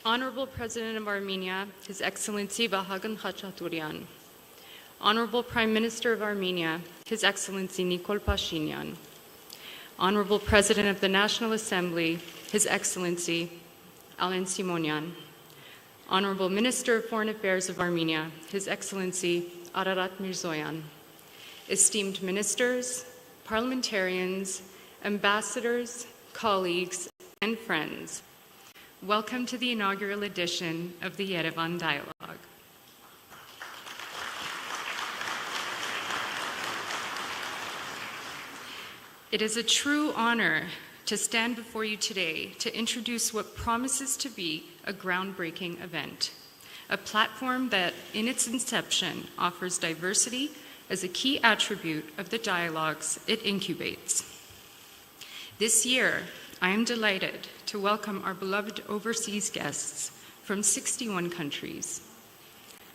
Honorable President of Armenia, His Excellency Vahagan Khachaturian. Honorable Prime Minister of Armenia, His Excellency Nikola Pashinyan. Honorable President of the National Assembly, His Excellency Alen Simonyan. Honorable Minister of Foreign Affairs of Armenia, His Excellency Ararat Mirzoyan. Esteemed ministers, parliamentarians, ambassadors, colleagues, and friends, welcome to the inaugural edition of the Yerevan Dialogue. It is a true honor to stand before you today to introduce what promises to be a groundbreaking event, a platform that, in its inception, offers diversity as a key attribute of the dialogues it incubates. This year, I am delighted to welcome our beloved overseas guests from 61 countries.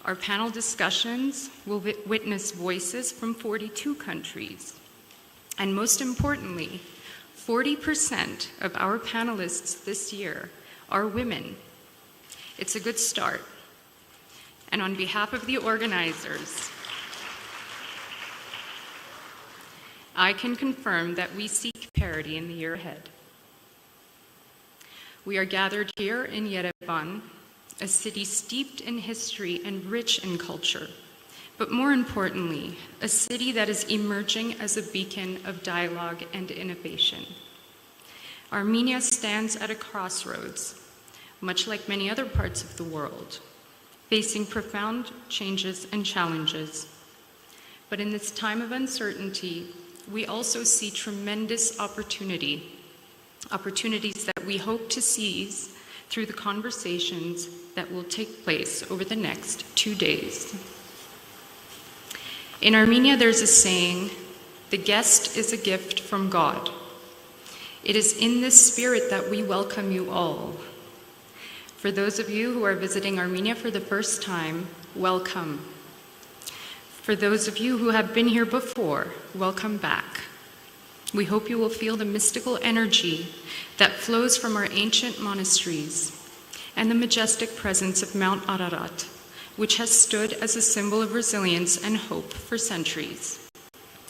Our panel discussions will witness voices from 42 countries. And most importantly, 40% of our panelists this year are women. It's a good start. And on behalf of the organizers, I can confirm that we seek parity in the year ahead. We are gathered here in Yerevan, a city steeped in history and rich in culture, but more importantly, a city that is emerging as a beacon of dialogue and innovation. Armenia stands at a crossroads, much like many other parts of the world, facing profound changes and challenges. But in this time of uncertainty, we also see tremendous opportunities that we hope to seize through the conversations that will take place over the next 2 days. In Armenia, there's a saying, "The guest is a gift from God." It is in this spirit that we welcome you all. For those of you who are visiting Armenia for the first time, welcome. For those of you who have been here before, welcome back. We hope you will feel the mystical energy that flows from our ancient monasteries and the majestic presence of Mount Ararat, which has stood as a symbol of resilience and hope for centuries.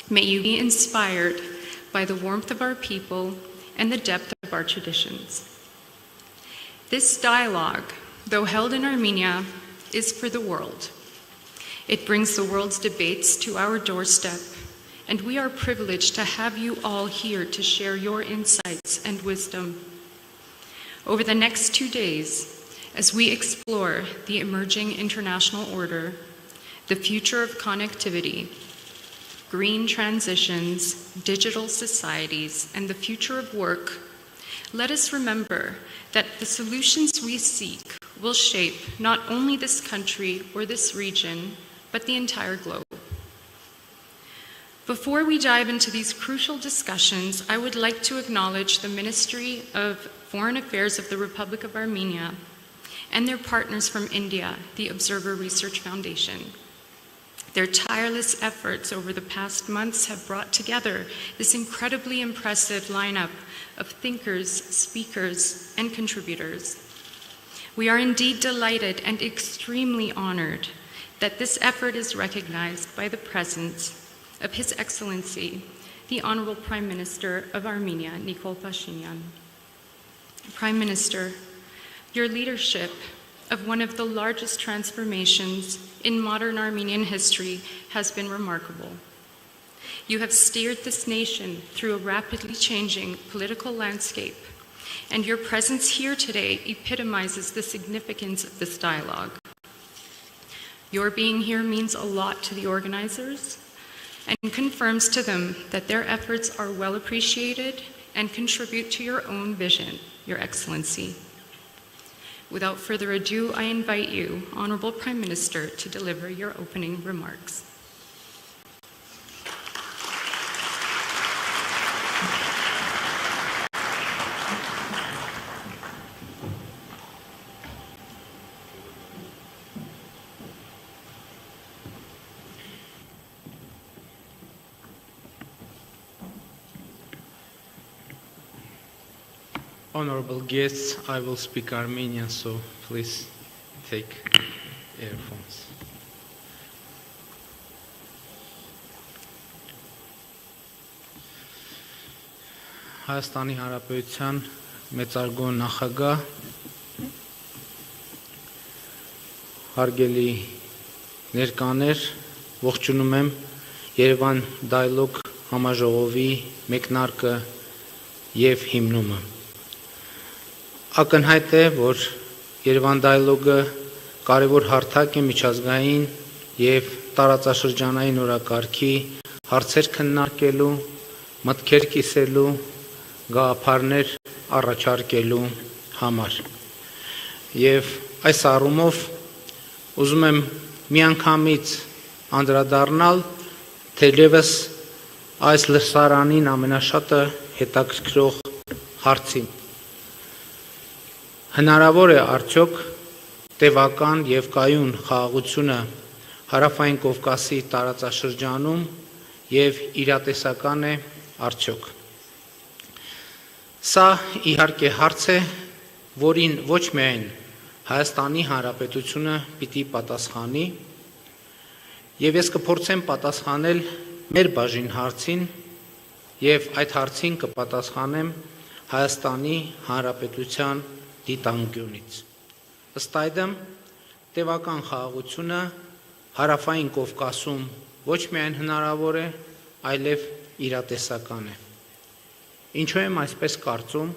May you be inspired by the warmth of our people and the depth of our traditions. This dialogue, though held in Armenia, is for the world. It brings the world's debates to our doorstep, and we are privileged to have you all here to share your insights and wisdom. Over the next 2 days, as we explore the emerging international order, the future of connectivity, green transitions, digital societies, and the future of work, let us remember that the solutions we seek will shape not only this country or this region, but the entire globe. Before we dive into these crucial discussions, I would like to acknowledge the Ministry of Foreign Affairs of the Republic of Armenia and their partners from India, the Observer Research Foundation. Their tireless efforts over the past months have brought together this incredibly impressive lineup of thinkers, speakers, and contributors. We are indeed delighted and extremely honored that this effort is recognized by the presence of His Excellency, the Honorable Prime Minister of Armenia, Nikola Pashinyan. Prime Minister, your leadership of one of the largest transformations in modern Armenian history has been remarkable. You have steered this nation through a rapidly changing political landscape, and your presence here today epitomizes the significance of this dialogue. Your being here means a lot to the organizers and confirms to them that their efforts are well appreciated and contribute to your own vision, Your Excellency. Without further ado, I invite you, Honorable Prime Minister, to deliver your opening remarks. Honorable guests, I will speak Armenian, so please take earphones. Հայաստանի Հանրապետության մեծարգո նախագահ, հարգելի ներկաներ, ողջունում եմ Երևան դայլոգ համաժողովի մեկնարկը եւ հիմնումը։ Ակնհայտ է, որ Երևան դայլոգը կարեւոր հարթակ է միջազգային եւ տարածաշրջանային օրակարգի հարցեր քննարկելու, մտքեր կիսելու, գաղափարներ առաջարկելու համար։ Եվ այս առումով ուզում եմ միանգամից անդրադառնալ թերևս այս լսարանին ամենաշատը հետաքրքրող հարցին։ Հնարավոր է արդյոք տևական եւ կայուն խաղաղությունը Հարավային Կովկասի տարածաշրջանում եւ իրատեսական է արդյոք։ Սա իհարկե հարց է, որին ոչ միայն Հայաստանի Հանրապետությունը պիտի պատասխանի, եւ ես կփորձեմ պատասխանել մեր բաժին հարցին եւ այդ հարցին կպատասխանեմ Հայաստանի Հանրապետության դիտանկյունից։ Ըստ այդմ, տևական խաղաղությունը Հարավային Կովկասում ոչ միայն հնարավոր է, այլև իրատեսական է։ Ինչու եմ այսպես կարծում,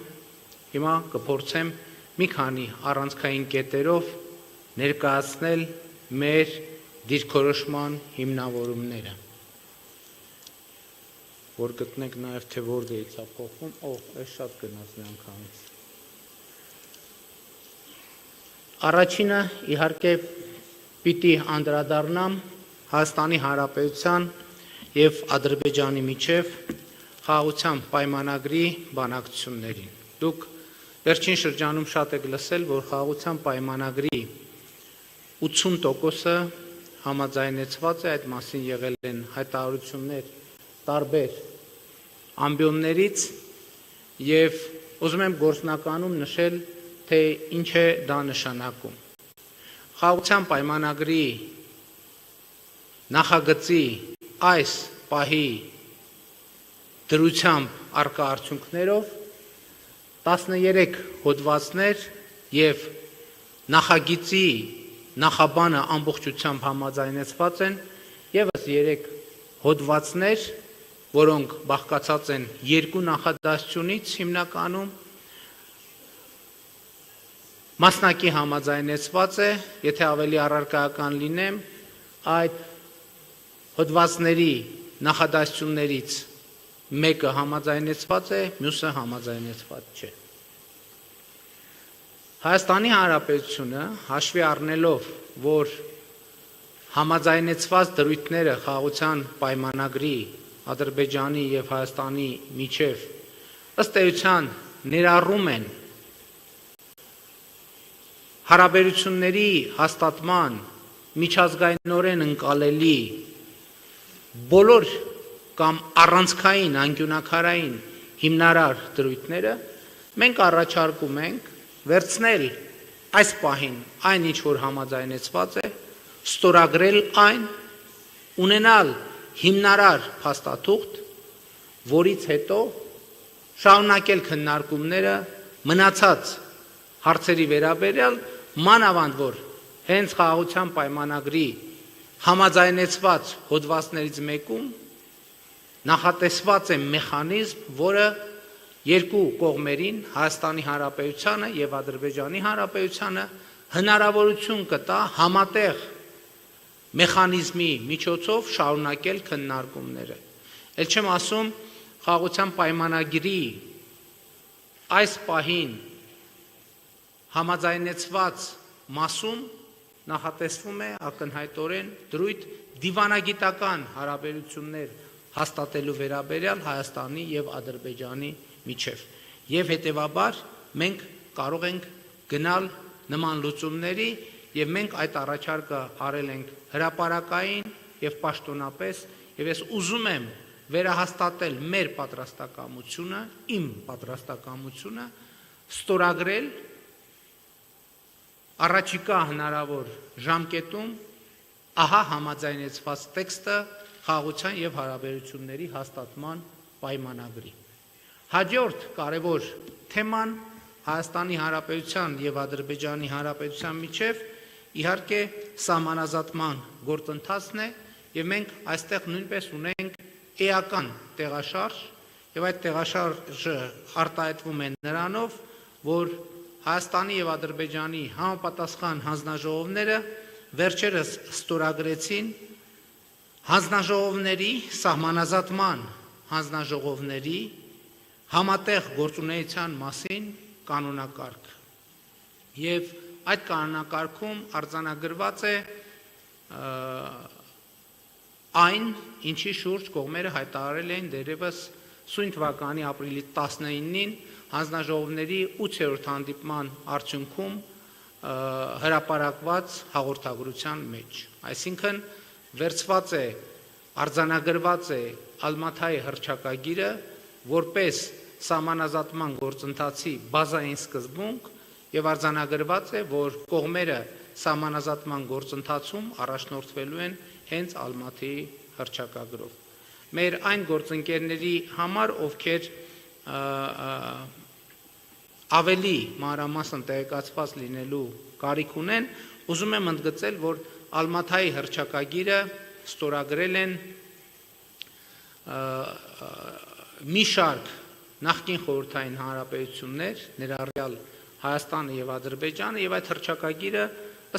հիմա կփորձեմ մի քանի առանցքային կետերով ներկայացնել մեր դիրքորոշման հիմնավորումները, որ գտնեք նաև թե որտեղից է փոխվում, այս շատ գնաց մի անգամից։ Առաջինը իհարկե պիտի անդրադառնամ Հայաստանի Հանրապետության եւ Ադրբեջանի միջև խաղաղության պայմանագրի բանակցություններին։ Դուք վերջին շրջանում շատ եք լսել, որ խաղաղության պայմանագրի 80%-ը համաձայնեցված է, այդ մասին եղել են հայտարարություններ տարբեր ամբիոններից եւ ուզում եմ գործնականում նշել, թե ինչ է դա նշանակում։ Խաղաղության պայմանագրի նախագծի այս պահի դրությամբ առկա արդյունքներով 13 հոդվածներ եւ նախագիծի նախաբանը ամբողջությամբ համաձայնեցված են, եւս 3 հոդվածներ, որոնք բաղկացած են 2 նախադասությունից հիմնականում, մասնակի համաձայնեցված է, եթե ավելի առարկայական լինեմ, այդ հոդվածների նախադասություններից մեկը համաձայնեցված է, մյուսը համաձայնեցված չէ։ Հայաստանի Հանրապետությունը հաշվի առնելով, որ համաձայնեցված դրույթները խաղաղության պայմանագրի Ադրբեջանի եւ Հայաստանի միջև ըստ էության ներառում են հարաբերությունների հաստատման միջազգայինորեն ընկալելի բոլոր կամ առանցքային անկյունակարային հիմնարար դրույթները, մենք առաջարկում ենք վերցնել այս պահին այն ինչ որ համաձայնեցված է, ստորագրել այն, ունենալ հիմնարար փաստաթուղթ, որից հետո շարունակել քննարկումները մնացած հարցերի վերաբերյալ, մանավանդ որ հենց խաղաղության պայմանագրի համաձայնեցված հոդվածներից մեկում նախատեսված է մեխանիզմ, որը երկու կողմերին, Հայաստանի Հանրապետությանը եւ Ադրբեջանի Հանրապետությանը հնարավորություն կտա համատեղ մեխանիզմի միջոցով շարունակել քննարկումները։ Էլ չեմ ասում խաղաղության պայմանագրի այս պահին համաձայնեցված մասում նախատեսվում է ակնհայտորեն դրույթ դիվանագիտական հարաբերություններ հաստատելու վերաբերյալ Հայաստանի եւ Ադրբեջանի միջև։ Եվ հետեւաբար մենք կարող ենք գնալ նման լուծումների եւ մենք այդ առաջարկը արել ենք հրապարակային եւ պաշտոնապես եւ ես ուզում եմ վերահաստատել մեր պատրաստակամությունը, իմ պատրաստակամությունը ստորագրել առաջիկա հնարավոր ժամկետում ահա համաձայնեցված տեքստը խաղաղության եւ հարաբերությունների հաստատման պայմանագրի։ Հաջորդ կարևոր թեման Հայաստանի Հանրապետության եւ Ադրբեջանի Հանրապետության միջև իհարկե սահմանազատման գործընթացն է եւ մենք այստեղ նույնպես ունենք էական տեղաշարժ եւ այդ տեղաշարժը արտահայտվում է նրանով, որ Հայաստանի եւ Ադրբեջանի համապատասխան հանձնաժողովները վերջերս ստորագրեցին հանձնաժողովների սահմանազատման հանձնաժողովների համատեղ գործունեության մասին կանոնակարգ եւ այդ կանոնակարգում արձանագրված է այն, ինչի շուրջ կողմերը հայտարարել էին դերևս սույն թվականի ապրիլի 19-ին հանձնաժողովների 8-րդ հանդիպման արդյունքում հրապարակված հաղորդագրության մեջ։ Այսինքն վերցված է, արձանագրված է Ալմաթայի հռչակագիրը որպես սահմանազատման գործընթացի բազային սկզբունք եւ արձանագրված է, որ կողմերը սահմանազատման գործընթացում առաջնորդվելու են հենց Ալմաթիի հռչակագրով։ Մեր այն գործընկերների համար, ովքեր ավելի մանրամասն տեղեկացված լինելու կարիք ունեն, ուզում եմ ընդգծել, որ Ալմաթայի հռչակագիրը ստորագրել են մի շարք նախկին խորհրդային հանրապետություններ, ներառյալ Հայաստանը եւ Ադրբեջանը, եւ այդ հռչակագիրը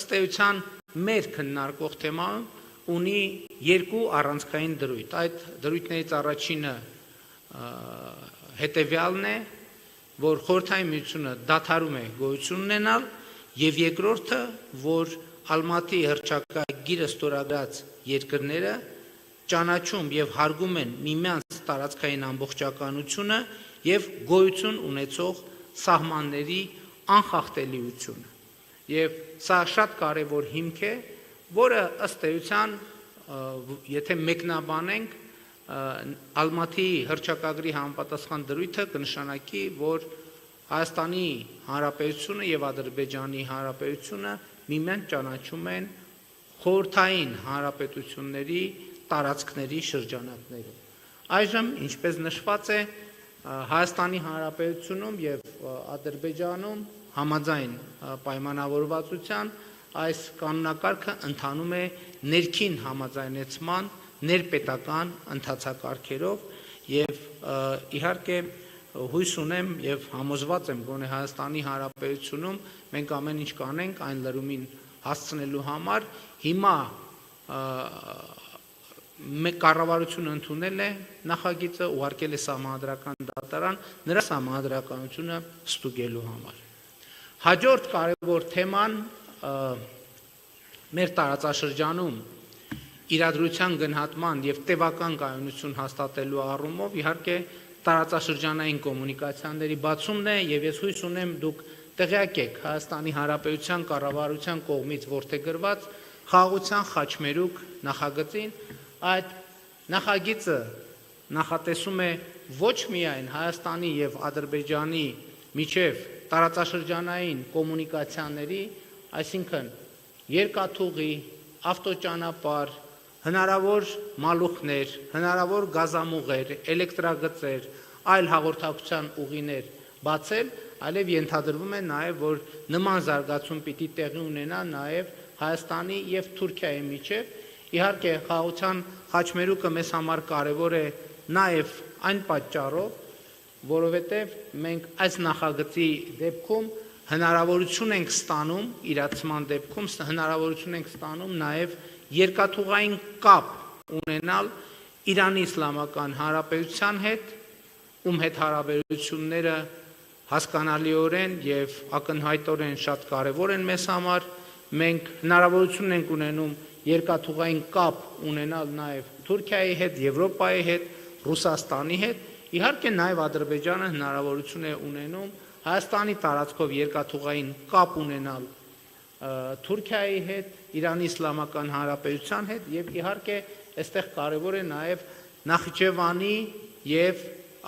ըստ էության մեր քննարկող թեմայում ունի երկու առանցքային դրույթ։ Այդ դրույթներից առաջինը հետեւյալն է, որ խորհրդային միությունը դադարում է գոյություն ունենալ, եւ երկրորդը, որ Ալմաթի հռչակագիրը ստորագրած երկրները ճանաչում եւ հարգում են միմյանց տարածքային ամբողջականությունը եւ գոյություն ունեցող սահմանների անխախտելիությունը։ Եվ սա շատ կարևոր հիմք է, որը ըստ էության, եթե մեկնաբանենք Ալմաթիի հռչակագրի համապատասխան դրույթը կնշանակի, որ Հայաստանի Հանրապետությունը եւ Ադրբեջանի Հանրապետությունը միմյանց ճանաչում են խորհրդային հանրապետությունների տարածքների շրջանակներում։ Այժմ, ինչպես նշված է, Հայաստանի Հանրապետությունում եւ Ադրբեջանում համաձայն պայմանավորվածության այս կանոնակարգը ընթանում է ներքին համաձայնեցման ներպետական ընթացակարգերով եւ իհարկե հույս ունեմ եւ համոզված եմ, գոնե Հայաստանի Հանրապետությունում մենք ամեն ինչ կանենք այն լրումին հասցնելու համար։ Հիմա կառավարությունը ընդունել է նախագիծը, ուղարկել է սահմանադրական դատարան նրա սահմանադրականությունը ստուգելու համար։ Հաջորդ կարևոր թեման մեր տարածաշրջանում իրադրության գնահատման եւ տևական կայունություն հաստատելու առումով իհարկե տարածաշրջանային կոմունիկացիաների բացումն է եւ ես հույս ունեմ դուք տեղյակ եք Հայաստանի Հանրապետության կառավարության կողմից որդեգրված խաղաղության խաչմերուկ նախագծին։ Այդ նախագիծը նախատեսում է ոչ միայն Հայաստանի եւ Ադրբեջանի միջև տարածաշրջանային կոմունիկացիաների, այսինքն երկաթուղի, ավտոճանապարհ, հնարավոր մալուխներ, հնարավոր գազամուղեր, էլեկտրագծեր, այլ հաղորդակցության ուղիներ բացել, այլև ենթադրվում է նաեւ, որ նման զարգացում պիտի տեղի ունենա նաեւ Հայաստանի եւ Թուրքիայի միջև։ Իհարկե խաղաղության խաչմերուկը մեզ համար կարևոր է նաեւ այն պատճառով, որովհետեւ մենք այս նախագծի դեպքում հնարավորություն ենք ստանում իրացման դեպքում հնարավորություն ենք ստանում նաեւ երկաթուղային կապ ունենալ Իրանի Իսլամական Հանրապետության հետ, ում հետ հարաբերությունները հասկանալիորեն եւ ակնհայտորեն շատ կարեւոր են մեզ համար, մենք հնարավորություն ենք ունենում երկաթուղային կապ ունենալ նաեւ Թուրքիայի հետ, Եվրոպայի հետ, Ռուսաստանի հետ, իհարկե նաեւ Ադրբեջանը հնարավորություն է ունենում Հայաստանի տարածքով երկաթուղային կապ ունենալ Թուրքիայի հետ, Իրանի Իսլամական Հանրապետության հետ եւ իհարկե այստեղ կարեւոր է նաեւ Նախիջևանի եւ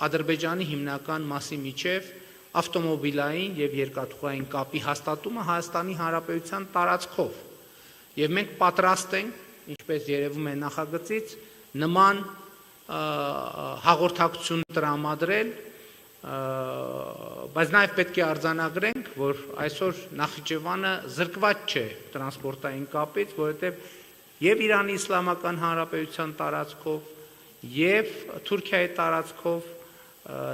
Ադրբեջանի հիմնական մասի միջև ավտոմոբիլային եւ երկաթուղային կապի հաստատումը Հայաստանի Հանրապետության տարածքով։ Եվ մենք պատրաստ ենք, ինչպես երևում է նախագծից, նման հաղորդակցություն տրամադրել, բայց նաև պետք է արձանագրենք, որ այսօր Նախիջևանը զրկված չէ տրանսպորտային կապից, որովհետև եւ Իրանի Իսլամական Հանրապետության տարածքով եւ Թուրքիայի տարածքով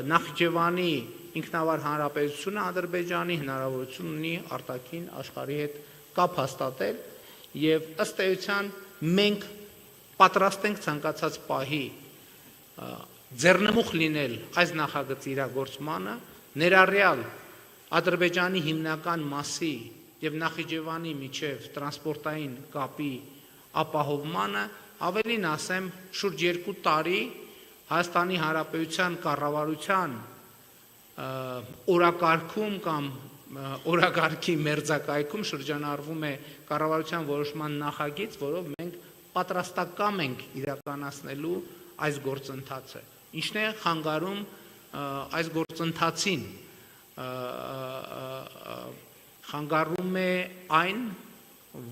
Նախիջևանի ինքնավար հանրապետությունը Ադրբեջանի հնարավորություն ունի արտաքին աշխարհի հետ կապ հաստատել եւ ըստ էության մենք պատրաստ ենք ցանկացած պահի ձեռնմուխ լինել այս նախագծի իրագործմանը, ներառյալ Ադրբեջանի հիմնական մասի եւ Նախիջևանի միջև տրանսպորտային կապի ապահովմանը, ավելին ասեմ, շուրջ 2 տարի Հայաստանի Հանրապետության կառավարության օրակարգում կամ օրակարգի մերձակայքում շրջանառվում է կառավարության որոշման նախագիծ, որով մենք պատրաստակամ ենք իրականացնելու այս գործընթացը։ Ինչն է խանգարում այս գործընթացին, խանգարում է այն,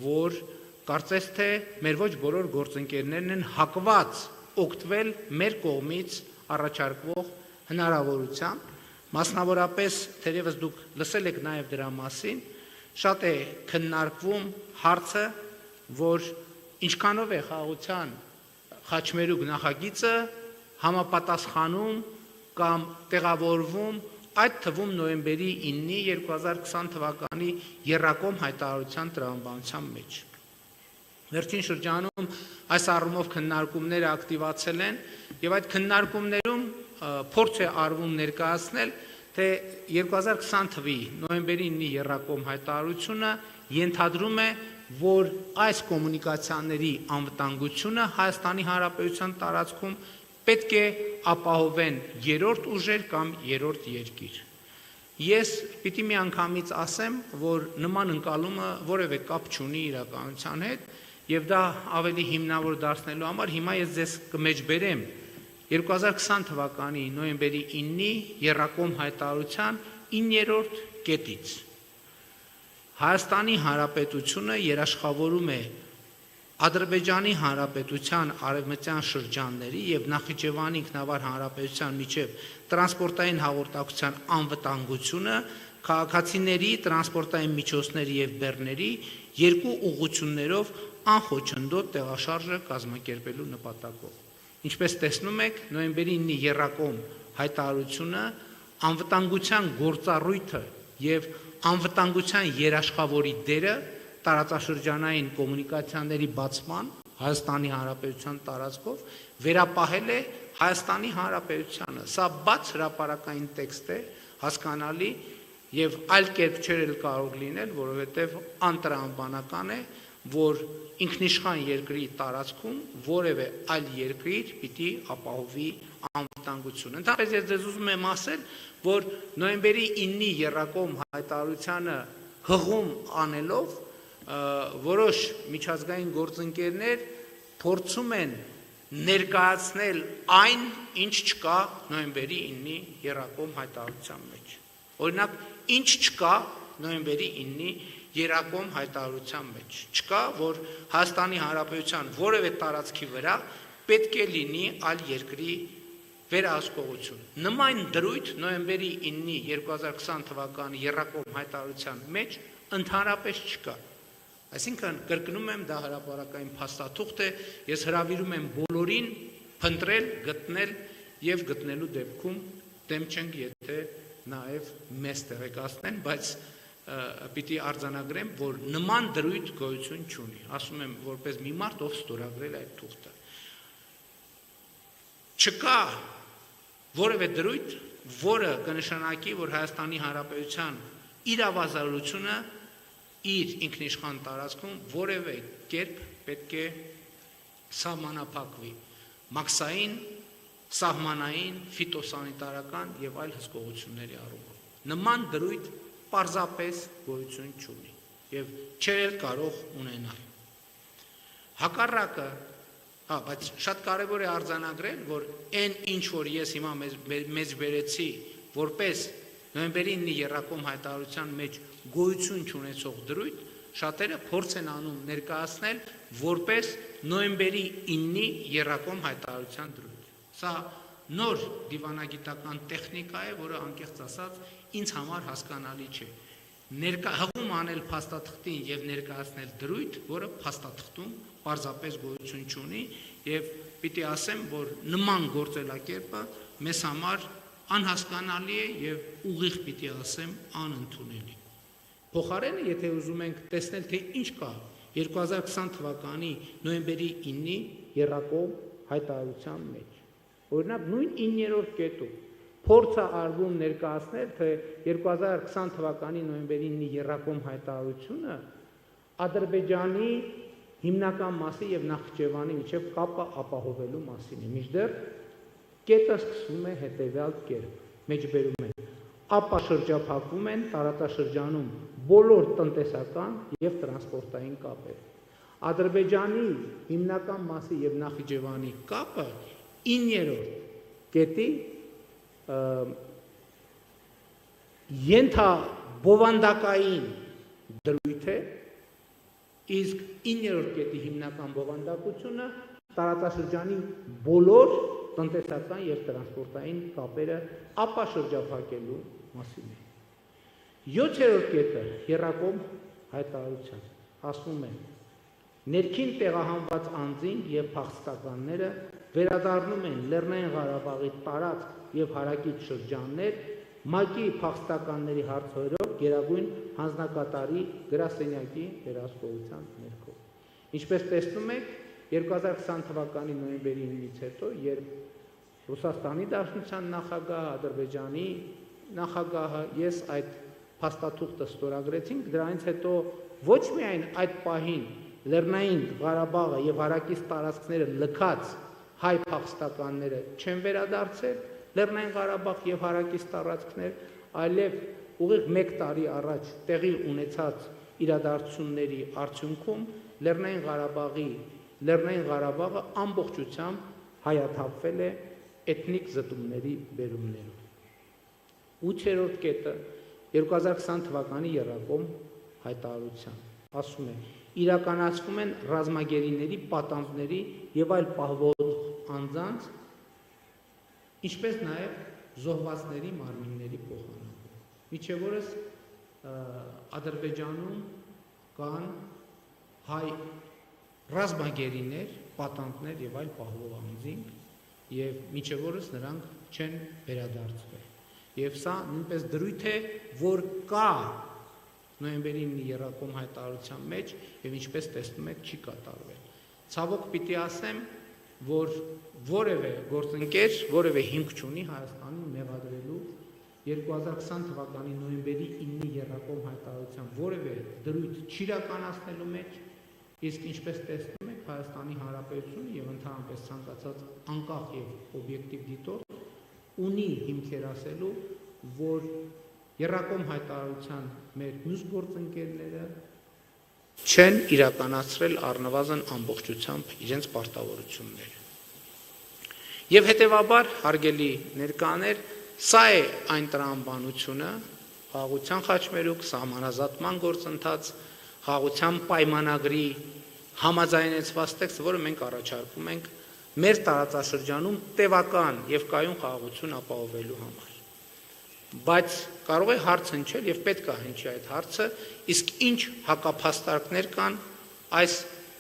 որ կարծես թե մեր ոչ բոլոր գործընկերներն են հակված օգտվել մեր կողմից առաջարկվող հնարավորությամբ, մասնավորապես թերևս դուք լսել եք նաև դրա մասին, շատ է քննարկվում հարցը, որ ինչքանով է խաղաղության խաչմերուկ նախագիծը համապատասխանում կամ տեղավորվում այդ թվում նոյեմբերի 9-ի 2020 թվականի եռակողմ հայտարարության տրամաբանության մեջ։ Վերջին շրջանում այս առումով քննարկումները ակտիվացել են եւ այդ քննարկումներում փորձ է արվում ներկայացնել, թե 2020 թվականի նոյեմբերի 9-ի եռակողմ հայտարարությունը ենթադրում է, որ այս կոմունիկացիաների անվտանգությունը Հայաստանի Հանրապետության տարածքում պետք է ապահովեն երրորդ ուժեր կամ երրորդ երկիր։ Ես պիտի մի անգամից ասեմ, որ նման ընկալումը որևէ կապ չունի իրականության հետ, եւ դա ավելի հիմնավոր դարձնելու համար հիմա ես ձեզ կմեջբերեմ 2020 թվականի նոյեմբերի 9-ի եռակողմ հայտարարության 9-րդ կետից։ Հայաստանի Հանրապետությունը երաշխավորում է Ադրբեջանի Հանրապետության արևմտյան շրջանների եւ Նախիջևանի ինքնավար հանրապետության միջև տրանսպորտային հաղորդակցության անվտանգությունը քաղաքացիների, տրանսպորտային միջոցների եւ բեռների երկու ուղղություններով անխոչնդոտ տեղաշարժը կազմակերպելու նպատակով։ Ինչպես տեսնում եք, նոյեմբերի 9-ի եռակողմ հայտարարությունը անվտանգության գործառույթը եւ անվտանգության երաշխավորի դերը տարածաշրջանային կոմունիկացիաների բացման Հայաստանի Հանրապետության տարածքով վերապահել է Հայաստանի Հանրապետությանը։ Սա բաց հրապարակային տեքստ է, հասկանալի եւ այլ կերպ չէր կարող լինել, որովհետեւ անտրամաբանական է, որ ինքնիշխան երկրի տարածքում որևէ այլ երկիր պիտի ապահովի անվտանգություն։ Ընդհանրապես ես ձեզ ուզում եմ ասել, որ նոյեմբերի 9-ի եռակողմ հայտարարությանը հղում անելով որոշ միջազգային գործընկերներ փորձում են ներկայացնել այն, ինչ չկա նոյեմբերի 9-ի եռակողմ հայտարարության մեջ։ Օրինակ, ինչ չկա նոյեմբերի 9-ի եռակողմ հայտարարության մեջ։ Չկա, որ Հայաստանի Հանրապետության որևէ տարածքի վրա պետք է լինի այլ երկրի վերահսկողություն։ Նման դրույթ նոյեմբերի 9-ի 2020 թվականի եռակողմ հայտարարության մեջ ընդհանրապես չկա։ Այսինքն կրկնում եմ, դա հրապարակային փաստաթուղթ է, ես հրավիրում եմ բոլորին փնտրել, գտնել եւ գտնելու դեպքում դեմ չենք, եթե նաեւ մեզ տեղեկացնեն, բայց պիտի արձանագրեմ, որ նման դրույթ գոյություն չունի։ Ասում եմ, որպես մի մարդ, ով ստորագրել այդ թուղթը։ Չկա որևէ դրույթ, որը կնշանակի, որ Հայաստանի Հանրապետության իրավազարությունը իր ինքնիշխան տարածքում որևէ կերպ պետք է սահմանափակվի մաքսային, սահմանային, ֆիտոսանիտարական եւ այլ հսկողությունների առումով։ Նման դրույթ պարզապես գոյություն չունի եւ չէր կարող ունենալ։ Հակառակը, բայց շատ կարեւոր է արձանագրել, որ այն ինչ որ ես հիմա մեզ բերեցի որպես նոյեմբերի 9-ի եռակողմ հայտարարության մեջ գոյություն չունեցող դրույթ շատերը փորձ են անում ներկայացնել որպես նոյեմբերի 9-ի եռակողմ հայտարարության դրույթ։ Սա նոր դիվանագիտական տեխնիկա է, որը անկեղծ ասած ինձ համար հասկանալի չէ։ Հղում անել փաստաթղթին եւ ներկայացնել դրույթ, որը փաստաթղթում պարզապես գոյություն չունի, եւ պիտի ասեմ, որ նման գործելակերպը մեզ համար անհասկանալի է եւ ուղիղ պիտի ասեմ անընդունելի։ Փոխարենը, եթե ուզում ենք տեսնել, թե ինչ կա 2020 թվականի նոյեմբերի 9-ի եռակողմ հայտարարության մեջ, օրինակ նույն 9-րդ կետում փորձ է արվում ներկայացնել, թե 2020 թվականի նոյեմբերի 9-ի եռակողմ հայտարարությունը Ադրբեջանի հիմնական մասի եւ Նախիջևանի միջև կապը ապահովելու մասին է։ Մինչդեռ կետը սկսվում է հետևյալ կերպ. մեջբերում են, ապա շրջափակվում են տարածաշրջանում բոլոր տնտեսական եւ տրանսպորտային կապեր։ Ադրբեջանի հիմնական մասի եւ Նախիջևանի կապը 9-րդ կետի ենթաբովանդակային դրույթ է, իսկ 9-րդ կետի հիմնական բովանդակությունը տարածաշրջանի բոլոր տնտեսական եւ տրանսպորտային կապերը ապա շրջափակելու մասին է։ 7-րդ կետը եռակողմ հայտարարության ասում է. ներքին տեղահանված անձին եւ փախստականները վերադառնում են Լեռնային Ղարաբաղի տարածք եւ հարակից շրջաններ ՄԱԿ-ի փախստականների հարցերով Գերագույն հանձնակատարի գրասենյակի վերահսկողության ներքո։ Ինչպես տեսնում եք, 2020 թվականի նոյեմբերի 9-ից հետո, երբ Ռուսաստանի Դաշնության նախագահը, Ադրբեջանի նախագահը, ես այդ փաստաթուղթը ստորագրեցինք, դրանից հետո ոչ միայն այդ պահին Լեռնային Ղարաբաղը եւ հարակից տարածքները լքած հայ փախստականները չեն վերադարձել Լեռնային Ղարաբաղ եւ հարակից տարածքներ, այլև ուղիղ 1 տարի առաջ տեղի ունեցած իրադարձությունների արդյունքում Լեռնային Ղարաբաղը ամբողջությամբ հայաթափվել է էթնիկ զտումների բերումներով։ 8-րդ կետը 2020 թվականի եռակողմ հայտարարության ասում է. իրականացվում են ռազմագերիների, պատանդների եւ այլ պահվող անձանց, ինչպես նաեւ զոհվածների մարմինների փոխանակում։ Մինչև օրս Ադրբեջանում կան հայ ռազմագերիներ, պատանդներ եւ այլ պահվող անձինք, եւ մինչև օրս նրանք չեն վերադարձվել։ Եվ սա նույնպես դրույթ է, որ կա նոյեմբերի 9-ի եռակողմ հայտարարության մեջ եւ ինչպես տեսնում եք չի կատարվել։ Ցավոք պիտի ասեմ, որ որևէ գործընկեր, որևէ հիմք չունի Հայաստանին մեղադրելու 2020 թվականի նոյեմբերի 9-ի եռակողմ հայտարարության որևէ դրույթ չիրականացնելու մեջ, իսկ ինչպես տեսնում եք Հայաստանի Հանրապետությունը եւ ընդհանրապես ցանկացած անկախ եւ օբյեկտիվ դիտորդ ունի հիմքեր ասելու, որ եռակողմ հայտարարության մեր մյուս գործընկերները չեն իրականացրել առնվազն ամբողջությամբ իրենց պարտավորությունները։ Եվ հետևաբար, հարգելի ներկաներ, սա է այն տրամաբանությունը, խաղաղության խաչմերուկ, սահմանազատման գործընթաց, խաղաղության պայմանագրի համաձայնեցված տեքստ, որը մենք առաջարկում ենք մեր տարածաշրջանում տևական եւ կայուն խաղաղություն ապահովելու համար։ Բայց կարող է հարց հնչել եւ պետք է հնչի այդ հարցը, իսկ ինչ հակափաստարկներ կան այս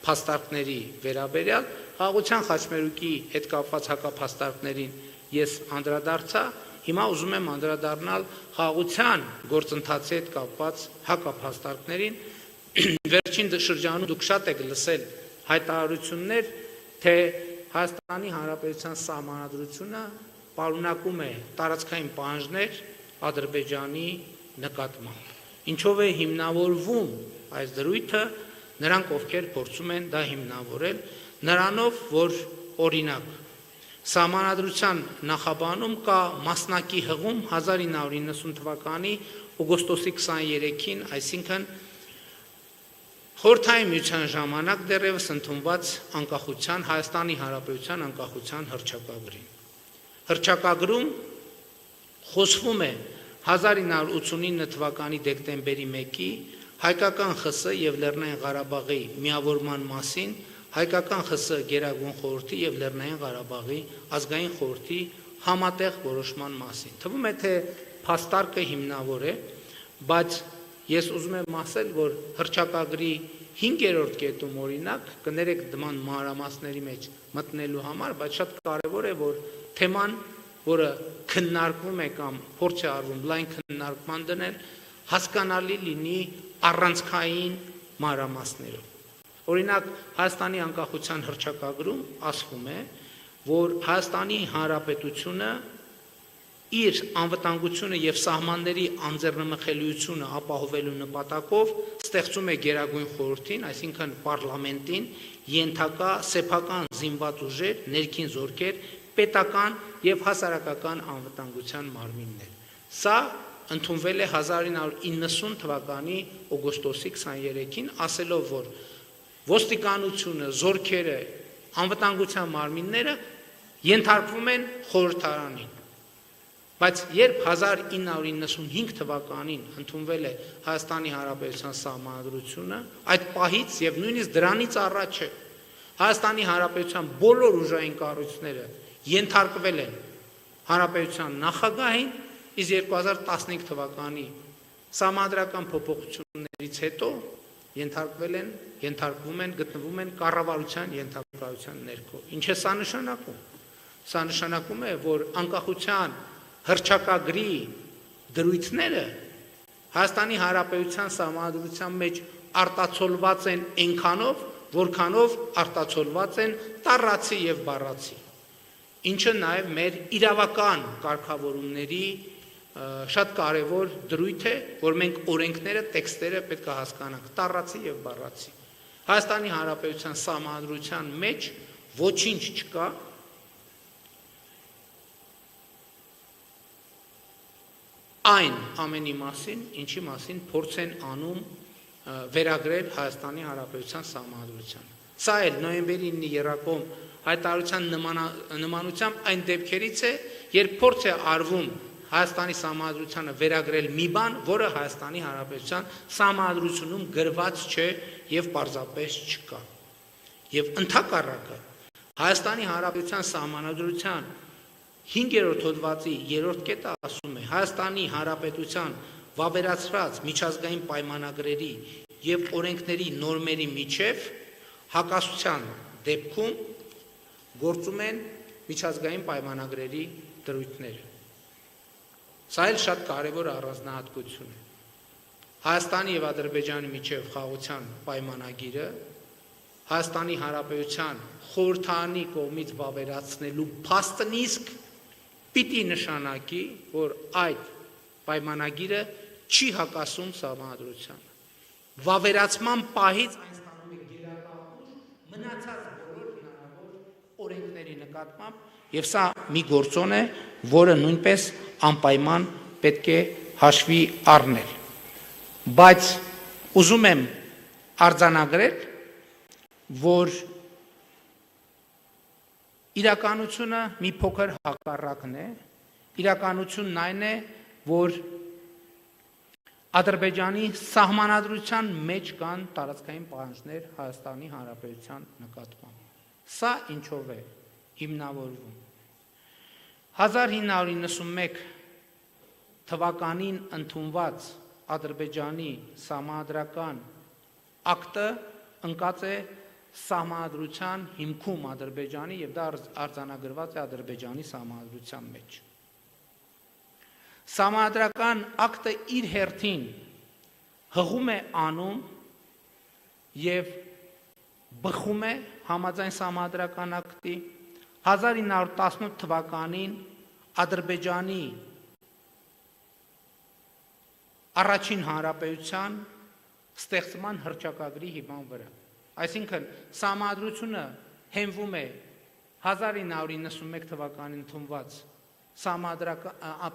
փաստարկների վերաբերյալ, խաղաղության խաչմերուկի հետ կապված հակափաստարկներին ես անդրադարձա, հիմա ուզում եմ անդրադառնալ խաղաղության գործընթացի հետ կապված հակափաստարկներին։ Վերջին շրջանում դուք շատ եք լսել հայտարարություններ, թե Հայաստանի Հանրապետության սահմանադրությունը պարունակում է տարածքային պահանջներ Ադրբեջանի նկատմամբ։ Ինչով է հիմնավորվում այս դրույթը, նրանք ովքեր փորձում են դա հիմնավորել, նրանով, որ օրինակ սահմանադրության նախաբանում կա մասնակի հղում 1990 թվականի օգոստոսի 23-ին, այսինքն Խորհրդային Միության ժամանակ դեռևս ընդունված անկախության, Հայաստանի Հանրապետության անկախության հռչակագրին։ Հռչակագրում խոսվում է 1989 թվականի դեկտեմբերի 1-ի հայկական ԽՍՀ եւ Լեռնային Ղարաբաղի միավորման մասին հայկական ԽՍՀ Գերագույն խորհրդի եւ Լեռնային Ղարաբաղի ազգային խորհրդի համատեղ որոշման մասին։ Թվում է թե փաստարկը հիմնավոր է, բայց ես ուզում եմ ասել, որ հռչակագրի 5-րդ կետում օրինակ կներեք դման մանրամասների մեջ մտնելու համար, բայց շատ կարևոր է, որ թեման, որը քննարկվում է կամ փորձ է արվում լայն քննարկման դնել, հասկանալի լինի առանցքային մանրամասներով։ Օրինակ Հայաստանի անկախության հռչակագրում ասվում է, որ Հայաստանի Հանրապետությունը իր անվտանգությունը եւ սահմանների անձեռնմխելիությունը ապահովելու նպատակով ստեղծում է Գերագույն խորհրդին, այսինքն պարլամենտին, ենթակա սեփական զինված ուժեր, ներքին զորքեր, պետական եւ հասարակական անվտանգության մարմիններ։ Սա ընդունվել է 1990 թվականի օգոստոսի 23-ին, ասելով, որ ոստիկանությունը, զորքերը, անվտանգության մարմինները ենթարկվում են խորհրդարանին։ Բայց երբ 1995 թվականին ընդունվել է Հայաստանի Հանրապետության Սահմանադրությունը, այդ պահից եւ նույնիսկ դրանից առաջ Հայաստանի Հանրապետության բոլոր ուժային կառույցները ենթարկվել են Հանրապետության նախագահին, իսկ 2015 թվականի Սահմանադրական փոփոխություններից հետո ենթարկվում են, գտնվում են կառավարության ենթակայության ներքո։ Ինչ է սա նշանակում։ Սա նշանակում է, որ անկախության հռչակագրի դրույթները Հայաստանի Հանրապետության Սահմանադրության մեջ արտացոլված են այնքանով, որքանով արտացոլված են տառացի եւ բառացի, ինչը նաեւ մեր իրավական կարգավորումների շատ կարևոր դրույթ է, որ մենք օրենքները, տեքստերը պետք է հասկանանք տառացի եւ բառացի։ Հայաստանի Հանրապետության Սահմանադրության մեջ ոչինչ չկա այն ամենի մասին, ինչի մասին փորձ են անում վերագրել Հայաստանի Հանրապետության Սահմանադրությանը։ Սա էլ նոյեմբերի 9-ի եռակոմ հայտարարության նմանությամբ այն դեպքերից է, երբ փորձ է արվում Հայաստանի Սահմանադրությանը վերագրել մի բան, որը Հայաստանի Հանրապետության Սահմանադրությունում գրված չէ եւ պարզապես չկա։ Եվ ընդհակառակը Հայաստանի Հանրապետության Սահմանադրության 5-րդ հոդվածի 3-րդ կետը ասում է. Հայաստանի Հանրապետության վավերացրած միջազգային պայմանագրերի եւ օրենքների նորմերի միջև հակասության դեպքում գործում են միջազգային պայմանագրերի դրույթները։ Սա էլ շատ կարևոր առանձնահատկություն է։ Հայաստանի եւ Ադրբեջանի միջև խաղաղության պայմանագիրը Հայաստանի Հանրապետության խորհրդարանի կողմից վավերացնելու փաստն իսկ պիտի նշանակի, որ այդ պայմանագիրը չի հակասում Սահմանադրությանը։ Վավերացման պահից այն ստանում է գերակայություն մնացած բոլոր հնարավոր օրենքների նկատմամբ, եւ սա մի գործոն է, որը նույնպես անպայման պետք է հաշվի առնել։ Բայց ուզում եմ արձանագրել, որ իրականությունը մի փոքր հակառակն է, իրականությունն այն է, որ Ադրբեջանի սահմանադրության մեջ կան տարածքային պահանջներ Հայաստանի Հանրապետության նկատմամբ։ Սա ինչով է հիմնավորվում։ 1991 թվականին ընդունված Ադրբեջանի սահմանադրական ակտը ընկած է Սահմանադրության հիմքում Ադրբեջանի եւ դա արձանագրված է Ադրբեջանի Սահմանադրության մեջ։ Սահմանադրական ակտը իր հերթին հղում է անում եւ բխում է համաձայն Սահմանադրական ակտի 1918 թվականին Ադրբեջանի առաջին հանրապետության ստեղծման հռչակագրի հիման վրա։ Այսինքն Սահմանադրությունը հենվում է 1991 թվականին ընդունված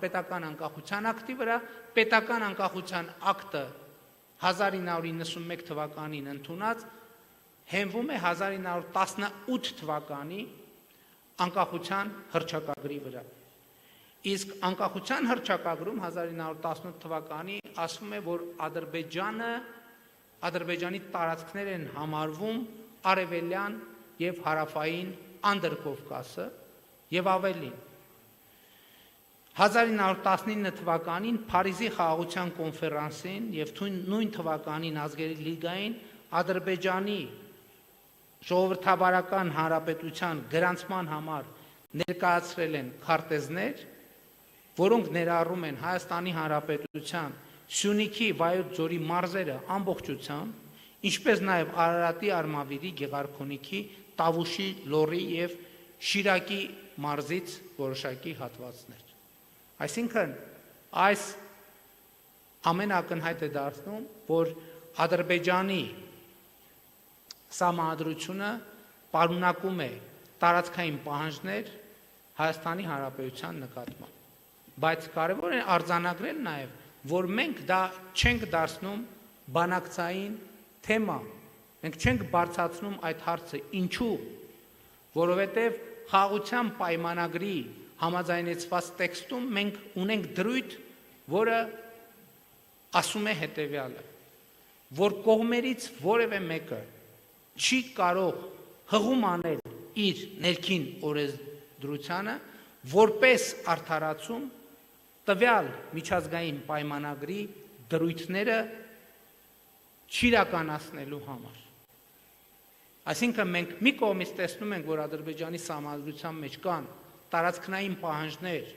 պետական անկախության ակտի վրա, պետական անկախության ակտը 1991 թվականին ընդունած հենվում է 1918 թվականի անկախության հռչակագրի վրա։ Իսկ անկախության հռչակագրում 1918 թվականի ասվում է, որ Ադրբեջանի տարածքներ են համարվում արևելյան եւ հարավային Անդրկովկասը եւ ավելին։ 1919 թվականին Փարիզի խաղաղության կոնֆերանսին եւ նույն թվականին Ազգերի լիգային Ադրբեջանի ժողովրդավարական հանրապետության գրանցման համար ներկայացրել են քարտեզներ, որոնք ներառում են Հայաստանի Հանրապետության Սյունիքի Վայոց ձորի մարզերը ամբողջությամբ, ինչպես նաև Արարատի, Արմավիրի, Գեղարքունիքի, Տավուշի, Լոռի եւ Շիրակի մարզից որոշակի հատվածներ։ Այսինքն այս ամենը ակնհայտ է դարձնում, որ Ադրբեջանի սահմանադրությունը պարունակում է տարածքային պահանջներ Հայաստանի Հանրապետության նկատմամբ։ Բայց կարևոր է արձանագրել նաև, որ մենք դա չենք դարձնում բանակցային թեմա, մենք չենք բարձրացնում այդ հարցը, ինչու, որովհետև խաղաղության պայմանագրի համաձայնեցված տեքստում մենք ունենք դրույթ, որը ասում է հետևյալը, որ կողմերից որևէ մեկը չի կարող հղում անել իր ներքին օրենսդրությանը, որպես արդարացում տվյալ միջազգային պայմանագրի դրույթները չիրականացնելու համար։ Այսինքն մենք մի կողմից տեսնում ենք, որ Ադրբեջանի սահմանադրության մեջ կան տարածքային պահանջներ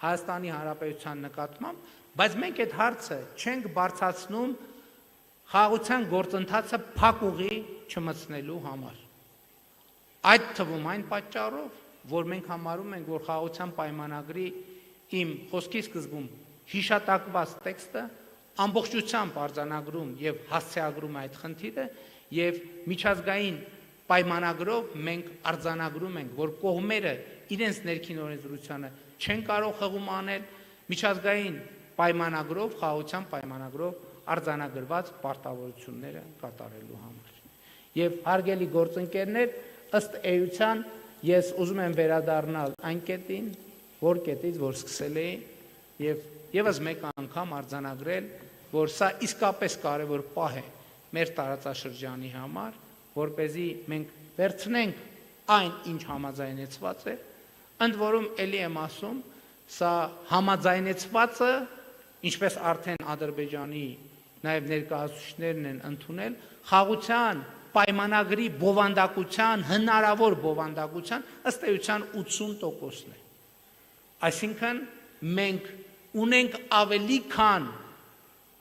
Հայաստանի Հանրապետության նկատմամբ, բայց մենք այդ հարցը չենք բարձրացնում խաղաղության գործընթացը փակուղի չմտցնելու համար։ Այդ թվում այն պատճառով, որ մենք համարում ենք, որ խաղաղության պայմանագրի իմ խոսքի սկզբում հիշատակված տեքստը ամբողջությամբ արձանագրում եւ հասցեագրում այդ խնդիրը եւ միջազգային պայմանագրով մենք արձանագրում ենք, որ կողմերը իրենց ներքին օրենսդրությանը չեն կարող հղում անել միջազգային պայմանագրով, խաղաղության պայմանագրով արձանագրված պարտավորությունները կատարելու համար։ Եվ հարգելի գործընկերներ, ըստ էության ես ուզում եմ վերադառնալ այն կետին, որ կետից, որ սկսել էի, եւ եւս մեկ անգամ արձանագրել, որ սա իսկապես կարեւոր պահ է մեր տարածաշրջանի համար, որպեսզի մենք վերցնենք այն, ինչ համաձայնեցված է, ընդ որում ելի եմ ասում, սա համաձայնեցվածը, ինչպես արդեն Ադրբեջանի նաև ներկայացուցիչներն են ընդունել, խաղաղության պայմանագրի բովանդակության, հնարավոր բովանդակության ըստ էության 80%-ն է։ Այսինքն մենք ունենք ավելի քան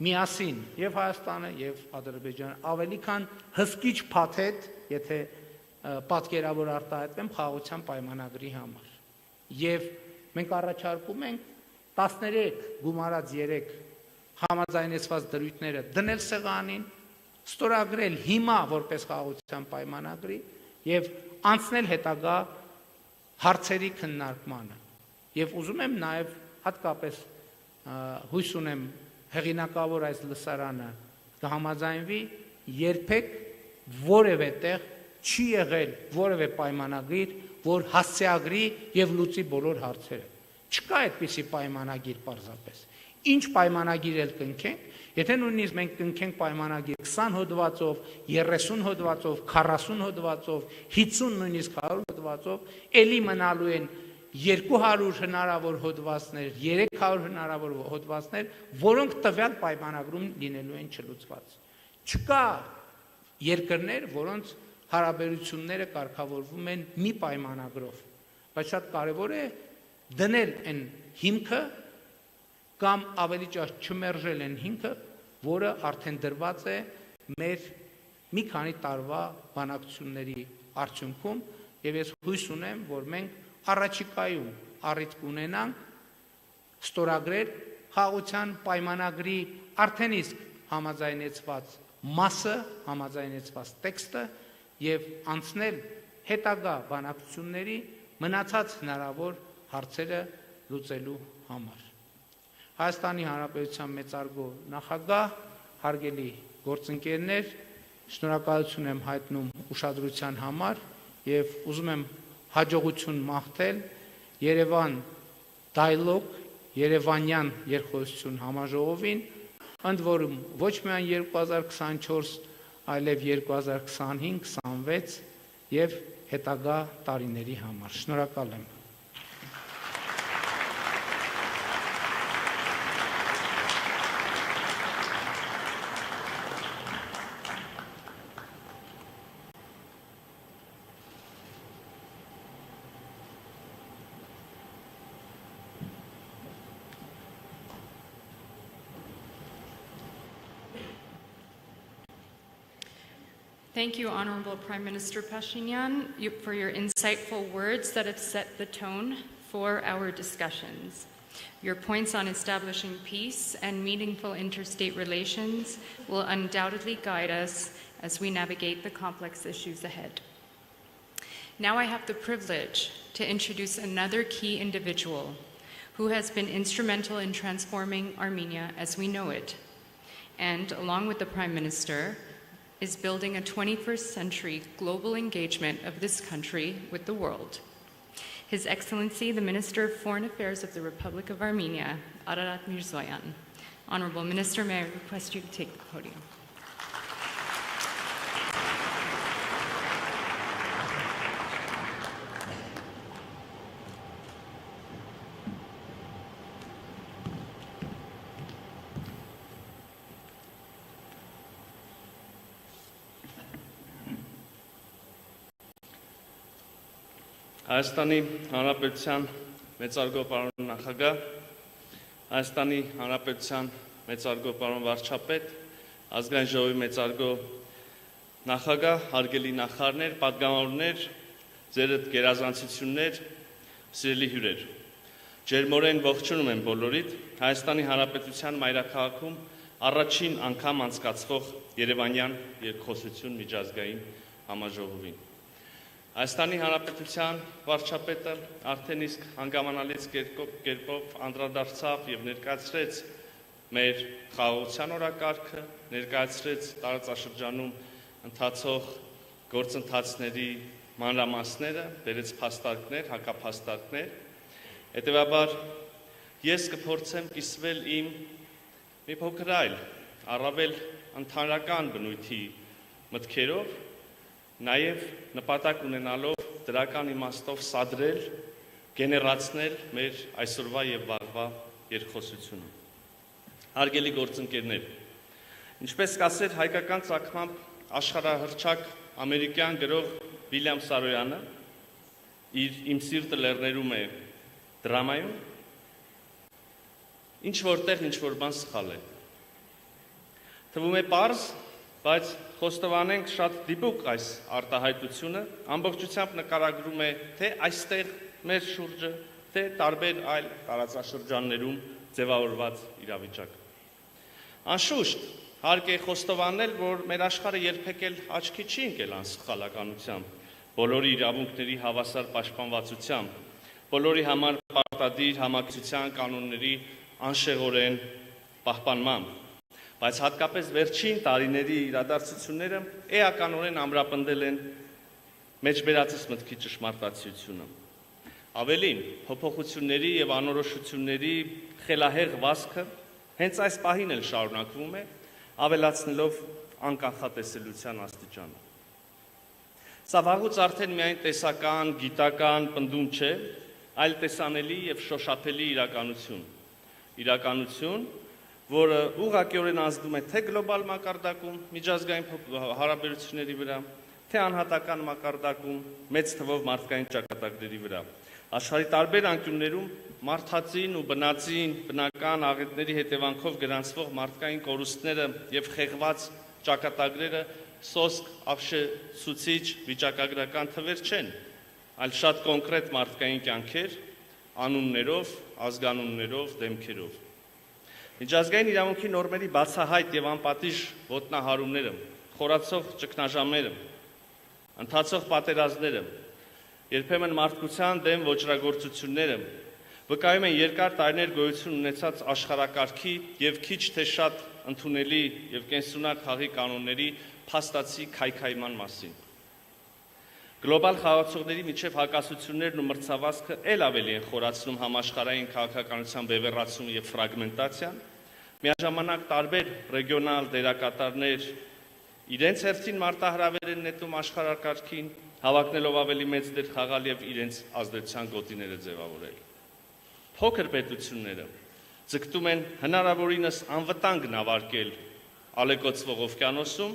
միասին եւ Հայաստանը եւ Ադրբեջանը, ավելի քան հսկիչ փաթեթ, եթե պատկերավոր արտահայտվեմ խաղաղության պայմանագրի համար։ Եվ մենք առաջարկում ենք 13 գումարած 3 համաձայնեցված դրույթները դնել սեղանին, ստորագրել հիմա որպես խաղաղության պայմանագրի եւ անցնել հետագա հարցերի քննարկմանը։ Եվ ուզում եմ նաեւ հատկապես հույս ունեմ հեղինակավոր այս լսարանը կհամաձայնվի, երբեք որևէ տեղ չի եղել որևէ պայմանագիր, որ հասցեագրի եւ լուծի բոլոր հարցերը։ Չկա այդպիսի պայմանագիր պարզապես։ Ինչ պայմանագիր էլ կնքենք, եթե նույնիսկ մենք կնքենք պայմանագիր 20 հոդվածով, 30 հոդվածով, 40 հոդվածով, 50 նույնիսկ 100 հոդվածով, ելի մնալու են 200 հնարավոր հոդվածներ, 300 հնարավոր հոդվածներ, որոնք տվյալ պայմանագրում լինելու են չլուծված։ Չկա երկրներ, որոնց հարաբերությունները կարգավորվում են մի պայմանագրով, բայց շատ կարևոր է դնել այն հիմքը կամ ավելի ճիշտ չմերժել են հիմքը, որը արդեն դրված է մեր մի քանի տարվա բանակցությունների արդյունքում, եւ ես հույս ունեմ, որ մենք առաջիկայում առիթ կունենանք ստորագրել խաղաղության պայմանագրի արդեն իսկ համաձայնեցված մասը, համաձայնեցված տեքստը եւ անցնել հետագա բանակցությունների մնացած հնարավոր հարցերը լուծելու համար։ Հայաստանի Հանրապետության մեծարգո նախագահ, հարգելի գործընկերներ, շնորհակալություն եմ հայտնում ուշադրության համար եւ ուզում եմ հաջողություն մաղթել Երևան դայլոգ Երևանյան երկխոսություն համաժողովին, ընդ որում ոչ միայն 2024, այլև 2025, 26 եւ հետագա տարիների համար։ Շնորհակալ եմ։ Thank you, Honorable Prime Minister Phashinyan, for your insightful words that have set the tone for our discussions. Your points on establishing peace and meaningful interstate relations will undoubtedly guide us as we navigate the complex issues ahead. Now I have the privilege to introduce another key individual who has been instrumental in transforming Armenia as we know it, and along with the Prime Minister, is building a 21st century global engagement of this country with the world. His Excellency, the Minister of Foreign Affairs of the Republic of Armenia, Ararat Mirzoyan. Honorable Minister, may I request you to take the podium. Հայաստանի Հանրապետության մեծարգո պարոն նախագահ, Հայաստանի Հանրապետության մեծարգո պարոն վարչապետ, ազգային ժողովի մեծարգո նախագահ, հարգելի նախարարներ, պատգամավորներ, ձերդ գերազանցություններ, սիրելի հյուրեր։ Ջերմորեն ողջունում եմ բոլորիդ Հայաստանի Հանրապետության մայրաքաղաքում առաջին անգամ անցկացվող Երևանյան երկխոսություն միջազգային համաժողովին։ Հայաստանի Հանրապետության վարչապետը արդեն իսկ հանգամանալից կերպով անդրադարձավ եւ ներկայացրեց մեր խաղաղության օրակարգը, ներկայացրեց տարածաշրջանում ընթացող գործընթացների մանրամասները, բերեց փաստարկներ, հակափաստարկներ։ Հետևաբար ես կփորձեմ կիսվել իմ մի փոքր այլ, առավել ընդհանրական բնույթի մտքերով, նաև նպատակ ունենալով դրական իմաստով սադրել, գեներացնել մեր այսօրվա եւ վաղվա երկխոսությունը։ Հարգելի գործընկերներ, ինչպես կասեր հայկական ծագմամբ աշխարհահռչակ ամերիկյան գրող Վիլյամ Սարոյանը, իր «Իմ սիրտը լեռներում է» դրամայում, ինչ որտեղ ինչ որ բան սխալ է։ Թվում է պարզ, բայց խոստովանենք շատ դիպուկ այս արտահայտությունը ամբողջությամբ նկարագրում է թե այստեղ մեր շուրջը, թե տարբեր այլ տարածաշրջաններում ձևավորված իրավիճակը։ Անշուշտ հարկ է խոստովանել, որ մեր աշխարհը երբեք էլ աչքի չի ընկել անսխալականությամբ, բոլորի իրավունքների հավասար պաշտպանվածությամբ, բոլորի համար պարտադիր համակցության կանոնների անշեղորեն պահպանմամբ, բայց հատկապես վերջին տարիների իրադարձությունները էականորեն ամրապնդել են մեջբերածս մտքի ճշմարտացիությունը։ Ավելին, փոփոխությունների եւ անորոշությունների խելահեղ վազքը հենց այս պահին էլ շարունակվում է, ավելացնելով անկանխատեսելիության աստիճանը։ Սա վաղուց արդեն միայն տեսական, գիտական պնդում չէ, այլ տեսանելի եւ շոշափելի իրականություն, որը ուղղակիորեն ազդում է թե գլոբալ մակարդակում միջազգային հարաբերությունների վրա, թե անհատական մակարդակում մեծ թվով մարդկային ճակատագրերի վրա։ Աշխարհի տարբեր անկյուններում մարդածին ու բնածին բնական աղետների հետևանքով գրանցվող մարդկային կորուստները եւ խեղված ճակատագրերը սոսկ ապշեցուցիչ վիճակագրական թվեր չեն, այլ շատ կոնկրետ մարդկային կյանքեր, անուններով, ազգանուններով, դեմքերով։ Միջազգային իրավունքի նորմերի բացահայտ եւ անպատիժ ոտնահարումները, խորացող ճգնաժամերը, ընթացող պատերազմները, երբեմն մարդկության դեմ ոճրագործությունները վկայում են երկար տարիներ գոյություն ունեցած աշխարհակարգի եւ քիչ թե շատ ընդունելի եւ կենսունակ խաղի կանոնների փաստացի քայքայման մասին։ Գլոբալ խաղացողների միջև հակասություններն ու մրցավազքը ել ավելի են խորացնում համաշխարհային քաղաքականության բևեռացումը եւ ֆրագմենտացիան, միաժամանակ տարբեր ռեգիոնալ դերակատարներ իրենց հերթին մարտահրավեր են նետում աշխարհակարգին, հավակնելով ավելի մեծ դեր խաղալ եւ իրենց ազդեցության գոտիները ձևավորել։ Փոքր պետությունները ձգտում են հնարավորինս անվտանգ նավարկել ալեկոծվող օվկիանոսում,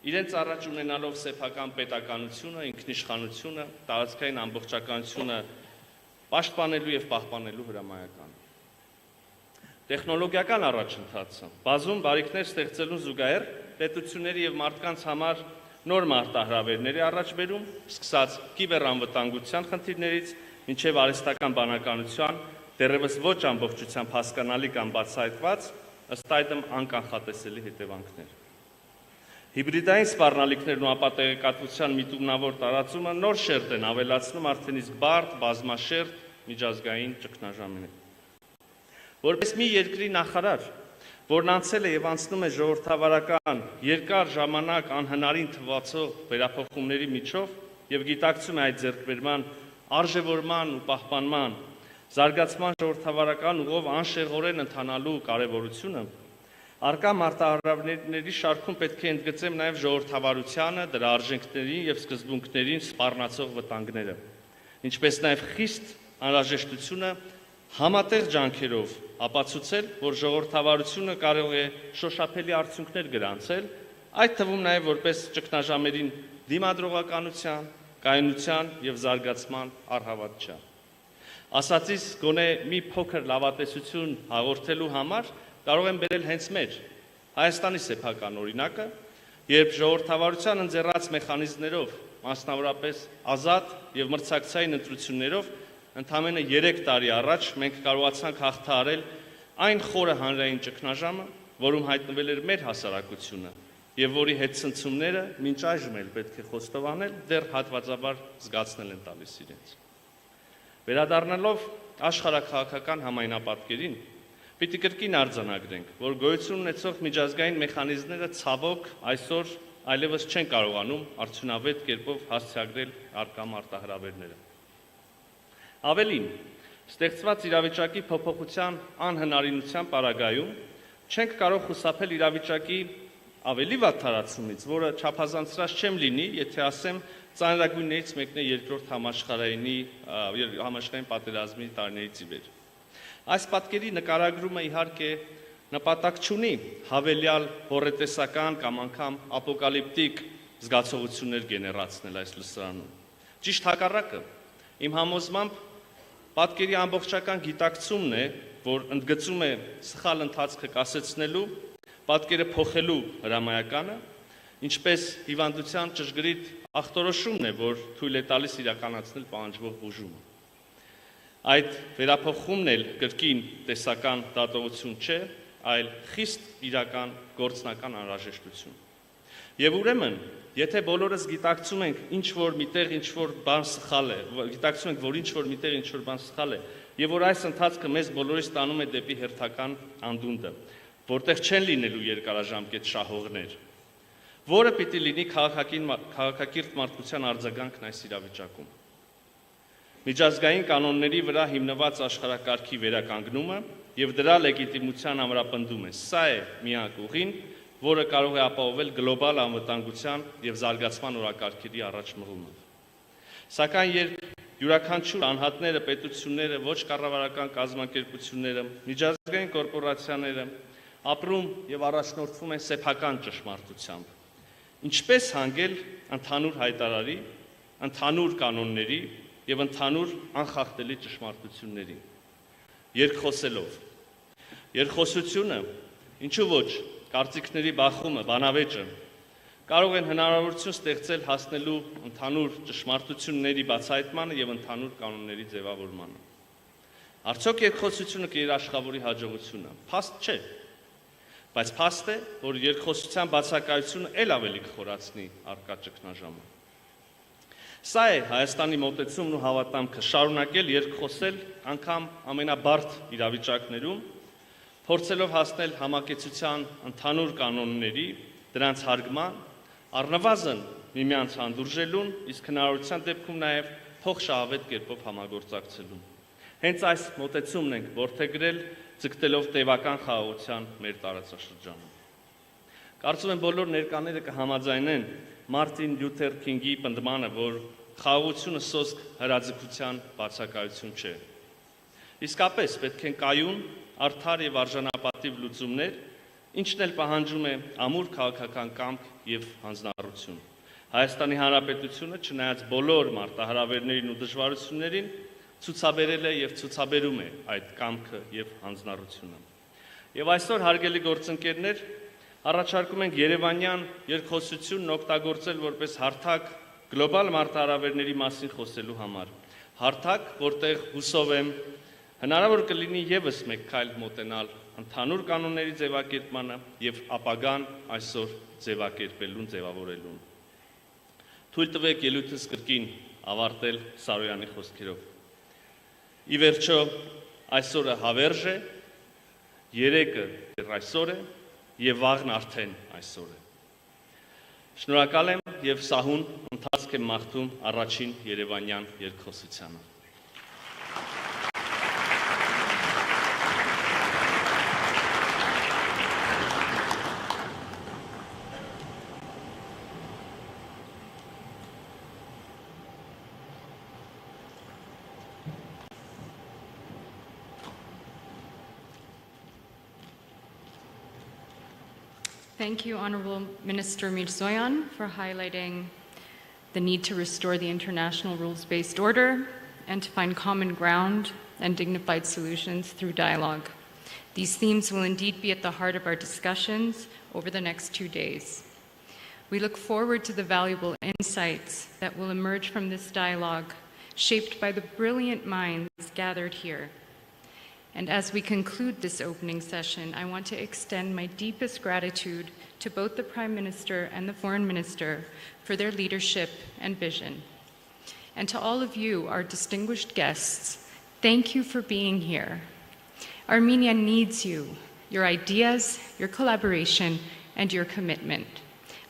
իրենց առաջ ունենալով սեփական պետականությունը, ինքնիշխանությունը, տարածքային ամբողջականությունը պաշտպանելու եւ պահպանելու հրամայական։ Տեխնոլոգիական առաջընթացը բազում բարիքներ ստեղծելու զուգահեռ պետությունների եւ մարդկանց համար նոր մարտահրավերների առաջ բերում, սկսած կիբերանվտանգության խնդիրներից մինչև արհեստական բանականության, դեռևս ոչ ամբողջությամբ հասկանալի կամ բացահայտված, ըստ այդմ անկանխատեսելի հետևանքներ։ Հիբրիդային սպառնալիքներն ու ապատեղեկատվության միտումնավոր տարածումը նոր շերտ են ավելացնում արդեն իսկ բարդ, բազմաշերտ միջազգային ճգնաժամին։ Որպես մի երկրի նախարար, որն անցել է եւ անցնում է ժողովրդավարական երկար ժամանակ անհնարին թվացող վերափոխումների միջով եւ գիտակցում է այդ ձեռքբերման արժևորման ու պահպանման, զարգացման ժողովրդավարական ուղով անշեղորեն ընթանալու կարեւորությունը, արկա մարտահրավերների շարքում պետք է ընդգծեմ նաեւ ժողովրդավարությանը, դրա արժեքներին եւ սկզբունքներին սպառնացող վտանգները, ինչպես նաեւ խիստ անհրաժեշտությունը համատեղ ջանքերով ապացուցել, որ ժողովրդավարությունը կարող է շոշափելի արդյունքներ գրանցել, այդ թվում նաև որպես ճգնաժամերին դիմադրողականության, կայունության եւ զարգացման առհավատչա։ Ասածից գոնե մի փոքր լավատեսություն հաղորդելու համար կարող եմ բերել հենց մեր Հայաստանի սեփական օրինակը, երբ ժողովրդավարության ընձեռած մեխանիզմներով, մասնավորապես ազատ եւ մրցակցային ընտրություններով ընդամենը 3 տարի առաջ մենք կարողացանք հաղթահարել այն խորը հանրային ճգնաժամը, որում հայտնվել էր մեր հասարակությունը եւ որի հետ ցնցումները մինչ այժմ էլ պետք է խոստովանել, դեռ հատվածաբար զգացնել են տալիս իրենց։ Վերադառնալով աշխարհաքաղաքական համայնապատկերին, պիտի կրկին արձանագրենք, որ գոյություն ունեցող միջազգային մեխանիզմները ցավոք այսօր այլևս չեն կարողանում արդյունավետ կերպով հասցեագրել արկա մարտահրավերները։ Ավելին, ստեղծված իրավիճակի փոփոխության անհնարինության պարագայում չենք կարող խուսափել իրավիճակի ավելի վատ տարածումից, որը չափազանցրած չեմ լինի, եթե ասեմ ծանրագույններից մեկն է երկրորդ համաշխարհային պատերազմի տարիներից ի վեր։ Այս պատկերի նկարագրումը իհարկե նպատակ չունի հավելյալ հոռետեսական կամ անգամ ապոկալիպտիկ զգացողություններ գեներացնել այս լսարանում։ Ճիշտ հակառակը, իմ համոզմամբ պատկերի ամբողջական գիտակցումն է, որ ընդգծում է սխալ ընթացքը կասեցնելու, պատկերը փոխելու հրամայականը, ինչպես հիվանդության ճշգրիտ ախտորոշումն է, որ թույլ է տալիս իրականացնել պահանջվող բուժումը։ Այդ վերափոխումն էլ կրկին տեսական դատողություն չէ, այլ խիստ իրական գործնական անհրաժեշտություն։ Եվ ուրեմն, եթե բոլորս գիտակցում ենք ինչ-որ միտեղ ինչ-որ բան սխալ է, գիտակցում ենք, որ ինչ-որ միտեղ ինչ-որ բան սխալ է, եւ որ այս ընթացքը մեզ բոլորիս տանում է դեպի հերթական անդունդը, որտեղ չեն լինելու երկարաժամկետ շահողներ, որը պիտի լինի քաղաքակիրթ մարդկության արձագանքն այս իրավիճակում։ Միջազգային կանոնների վրա հիմնված աշխարհակարգի վերականգնումը եւ դրա լեգիտիմության ամրապնդումը։ Սա է միակ ուղին, որը կարող է ապահովել գլոբալ անվտանգության եւ զարգացման օրակարգերի առաջ մղումը։ Սակայն երբ յուրաքանչյուր անհատները, պետությունները, ոչ կառավարական կազմակերպությունները, միջազգային կորպորացիաները ապրում եւ առաջնորդվում են սեփական ճշմարտությամբ, ինչպես հանգել ընդհանուր հայտարարի, ընդհանուր կանոնների եւ ընդհանուր անխախտելի ճշմարտությունների։ Երկխոսելով։ Երկխոսությունը, ինչու ոչ, կարծիքների բախումը, բանավեճը կարող են հնարավորություն ստեղծել հասնելու ընդհանուր ճշմարտությունների բացահայտմանը եւ ընդհանուր կանոնների ձևավորմանը։ Արդյոք երկխոսությունը կերաշխավորի հաջողությունը։ Փաստ չէ, բայց փաստ է, որ երկխոսության բացակայությունը ել ավելի կխորացնի արկա ճգնաժամը։ Սա է Հայաստանի մոտեցումն ու հավատամքը շարունակել երկխոսել անգամ ամենաբարդ իրավիճակներում, փորձելով հասնել համակեցության ընդհանուր կանոնների, դրանց հարգման, առնվազն միմյանց հանդուրժելուն, իսկ հնարավորության դեպքում նաև փոխշահավետ կերպով համագործակցելուն։ Հենց այս մոտեցումն ենք որդեգրել, ձգտելով տևական խաղաղության մեր տարածաշրջանում։ Կարծում եմ բոլոր ներկաները կհամաձայնեն Մարտին Լյութեր Քինգի պնդմանը, որ խաղաղությունը սոսկ հրաձգության բացակայություն չէ։ Իսկապես պետք են կայուն, արդար եւ արժանապատիվ լուծումներ, ինչն էլ պահանջում է ամուր քաղաքական կամք եւ հանձնառություն։ Հայաստանի Հանրապետությունը, չնայած բոլոր մարտահրավերներին ու դժվարություններին, ցուցաբերել է եւ ցուցաբերում է այդ կամքը եւ հանձնառությունը։ Եվ այսօր, հարգելի գործընկերներ, առաջարկում ենք Երևանյան երկխոսությունն օգտագործել որպես հարթակ գլոբալ մարտահրավերների մասին խոսելու համար։ Հարթակ, որտեղ հուսով եմ հնարավոր կլինի եւս մեկ քայլ մոտենալ ընդհանուր կանոնների ձևակերպմանը եւ ապագան այսօր ձևակերպելուն, ձևավորելուն։ Թույլ տվեք ելույթս կրկին ավարտել Սարոյանի խոսքերով։ Ի վերջո, այսօրը հավերժ է, երեկը այսօր է եւ վաղն արդեն այսօր է։ Շնորհակալ եմ եւ սահուն ընթացք եմ մաղթում առաջին Երևանյան երկխոսությանը։ Thank you, Honorable Minister Mirzoyan, for highlighting the need to restore the international rules-based order and to find common ground and dignified solutions through dialogue. These themes will indeed be at the heart of our discussions over the next 2 days. We look forward to the valuable insights that will emerge from this dialogue, shaped by the brilliant minds gathered here. And as we conclude this opening session, I want to extend my deepest gratitude to both the Prime Minister and the Foreign Minister for their leadership and vision. And to all of you, our distinguished guests, thank you for being here. Armenia needs you, your ideas, your collaboration, and your commitment.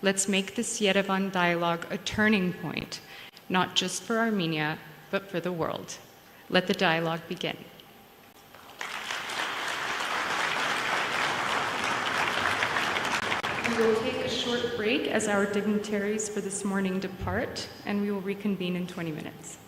Let's make this Yerevan dialogue a turning point, not just for Armenia, but for the world. Let the dialogue begin. We will take a short break as our dignitaries for this morning depart, and we will reconvene in 20 minutes.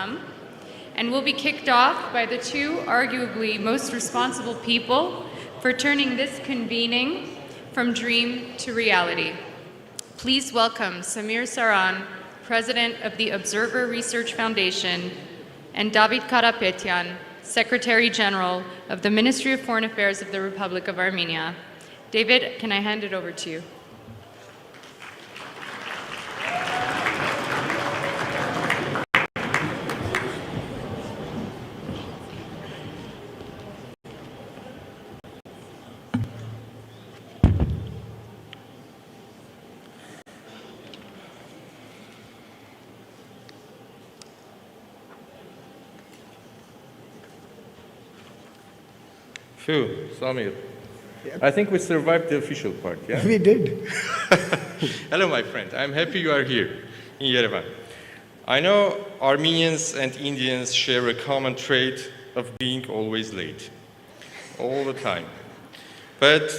welcome, and will be kicked off by the two arguably most responsible people for turning this convening from dream to reality. Please welcome Samir Saran, President of the Observer Research Foundation, and David Karapetyan, Secretary General of the Ministry of Foreign Affairs of the Republic of Armenia. David, can I hand it over to you? Phew, Samir. Yep. I think we survived the official part, yeah? We did. Hello, my friend. I'm happy you are here in Yerevan. I know Armenians and Indians share a common trait of being always late, all the time. But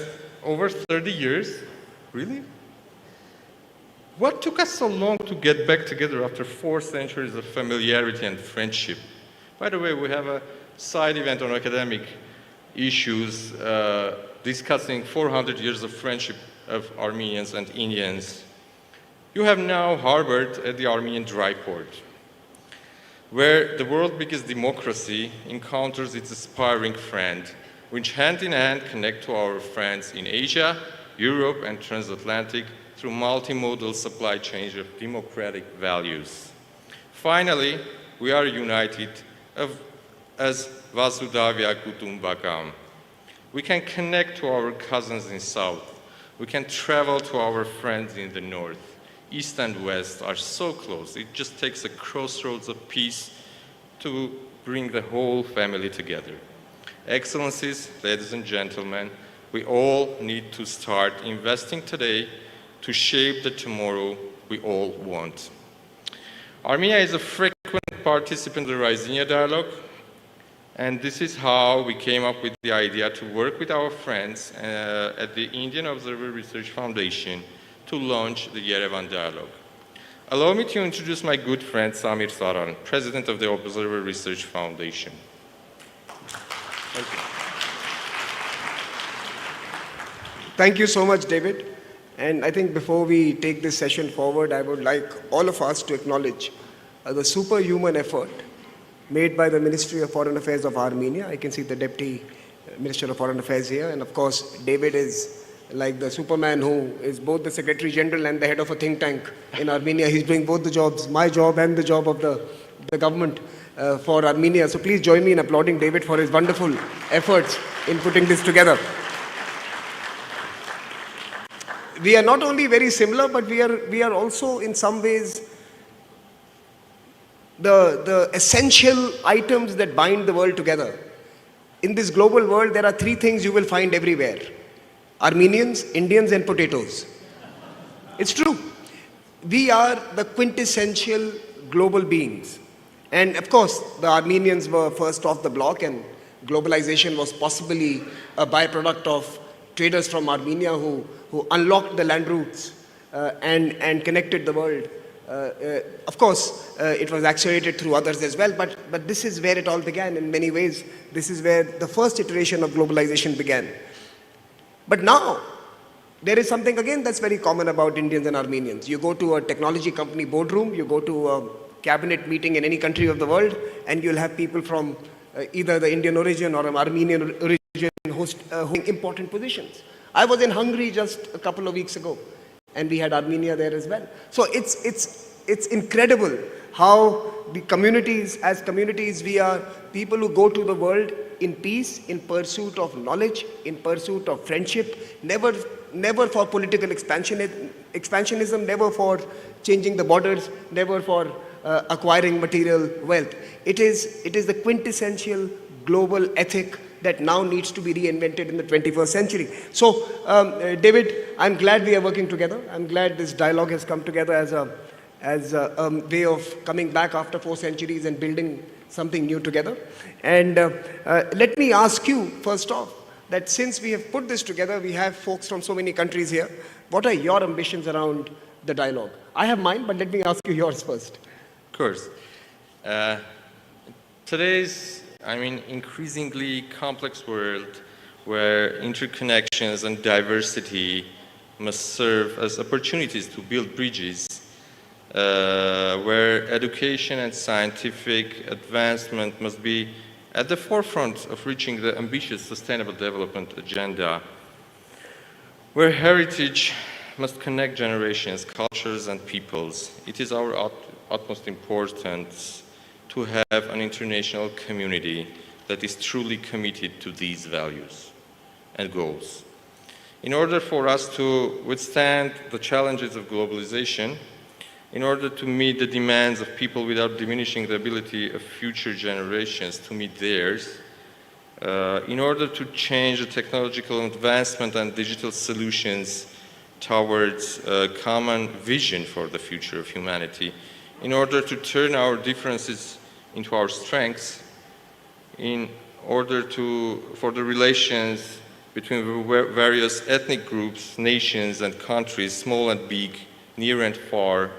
over 30 years, really? What took us so long to get back together after 4 centuries of familiarity and friendship? By the way, we have a side event on academic issues discussing 400 years of friendship of Armenians and Indians. You have now harbored at the Armenian dry port, where the world's biggest democracy encounters its aspiring friend, which hand in hand connect to our friends in Asia, Europe, and transatlantic through multimodal supply chains of democratic values. Finally, we are united as Vasudhavya Kutumbakam. We can connect to our cousins in South. We can travel to our friends in the North. East and West are so close. It just takes a crossroads of peace to bring the whole family together. Excellencies, ladies and gentlemen, we all need to start investing today to shape the tomorrow we all want. Armenia is a frequent participant in the Ryzenia dialogue, and this is how we came up with the idea to work with our friends at the Indian Observer Research Foundation to launch the Yerevan Dialogue. Allow me to introduce my good friend Samir Saran, President of the Observer Research Foundation. Thank you. Thank you so much, David. And I think before we take this session forward, I would like all of us to acknowledge the superhuman effort made by the Ministry of Foreign Affairs of Armenia. I can see the Deputy Minister of Foreign Affairs here. And of course, David is like the Superman who is both the Secretary General and the head of a think tank in Armenia. He's doing both the jobs, my job and the job of the government for Armenia. So please join me in applauding David for his wonderful efforts in putting this together. We are not only very similar, but we are also in some ways the essential items that bind the world together. In this global world, there are 3 things you will find everywhere: Armenians, Indians, and potatoes. It's true. We are the quintessential global beings. And of course, the Armenians were first off the block, and globalization was possibly a byproduct of traders from Armenia who unlocked the land routes and connected the world. Of course, it was accelerated through others as well, but this is where it all began. In many ways, this is where the first iteration of globalization began. But now, there is something again that's very common about Indians and Armenians. You go to a technology company boardroom, you go to a cabinet meeting in any country of the world, and you'll have people from either the Indian origin or an Armenian origin holding important positions. I was in Hungary just a couple of weeks ago, and we had Armenia there as well. So it's incredible how the communities, as communities, we are people who go to the world in peace, in pursuit of knowledge, in pursuit of friendship, never for political expansionism, never for changing the borders, never for acquiring material wealth. It is the quintessential global ethic that now needs to be reinvented in the 21st century. So, David, I'm glad we are working together. I'm glad this dialogue has come together as a way of coming back after 4 centuries and building something new together. And let me ask you, first off, that since we have put this together, we have folks from so many countries here. What are your ambitions around the dialogue? I have mine, but let me ask you yours first. Of course. today's, increasingly complex world where interconnections and diversity must serve as opportunities to build bridges, where education and scientific advancement must be at the forefront of reaching the ambitious sustainable development agenda, where heritage must connect generations, cultures, and peoples. It is our utmost importance to have an international community that is truly committed to these values and goals. In order for us to withstand the challenges of globalization, in order to meet the demands of people without diminishing the ability of future generations to meet theirs, in order to change the technological advancement and digital solutions towards a common vision for the future of humanity, in order to turn our differences into our strengths, in order for the relations between various ethnic groups, nations, and countries, small and big, near and far,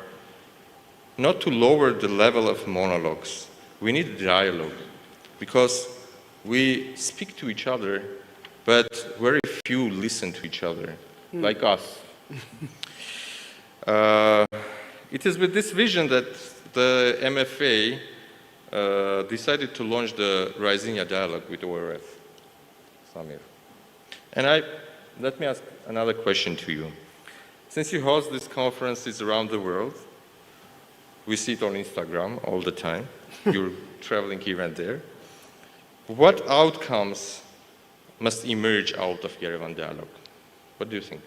not to lower the level of monologues. We need dialogue, because we speak to each other, but very few listen to each other, like us. It is with this vision that the MFA decided to launch the Rising Dialogue with ORF, Samir. And let me ask another question to you. Since you host these conferences around the world, we see it on Instagram all the time, you're traveling here and there, what outcomes must emerge out of Yerevan Dialogue? What do you think?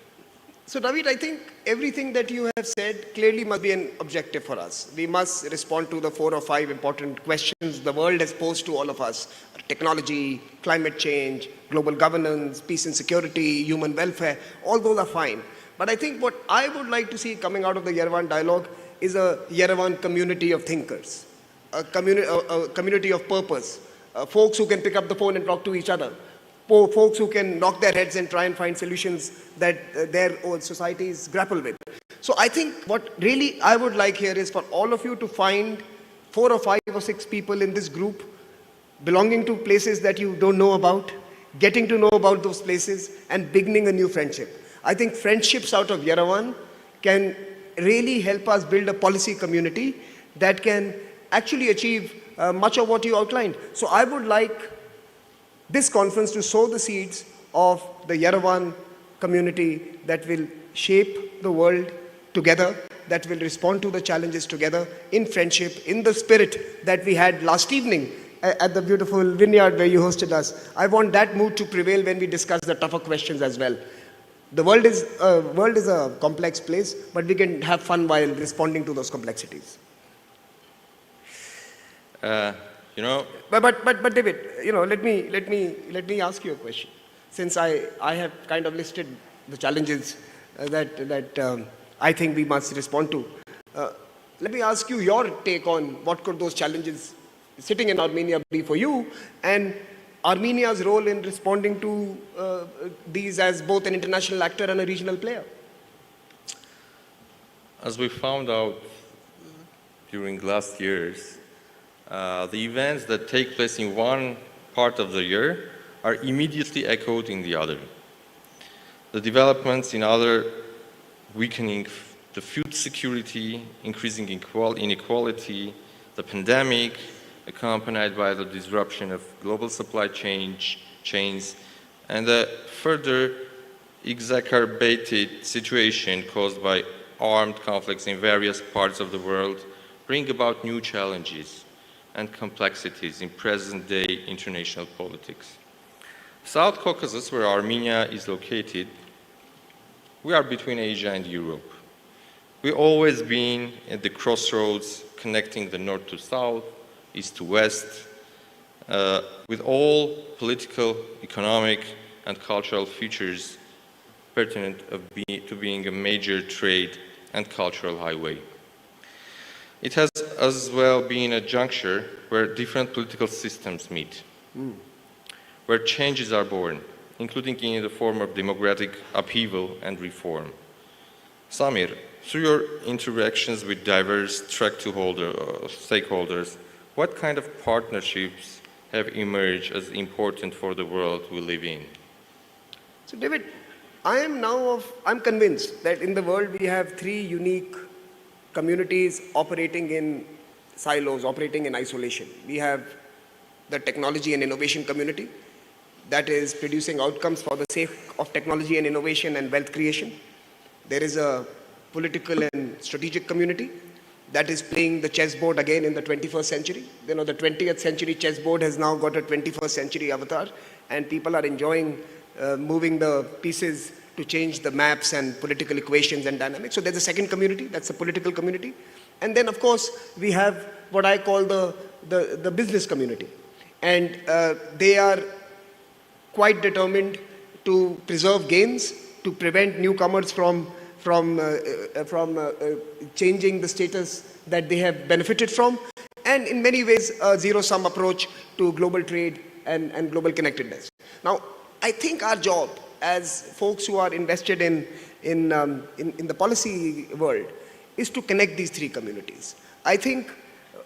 So, David, I think everything that you have said clearly must be an objective for us. We must respond to the 4 or 5 important questions the world has posed to all of us: technology, climate change, global governance, peace and security, human welfare. All those are fine. But I think what I would like to see coming out of the Yerevan Dialogue is a Yerevan community of thinkers, a community of purpose, folks who can pick up the phone and talk to each other, folks who can knock their heads and try and find solutions that their own societies grapple with. So I think what really I would like here is for all of you to find 4 or 5 or 6 people in this group belonging to places that you don't know about, getting to know about those places, and beginning a new friendship. I think friendships out of Yerevan can really help us build a policy community that can actually achieve much of what you outlined. So I would like this conference to sow the seeds of the Yerevan community that will shape the world together, that will respond to the challenges together in friendship, in the spirit that we had last evening at the beautiful vineyard where you hosted us. I want that mood to prevail when we discuss the tougher questions as well. The world is a complex place, but we can have fun while responding to those complexities. But David, let me ask you a question. Since I have kind of listed the challenges that I think we must respond to, let me ask you your take on what could those challenges sitting in Armenia be for you, and Armenia's role in responding to these as both an international actor and a regional player. As we found out during last years, the events that take place in one part of the year are immediately echoed in the other. The developments in other weakening the food security, increasing inequality, the pandemic, accompanied by the disruption of global supply chains, and the further exacerbated situation caused by armed conflicts in various parts of the world bring about new challenges and complexities in present-day international politics. South Caucasus, where Armenia is located, we are between Asia and Europe. We've always been at the crossroads connecting the north to south, east to west, with all political, economic, and cultural features pertinent to being a major trade and cultural highway. It has as well been a juncture where different political systems meet, where changes are born, including in the form of democratic upheaval and reform. Samir, through your interactions with diverse stakeholders, what kind of partnerships have emerged as important for the world we live in? So David, I'm convinced that in the world we have three unique communities operating in silos, operating in isolation. We have the technology and innovation community that is producing outcomes for the sake of technology and innovation and wealth creation. There is a political and strategic community that is playing the chessboard again in the 21st century. You know, the 20th century chessboard has now got a 21st century avatar, and people are enjoying moving the pieces to change the maps and political equations and dynamics. So there's a second community, that's the political community. And then, of course, we have what I call the business community. And they are quite determined to preserve gains, to prevent newcomers from changing the status that they have benefited from, and in many ways a zero-sum approach to global trade and global connectedness. Now, I think our job as folks who are invested in the policy world is to connect these three communities. I think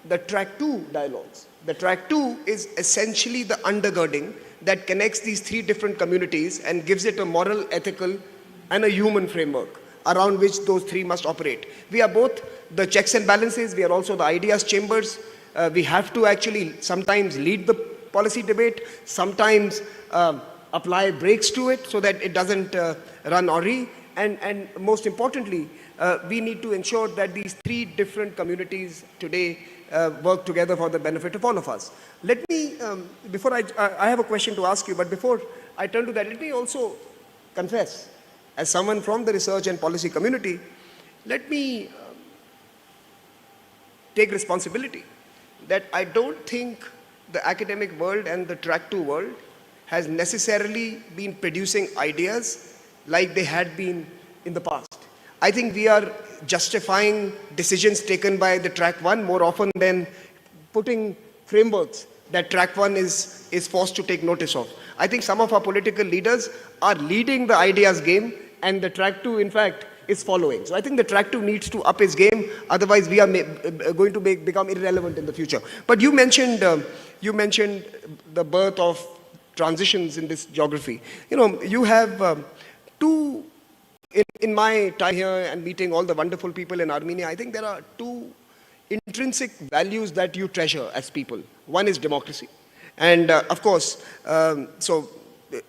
the track 2 dialogues, the track 2 is essentially the undergirding that connects these three different communities and gives it a moral, ethical, and a human framework around which those three must operate. We are both the checks and balances, we are also the ideas chambers. We have to actually sometimes lead the policy debate, sometimes apply brakes to it so that it doesn't run awry. And most importantly, we need to ensure that these three different communities today work together for the benefit of all of us. Let me, before I have a question to ask you, but before I turn to that, let me also confess, as someone from the research and policy community, let me take responsibility that I don't think the academic world and the track 2 world has necessarily been producing ideas like they had been in the past. I think we are justifying decisions taken by the track 1 more often than putting frameworks that track 1 is forced to take notice of. I think some of our political leaders are leading the ideas game, and the track 2, in fact, is following. So I think the track 2 needs to up its game, otherwise we are going to become irrelevant in the future. But you mentioned the birth of transitions in this geography. You know, you have two, in my time here and meeting all the wonderful people in Armenia, I think there are two intrinsic values that you treasure as people. One is democracy. And of course, so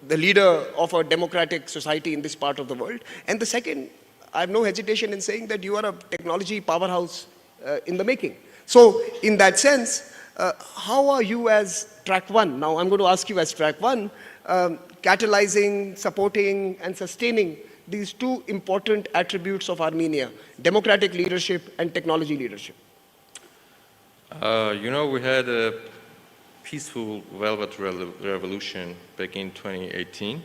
the leader of a democratic society in this part of the world. And the second, I have no hesitation in saying that you are a technology powerhouse in the making. So in that sense, how are you as track 1? Now I'm going to ask you as track 1, catalyzing, supporting and sustaining these two important attributes of Armenia, democratic leadership and technology leadership. You know, we had a peaceful Velvet Revolution back in 2018.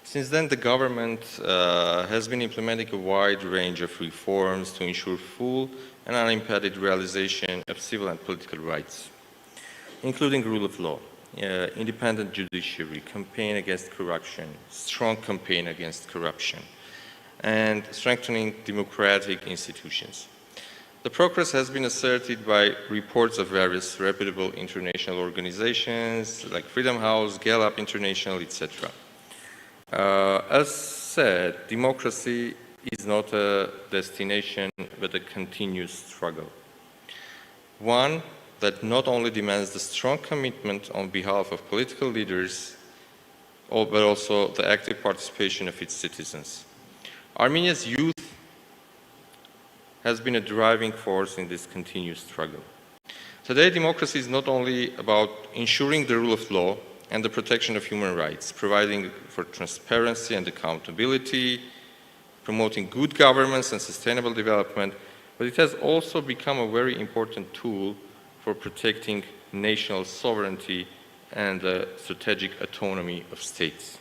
Since then, the government has been implementing a wide range of reforms to ensure full and unimpeded realization of civil and political rights, including rule of law, independent judiciary, campaign against corruption, strong campaign against corruption, and strengthening democratic institutions. The progress has been asserted by reports of various reputable international organizations like Freedom House, Gallup International, etc. As said, democracy is not a destination but a continuous struggle. One that not only demands the strong commitment on behalf of political leaders, but also the active participation of its citizens. Armenia's youth has been a driving force in this continuous struggle. Today, democracy is not only about ensuring the rule of law and the protection of human rights, providing for transparency and accountability, promoting good governance and sustainable development, but it has also become a very important tool for protecting national sovereignty and the strategic autonomy of states,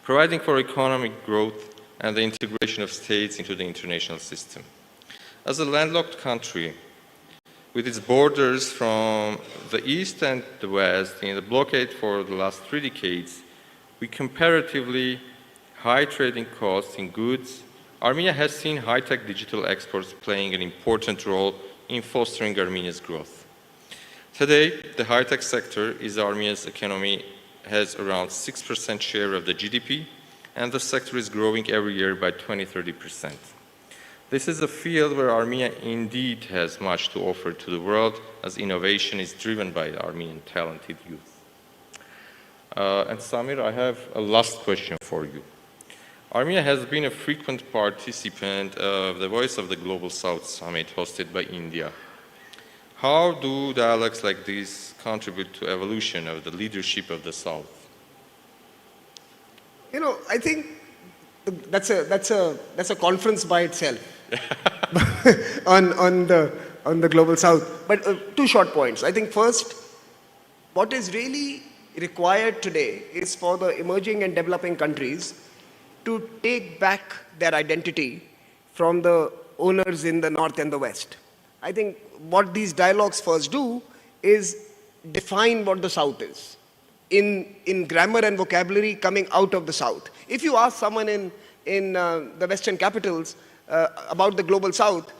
providing for economic growth and the integration of states into the international system. As a landlocked country, with its borders from the east and the west in the blockade for the last 3 decades, with comparatively high trading costs in goods, Armenia has seen high-tech digital exports playing an important role in fostering Armenia's growth. Today, the high-tech sector is Armenia's economy has around 6% share of the GDP, and the sector is growing every year by 20–30%. This is a field where Armenia indeed has much to offer to the world, as innovation is driven by the Armenian talented youth. And Samir, I have a last question for you. Armenia has been a frequent participant of the Voice of the Global South Summit hosted by India. How do dialogues like these contribute to evolution of the leadership of the South? You know, I think that's a conference by itself on the Global South. But two short points. I think first, what is really required today is for the emerging and developing countries to take back their identity from the owners in the North and the West. I think what these dialogues first do is define what the South is in grammar and vocabulary coming out of the South. If you ask someone in the Western capitals about the Global South,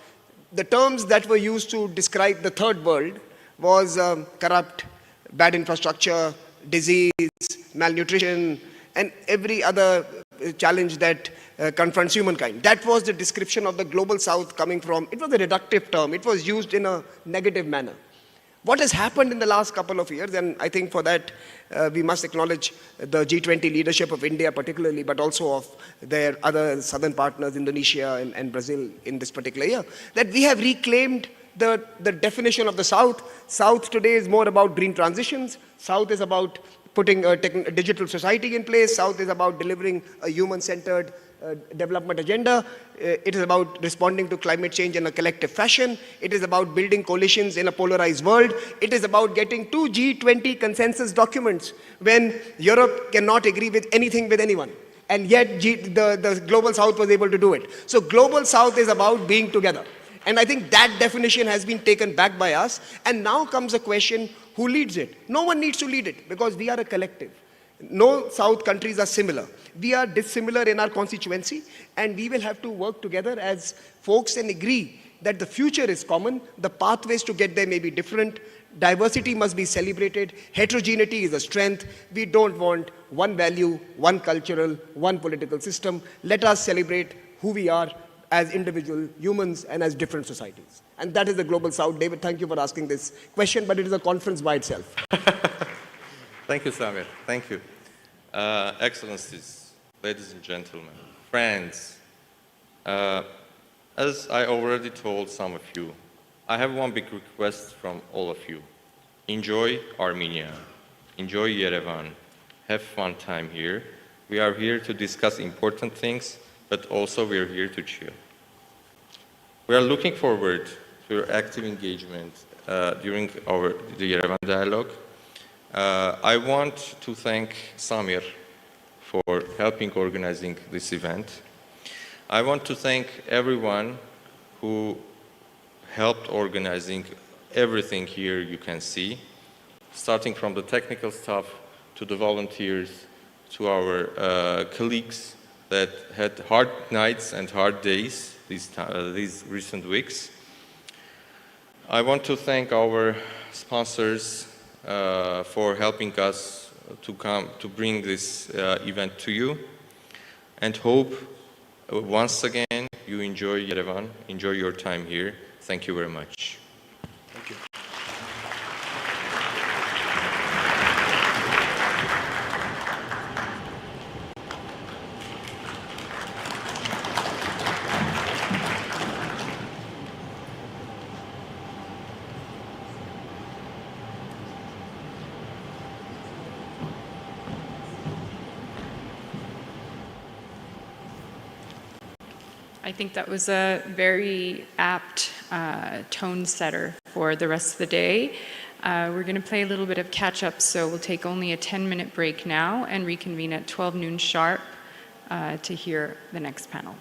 the terms that were used to describe the third world was corrupt, bad infrastructure, disease, malnutrition, and every other challenge that confronts humankind. That was the description of the Global South coming from, it was a reductive term, it was used in a negative manner. What has happened in the last couple of years, and I think for that we must acknowledge the G20 leadership of India particularly, but also of their other southern partners, Indonesia and Brazil in this particular year, that we have reclaimed the definition of the South. South today is more about green transitions. South is about putting a digital society in place. South is about delivering a human-centered development agenda. It is about responding to climate change in a collective fashion. It is about building coalitions in a polarized world. It is about getting two G20 consensus documents when Europe cannot agree with anything with anyone. And yet the Global South was able to do it. So Global South is about being together. And I think that definition has been taken back by us. And now comes a question, who leads it? No one needs to lead it because we are a collective. No South countries are similar. We are dissimilar in our constituency, and we will have to work together as folks and agree that the future is common. The pathways to get there may be different. Diversity must be celebrated. Heterogeneity is a strength. We don't want one value, one cultural, one political system. Let us celebrate who we are as individual humans and as different societies. And that is the Global South. David, thank you for asking this question, but it is a conference by itself. Thank you, Samir. Thank you. Excellencies, ladies and gentlemen, friends, as I already told some of you, I have one big request from all of you. Enjoy Armenia. Enjoy Yerevan. Have fun time here. We are here to discuss important things, but also we are here to chill. We are looking forward to your active engagement during the Yerevan dialogue. I want to thank Samir for helping organizing this event. I want to thank everyone who helped organizing everything here you can see, starting from the technical staff to the volunteers to our colleagues that had hard nights and hard days these recent weeks. I want to thank our sponsors for helping us to bring this event to you, and hope once again you enjoy Yerevan, enjoy your time here. Thank you very much. Thank you. I think that was a very apt tone setter for the rest of the day. We're going to play a little bit of catch up, so we'll take only a 10-minute break now and reconvene at 12 noon sharp to hear the next panel.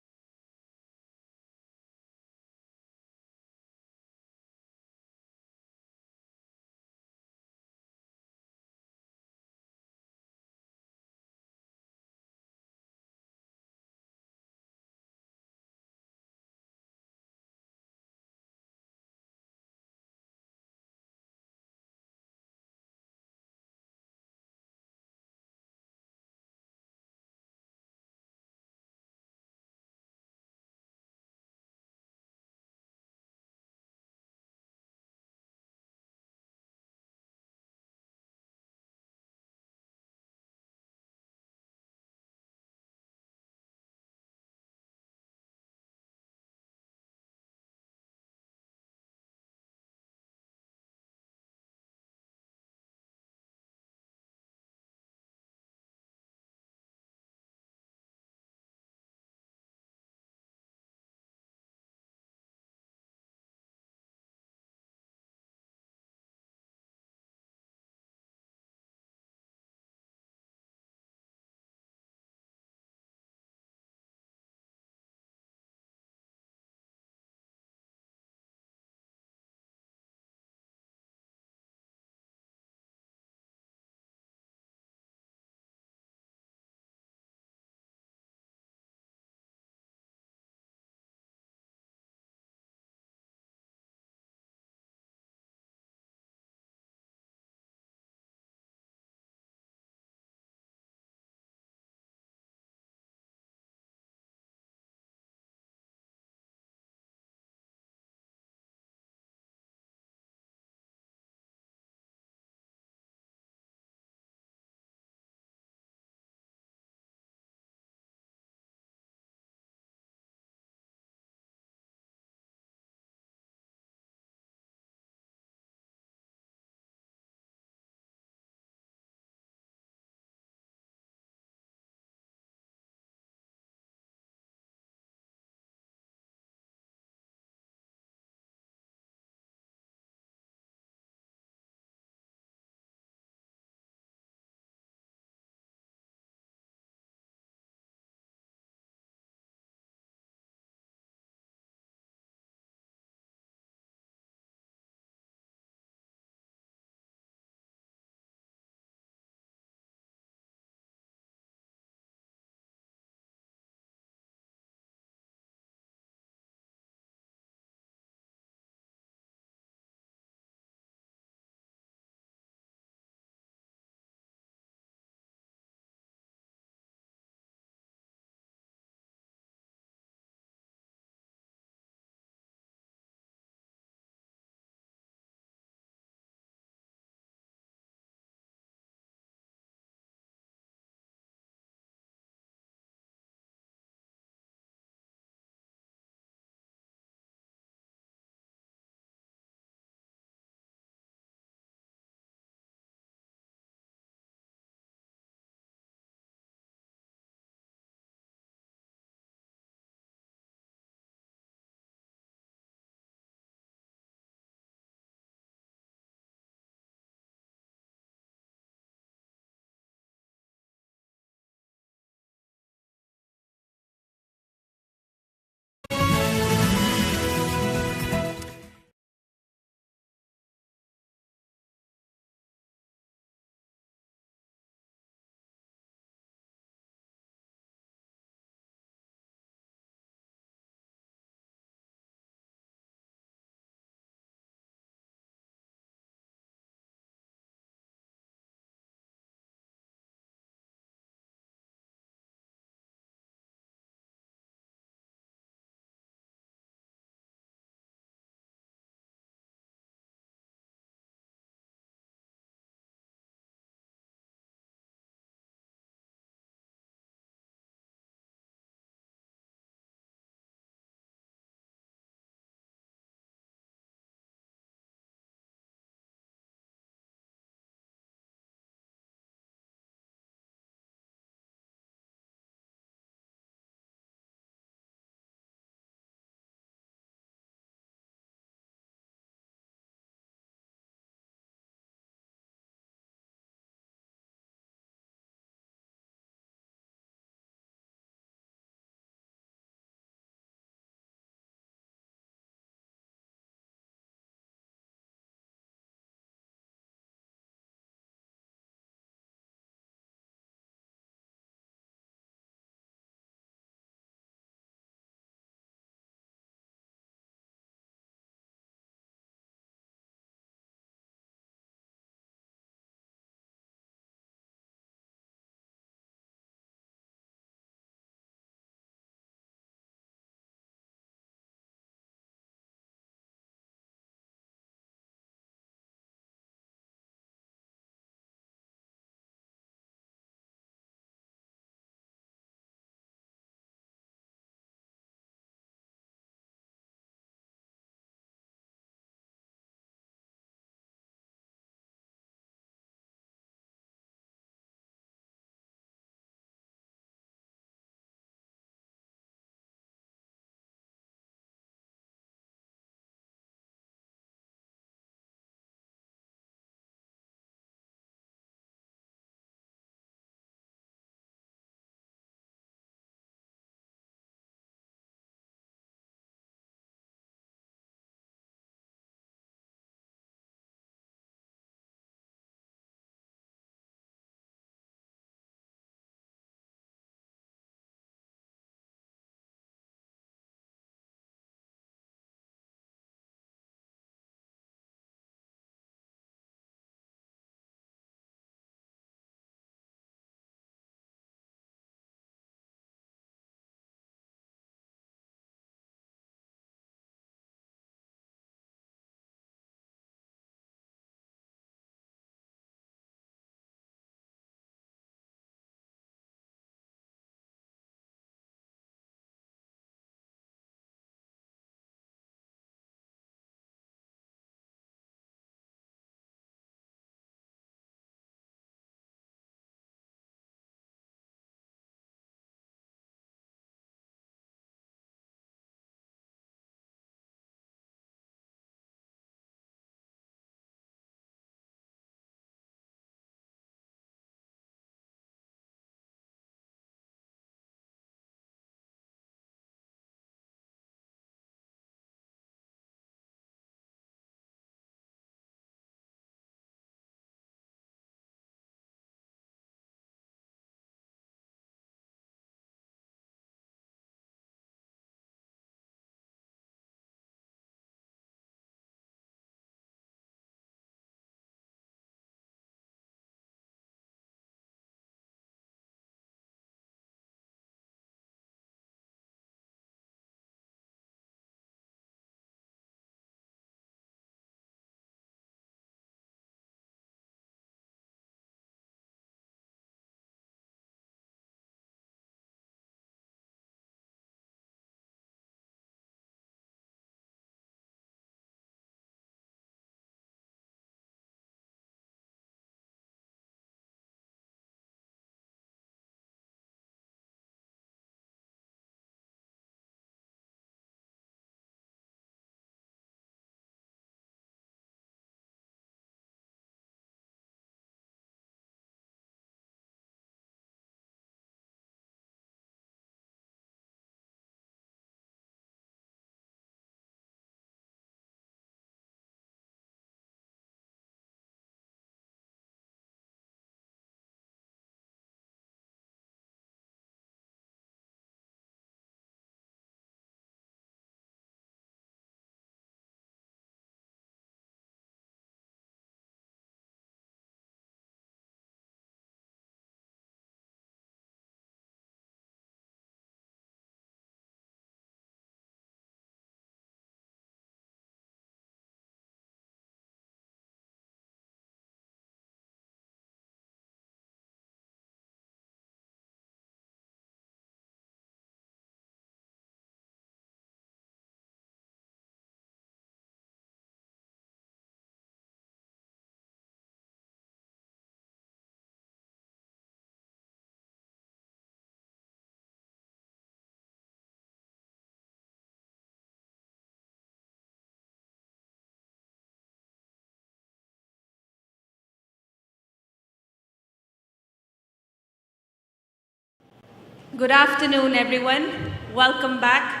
Good afternoon, everyone. Welcome back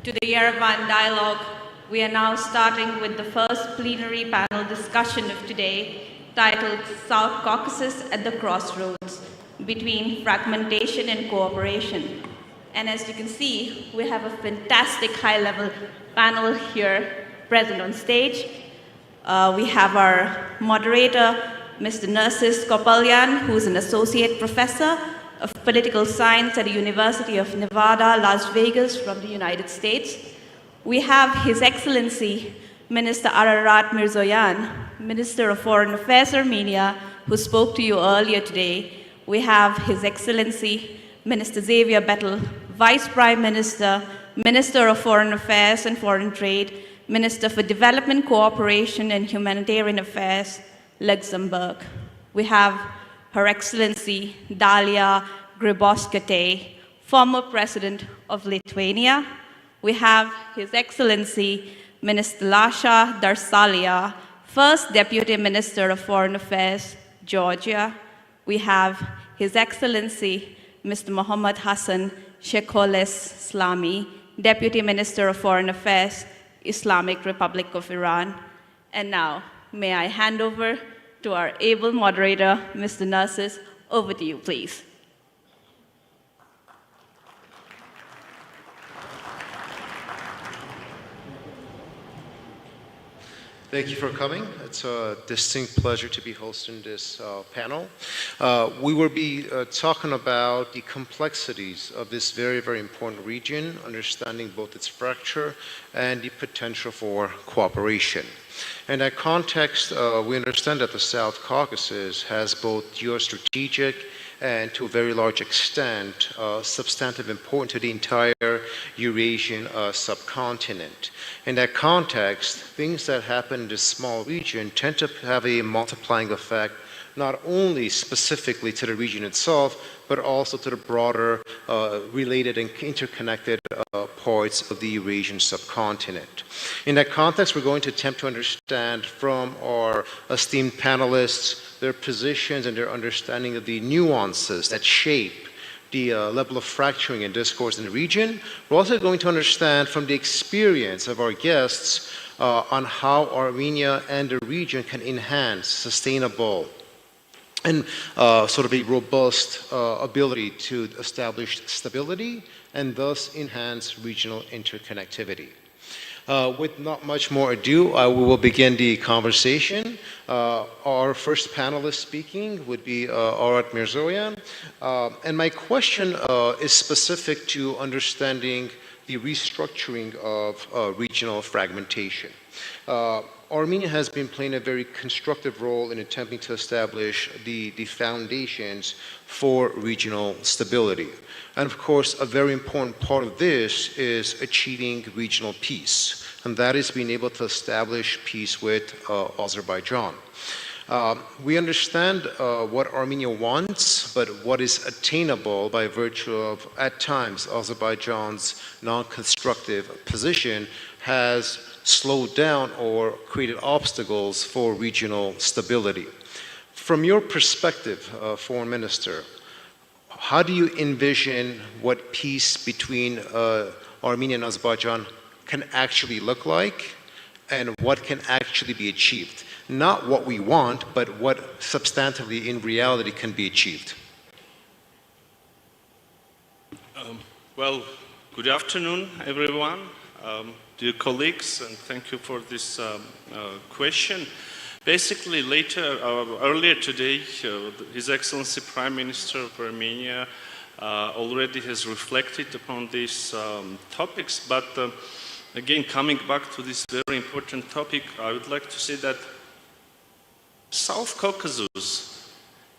to the Yerevan Dialogue. We are now starting with the first plenary panel discussion of today, titled South Caucasus at the Crossroads, Between Fragmentation and Cooperation. And as you can see, we have a fantastic high-level panel here present on stage. We have our moderator, Mr. Narcis Kopalyan, who's an associate professor of political science at the University of Nevada, Las Vegas from the United States. We have His Excellency, Minister Ararat Mirzoyan, Minister of Foreign Affairs Armenia, who spoke to you earlier today. We have His Excellency, Minister Xavier Bettel, Vice Prime Minister, Minister of Foreign Affairs and Foreign Trade, Minister for Development Cooperation and Humanitarian Affairs, Luxembourg. We have Her Excellency Dalia Grybauskaitė, former President of Lithuania. We have His Excellency Minister Lasha Darsalia, First Deputy Minister of Foreign Affairs, Georgia. We have His Excellency Mr. Mohammad Hassan Sheikholes Slami, Deputy Minister of Foreign Affairs, Islamic Republic of Iran. And now, may I hand over to our able moderator, Mr. Narcis. Over to you, please. Thank you for coming. It's a distinct pleasure to be hosting this panel. We will be talking about the complexities of this very, very important region, understanding both its fracture and the potential for cooperation. In that context, we understand that the South Caucasus has both geostrategic and to a very large extent, substantive importance to the entire Eurasian subcontinent. In that context, things that happen in this small region tend to have a multiplying effect, not only specifically to the region itself, but also to the broader related and interconnected parts of the Eurasian subcontinent. In that context, we're going to attempt to understand from our esteemed panelists their positions and their understanding of the nuances that shape the level of fracturing and discourse in the region. We're also going to understand from the experience of our guests on how Armenia and the region can enhance sustainable and sort of a robust ability to establish stability and thus enhance regional interconnectivity. With not much more ado, we will begin the conversation. Our first panelist speaking would be Ararat Mirzoyan. And my question is specific to understanding the restructuring of regional fragmentation. Armenia has been playing a very constructive role in attempting to establish the foundations for regional stability. And of course, a very important part of this is achieving regional peace. And that is being able to establish peace with Azerbaijan. We understand what Armenia wants, but what is attainable by virtue of, at times, Azerbaijan's non-constructive position has slowed down or created obstacles for regional stability. From your perspective, Foreign Minister, how do you envision what peace between Armenia and Azerbaijan can actually look like and what can actually be achieved? Not what we want, but what substantively in reality can be achieved. Well, good afternoon, everyone. Dear colleagues, and thank you for this question. Basically, earlier today, His Excellency Prime Minister of Armenia already has reflected upon these topics, but again, coming back to this very important topic, I would like to say that South Caucasus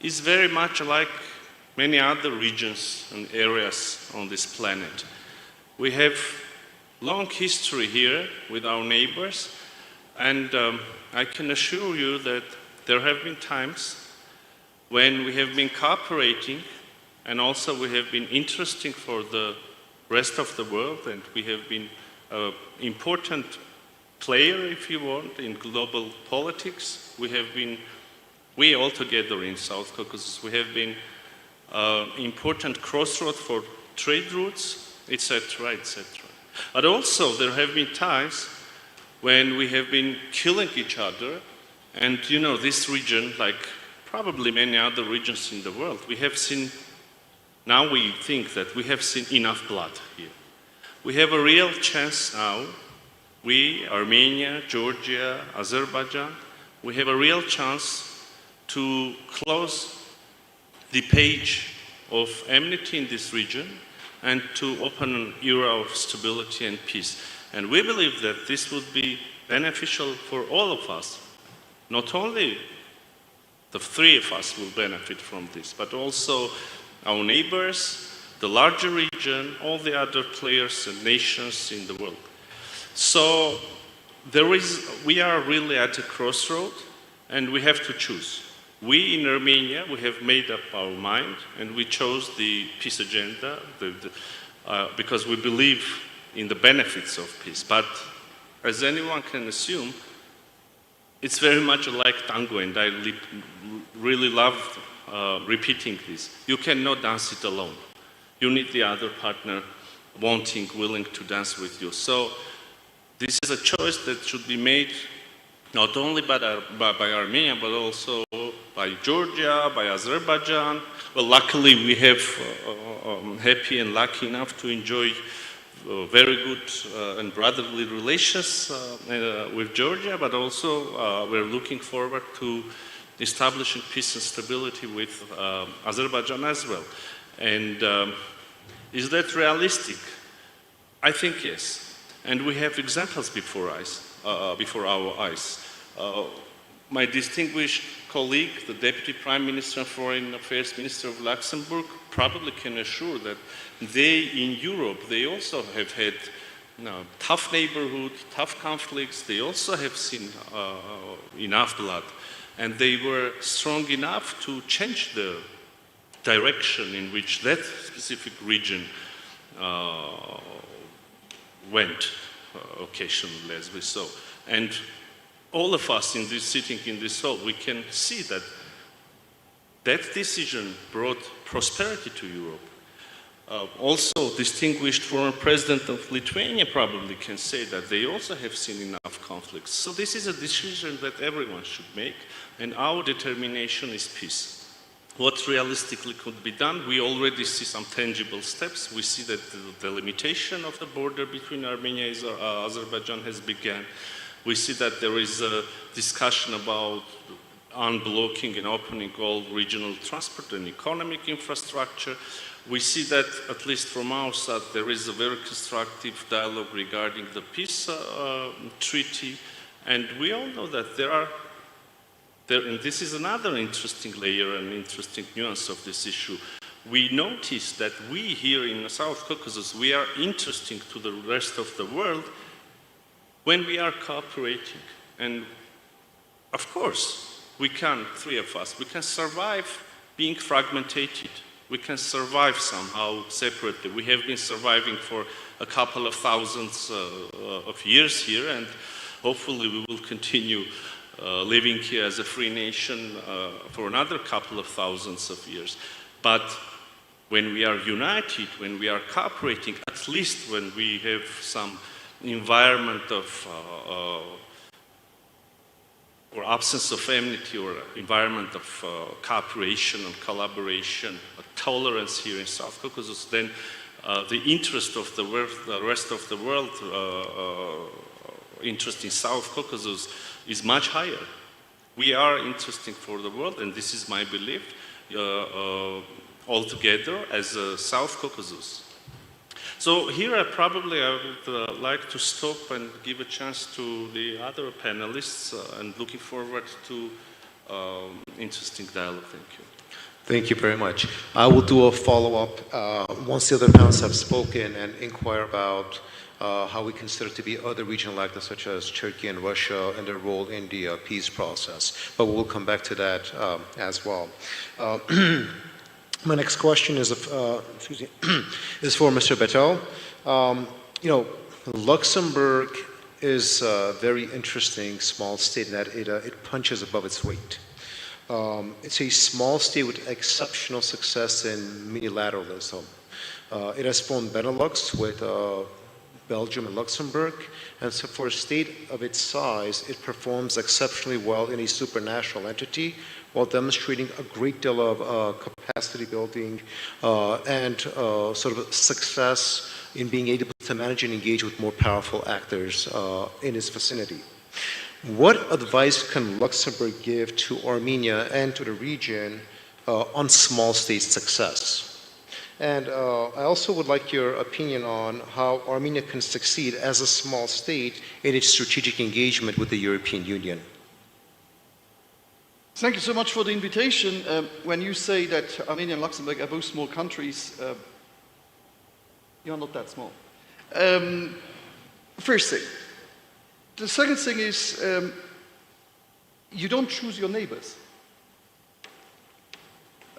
is very much like many other regions and areas on this planet. We have long history here with our neighbors, and I can assure you that there have been times when we have been cooperating and also we have been interesting for the rest of the world, and we have been an important player, if you want, in global politics. We all together in South Caucasus, we have been important crossroad for trade routes, etc., etc. But also there have been times when we have been killing each other, and you know, this region, like probably many other regions in the world, we have seen, now we think that we have seen enough blood here. We have a real chance now, we, Armenia, Georgia, Azerbaijan, we have a real chance to close the page of enmity in this region and to open an era of stability and peace. And we believe that this would be beneficial for all of us. Not only the three of us will benefit from this, but also our neighbors, the larger region, all the other players and nations in the world. So we are really at a crossroad, and we have to choose. We in Armenia, we have made up our mind, and we chose the peace agenda because we believe in the benefits of peace. But as anyone can assume, it's very much like tango, and I really love repeating this. You cannot dance it alone. You need the other partner wanting, willing to dance with you. So this is a choice that should be made not only by Armenia, but also by Georgia, by Azerbaijan. Well, luckily we have happy and lucky enough to enjoy very good and brotherly relations with Georgia, but also we're looking forward to establishing peace and stability with Azerbaijan as well. And is that realistic? I think yes. And we have examples before our eyes. My distinguished colleague, the Deputy Prime Minister and Foreign Affairs Minister of Luxembourg, probably can assure that they in Europe, they also have had tough neighborhood, tough conflicts. They also have seen enough blood. And they were strong enough to change the direction in which that specific region went occasionally, as we saw. And all of us sitting in this hall, we can see that that decision brought prosperity to Europe. Also, distinguished former president of Lithuania probably can say that they also have seen enough conflicts. So this is a decision that everyone should make, and our determination is peace. What realistically could be done? We already see some tangible steps. We see that the limitation of the border between Armenia and Azerbaijan has begun. We see that there is a discussion about unblocking and opening all regional transport and economic infrastructure. We see that, at least from our side, there is a very constructive dialogue regarding the peace treaty. And we all know that and this is another interesting layer and interesting nuance of this issue. We notice that we here in the South Caucasus, we are interesting to the rest of the world when we are cooperating. And of course, we can, three of us, we can survive being fragmented. We can survive somehow separately. We have been surviving for a couple of thousands of years here, and hopefully we will continue living here as a free nation for another couple of thousands of years. But when we are united, when we are cooperating, at least when we have some environment of or absence of enmity or environment of cooperation and collaboration, tolerance here in South Caucasus, then the interest of the rest of the world, interest in South Caucasus is much higher. We are interesting for the world, and this is my belief, altogether as a South Caucasus. So here I would like to stop and give a chance to the other panelists and looking forward to interesting dialogue. Thank you. Thank you very much. I will do a follow-up once the other panelists have spoken and inquire about how we consider to be other regional actors such as Turkey and Russia and their role in the peace process. But we'll come back to that as well. My next question is, is for Mr. Bettel. Luxembourg is a very interesting small state in that it punches above its weight. It's a small state with exceptional success in multilateralism. It has formed Benelux with Belgium and Luxembourg, and so for a state of its size, it performs exceptionally well in a supranational entity while demonstrating a great deal of capacity building and sort of success in being able to manage and engage with more powerful actors in its vicinity. What advice can Luxembourg give to Armenia and to the region on small state success? And I also would like your opinion on how Armenia can succeed as a small state in its strategic engagement with the European Union. Thank you so much for the invitation. When you say that Armenia and Luxembourg are both small countries, you're not that small. First thing. The second thing is you don't choose your neighbors.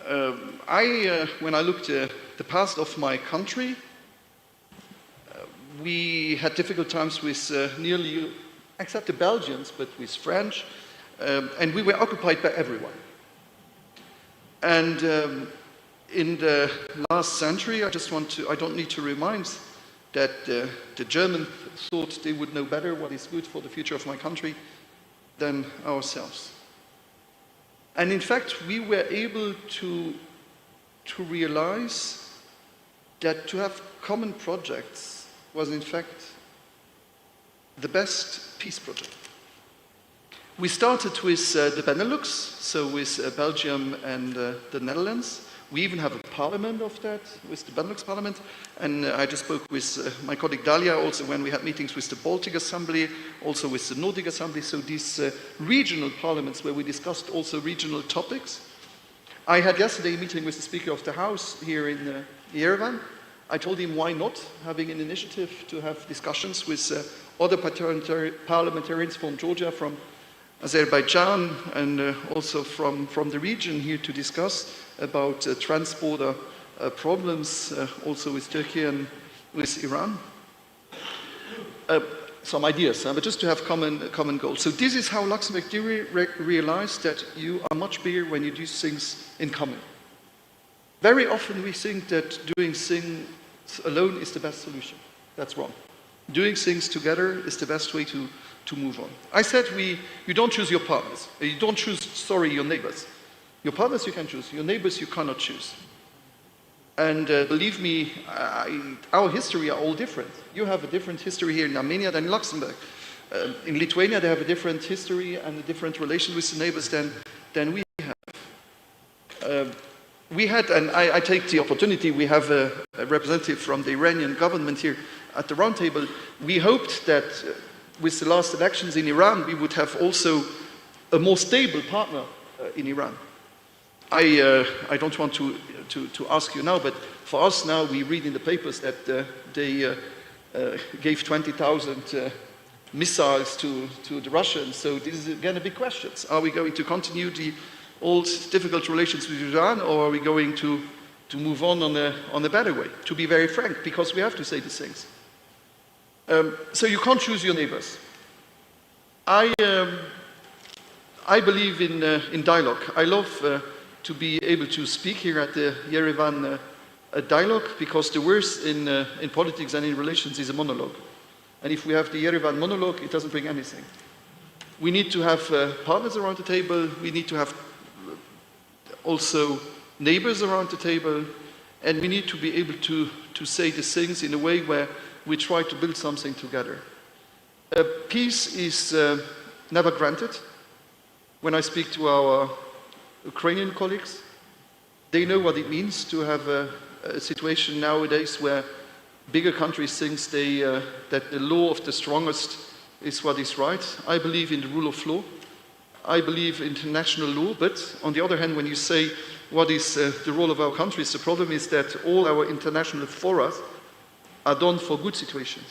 When I looked at the past of my country, we had difficult times with nearly, except the Belgians, but with French, and we were occupied by everyone. And in the last century, I don't need to remind that the Germans thought they would know better what is good for the future of my country than ourselves. And in fact, we were able to realize that to have common projects was in fact the best peace project. We started with the Benelux, so with Belgium and the Netherlands. We even have a parliament of that, with the Benelux Parliament. And I just spoke with my colleague Dalia also when we had meetings with the Baltic Assembly, also with the Nordic Assembly, so these regional parliaments where we discussed also regional topics. I had yesterday a meeting with the Speaker of the House here in Yerevan. I told him why not having an initiative to have discussions with other parliamentarians from Georgia, from Azerbaijan, and also from the region here to discuss about trans-border problems, also with Turkey and with Iran. Some ideas, but just to have common goals. So this is how Luxembourg realized that you are much bigger when you do things in common. Very often we think that doing things alone is the best solution. That's wrong. Doing things together is the best way to move on. I said you don't choose your partners. You don't choose, your neighbors. Your partners you can choose. Your neighbors you cannot choose. And believe me, our history are all different. You have a different history here in Armenia than in Luxembourg. In Lithuania they have a different history and a different relation with the neighbors than we have. We had, and I take the opportunity, we have a representative from the Iranian government here at the round table. We hoped that with the last elections in Iran, we would have also a more stable partner in Iran. I don't want to ask you now, but for us now, we read in the papers that they gave 20,000 missiles to the Russians. So this is again a big question. Are we going to continue the old difficult relations with Iran, or are we going to move on a better way? To be very frank, because we have to say these things. So you can't choose your neighbors. I believe in dialogue. I love to be able to speak here at the Yerevan dialogue, because the worst in politics and in relations is a monologue. And if we have the Yerevan monologue, it doesn't bring anything. We need to have partners around the table. We need to have also neighbors around the table. And we need to be able to say these things in a way where we try to build something together. Peace is never granted. When I speak to our Ukrainian colleagues, they know what it means to have a situation nowadays where bigger countries think that the law of the strongest is what is right. I believe in the rule of law. I believe in international law, but on the other hand, when you say what is the role of our countries, the problem is that all our international fora are done for good situations.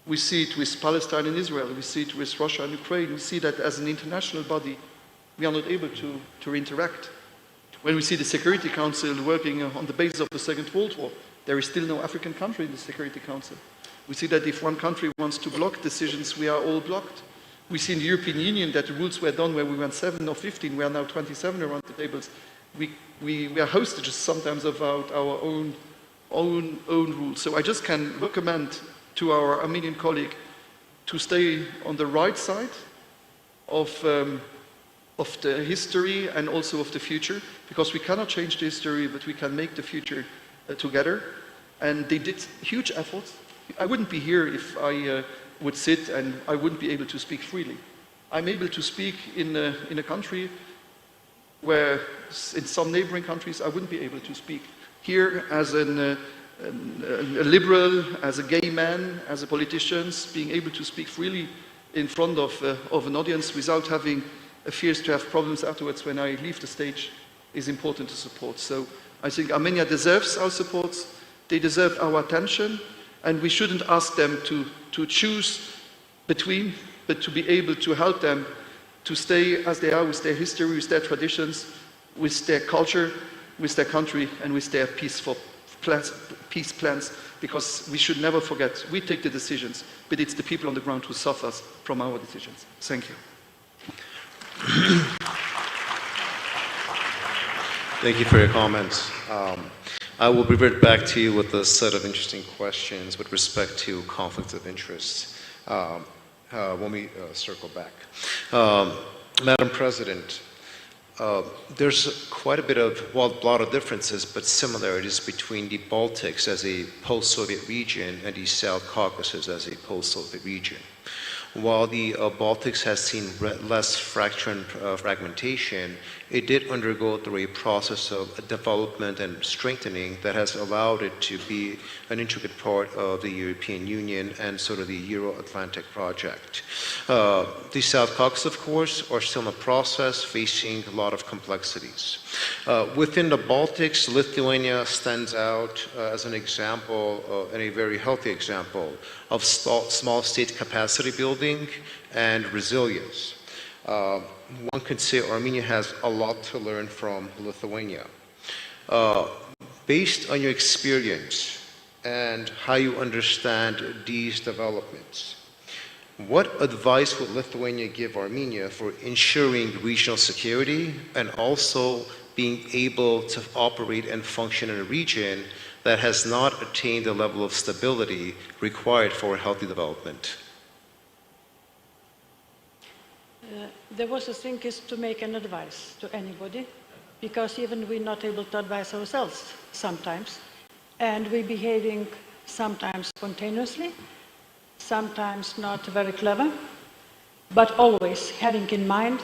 We see it with Palestine and Israel, we see it with Russia and Ukraine, we see that as an international body, we are not able to interact. When we see the Security Council working on the basis of the Second World War, there is still no African country in the Security Council. We see that if one country wants to block decisions, we are all blocked. We see in the European Union that the rules were done where we went 7 or 15, we are now 27 around the tables. We are hostages sometimes about our own rules. So I just can recommend to our Armenian colleague to stay on the right side of the history and also of the future, because we cannot change the history, but we can make the future together. And they did huge efforts. I wouldn't be here if I would sit and I wouldn't be able to speak freely. I'm able to speak in a country where in some neighboring countries I wouldn't be able to speak. Here as a liberal, as a gay man, as a politician, being able to speak freely in front of an audience without having fears to have problems afterwards when I leave the stage is important to support. So I think Armenia deserves our support, they deserve our attention, and we shouldn't ask them to choose between, but to be able to help them to stay as they are with their history, with their traditions, with their culture, with their country, and with their peace plans, because we should never forget, we take the decisions, but it's the people on the ground who suffer from our decisions. Thank you. Thank you for your comments. I will revert back to you with a set of interesting questions with respect to conflicts of interest when we circle back. Madam President, there's quite a bit of, well, a lot of differences, but similarities between the Baltics as a post-Soviet region and the South Caucasus as a post-Soviet region. While the Baltics has seen less fracture and fragmentation, it did undergo through a process of development and strengthening that has allowed it to be an intricate part of the European Union and sort of the Euro-Atlantic project. The South Caucasus, of course, are still in a process facing a lot of complexities. Within the Baltics, Lithuania stands out as an example, and a very healthy example, of small state capacity building and resilience. One could say Armenia has a lot to learn from Lithuania. Based on your experience and how you understand these developments, what advice would Lithuania give Armenia for ensuring regional security and also being able to operate and function in a region that has not attained the level of stability required for healthy development? The worst thing is to make an advice to anybody, because even we're not able to advise ourselves sometimes, and we're behaving sometimes spontaneously, sometimes not very clever, but always having in mind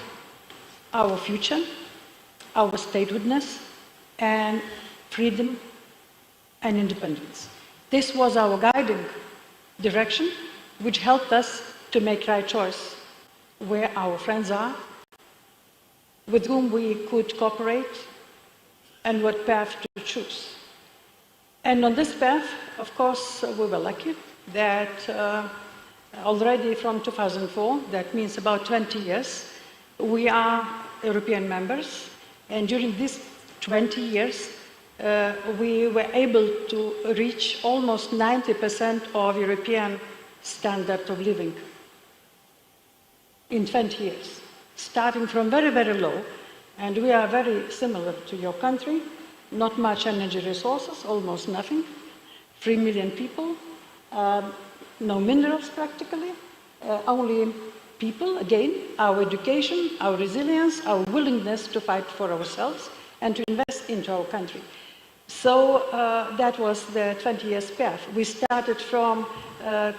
our future, our statehoodness, and freedom and independence. This was our guiding direction, which helped us to make right choice where our friends are, with whom we could cooperate, and what path to choose. And on this path, of course, we were lucky that already from 2004, that means about 20 years, we are European members, and during these 20 years, we were able to reach almost 90% of European standard of living in 20 years, starting from very, very low. And we are very similar to your country, not much energy resources, almost nothing, 3 million people, no minerals practically, only people, again, our education, our resilience, our willingness to fight for ourselves and to invest into our country. So that was the 20 years path. We started from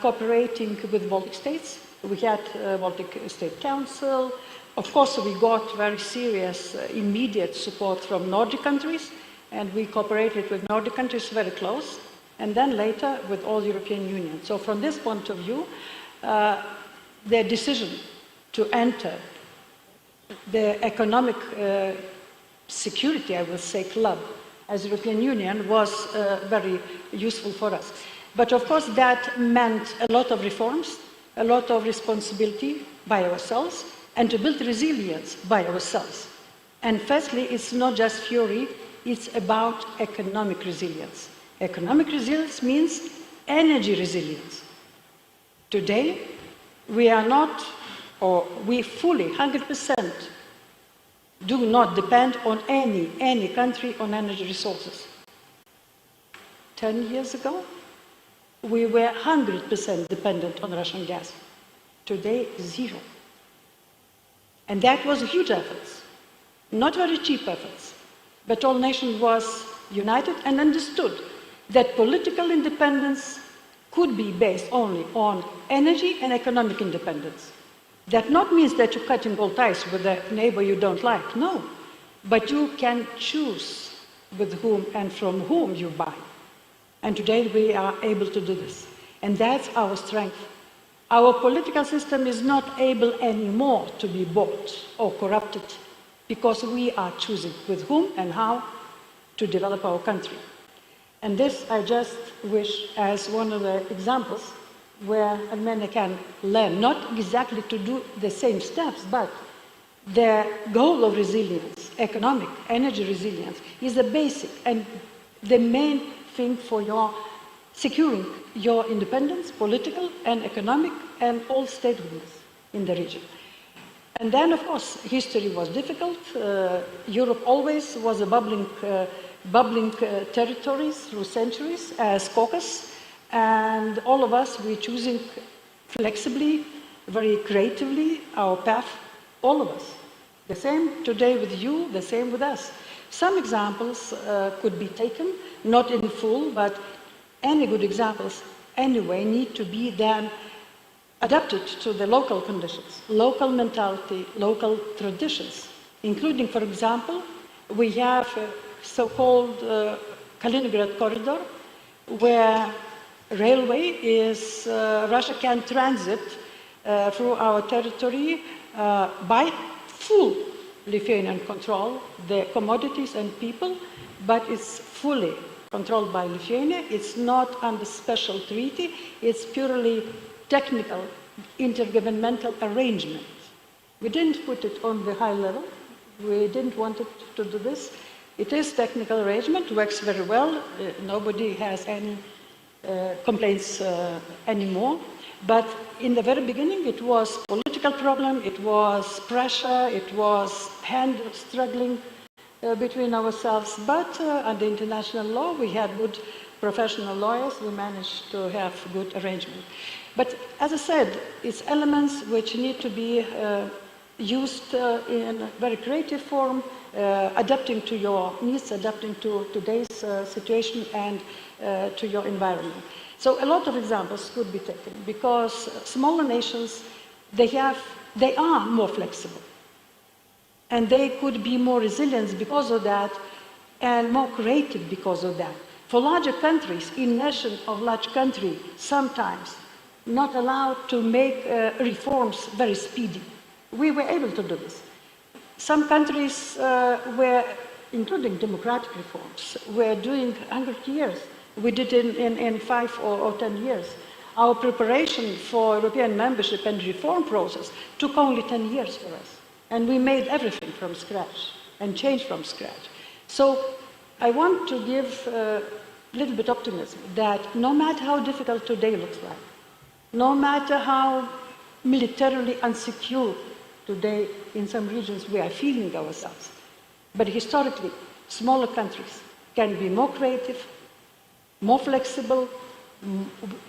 cooperating with Baltic states. We had Baltic State Council. Of course, we got very serious, immediate support from Nordic countries, and we cooperated with Nordic countries very close, and then later with all European Union. So from this point of view, the decision to enter the economic security, I will say, club as European Union was very useful for us. But of course that meant a lot of reforms, a lot of responsibility by ourselves, and to build resilience by ourselves. And firstly, it's not just theory, it's about economic resilience. Economic resilience means energy resilience. Today, we are not or we fully, 100%, do not depend on any country on energy resources. 10 years ago, we were 100% dependent on Russian gas. Today, 0. And that was huge efforts, not very cheap efforts, but all nations was united and understood that political independence could be based only on energy and economic independence. That not means that you're cutting all ties with a neighbor you don't like, no. But you can choose with whom and from whom you buy. And today we are able to do this. And that's our strength. Our political system is not able anymore to be bought or corrupted because we are choosing with whom and how to develop our country. And this I just wish as one of the examples where Armenia can learn, not exactly to do the same steps, but the goal of resilience, economic, energy resilience, is the basic and the main thing for your securing your independence, political and economic, and all statehoodness in the region. And then, of course, history was difficult. Europe always was a bubbling territories through centuries as Caucasus, and all of us, we're choosing flexibly, very creatively, our path, all of us. The same today with you, the same with us. Some examples could be taken, not in full, but any good examples anyway need to be then adapted to the local conditions, local mentality, local traditions, including, for example, we have a so-called Kaliningrad corridor, where railway is, Russia can transit through our territory by full Lithuanian control, the commodities and people, but it's fully controlled by Lithuania. It's not under special treaty. It's purely technical intergovernmental arrangement. We didn't put it on the high level. We didn't want it to do this. It is technical arrangement, works very well. Nobody has any complaints anymore. But in the very beginning, it was political problem, it was pressure, it was hand struggling between ourselves. But under international law, we had good professional lawyers. We managed to have good arrangement. But as I said, it's elements which need to be used in a very creative form, adapting to your needs, adapting to today's situation and to your environment. So a lot of examples could be taken because smaller nations, they are more flexible and they could be more resilient because of that and more creative because of that. For larger countries, in nation of large country, sometimes not allowed to make reforms very speedy. We were able to do this. Some countries were, including democratic reforms, were doing 100 years. We did it in 5 or 10 years. Our preparation for European membership and reform process took only 10 years for us. And we made everything from scratch and changed from scratch. So I want to give a little bit optimism that no matter how difficult today looks like, no matter how militarily unsecure today in some regions we are feeling ourselves, but historically, smaller countries can be more creative, more flexible,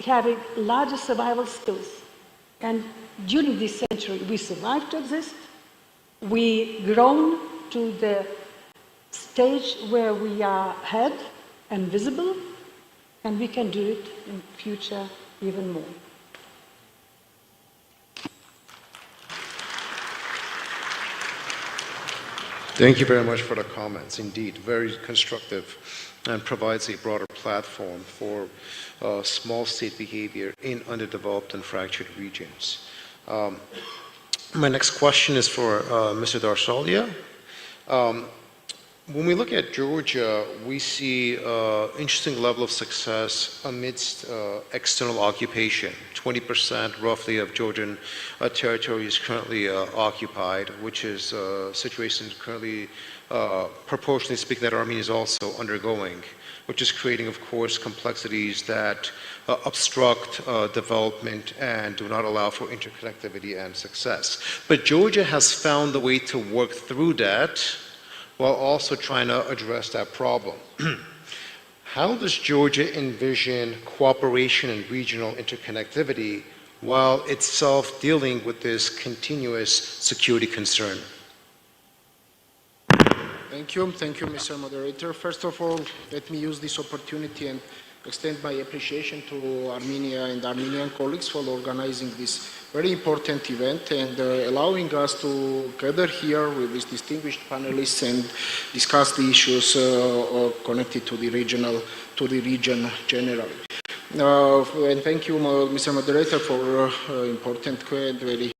having larger survival skills. And during this century, we survived to exist. We grown to the stage where we are head and visible, and we can do it in future even more. Thank you very much for the comments. Indeed, very constructive and provides a broader platform for small state behavior in underdeveloped and fractured regions. My next question is for Mr. Darsalia. When we look at Georgia, we see an interesting level of success amidst external occupation. 20% roughly of Georgian territory is currently occupied, which is a situation currently, proportionally speaking, that Armenia is also undergoing, which is creating, of course, complexities that obstruct development and do not allow for interconnectivity and success. But Georgia has found a way to work through that while also trying to address that problem. How does Georgia envision cooperation and regional interconnectivity while itself dealing with this continuous security concern? Thank you, Mr. Moderator. First of all, let me use this opportunity and extend my appreciation to Armenia and Armenian colleagues for organizing this very important event and allowing us to gather here with these distinguished panelists and discuss the issues connected to the region generally. And thank you, Mr. Moderator, for important and very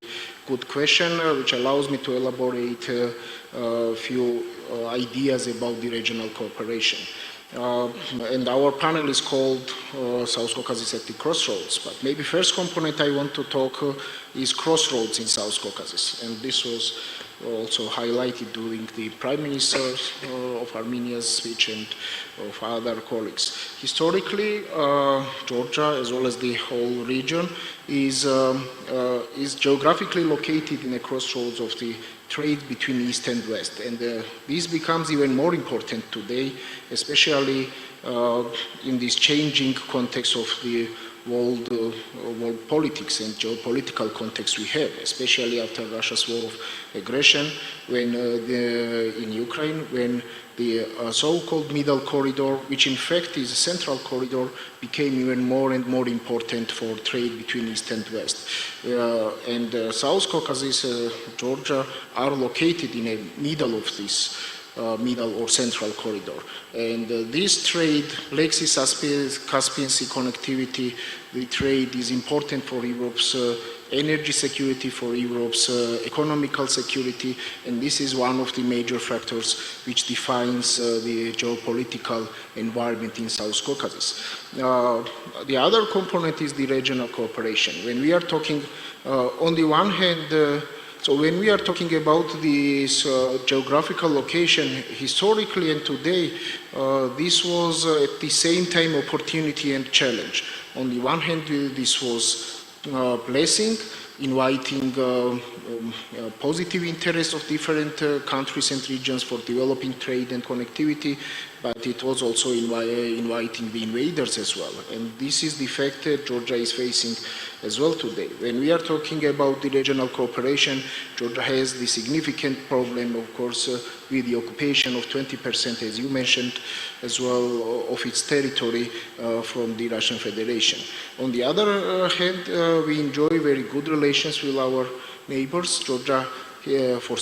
good question, which allows me to elaborate a few ideas about the regional cooperation. And our panel is called South Caucasus at the Crossroads. But maybe first component I want to talk is crossroads in South Caucasus. And this was also highlighted during the Prime Minister of Armenia's speech and of other colleagues. Historically, Georgia, as well as the whole region, is geographically located in a crossroads of the trade between East and West. And this becomes even more important today, especially in this changing context of the world politics and geopolitical context we have, especially after Russia's war of aggression in Ukraine, when the so-called middle corridor, which in fact is a central corridor, became even more and more important for trade between East and West. And South Caucasus, Georgia, are located in the middle of this middle or central corridor. And this trade, Black Sea Caspian Sea connectivity, the trade is important for Europe's energy security, for Europe's economical security, and this is one of the major factors which defines the geopolitical environment in South Caucasus. The other component is the regional cooperation. When we are talking, on the one hand, so when we are talking about this geographical location, historically and today, this was at the same time opportunity and challenge. On the one hand, this was blessing, inviting positive interest of different countries and regions for developing trade and connectivity, but it was also inviting the invaders as well. And this is the fact that Georgia is facing as well today. When we are talking about the regional cooperation, Georgia has the significant problem, of course, with the occupation of 20%, as you mentioned, as well, of its territory from the Russian Federation. On the other hand, we enjoy very good relations with our neighbors. Georgia for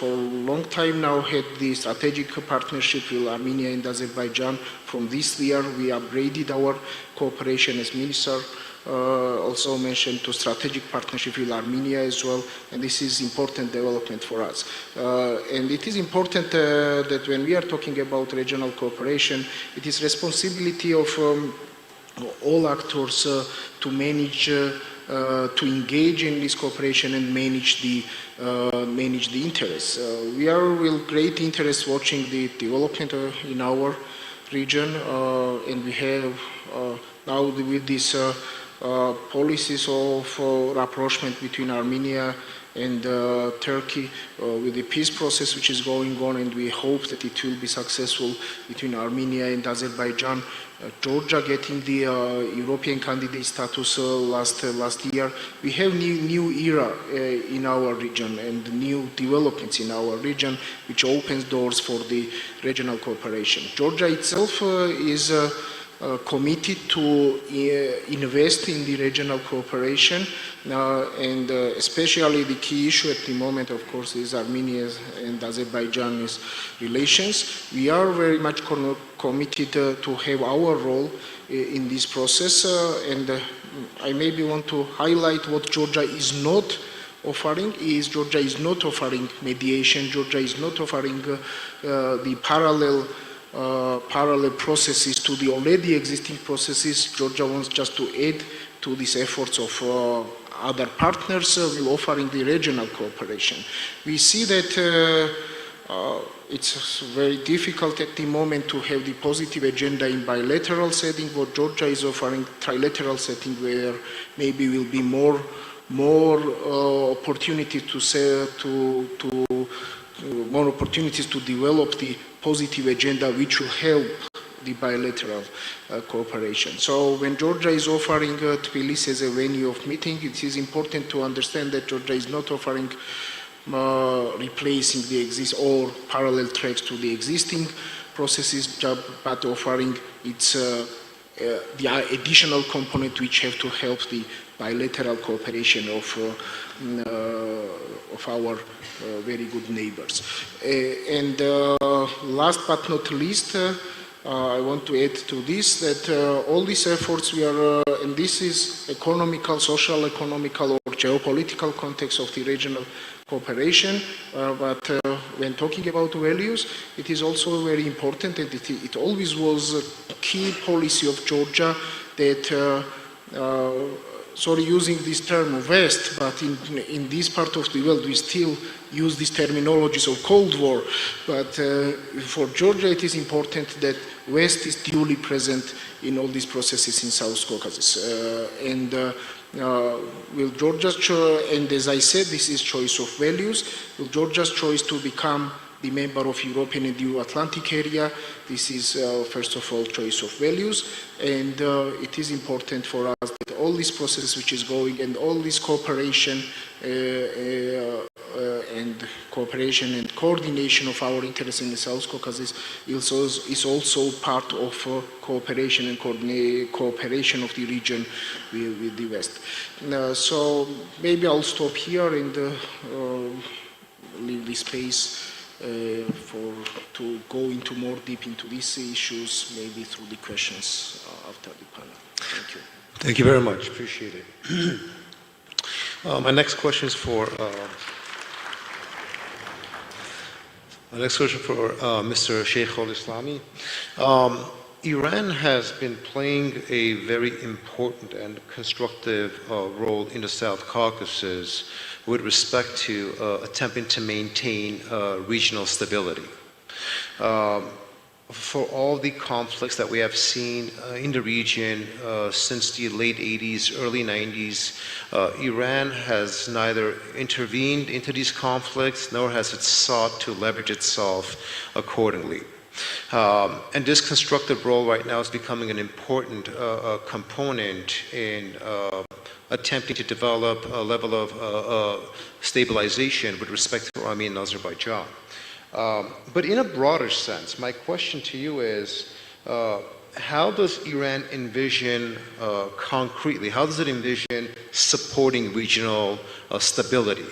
a long time now had the strategic partnership with Armenia and Azerbaijan. From this year, we upgraded our cooperation, as Minister also mentioned, to strategic partnership with Armenia as well, and this is important development for us. And it is important that when we are talking about regional cooperation, it is responsibility of all actors to manage to engage in this cooperation and manage the interests. We are with great interest watching the development in our region, and we have now with these policies of rapprochement between Armenia and Turkey, with the peace process which is going on, and we hope that it will be successful between Armenia and Azerbaijan. Georgia getting the European candidate status last year. We have new era in our region and new developments in our region, which opens doors for the regional cooperation. Georgia itself is committed to invest in the regional cooperation, and especially the key issue at the moment, of course, is Armenia's and Azerbaijan's relations. We are very much committed to have our role in this process, and I maybe want to highlight what Georgia is not offering is Georgia is not offering mediation, Georgia is not offering the parallel processes to the already existing processes. Georgia wants just to add to these efforts of other partners while offering the regional cooperation. We see that it's very difficult at the moment to have the positive agenda in bilateral setting. What Georgia is offering trilateral setting, where maybe will be more opportunity more opportunities to develop the positive agenda, which will help the bilateral cooperation. So when Georgia is offering Tbilisi as a venue of meeting, it is important to understand that Georgia is not offering replacing the or parallel tracks to the existing processes, but offering its the additional component which have to help the bilateral cooperation of our very good neighbors. And last but not least, I want to add to this that all these efforts we are, and this is economical, social, economical, or geopolitical context of the regional cooperation, but when talking about values, it is also very important, and it always was a key policy of Georgia that, sorry using this term West, but in this part of the world we still use these terminologies of Cold War, but for Georgia it is important that West is duly present in all these processes in South Caucasus. Will Georgia's and as I said, this is choice of values. Will Georgia's choice to become the member of European and Euro-Atlantic area, this is first of all choice of values, and it is important for us that all these processes which is going and all this cooperation and coordination of our interests in the South Caucasus is also part of cooperation and cooperation of the region with the West. So maybe I'll stop here and leave the space to go into more deep into these issues, maybe through the questions after the panel. Thank you. Thank you very much. Appreciate it. My next question is for Mr. Sheikh al-Islami. Iran has been playing a very important and constructive role in the South Caucasus with respect to attempting to maintain regional stability. For all the conflicts that we have seen in the region since the late 80s, early 90s, Iran has neither intervened into these conflicts nor has it sought to leverage itself accordingly. And this constructive role right now is becoming an important component in attempting to develop a level of stabilization with respect to Armenia and Azerbaijan. But in a broader sense, my question to you is, how does Iran envision concretely, how does it envision supporting regional stability?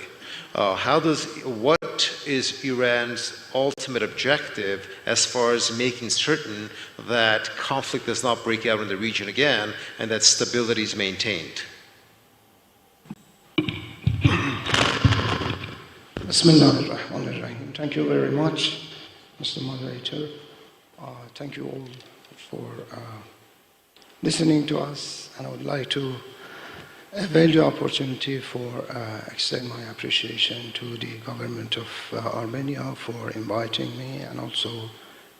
What is Iran's ultimate objective as far as making certain that conflict does not break out in the region again and that stability is maintained? Bismillahirrahmanirrahim. Thank you very much, Mr. Moderator. Thank you all for listening to us, and I would like to avail the opportunity for extend my appreciation to the government of Armenia for inviting me, and also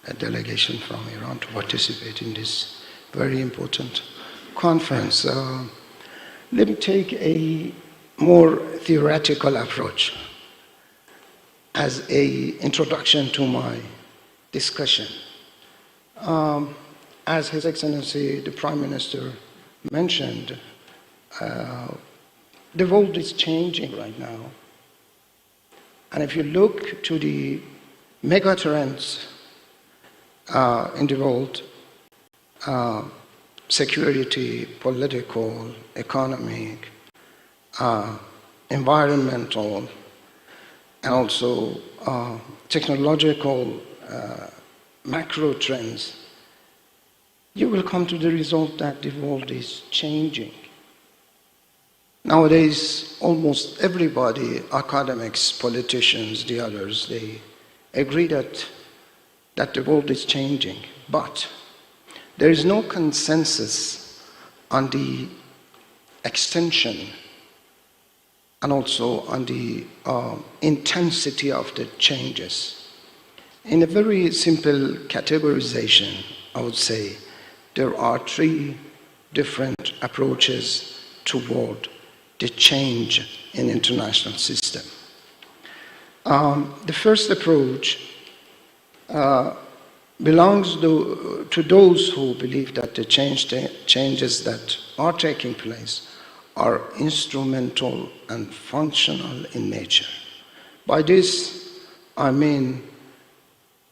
a delegation from Iran to participate in this very important conference. Let me take a more theoretical approach as an introduction to my discussion. As His Excellency the Prime Minister mentioned, the world is changing right now. And if you look to the mega trends in the world, security, political, economic, environmental, and also technological macro trends, you will come to the result that the world is changing. Nowadays, almost everybody, academics, politicians, the others, they agree that the world is changing. But there is no consensus on the extension and also on the intensity of the changes. In a very simple categorization, I would say there are three different approaches toward the change in international system. The first approach belongs to those who believe that the changes that are taking place are instrumental and functional in nature. By this, I mean,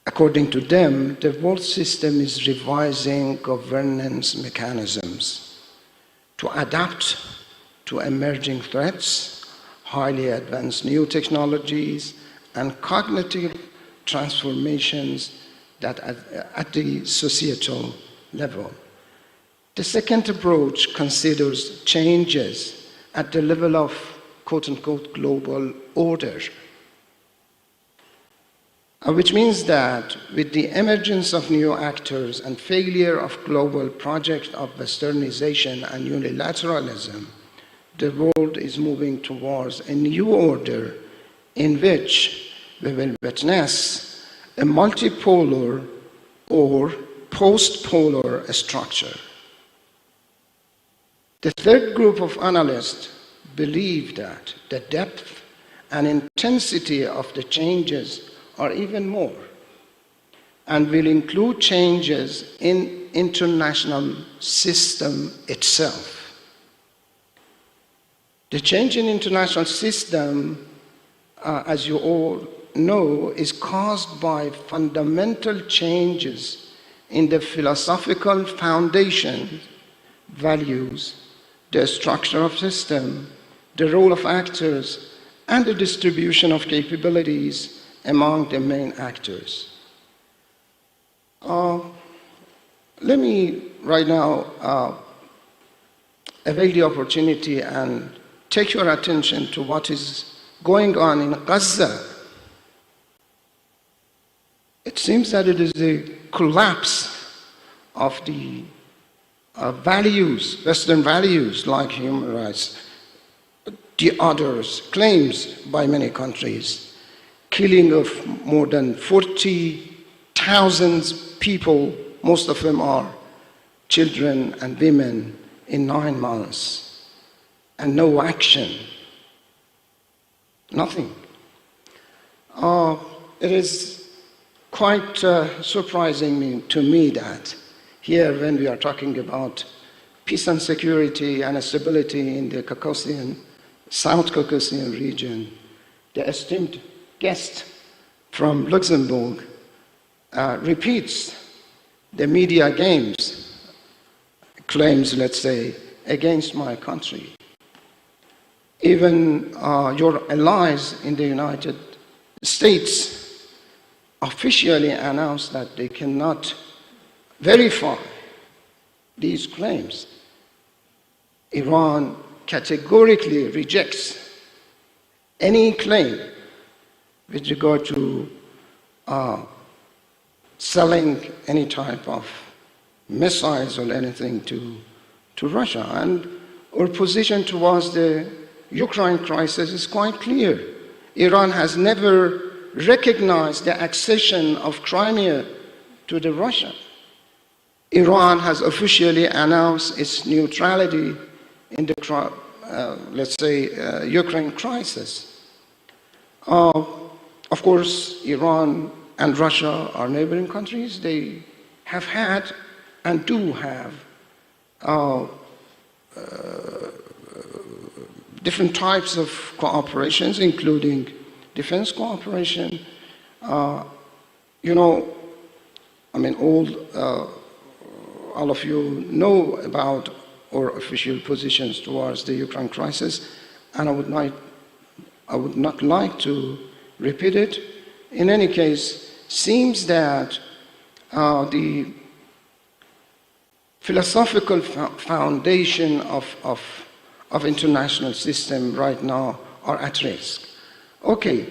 according to them, the world system is revising governance mechanisms to adapt to emerging threats, highly advanced new technologies, and cognitive transformations that at the societal level. The second approach considers changes at the level of quote-unquote global order, which means that with the emergence of new actors and failure of global projects of westernization and unilateralism, the world is moving towards a new order in which we will witness a multipolar or post-polar structure. The third group of analysts believe that the depth and intensity of the changes are even more and will include changes in international system itself. The change in international system, as you all know, is caused by fundamental changes in the philosophical foundation, values, the structure of system, the role of actors, and the distribution of capabilities among the main actors. Let me right now avail the opportunity and take your attention to what is going on in Gaza. It seems that it is the collapse of the values, Western values like human rights, the others, claims by many countries, killing of more than 40,000 people, most of them are children and women, in 9 months, and no action, nothing. It is quite surprising to me that here, when we are talking about peace and security and stability in the Caucasian, South Caucasian region, the esteemed guest from Luxembourg repeats the media games, claims, let's say, against my country. Even your allies in the United States officially announced that they cannot verify these claims. Iran categorically rejects any claim with regard to selling any type of missiles or anything to Russia. And our position towards the Ukraine crisis is quite clear. Iran has never recognized the accession of Crimea to the Russia. Iran has officially announced its neutrality in the, Ukraine crisis. Of course, Iran and Russia are neighboring countries. They have had and do have different types of cooperations, including defense cooperation. All of you know about our official positions towards the Ukraine crisis, and I would not like to repeat it. In any case, seems that the philosophical foundation of of international system right now are at risk. Okay,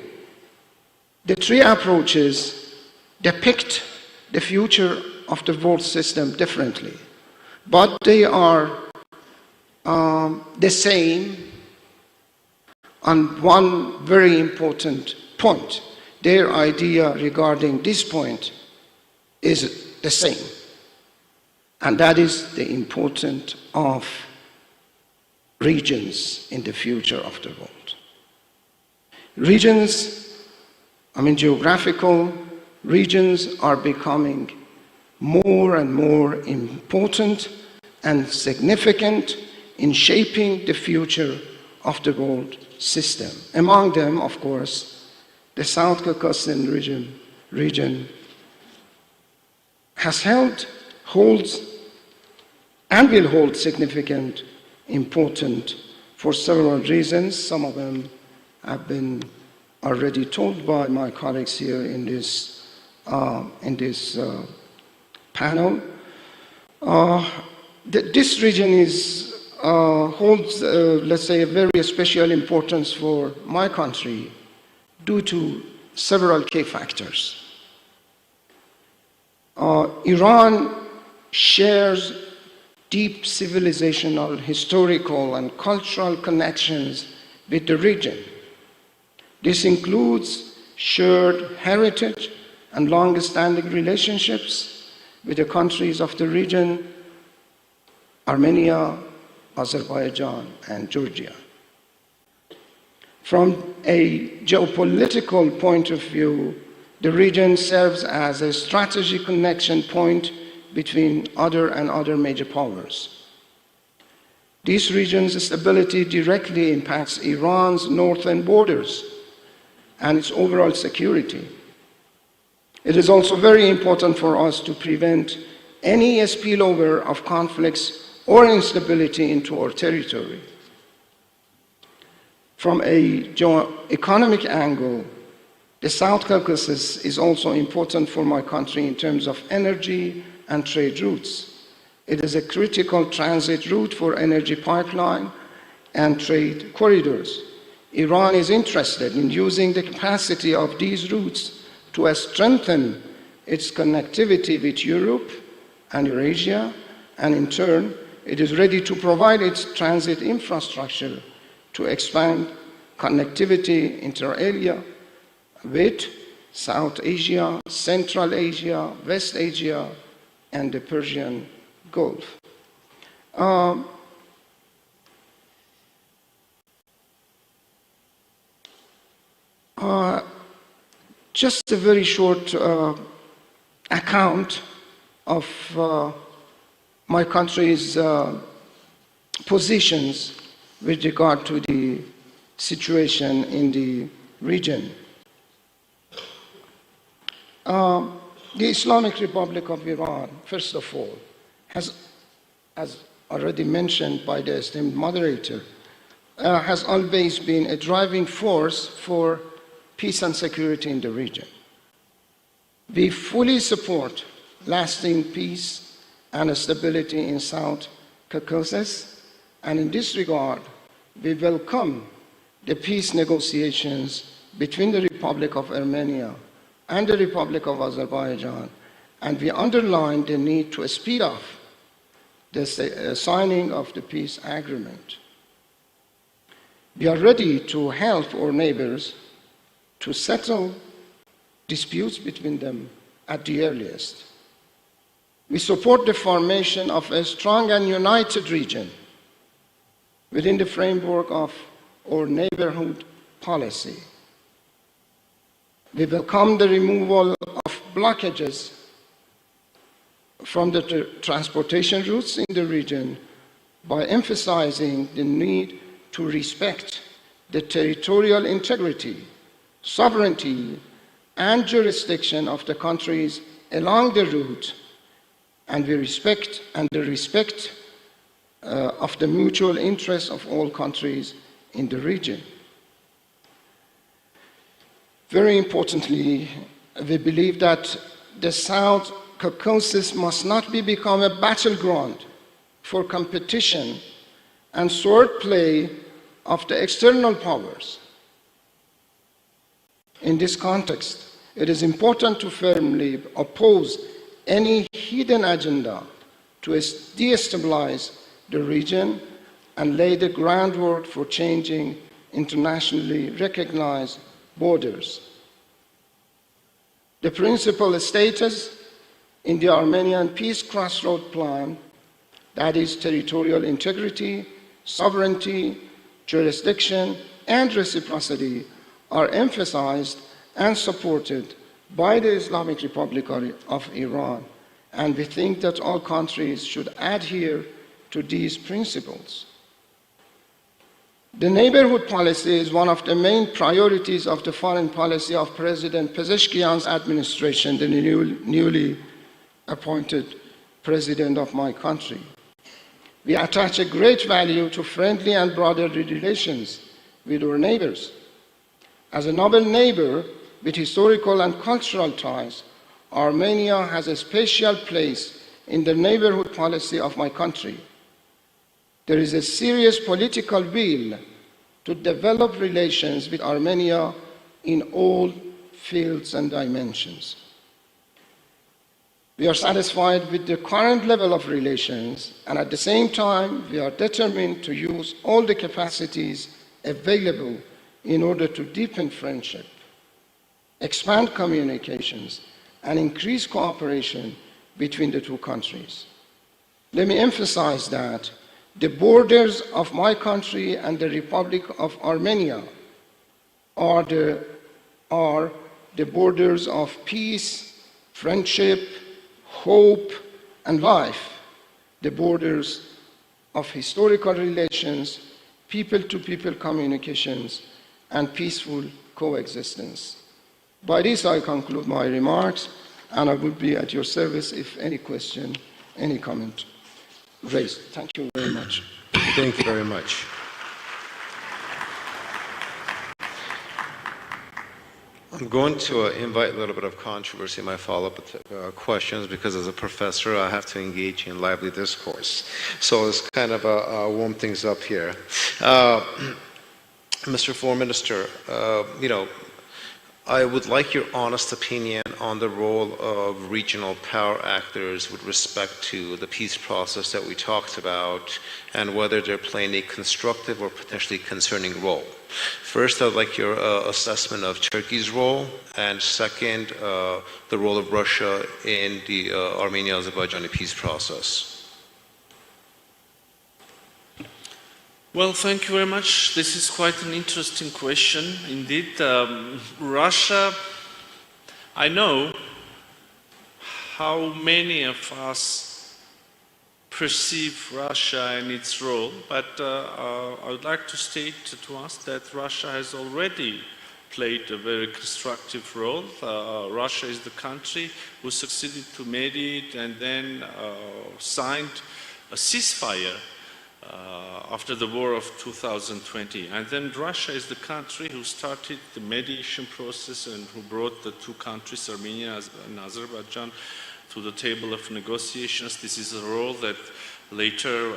the three approaches depict the future of the world system differently, but they are the same on one very important point. Their idea regarding this point is the same, and that is the importance of regions in the future of the world. Regions, geographical regions are becoming more and more important and significant in shaping the future of the world system. Among them, of course, the South Caucasian region has held, holds, and will hold significant importance for several reasons. Some of them have been already told by my colleagues here in this panel. This region holds, let's say, a very special importance for my country due to several key factors. Iran shares deep civilizational, historical, and cultural connections with the region. This includes shared heritage and long-standing relationships with the countries of the region, Armenia, Azerbaijan, and Georgia. From a geopolitical point of view, the region serves as a strategic connection point between other major powers. This region's stability directly impacts Iran's northern borders and its overall security. It is also very important for us to prevent any spillover of conflicts or instability into our territory. From a geo-economic angle, the South Caucasus is also important for my country in terms of energy and trade routes. It is a critical transit route for energy pipeline and trade corridors. Iran is interested in using the capacity of these routes to strengthen its connectivity with Europe and Eurasia, and in turn, it is ready to provide its transit infrastructure to expand connectivity inter alia with South Asia, Central Asia, West Asia, and the Persian Gulf. Just a very short account of my country's positions with regard to the situation in the region. The Islamic Republic of Iran, first of all, has, as already mentioned by the esteemed moderator, has always been a driving force for peace and security in the region. We fully support lasting peace and stability in South Caucasus, and in this regard, we welcome the peace negotiations between the Republic of Armenia and the Republic of Azerbaijan, and we underline the need to speed up the signing of the peace agreement. We are ready to help our neighbors to settle disputes between them at the earliest. We support the formation of a strong and united region within the framework of our neighborhood policy. We welcome the removal of blockages from the transportation routes in the region by emphasizing the need to respect the territorial integrity, sovereignty, and jurisdiction of the countries along the route, and the respect of the mutual interests of all countries in the region. Very importantly, we believe that the South Caucasus must not become a battleground for competition and swordplay of the external powers. In this context, it is important to firmly oppose any hidden agenda to destabilize the region and lay the groundwork for changing internationally recognized borders. The principal status in the Armenian Peace Crossroad Plan, that is territorial integrity, sovereignty, jurisdiction, and reciprocity, are emphasized and supported by the Islamic Republic of Iran, and we think that all countries should adhere to these principles. The neighborhood policy is one of the main priorities of the foreign policy of President Pezeshkian's administration, the newly appointed president of my country. We attach a great value to friendly and brotherly relations with our neighbors. As a noble neighbor with historical and cultural ties, Armenia has a special place in the neighborhood policy of my country. There is a serious political will to develop relations with Armenia in all fields and dimensions. We are satisfied with the current level of relations, and at the same time, we are determined to use all the capacities available in order to deepen friendship, expand communications, and increase cooperation between the two countries. Let me emphasize that the borders of my country and the Republic of Armenia are the borders of peace, friendship, hope, and life, the borders of historical relations, people-to-people communications, and peaceful coexistence. By this, I conclude my remarks, and I would be at your service if any question, any comment raised. Thank you very much. Thank you very much. I'm going to invite a little bit of controversy in my follow-up questions, because as a professor, I have to engage in lively discourse. So it's kind of warm things up here. Mr. Foreign Minister, I would like your honest opinion on the role of regional power actors with respect to the peace process that we talked about, and whether they're playing a constructive or potentially concerning role. First, I'd like your assessment of Turkey's role, and second, the role of Russia in the Armenia-Azerbaijani peace process. Well, thank you very much. This is quite an interesting question indeed. Russia, I know how many of us perceive Russia and its role, but I would like to state to us that Russia has already played a very constructive role. Russia is the country who succeeded to mediate and then signed a ceasefire after the war of 2020. And then Russia is the country who started the mediation process and who brought the two countries, Armenia and Azerbaijan, to the table of negotiations. This is a role that later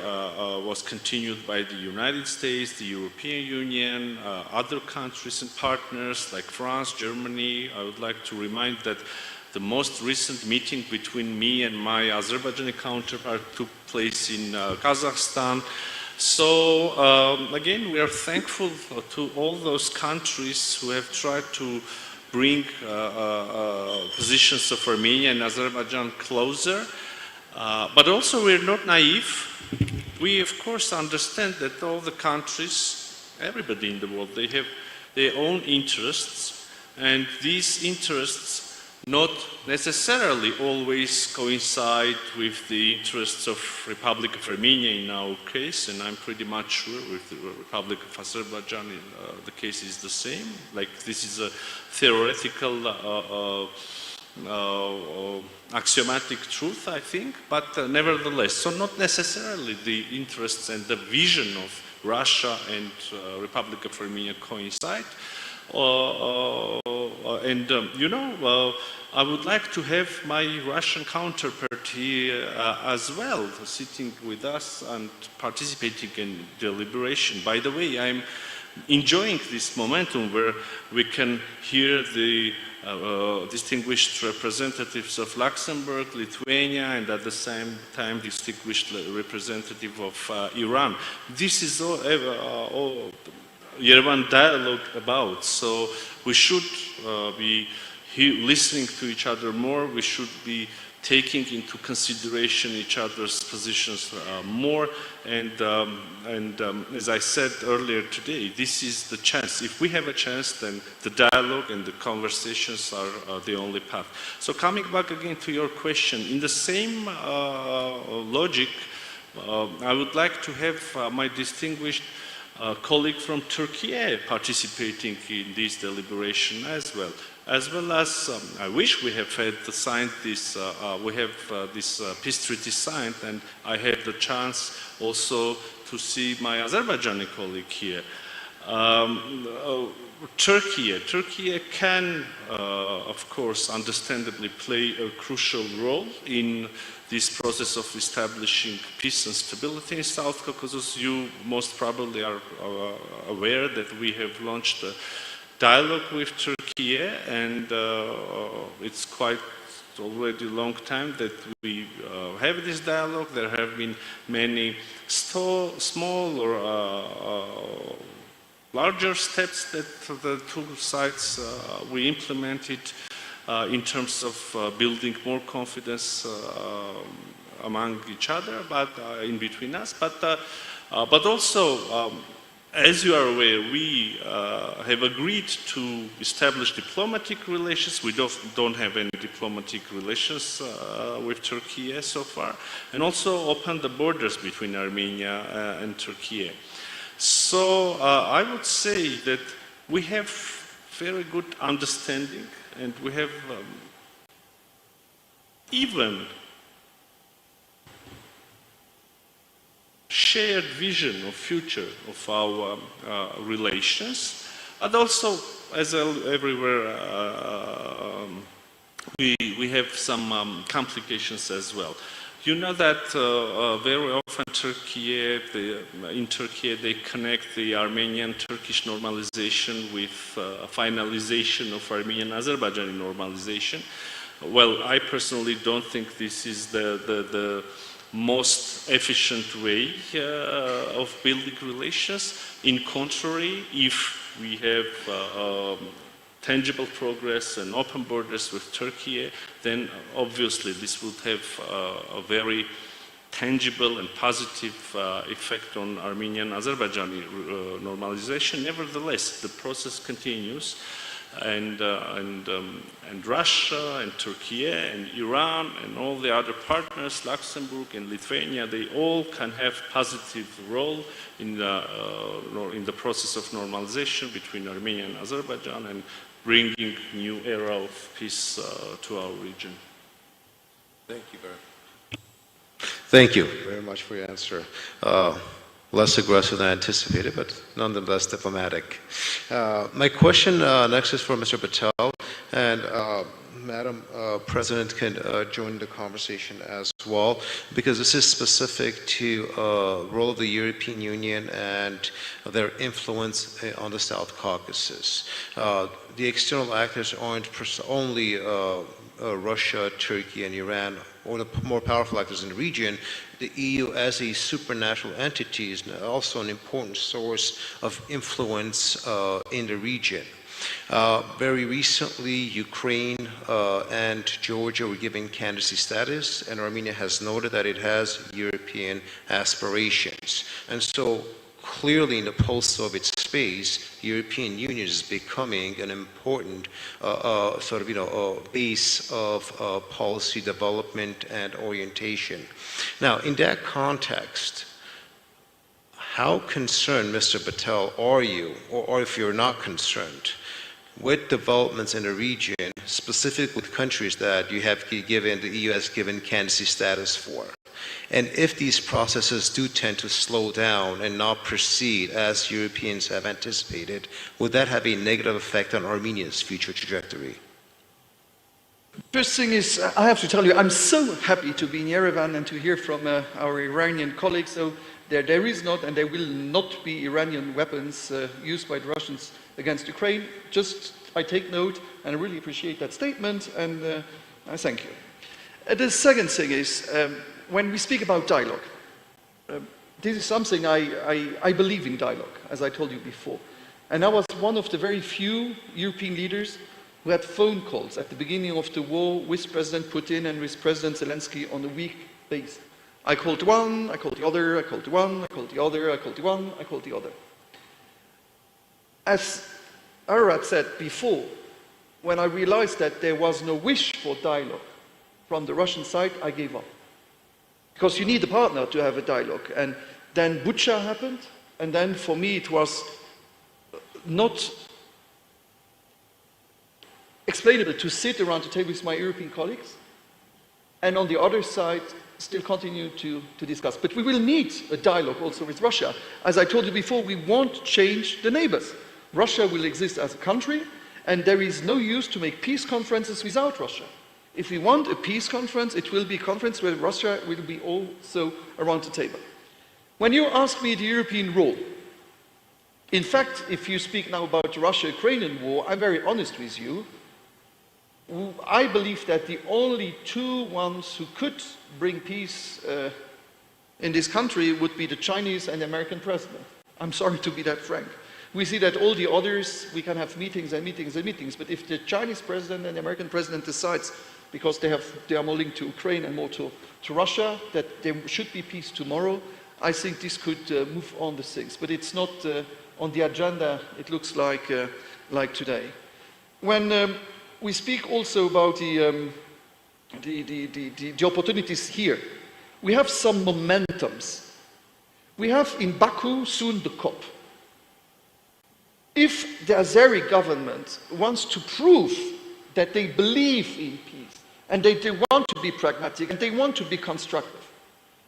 was continued by the United States, the European Union, other countries and partners like France, Germany. I would like to remind that the most recent meeting between me and my Azerbaijani counterpart took place in Kazakhstan. So again, we are thankful to all those countries who have tried to bring positions of Armenia and Azerbaijan closer. But also we're not naive. We of course understand that all the countries, everybody in the world, they have their own interests, and these interests not necessarily always coincide with the interests of Republic of Armenia in our case, and I'm pretty much sure with the Republic of Azerbaijan the case is the same. Like, this is a theoretical axiomatic truth, I think, but nevertheless, so not necessarily the interests and the vision of Russia and Republic of Armenia coincide. I would like to have my Russian counterpart here as well, sitting with us and participating in deliberation. By the way, I'm enjoying this momentum where we can hear the distinguished representatives of Luxembourg, Lithuania, and at the same time distinguished representative of Iran. This is all Yerevan dialogue about, so we should be listening to each other more. We should be taking into consideration each other's positions more. And as I said earlier today, this is the chance. If we have a chance, then the dialogue and the conversations are the only path. So coming back again to your question, in the same logic, I would like to have my distinguished colleague from Turkey participating in this deliberation as well. As well as, I wish we have had signed this, we have this peace treaty signed, and I had the chance also to see my Azerbaijani colleague here. Turkey can, of course, understandably play a crucial role in this process of establishing peace and stability in South Caucasus. You most probably are aware that we have launched a dialogue with Turkey, and it's quite already a long time that we have this dialogue. There have been many small or larger steps that the two sides we implemented in terms of building more confidence among each other, but in between us. But also, as you are aware, we have agreed to establish diplomatic relations. We don't have any diplomatic relations with Turkey so far, and also open the borders between Armenia and Turkey. So I would say that we have very good understanding, and we have even shared vision of future of our relations, and also, as everywhere, we have some complications as well. You know that very often in Turkey they connect the Armenian-Turkish normalization with finalization of Armenian-Azerbaijani normalization. Well, I personally don't think this is the most efficient way of building relations. In contrary, if we have tangible progress and open borders with Turkey, then obviously this would have a very tangible and positive effect on Armenian-Azerbaijani normalization. Nevertheless, the process continues, and Russia and Turkey and Iran and all the other partners, Luxembourg and Lithuania, they all can have positive role in the process of normalization between Armenia and Azerbaijan, and bringing new era of peace to our region. Thank you very much. Thank you very much for your answer. Less aggressive than anticipated, but nonetheless diplomatic. My question next is for Mr. Patel, and Madam President can join the conversation as well, because this is specific to role of the European Union and their influence on the South Caucasus. The external actors aren't only Russia, Turkey, and Iran, or the more powerful actors in the region. The EU as a supernatural entity is also an important source of influence in the region. Very recently, Ukraine and Georgia were given candidacy status, and Armenia has noted that it has European aspirations. And so, clearly in the post-Soviet space, the European Union is becoming an important base of policy development and orientation. Now, in that context, how concerned, Mr. Patel, are you, or if you're not concerned, with developments in the region, specifically with countries that you have given, the EU has given candidacy status for? And if these processes do tend to slow down and not proceed as Europeans have anticipated, would that have a negative effect on Armenia's future trajectory? First thing is, I have to tell you, I'm so happy to be in Yerevan and to hear from our Iranian colleagues. So there is not and there will not be Iranian weapons used by the Russians against Ukraine. Just, I take note and I really appreciate that statement, and I thank you. The second thing is, when we speak about dialogue, this is something I believe in dialogue, as I told you before. And I was one of the very few European leaders who had phone calls at the beginning of the war with President Putin and with President Zelensky on a weekly basis. I called one, I called the other, I called one, I called the other, I called the one, I called the other. As Arad said before, when I realized that there was no wish for dialogue from the Russian side, I gave up. Because you need a partner to have a dialogue. And then Bucha happened, and then for me it was not explainable to sit around the table with my European colleagues and on the other side still continue to discuss. But we will need a dialogue also with Russia. As I told you before, we won't change the neighbors. Russia will exist as a country, and there is no use to make peace conferences without Russia. If we want a peace conference, it will be a conference where Russia will be also around the table. When you ask me the European role, in fact, if you speak now about the Russia-Ukrainian war, I'm very honest with you. I believe that the only two ones who could bring peace in this country would be the Chinese and the American president. I'm sorry to be that frank. We see that all the others, we can have meetings and meetings and meetings, but if the Chinese president and the American president decides, because they are more linked to Ukraine and more to Russia, that there should be peace tomorrow, I think this could move on the things. But it's not on the agenda, it looks like today. When we speak also about the opportunities here, we have some momentums. We have in Baku soon the COP. If the Azeri government wants to prove that they believe in peace and they want to be pragmatic and they want to be constructive,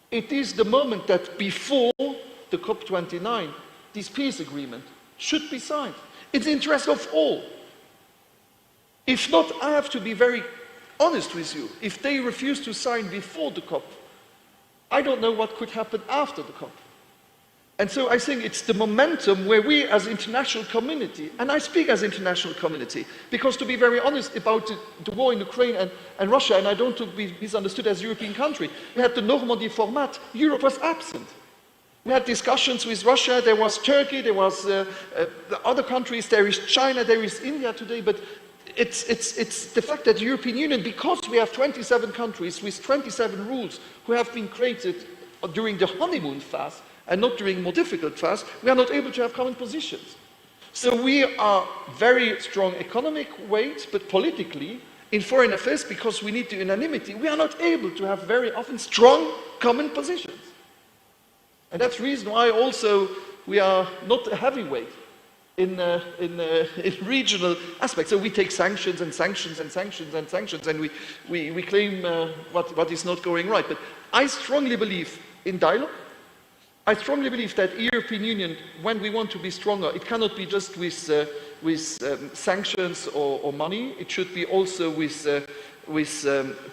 it is the moment that before the COP29, this peace agreement should be signed. It's the interest of all. If not, I have to be very honest with you. If they refuse to sign before the COP, I don't know what could happen after the COP. And so I think it's the momentum where we as international community, and I speak as international community, because to be very honest about the war in Ukraine and Russia, and I don't want to be misunderstood as a European country, we had the Normandy format, Europe was absent. We had discussions with Russia, there was Turkey, there was the other countries, there is China, there is India today, but it's the fact that the European Union, because we have 27 countries with 27 rules who have been created during the honeymoon phase and not during more difficult phase, we are not able to have common positions. So we are very strong economic weight, but politically, in foreign affairs, because we need the unanimity, we are not able to have very often strong common positions. And that's the reason why also we are not a heavyweight in regional aspects. So we take sanctions and sanctions and sanctions and sanctions, and we claim what is not going right. But I strongly believe in dialogue. I strongly believe that European Union, when we want to be stronger, it cannot be just with sanctions or money. It should be also with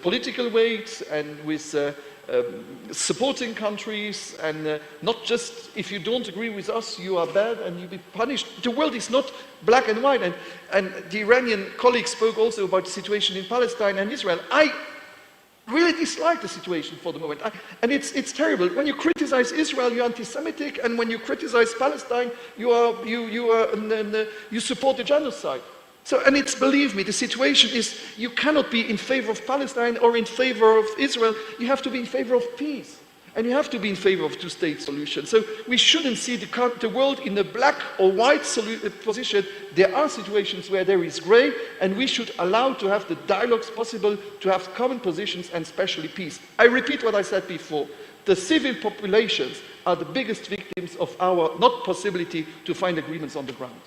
political weight and with supporting countries, and not just if you don't agree with us, you are bad and you'll be punished. The world is not black and white. And the Iranian colleague spoke also about the situation in Palestine and Israel. I really dislike the situation for the moment. And it's terrible. When you criticize Israel, you're anti-Semitic, and when you criticize Palestine, you support the genocide. So, and it's, believe me, the situation is, you cannot be in favor of Palestine or in favor of Israel. You have to be in favor of peace. And you have to be in favor of two-state solution. So we shouldn't see the world in a black or white position. There are situations where there is gray, and we should allow to have the dialogues possible, to have common positions, and especially peace. I repeat what I said before. The civil populations are the biggest victims of our not possibility to find agreements on the ground.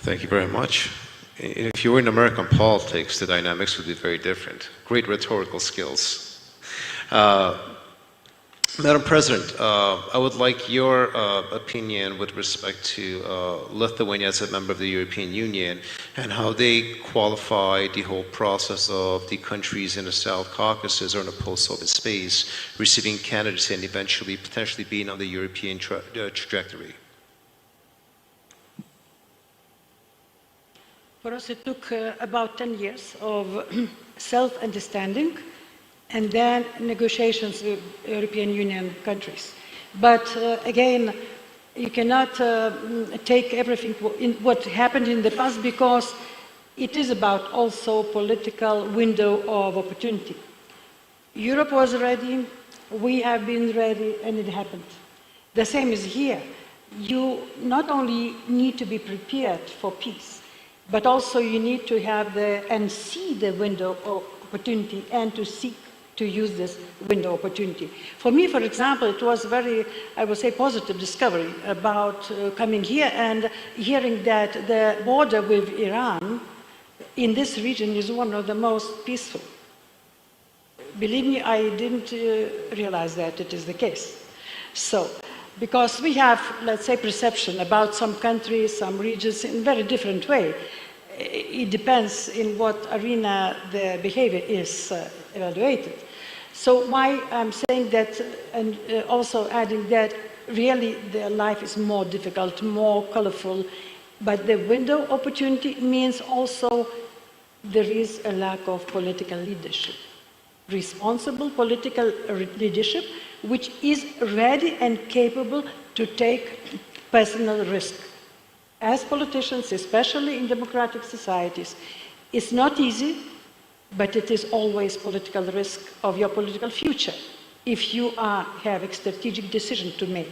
Thank you very much. If you were in American politics, the dynamics would be very different. Great rhetorical skills. Madam President, I would like your opinion with respect to Lithuania as a member of the European Union and how they qualify the whole process of the countries in the South Caucasus or in the post-Soviet space receiving candidacy and eventually potentially being on the European trajectory. For us, it took about 10 years of self-understanding and then negotiations with European Union countries. But again, you cannot take everything in what happened in the past because it is about also political window of opportunity. Europe was ready, we have been ready, and it happened. The same is here. You not only need to be prepared for peace, but also you need to have and see the window of opportunity and to seek to use this window opportunity. For me, for example, it was very, I would say, positive discovery about coming here and hearing that the border with Iran in this region is one of the most peaceful. Believe me, I didn't realize that it is the case. So, because we have, let's say, perception about some countries, some regions in a very different way. It depends in what arena the behavior is evaluated. So why I'm saying that, and also adding that really their life is more difficult, more colorful, but the window opportunity means also there is a lack of political leadership. Responsible political leadership, which is ready and capable to take personal risk. As politicians, especially in democratic societies, it's not easy, but it is always political risk of your political future if you are having strategic decision to make.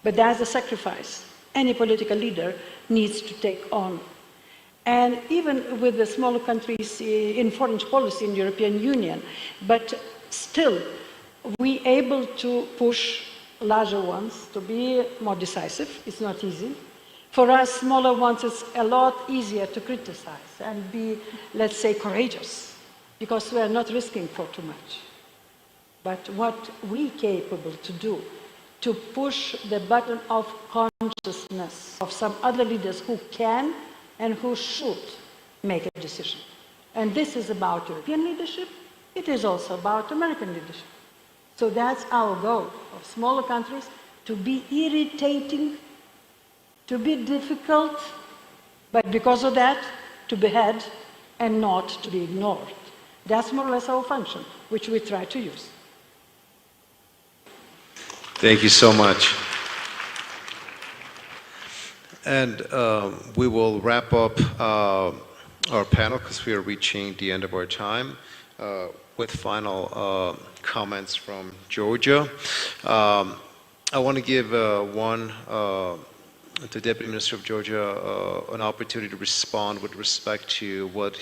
But that's a sacrifice any political leader needs to take on. And even with the smaller countries in foreign policy in the European Union, but still we able to push larger ones to be more decisive. It's not easy. For us, smaller ones, it's a lot easier to criticize and be, let's say, courageous, because we are not risking for too much. But what we capable to do, to push the button of consciousness of some other leaders who can and who should make a decision. And this is about European leadership. It is also about American leadership. So that's our goal of smaller countries, to be irritating, to be difficult, but because of that, to be heard and not to be ignored. That's more or less our function, which we try to use. Thank you so much. And we will wrap up our panel because we are reaching the end of our time with final comments from Georgia. I want to give the Deputy Minister of Georgia an opportunity to respond with respect to what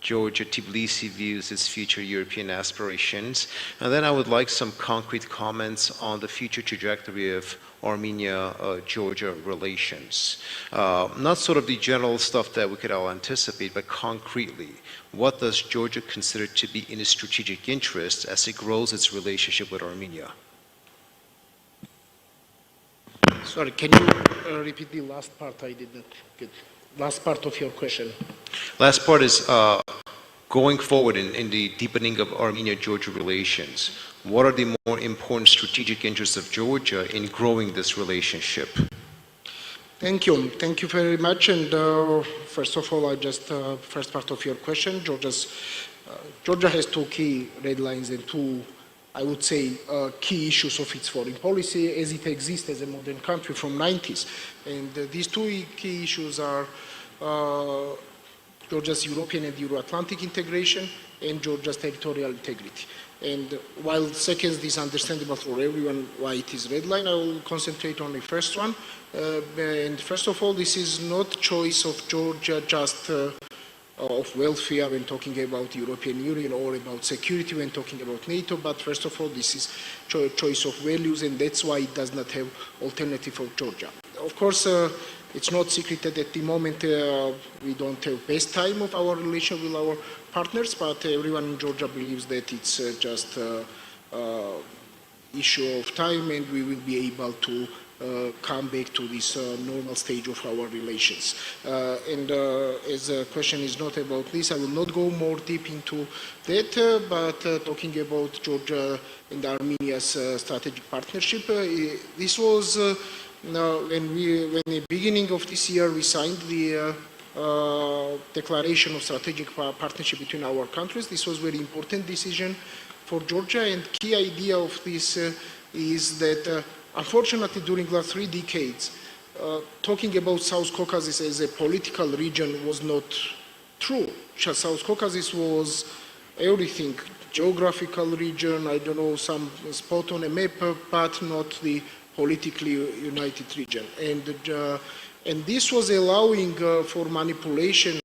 Georgia, Tbilisi views its future European aspirations. And then I would like some concrete comments on the future trajectory of Armenia-Georgia relations. Not sort of the general stuff that we could all anticipate, but concretely, what does Georgia consider to be in its strategic interest as it grows its relationship with Armenia? Sorry, can you repeat the last part? I did not get last part of your question. Last part is going forward in the deepening of Armenia-Georgia relations. What are the more important strategic interests of Georgia in growing this relationship? Thank you. Thank you very much. And first of all, first part of your question, Georgia has two key red lines and two, I would say, key issues of its foreign policy as it exists as a modern country from 90s. And these two key issues are Georgia's European and Euro-Atlantic integration and Georgia's territorial integrity. And while second is understandable for everyone why it is red line, I will concentrate on the first one. And first of all, this is not choice of Georgia just of welfare when talking about European Union or about security when talking about NATO, but first of all, this is choice of values, and that's why it does not have alternative for Georgia. Of course, it's not secret that at the moment we don't have best time of our relation with our partners, but everyone in Georgia believes that it's just issue of time, and we will be able to come back to this normal stage of our relations. As the question is not about this, I will not go more deep into that, but talking about Georgia and Armenia's strategic partnership, this was when the beginning of this year we signed the declaration of strategic partnership between our countries. This was a very important decision for Georgia, and key idea of this is that unfortunately during the last 3 decades talking about South Caucasus as a political region was not true. South Caucasus was everything, geographical region, I don't know, some spot on a map, but not the politically united region. And this was allowing for manipulation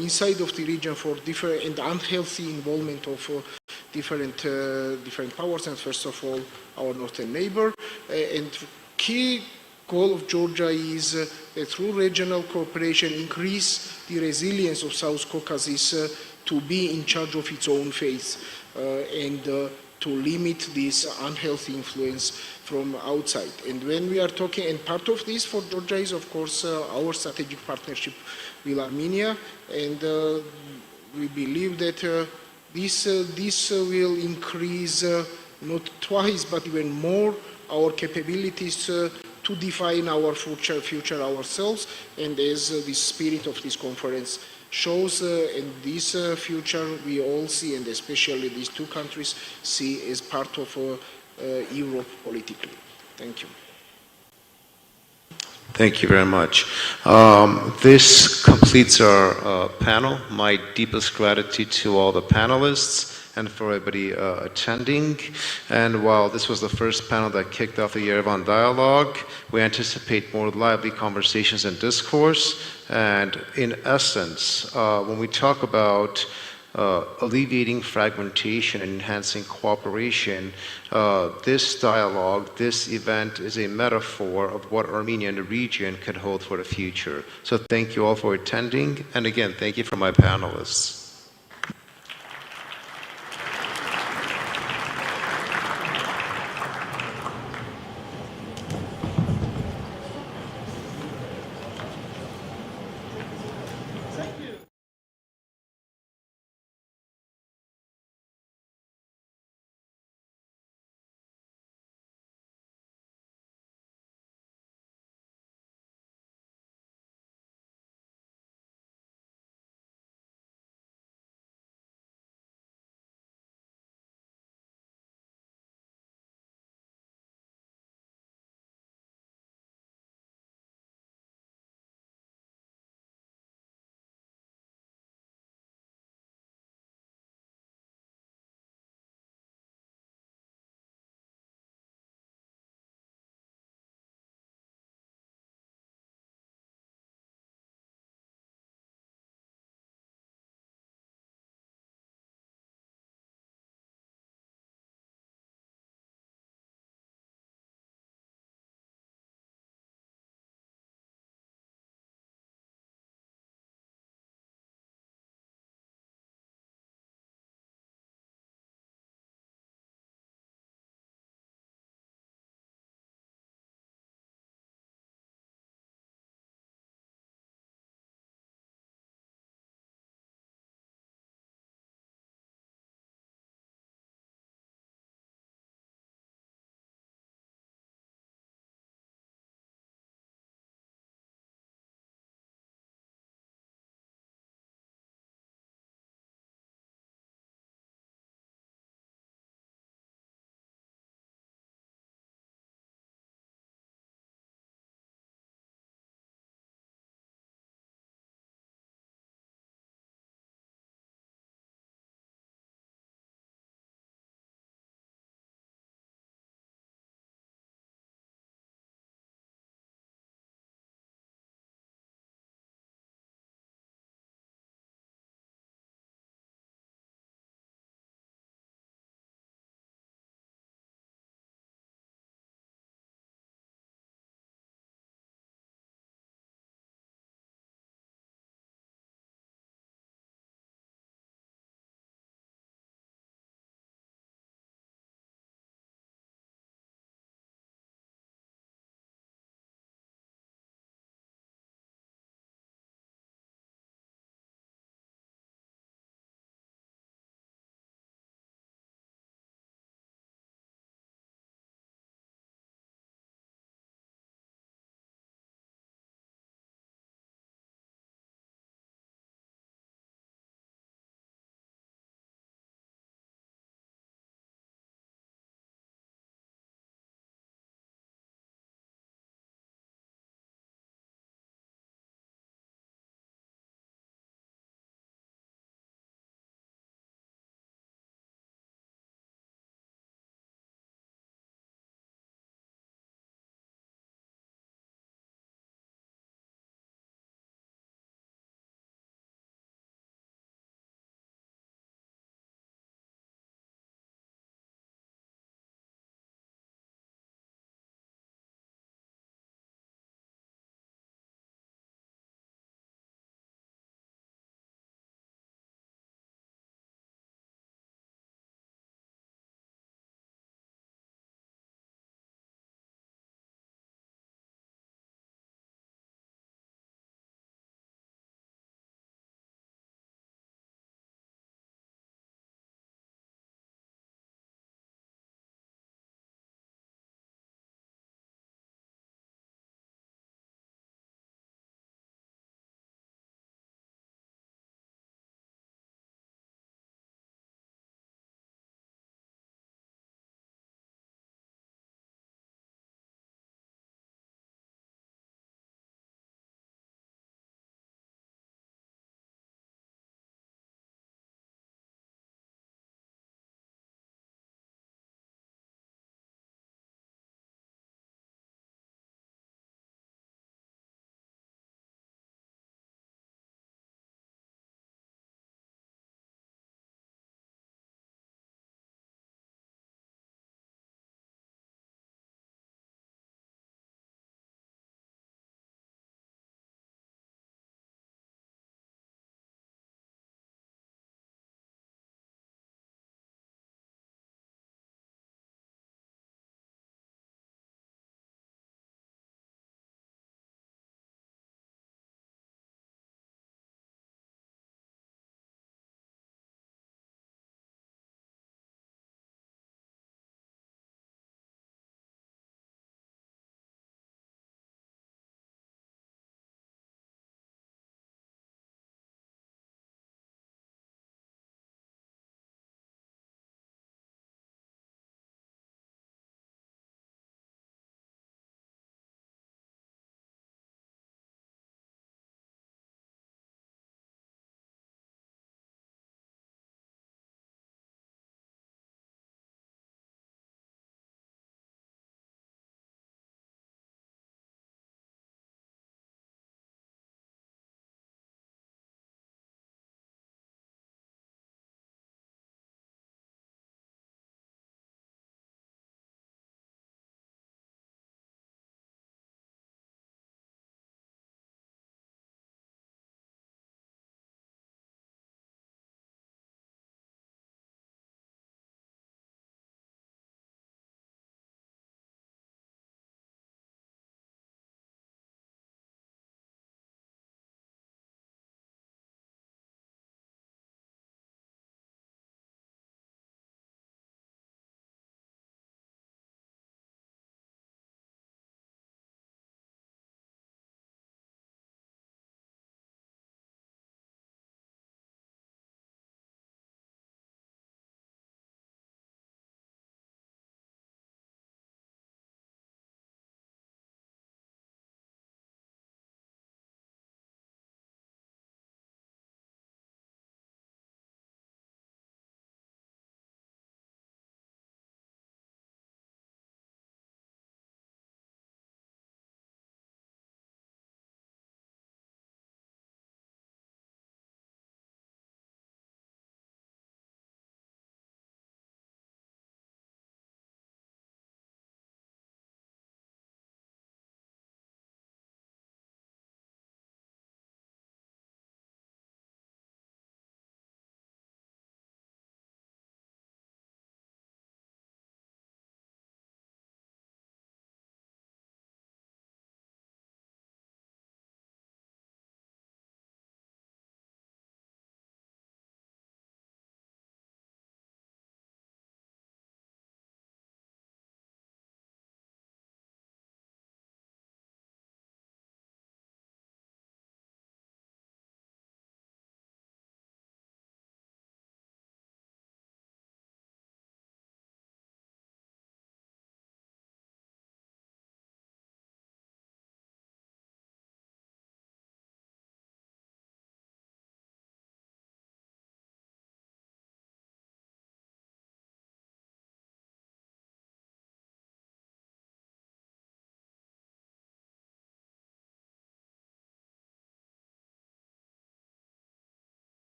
inside of the region for different and unhealthy involvement of different powers, and first of all our northern neighbor. And key goal of Georgia is that through regional cooperation increase the resilience of South Caucasus to be in charge of its own fate and to limit this unhealthy influence from outside. And when we are talking, and part of this for Georgia is of course our strategic partnership with Armenia, and we believe that this will increase not twice but even more our capabilities to define our future ourselves. And as the spirit of this conference shows, in this future we all see, and especially these 2 countries see as part of Europe politically. Thank you. Thank you very much. This completes our panel. My deepest gratitude to all the panelists and for everybody attending. And while this was the first panel that kicked off the Yerevan Dialogue, we anticipate more lively conversations and discourse. And in essence, when we talk about alleviating fragmentation and enhancing cooperation, this dialogue, this event is a metaphor of what Armenia and the region could hold for the future. So thank you all for attending, and again, thank you for my panelists.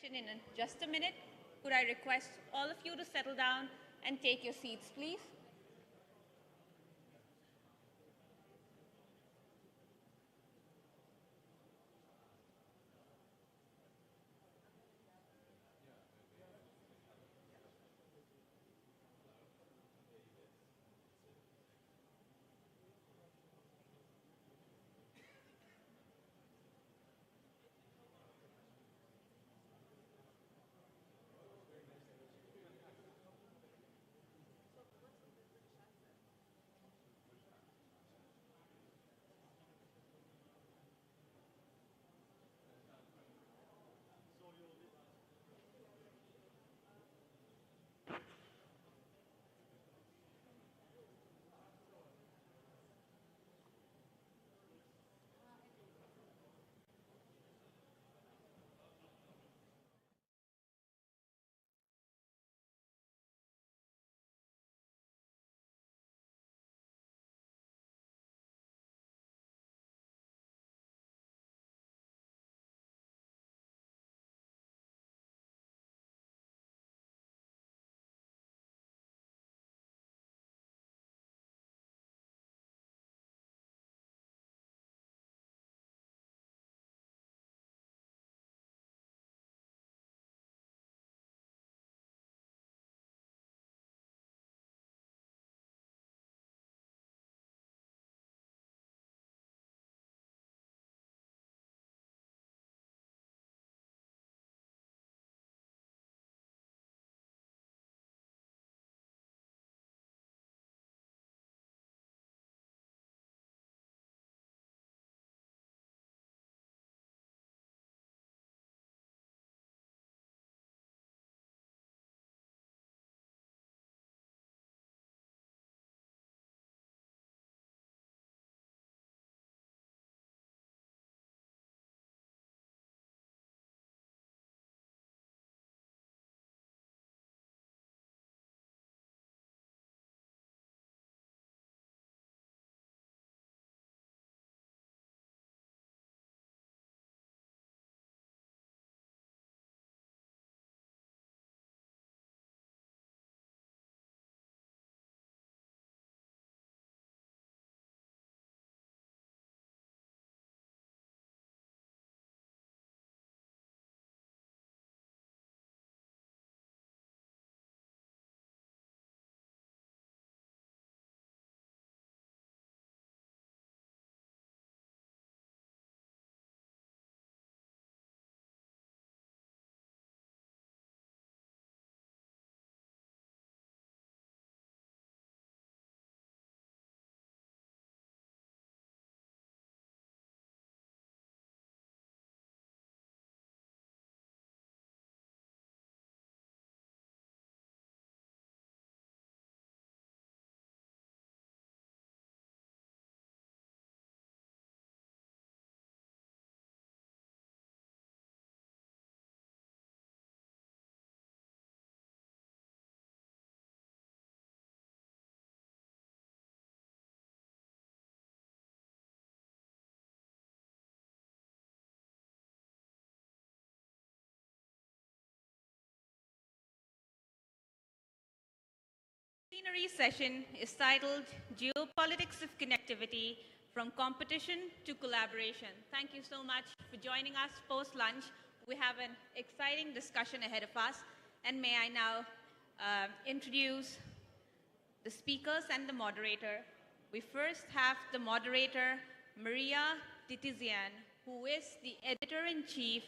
session in just a minute. Could I request all of you to settle down and take your seats, please? Plenary session is titled Geopolitics of Connectivity from Competition to Collaboration. Thank you so much for joining us post-lunch. We have an exciting discussion ahead of us. And may I now introduce the speakers and the moderator. We first have the moderator, Maria Titizian, who is the editor-in-chief,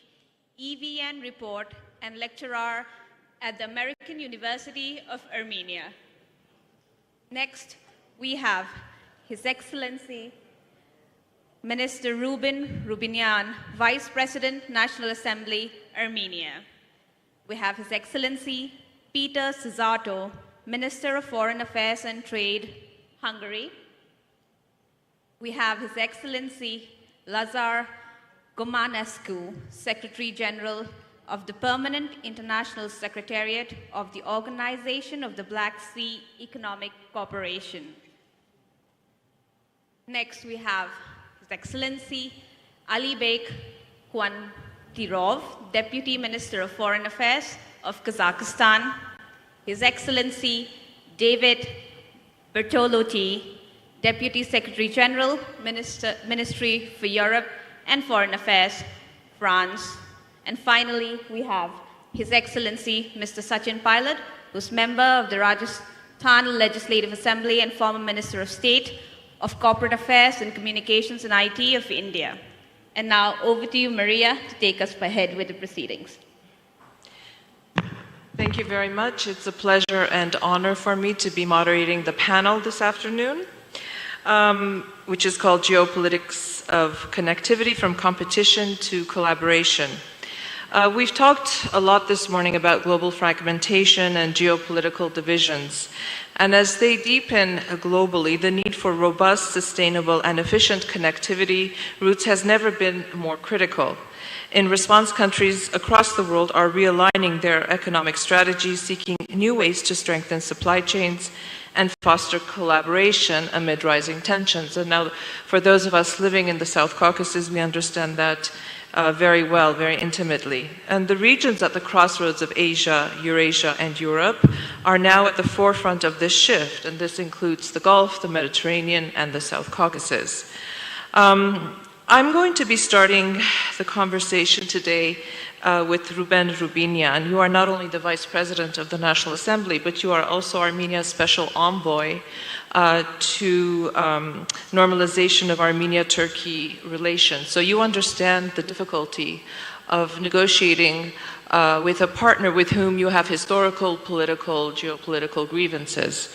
EVN Report, and lecturer at the American University of Armenia. Next, we have His Excellency Minister Rubin Rubinyan, Vice President, National Assembly, Armenia. We have His Excellency Peter Szijjártó, Minister of Foreign Affairs and Trade, Hungary. We have His Excellency Lazar Gomanescu, Secretary General of the Permanent International Secretariat of the Organization of the Black Sea Economic Cooperation. Next, we have His Excellency Ali Bek Juan Tirov, Deputy Minister of Foreign Affairs of Kazakhstan, His Excellency David Bertolotti, Deputy Secretary General, Ministry for Europe and Foreign Affairs, France. And finally, we have His Excellency Mr. Sachin Pilot, who's member of the Rajasthan Legislative Assembly and former Minister of State of Corporate Affairs and Communications and IT of India. And now over to you, Maria, to take us ahead with the proceedings. Thank you very much. It's a pleasure and honor for me to be moderating the panel this afternoon, which is called Geopolitics of Connectivity from Competition to Collaboration. We've talked a lot this morning about global fragmentation and geopolitical divisions. And as they deepen globally, the need for robust, sustainable, and efficient connectivity routes has never been more critical. In response, countries across the world are realigning their economic strategies, seeking new ways to strengthen supply chains and foster collaboration amid rising tensions. And now, for those of us living in the South Caucasus, we understand that very well, very intimately. And the regions at the crossroads of Asia, Eurasia, and Europe are now at the forefront of this shift, and this includes the Gulf, the Mediterranean, and the South Caucasus. I'm going to be starting the conversation today with Ruben Rubinian. You are not only the Vice President of the National Assembly, but you are also Armenia's Special Envoy to normalization of Armenia-Turkey relations. So you understand the difficulty of negotiating with a partner with whom you have historical, political, geopolitical grievances.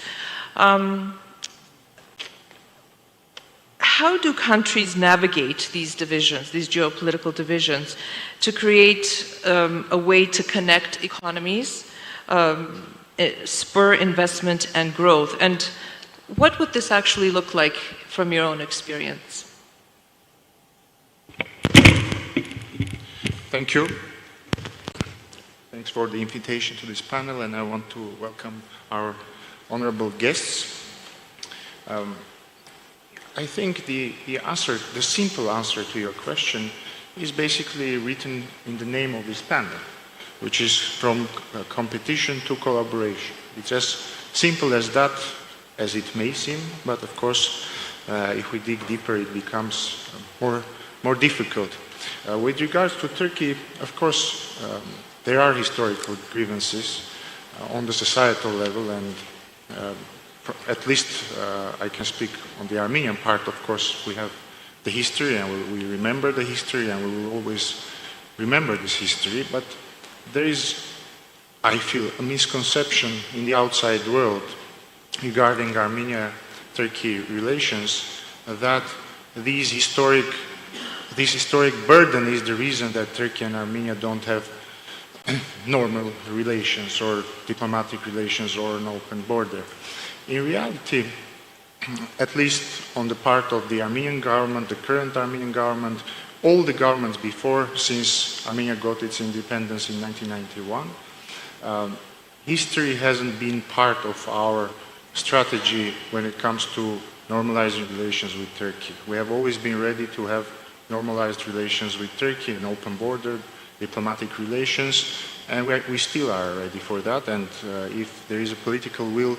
How do countries navigate these divisions, these geopolitical divisions, to create a way to connect economies, spur investment and growth? And what would this actually look like from your own experience? Thank you. Thanks for the invitation to this panel, and I want to welcome our honorable guests. I think the simple answer to your question is basically written in the name of this panel, which is from competition to collaboration. It's as simple as that, as it may seem, but of course, if we dig deeper, it becomes more difficult. With regards to Turkey, of course, there are historical grievances on the societal level, and at least I can speak on the Armenian part. Of course, we have the history, and we remember the history, and we will always remember this history. But there is, I feel, a misconception in the outside world regarding Armenia-Turkey relations that this historic burden is the reason that Turkey and Armenia don't have normal relations or diplomatic relations or an open border. In reality, at least on the part of the Armenian government, the current Armenian government, all the governments before, since Armenia got its independence in 1991, history hasn't been part of our strategy when it comes to normalizing relations with Turkey. We have always been ready to have normalized relations with Turkey, an open border, diplomatic relations, and we still are ready for that. And if there is a political will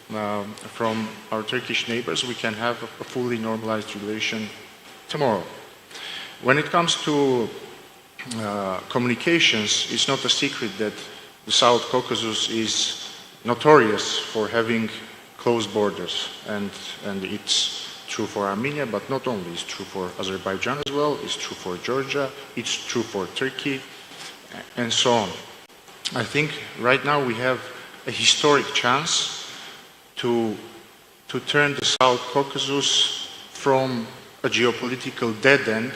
from our Turkish neighbors, we can have a fully normalized relation tomorrow. When it comes to communications, it's not a secret that the South Caucasus is notorious for having closed borders, and it's true for Armenia, but not only. It's true for Azerbaijan as well, it's true for Georgia, it's true for Turkey, and so on. I think right now we have a historic chance to turn the South Caucasus from a geopolitical dead end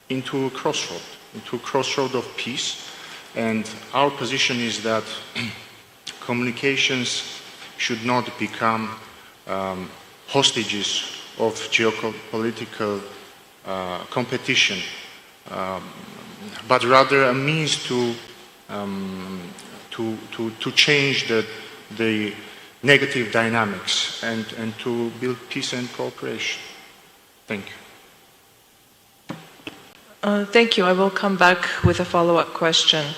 into a crossroad of peace. And our position is that communications should not become hostages of geopolitical competition, but rather a means to change the negative dynamics and to build peace and cooperation. Thank you. Thank you. I will come back with a follow-up question.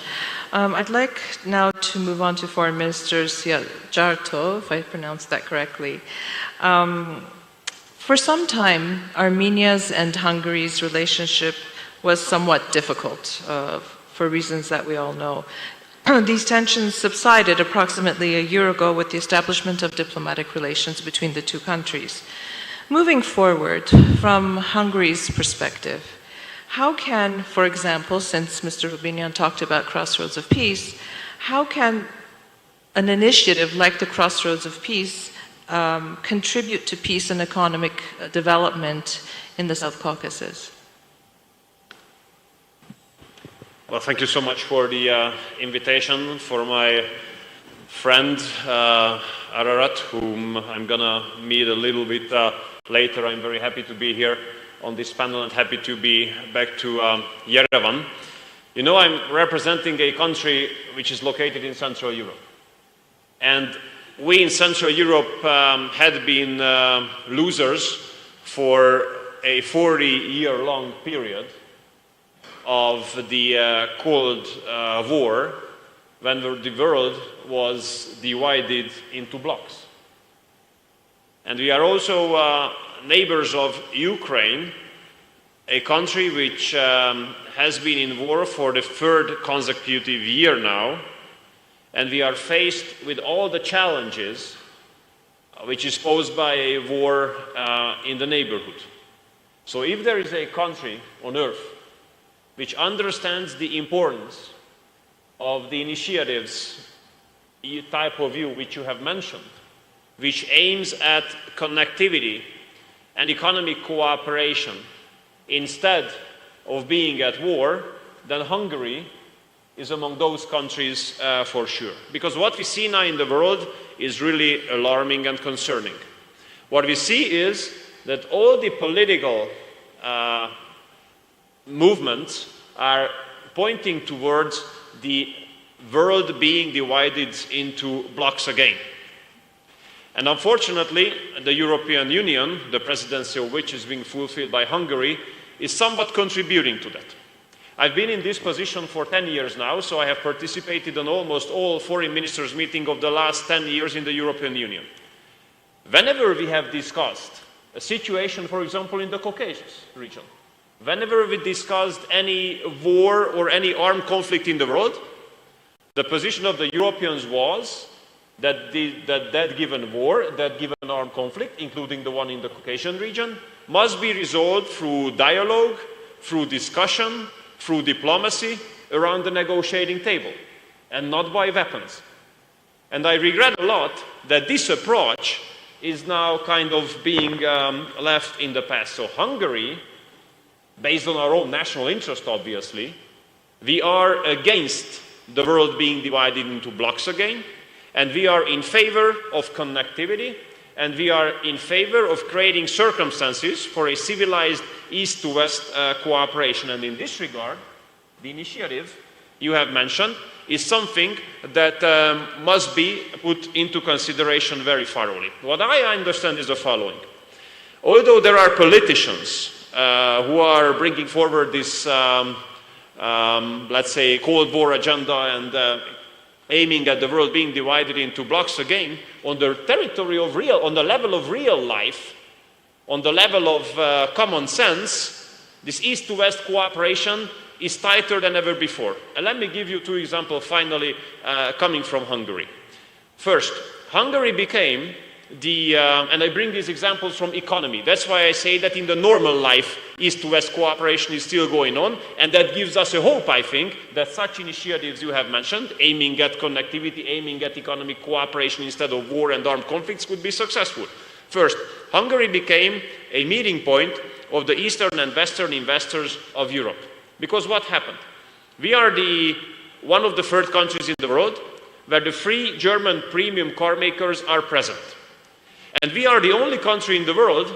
I'd like now to move on to Foreign Minister Sijarto, if I pronounced that correctly. For some time, Armenia's and Hungary's relationship was somewhat difficult for reasons that we all know. These tensions subsided approximately a year ago with the establishment of diplomatic relations between the two countries. Moving forward, from Hungary's perspective, how can, for example, since Mr. Rubinian talked about Crossroads of Peace, how can an initiative like the Crossroads of Peace contribute to peace and economic development in the South Caucasus? Well, thank you so much for the invitation. For my friend Ararat, whom I'm going to meet a little bit later, I'm very happy to be here on this panel and happy to be back to Yerevan. You know, I'm representing a country which is located in Central Europe. And we in Central Europe had been losers for a 40-year-long period of the Cold War, when the world was divided into blocks. And we are also neighbors of Ukraine, a country which has been in war for the third consecutive year now, and we are faced with all the challenges which is posed by a war in the neighborhood. So if there is a country on earth which understands the importance of the initiatives type of view which you have mentioned, which aims at connectivity and economic cooperation instead of being at war, then Hungary is among those countries for sure. Because what we see now in the world is really alarming and concerning. What we see is that all the political movements are pointing towards the world being divided into blocks again. And unfortunately, the European Union, the presidency of which is being fulfilled by Hungary, is somewhat contributing to that. I've been in this position for 10 years now, so I have participated in almost all foreign ministers' meetings of the last 10 years in the European Union. Whenever we have discussed a situation, for example, in the Caucasus region, whenever we discussed any war or any armed conflict in the world, the position of the Europeans was that that given war, that given armed conflict, including the one in the Caucasian region, must be resolved through dialogue, through discussion, through diplomacy around the negotiating table, and not by weapons. And I regret a lot that this approach is now kind of being left in the past. So Hungary, based on our own national interest, obviously, we are against the world being divided into blocks again, and we are in favor of connectivity, and we are in favor of creating circumstances for a civilized East-to-West cooperation. And in this regard, the initiative you have mentioned is something that must be put into consideration very thoroughly. What I understand is the following. Although there are politicians who are bringing forward this, let's say, Cold War agenda and aiming at the world being divided into blocks again, on the territory of on the level of real life, on the level of common sense, this East-to-West cooperation is tighter than ever before. And let me give you two examples finally coming from Hungary. First, Hungary became and I bring these examples from economy. That's why I say that in the normal life, East-to-West cooperation is still going on, and that gives us a hope, I think, that such initiatives you have mentioned, aiming at connectivity, aiming at economic cooperation instead of war and armed conflicts, could be successful. First, Hungary became a meeting point of the Eastern and Western investors of Europe. Because what happened? We are one of the third countries in the world where the three German premium car makers are present. And we are the only country in the world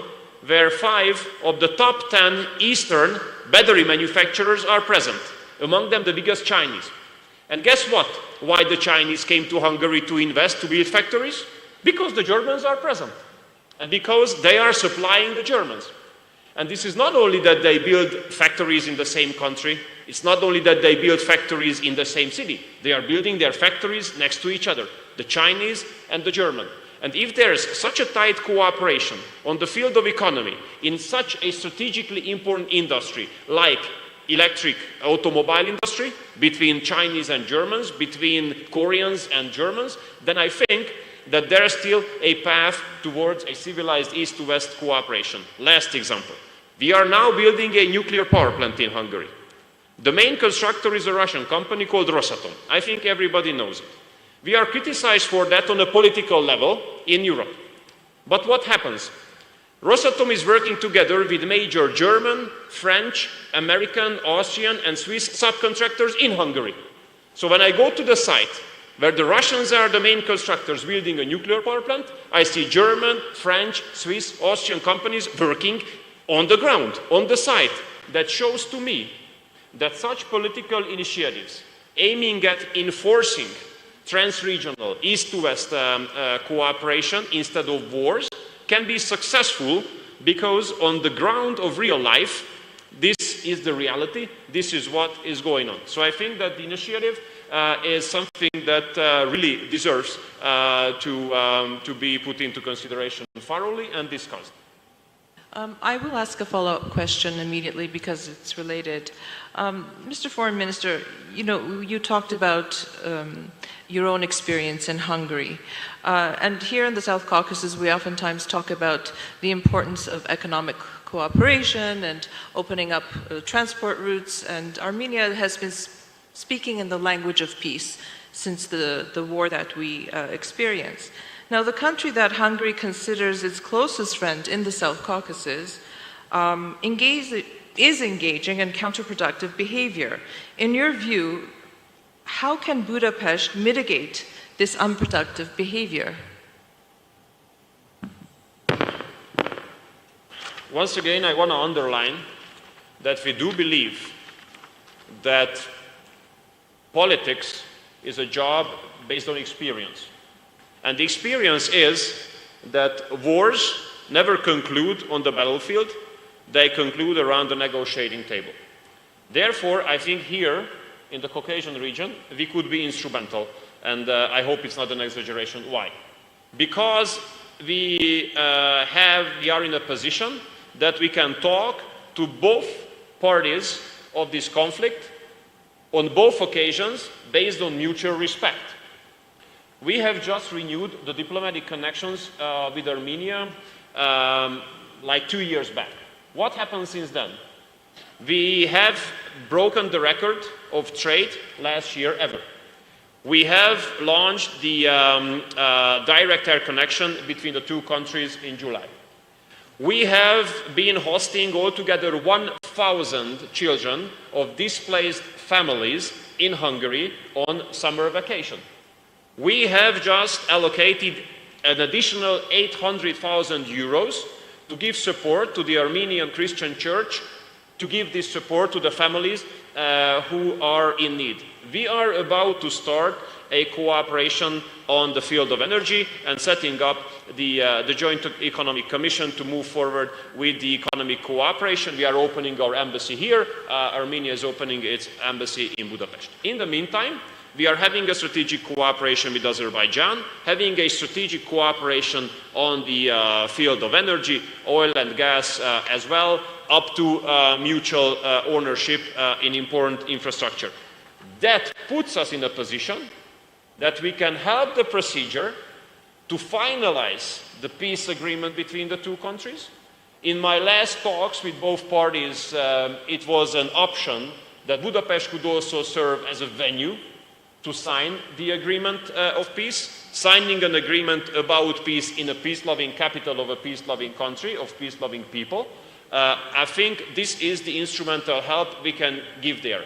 where 5 of the top 10 Eastern battery manufacturers are present, among them the biggest Chinese. And guess what? Why the Chinese came to Hungary to invest, to build factories? Because the Germans are present, and because they are supplying the Germans. And this is not only that they build factories in the same country, it's not only that they build factories in the same city, they are building their factories next to each other, the Chinese and the German. And if there's such a tight cooperation on the field of economy in such a strategically important industry like electric automobile industry, between Chinese and Germans, between Koreans and Germans, then I think that there is still a path towards a civilized East-to-West cooperation. Last example. We are now building a nuclear power plant in Hungary. The main constructor is a Russian company called Rosatom. I think everybody knows it. We are criticized for that on a political level in Europe. But what happens? Rosatom is working together with major German, French, American, Austrian, and Swiss subcontractors in Hungary. So when I go to the site where the Russians are the main constructors building a nuclear power plant, I see German, French, Swiss, Austrian companies working on the ground, on the site. That shows to me that such political initiatives aiming at enforcing trans-regional East-to-West cooperation instead of wars can be successful because on the ground of real life, this is the reality, this is what is going on. So I think that the initiative is something that really deserves to be put into consideration thoroughly and discussed. I will ask a follow-up question immediately because it's related. Mr. Foreign Minister, you talked about your own experience in Hungary. And here in the South Caucasus, we oftentimes talk about the importance of economic cooperation and opening up transport routes. And Armenia has been speaking in the language of peace since the war that we experienced. Now, the country that Hungary considers its closest friend in the South Caucasus is engaging in counterproductive behavior. In your view, how can Budapest mitigate this unproductive behavior? Once again, I want to underline that we do believe that politics is a job based on experience. And the experience is that wars never conclude on the battlefield, they conclude around the negotiating table. Therefore, I think here in the Caucasian region, we could be instrumental, and I hope it's not an exaggeration. Why? Because we are in a position that we can talk to both parties of this conflict on both occasions based on mutual respect. We have just renewed the diplomatic connections with Armenia like 2 years back. What happened since then? We have broken the record of trade last year ever. We have launched the direct air connection between the two countries in July. We have been hosting altogether 1,000 children of displaced families in Hungary on summer vacation. We have just allocated an additional 800,000 euros to give support to the Armenian Christian Church, to give this support to the families who are in need. We are about to start a cooperation on the field of energy and setting up the Joint Economic Commission to move forward with the economic cooperation. We are opening our embassy here. Armenia is opening its embassy in Budapest. In the meantime, we are having a strategic cooperation with Azerbaijan, having a strategic cooperation on the field of energy, oil and gas as well, up to mutual ownership in important infrastructure. That puts us in a position that we can help the procedure to finalize the peace agreement between the two countries. In my last talks with both parties, it was an option that Budapest could also serve as a venue to sign the agreement of peace, signing an agreement about peace in a peace-loving capital of a peace-loving country, of peace-loving people. I think this is the instrumental help we can give there.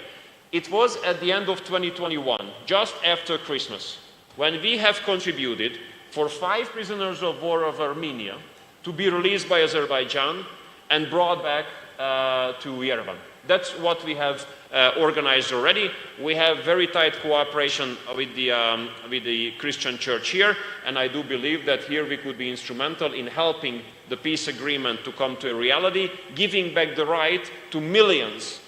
It was at the end of 2021, just after Christmas, when we have contributed for 5 prisoners of war of Armenia to be released by Azerbaijan and brought back to Yerevan. That's what we have organized already. We have very tight cooperation with the Christian church here, and I do believe that here we could be instrumental in helping the peace agreement to come to a reality, giving back the right to millions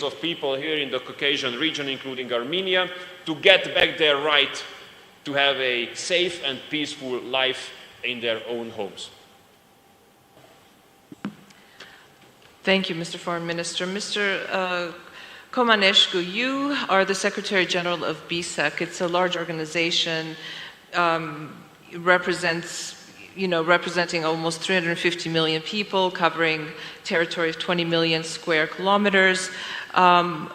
of people here in the Caucasian region, including Armenia, to get back their right to have a safe and peaceful life in their own homes. Thank you, Mr. Foreign Minister. Mr. Komaneshku, you are the Secretary General of BSEC. It's a large organization, representing almost 350 million people, covering territory of 20 million square kilometers, and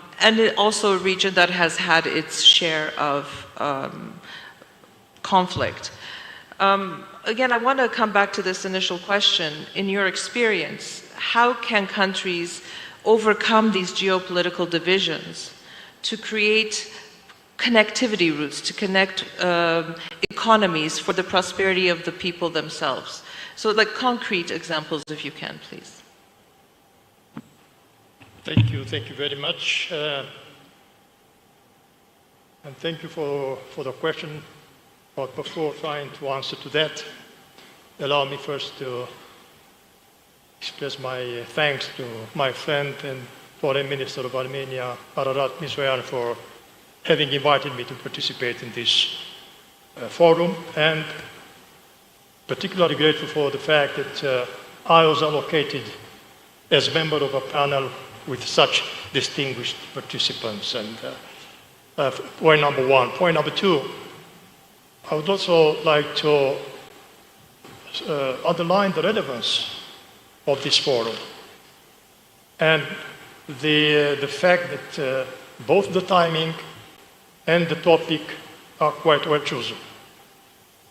also a region that has had its share of conflict. Again, I want to come back to this initial question. In your experience, how can countries overcome these geopolitical divisions to create connectivity routes, to connect economies for the prosperity of the people themselves? So like concrete examples, if you can, please. Thank you very much. And thank you for the question. But before trying to answer to that, allow me first to express my thanks to my friend and Foreign Minister of Armenia, Ararat Mirzoyan, for having invited me to participate in this forum, and particularly grateful for the fact that I was allocated as member of a panel with such distinguished participants. And point number one. Point number two, I would also like to underline the relevance of this forum and the fact that both the timing and the topic are quite well chosen.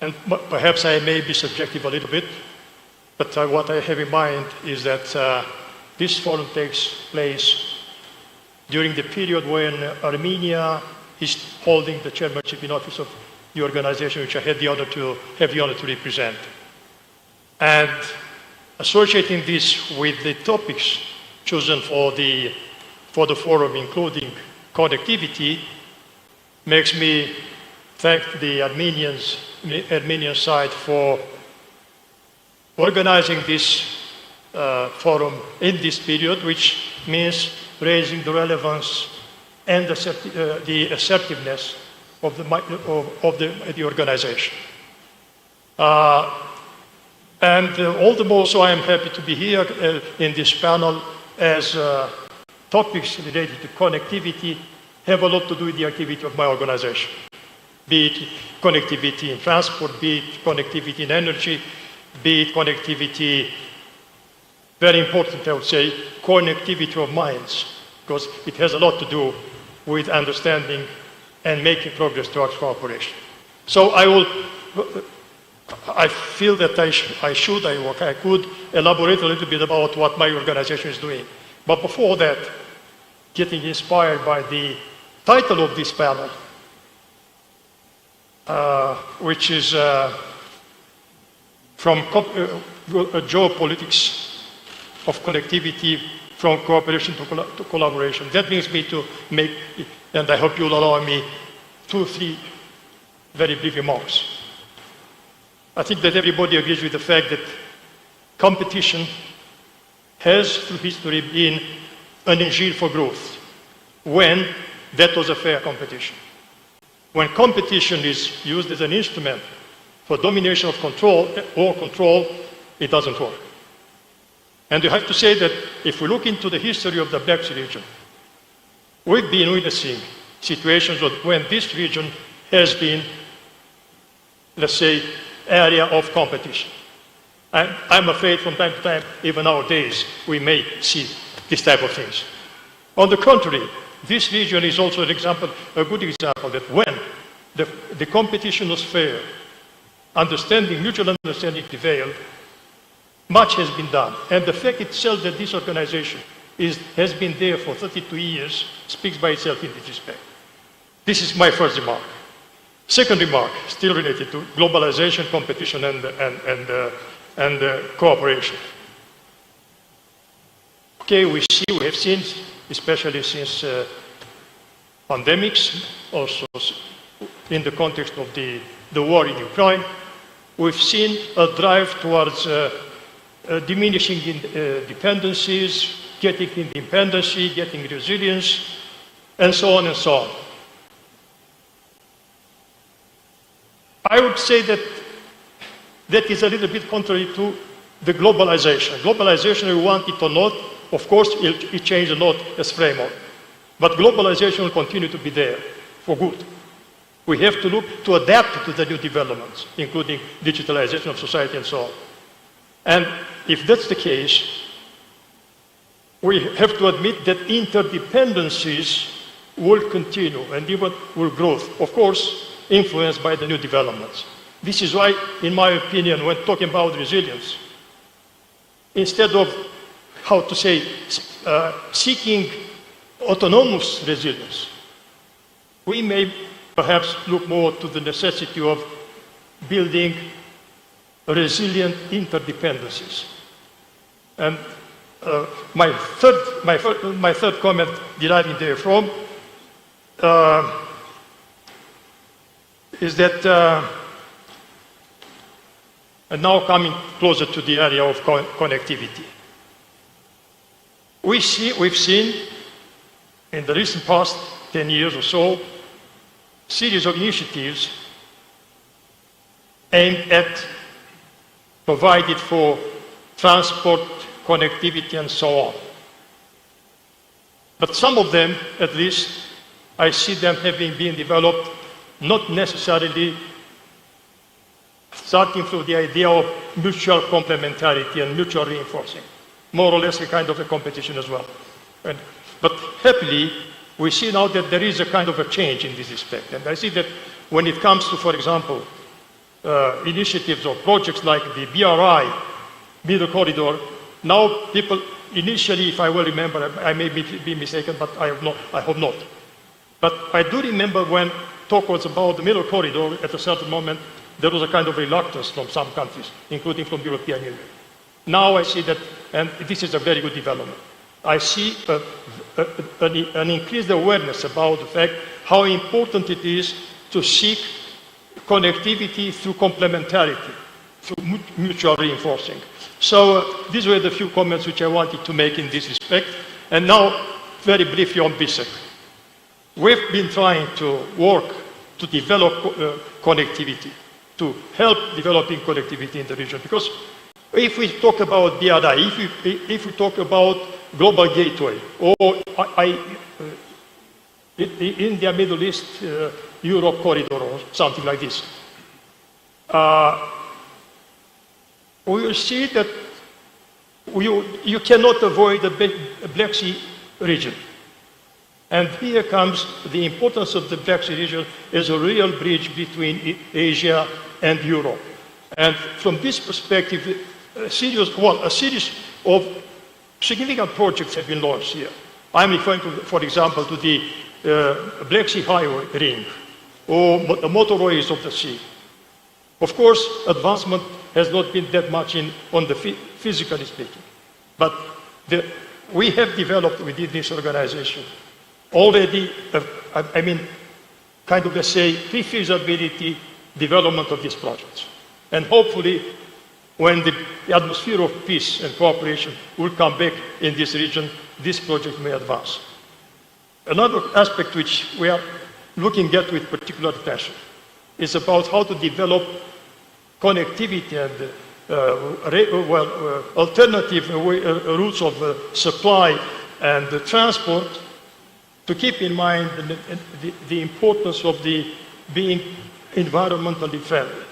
And perhaps I may be subjective a little bit, but what I have in mind is that this forum takes place during the period when Armenia is holding the chairmanship in office of the organization which I had the honor to represent. And associating this with the topics chosen for the forum, including connectivity, makes me thank the Armenian side for organizing this forum in this period, which means raising the relevance and the assertiveness of the organization. And all the more so I am happy to be here in this panel, as topics related to connectivity have a lot to do with the activity of my organization. Be it connectivity in transport, be it connectivity in energy, be it connectivity, very important I would say, connectivity of minds, because it has a lot to do with understanding and making progress towards cooperation. So I feel that I could elaborate a little bit about what my organization is doing. But before that, getting inspired by the title of this panel, which is from geopolitics of connectivity, from cooperation to collaboration. That brings me to make, and I hope you'll allow me, 2 or 3 very brief remarks. I think that everybody agrees with the fact that competition has through history been an engine for growth when that was a fair competition. When competition is used as an instrument for domination of control, it doesn't work. And you have to say that if we look into the history of the Black Sea region, we've been witnessing situations when this region has been, let's say, area of competition. And I'm afraid from time to time, even nowadays, we may see this type of things. On the contrary, this region is also an example, a good example, that when the competition was fair, mutual understanding prevailed, much has been done. And the fact itself that this organization has been there for 32 years speaks by itself in this respect. This is my first remark. Second remark, still related to globalization, competition, and cooperation. Okay, we have seen, especially since pandemics, also in the context of the war in Ukraine, we've seen a drive towards diminishing dependencies, getting independency, getting resilience, and so on and so on. I would say that that is a little bit contrary to the globalization. Globalization, we want it or not, of course, it changed a lot as framework. But globalization will continue to be there for good. We have to look to adapt to the new developments, including digitalization of society and so on. And if that's the case, we have to admit that interdependencies will continue and even will grow, of course, influenced by the new developments. This is why, in my opinion, when talking about resilience, instead of, how to say, seeking autonomous resilience, we may perhaps look more to the necessity of building resilient interdependencies. And my third comment deriving therefrom is that, and now coming closer to the area of connectivity. We've seen in the recent past 10 years or so, series of initiatives aimed at providing for transport, connectivity, and so on. But some of them, at least, I see them having been developed not necessarily starting from the idea of mutual complementarity and mutual reinforcing, more or less a kind of a competition as well. But happily, we see now that there is a kind of a change in this respect. And I see that when it comes to, for example, initiatives or projects like the BRI, Middle Corridor, now people initially, if I will remember, I may be mistaken, but I hope not. But I do remember when talk was about the Middle Corridor, at a certain moment, there was a kind of reluctance from some countries, including from the European Union. Now I see that, and this is a very good development. I see an increased awareness about the fact how important it is to seek connectivity through complementarity, through mutual reinforcing. So these were the few comments which I wanted to make in this respect. And now, very briefly on BISEC. We've been trying to work to develop connectivity, to help developing connectivity in the region. Because if we talk about BRI, if we talk about Global Gateway, or India, Middle East, Europe corridor, or something like this, we will see that you cannot avoid the Black Sea region. And here comes the importance of the Black Sea region as a real bridge between Asia and Europe. And from this perspective, a series of significant projects have been launched here. I'm referring to, for example, to the Black Sea Highway Ring, or the motorways of the sea. Of course, advancement has not been that much on the physically speaking. But we have developed within this organization already, kind of, let's say, pre-feasibility development of these projects. And hopefully, when the atmosphere of peace and cooperation will come back in this region, this project may advance. Another aspect which we are looking at with particular attention is about how to develop connectivity and alternative routes of supply and transport, to keep in mind the importance of being environmentally friendly.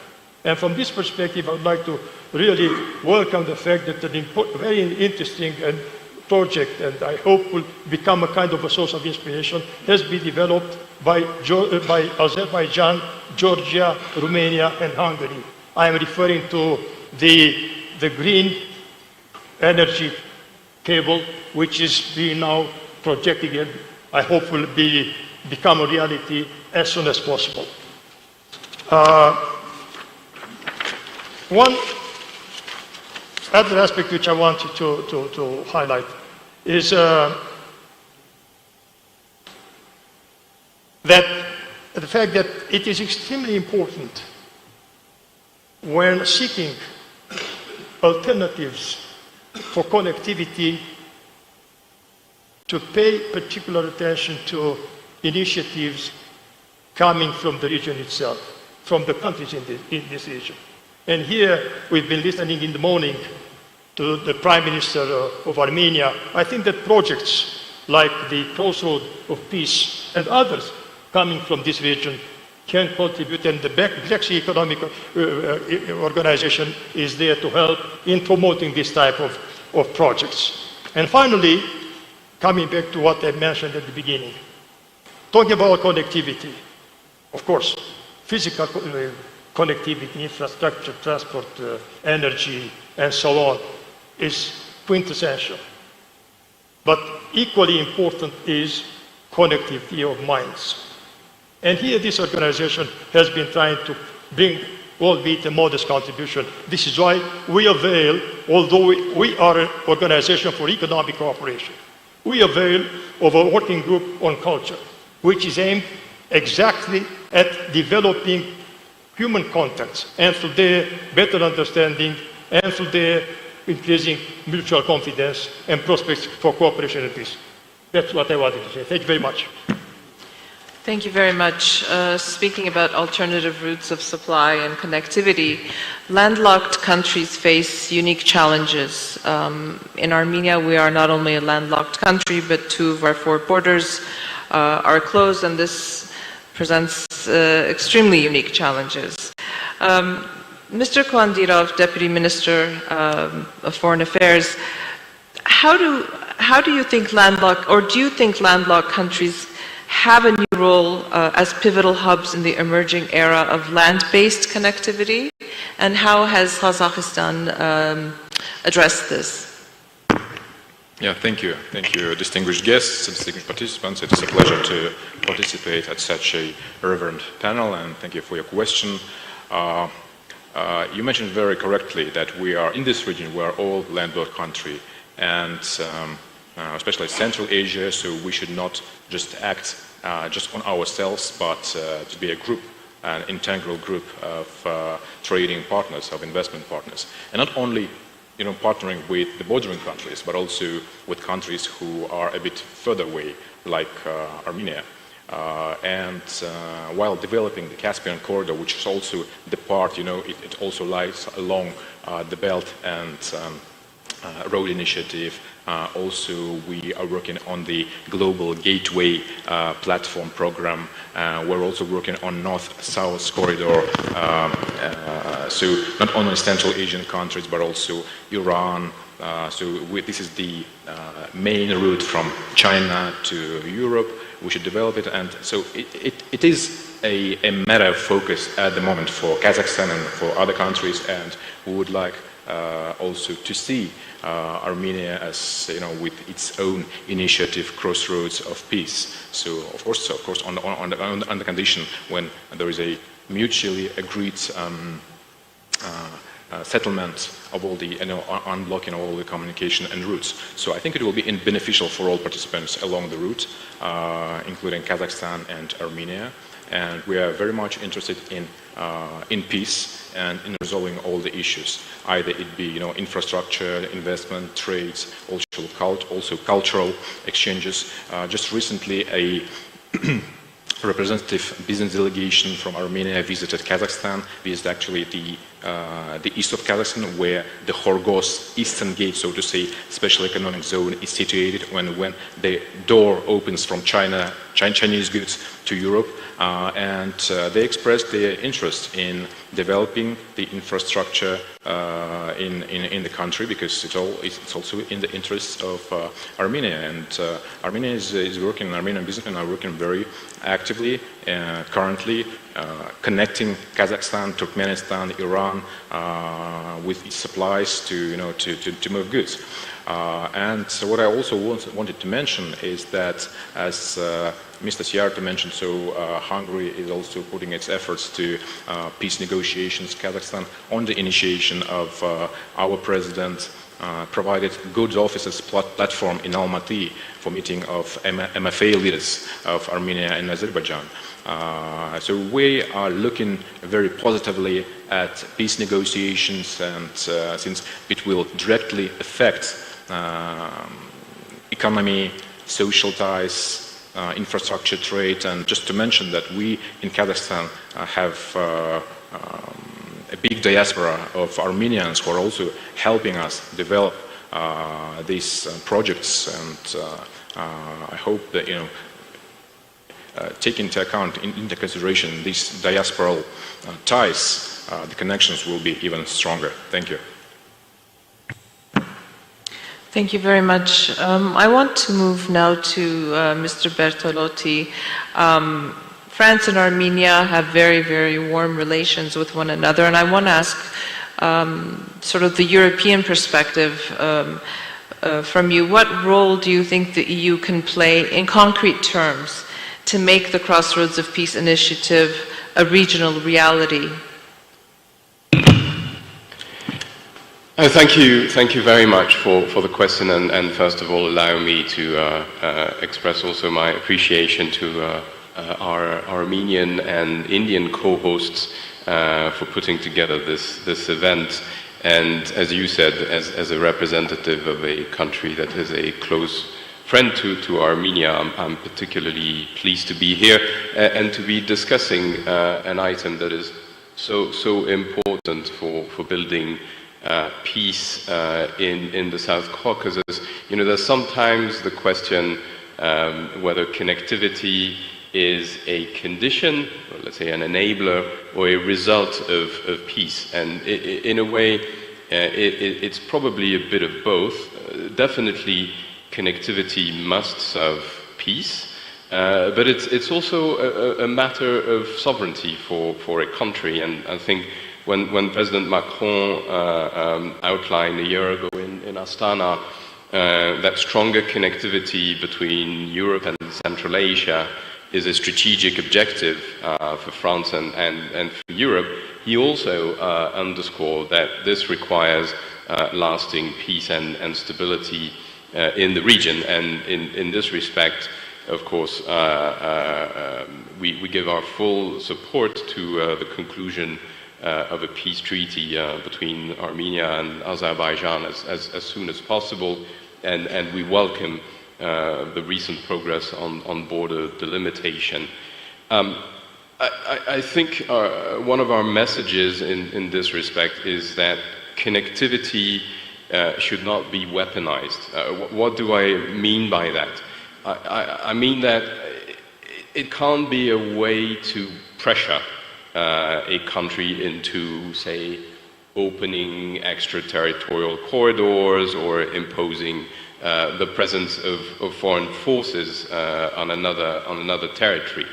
And from this perspective, I would like to really welcome the fact that an very interesting project, and I hope will become a kind of a source of inspiration, has been developed by Azerbaijan, Georgia, Romania, and Hungary. I am referring to the green energy cable, which is being now projected and I hope will become a reality as soon as possible. One other aspect which I wanted to highlight is that the fact that it is extremely important when seeking alternatives for connectivity to pay particular attention to initiatives coming from the region itself, from the countries in this region. And here we've been listening in the morning to the Prime Minister of Armenia. I think that projects like the Crossroad of Peace and others coming from this region can contribute, and the Black Sea Economic Organization is there to help in promoting this type of projects. And finally, coming back to what I mentioned at the beginning, talking about connectivity, of course, physical connectivity, infrastructure, transport, energy, and so on is quintessential. But equally important is connectivity of minds. And here this organization has been trying to bring, albeit a modest contribution. This is why we avail, although we are an organization for economic cooperation, we avail of a working group on culture, which is aimed exactly at developing human contacts and through their better understanding and through their increasing mutual confidence and prospects for cooperation and peace. That's what I wanted to say. Thank you very much. Thank you very much. Speaking about alternative routes of supply and connectivity, landlocked countries face unique challenges. In Armenia, we are not only a landlocked country, but 2 of our 4 borders are closed, and this presents extremely unique challenges. Mr. Klandirov, Deputy Minister of Foreign Affairs, how do you think landlocked, or do you think landlocked countries have a new role as pivotal hubs in the emerging era of land-based connectivity? And how has Kazakhstan addressed this? Yeah, thank you. Thank you, distinguished guests, distinguished participants. It is a pleasure to participate at such a relevant panel, and thank you for your question. You mentioned very correctly that we are, in this region, we are all land-locked country, and especially Central Asia, so we should not just act just on ourselves, but to be a group, an integral group of trading partners, of investment partners, and not only partnering with the bordering countries, but also with countries who are a bit further away, like Armenia. And while developing the Caspian corridor, which is also the part, it also lies along the Belt and Road Initiative. Also, we are working on the Global Gateway Platform Program. We're also working on North-South Corridor. So not only Central Asian countries, but also Iran. This is the main route from China to Europe. We should develop it, and so it is a matter of focus at the moment for Kazakhstan and for other countries, and we would like also to see Armenia as with its own initiative, Crossroads of Peace. So of course, on the condition when there is a mutually agreed settlement of all the unblocking of all the communication and routes. So I think it will be beneficial for all participants along the route, including Kazakhstan and Armenia. And we are very much interested in peace and in resolving all the issues, either it be infrastructure, investment, trades, also cultural exchanges. Just recently, a representative business delegation from Armenia visited Kazakhstan, visited actually the east of Kazakhstan, where the Khorgos Eastern Gate, so to say, special economic zone is situated. When the door opens from Chinese goods to Europe, and they expressed their interest in developing the infrastructure in the country, because it's also in the interests of Armenia, and Armenia is working, Armenian businessmen are working very actively currently, connecting Kazakhstan, Turkmenistan, Iran with its supplies to move goods. And so what I also wanted to mention is that, as Mr. Siarto mentioned, so Hungary is also putting its efforts to peace negotiations. Kazakhstan, on the initiation of our president, provided good offices platform in Almaty for meeting of MFA leaders of Armenia and Azerbaijan. So we are looking very positively at peace negotiations, and since it will directly affect economy, social ties, infrastructure, trade, and just to mention that we in Kazakhstan have a big diaspora of Armenians who are also helping us develop these projects, and I hope that, take into account, into consideration these diasporal ties, the connections will be even stronger. Thank you. Thank you very much. I want to move now to Mr. Bertolotti. France and Armenia have very, very warm relations with one another, and I want to ask sort of the European perspective from you. What role do you think the EU can play in concrete terms to make the Crossroads of Peace initiative a regional reality? Thank you very much for the question, and first of all allow me to express also my appreciation to our Armenian and Indian co-hosts for putting together this event. And as you said, as a representative of a country that is a close friend to Armenia, I'm particularly pleased to be here and to be discussing an item that is so important for building peace in the South Caucasus. There's sometimes the question whether connectivity is a condition, or let's say an enabler, or a result of peace. And in a way, it's probably a bit of both. Definitely, connectivity must serve peace, but it's also a matter of sovereignty for a country. And I think when President Macron outlined a year ago in Astana that stronger connectivity between Europe and Central Asia is a strategic objective for France and for Europe, he also underscored that this requires lasting peace and stability in the region. And in this respect, of course, we give our full support to the conclusion of a peace treaty between Armenia and Azerbaijan as soon as possible, and we welcome the recent progress on border delimitation. I think one of our messages in this respect is that connectivity should not be weaponized. What do I mean by that? I mean that it can't be a way to pressure a country into, say, opening extraterritorial corridors or imposing the presence of foreign forces on another territory.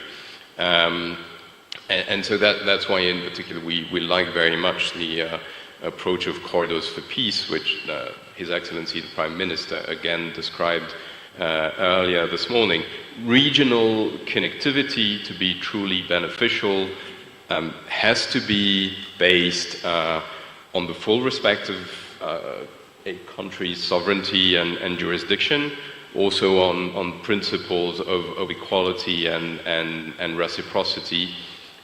And so that's why in particular we like very much the approach of Corridors for Peace, which His Excellency the Prime Minister again described earlier this morning. Regional connectivity, to be truly beneficial, has to be based on the full respect of a country's sovereignty and jurisdiction, also on principles of equality and reciprocity,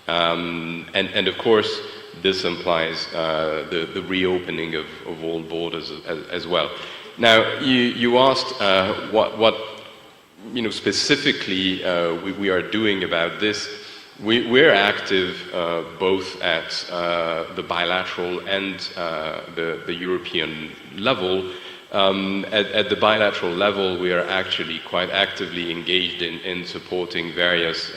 and of course this implies the reopening of all borders as well. Now you asked what specifically we are doing about this. We're active both at the bilateral and the European level. At the bilateral level, we are actually quite actively engaged in supporting various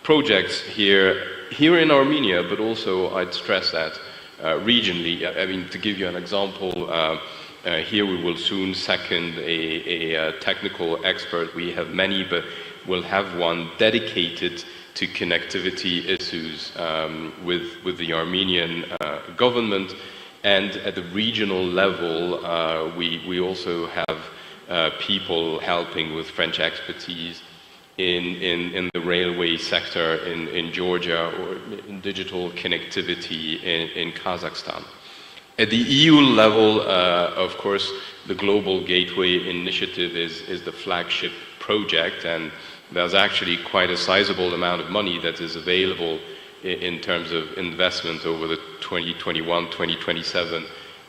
projects here in Armenia, but also I'd stress that regionally. I mean, to give you an example, here we will soon second a technical expert. We have many, but we'll have one dedicated to connectivity issues with the Armenian government. And at the regional level, we also have people helping with French expertise in the railway sector in Georgia, or in digital connectivity in Kazakhstan. At the EU level, of course, the Global Gateway Initiative is the flagship project, and there's actually quite a sizable amount of money that is available in terms of investment over the 2021-2027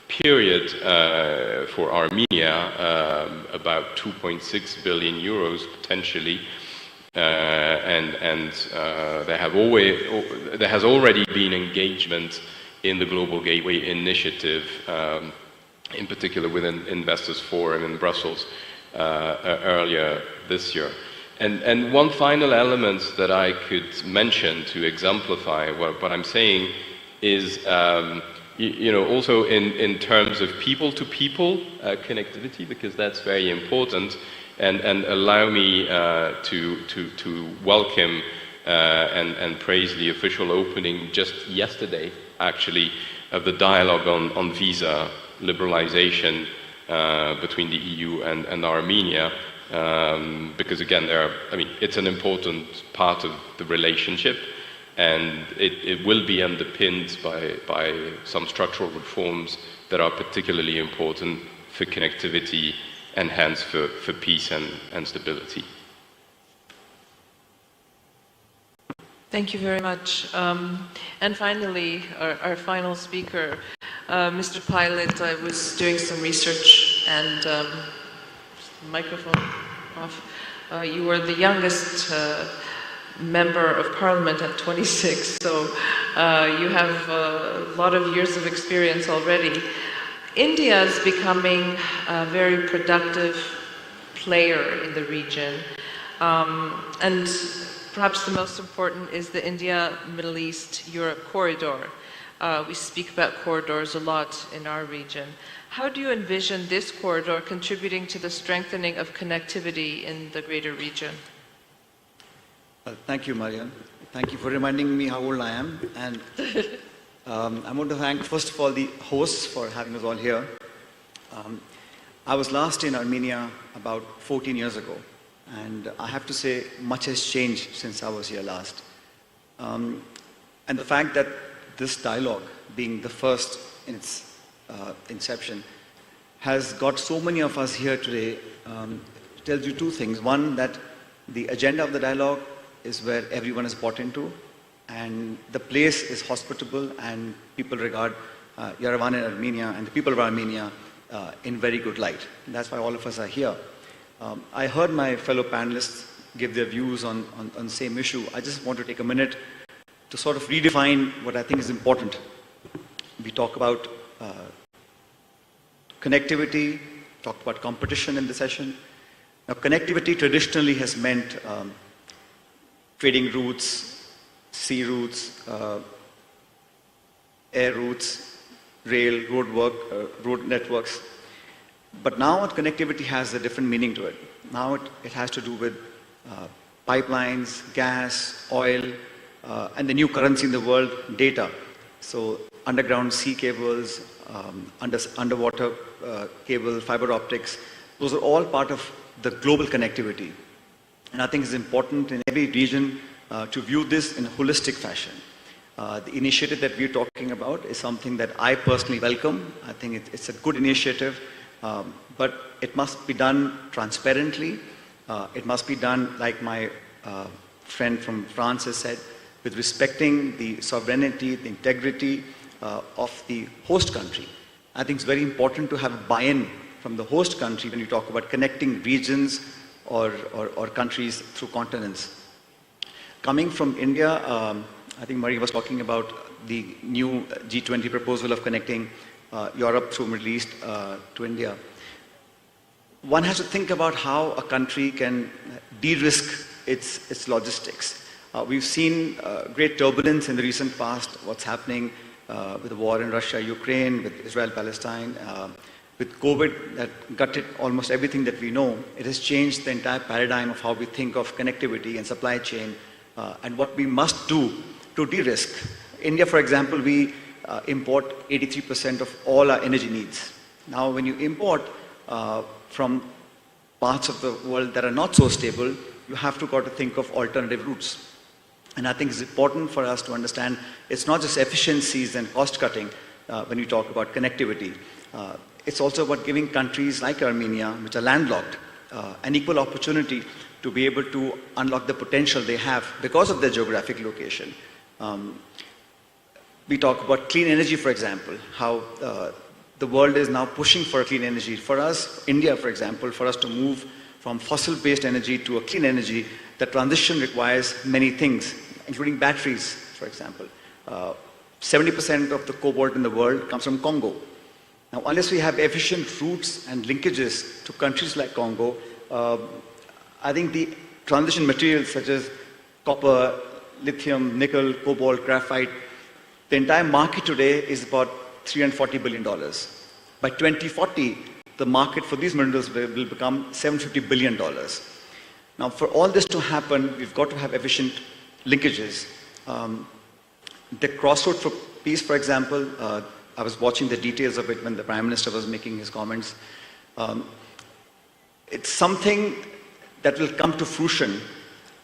period for Armenia, about 2.6 billion euros potentially, and there has already been engagement in the Global Gateway Initiative, in particular with an investors forum in Brussels earlier this year. And one final element that I could mention to exemplify what I'm saying is, also in terms of people-to-people connectivity, because that's very important, and allow me to welcome and praise the official opening just yesterday, actually, of the dialogue on visa liberalization between the EU and Armenia, because again, it's an important part of the relationship, and it will be underpinned by some structural reforms that are particularly important for connectivity and hence for peace and stability. Thank you very much. And finally, our final speaker, Mr. Pilot. I was doing some research and microphone off. You were the youngest member of parliament at 26, so you have a lot of years of experience already. India is becoming a very productive player in the region, and perhaps the most important is the India, Middle East, Europe corridor. We speak about corridors a lot in our region. How do you envision this corridor contributing to the strengthening of connectivity in the greater region? Thank you, Marian. Thank you for reminding me how old I am. And I want to thank, first of all, the hosts for having us all here. I was last in Armenia about 14 years ago. And I have to say, much has changed since I was here last. And the fact that this dialogue, being the first in its inception, has got so many of us here today, tells you two things. One, that the agenda of the dialogue is where everyone is bought into, and the place is hospitable, and people regard Yerevan and Armenia and the people of Armenia in very good light. And that's why all of us are here. I heard my fellow panelists give their views on the same issue. I just want to take a minute to sort of redefine what I think is important. We talk about connectivity, talked about competition in the session. Now, connectivity traditionally has meant trading routes, sea routes, air routes, rail, road networks. But now connectivity has a different meaning to it. Now it has to do with pipelines, gas, oil, and the new currency in the world, data. So underground sea cables, underwater cables, fiber optics, those are all part of the global connectivity. And I think it's important in every region to view this in a holistic fashion. The initiative that we're talking about is something that I personally welcome. I think it's a good initiative. But it must be done transparently. It must be done, like my friend from France has said, with respecting the sovereignty, the integrity of the host country. I think it's very important to have buy-in from the host country when you talk about connecting regions or countries through continents. Coming from India, I think Marie was talking about the new G20 proposal of connecting Europe through Middle East to India. One has to think about how a country can de-risk its logistics. We've seen great turbulence in the recent past, what's happening with the war in Russia, Ukraine, with Israel, Palestine, with COVID that gutted almost everything that we know. It has changed the entire paradigm of how we think of connectivity and supply chain and what we must do to de-risk. India, for example, we import 83% of all our energy needs. Now, when you import from parts of the world that are not so stable, you have to think of alternative routes. And I think it's important for us to understand it's not just efficiencies and cost cutting, when you talk about connectivity. It's also about giving countries like Armenia, which are landlocked, an equal opportunity to be able to unlock the potential they have because of their geographic location. We talk about clean energy, for example, how the world is now pushing for clean energy. For us, India, for example, for us to move from fossil-based energy to a clean energy, the transition requires many things, including batteries, for example. 70% of the cobalt in the world comes from Congo. Now, unless we have efficient routes and linkages to countries like Congo, I think the transition materials such as copper, lithium, nickel, cobalt, graphite, the entire market today is about $340 billion. By 2040, the market for these minerals will become $750 billion. Now, for all this to happen, we've got to have efficient linkages. The Crossroad for Peace, for example, I was watching the details of it when the Prime Minister was making his comments. It's something that will come to fruition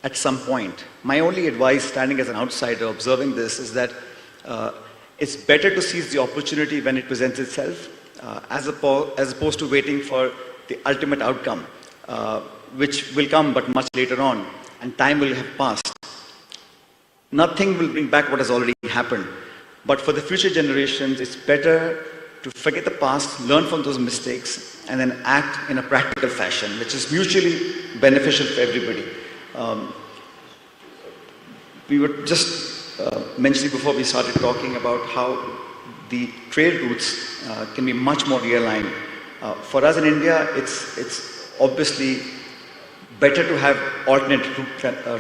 at some point. My only advice, standing as an outsider observing this, is that it's better to seize the opportunity when it presents itself, as opposed to waiting for the ultimate outcome, which will come but much later on, and time will have passed. Nothing will bring back what has already happened. But for the future generations, it's better to forget the past, learn from those mistakes, and then act in a practical fashion, which is mutually beneficial for everybody. We were just mentioning before we started talking about how the trade routes can be much more realigned. For us in India, it's obviously better to have alternate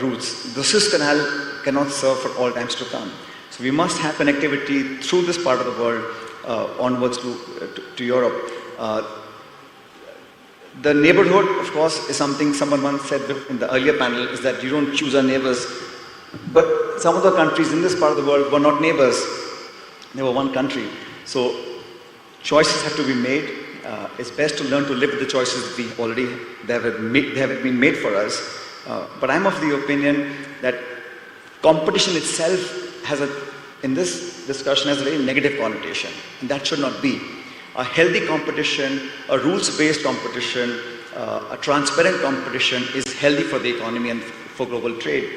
routes. The Suez Canal cannot serve for all times to come. So we must have connectivity through this part of the world onwards to Europe. The neighborhood, of course, is something someone once said in the earlier panel, is that you don't choose our neighbors. But some of the countries in this part of the world were not neighbors. They were one country. So choices have to be made. It's best to learn to live with the choices that have been made for us. But I'm of the opinion that competition itself in this discussion has a very negative connotation, and that should not be. A healthy competition, a rules-based competition, a transparent competition is healthy for the economy and for global trade.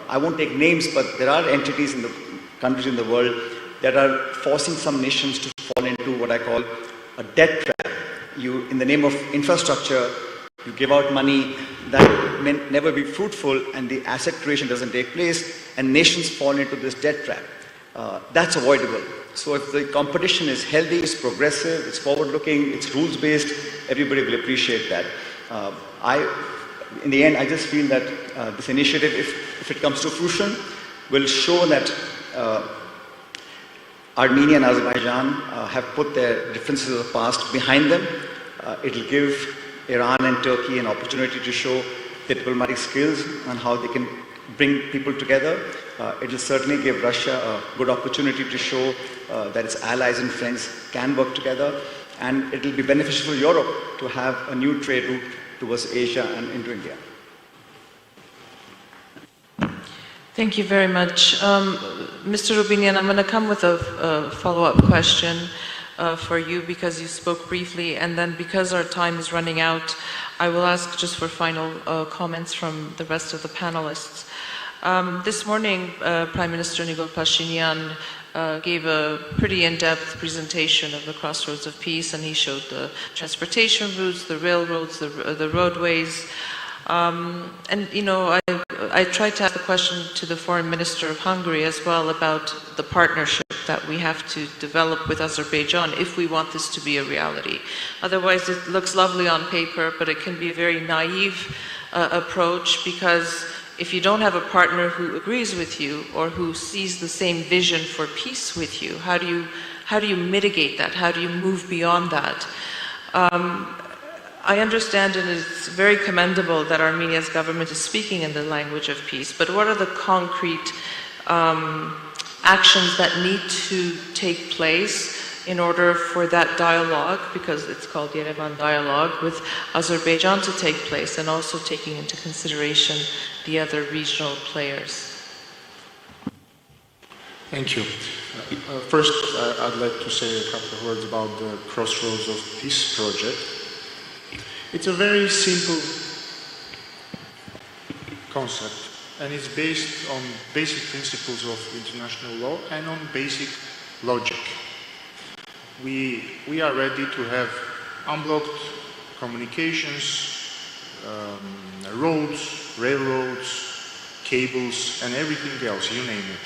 I won't take names, but there are entities in the countries in the world that are forcing some nations to fall into what I call a debt trap. In the name of infrastructure, you give out money that may never be fruitful, and the asset creation doesn't take place, and nations fall into this debt trap. That's avoidable. So if the competition is healthy, it's progressive, it's forward-looking, it's rules-based, everybody will appreciate that. In the end, I just feel that this initiative, if it comes to fruition, will show that Armenia and Azerbaijan have put their differences of the past behind them. It'll give Iran and Turkey an opportunity to show their diplomatic skills and how they can bring people together. It'll certainly give Russia a good opportunity to show that its allies and friends can work together. And it'll be beneficial for Europe to have a new trade route towards Asia and into India. Thank you very much. Mr. Rubinian, I'm going to come with a follow-up question for you because you spoke briefly, and then because our time is running out, I will ask just for final comments from the rest of the panelists. This morning, Prime Minister Nikol Phashinyan gave a pretty in-depth presentation of the Crossroads of Peace, and he showed the transportation routes, the railroads, the roadways. And, you know, I tried to ask the question to the Foreign Minister of Hungary as well about the partnership that we have to develop with Azerbaijan if we want this to be a reality. Otherwise, it looks lovely on paper, but it can be a very naive approach, because if you don't have a partner who agrees with you or who sees the same vision for peace with you, how do you mitigate that? How do you move beyond that? I understand, and it's very commendable that Armenia's government is speaking in the language of peace, but what are the concrete actions that need to take place in order for that dialogue, because it's called Yerevan Dialogue, with Azerbaijan to take place, and also taking into consideration the other regional players? Thank you. First, I'd like to say a couple of words about the Crossroads of Peace project. It's a very simple concept, and it's based on basic principles of international law and on basic logic. We are ready to have unblocked communications, roads, railroads, cables, and everything else, you name it,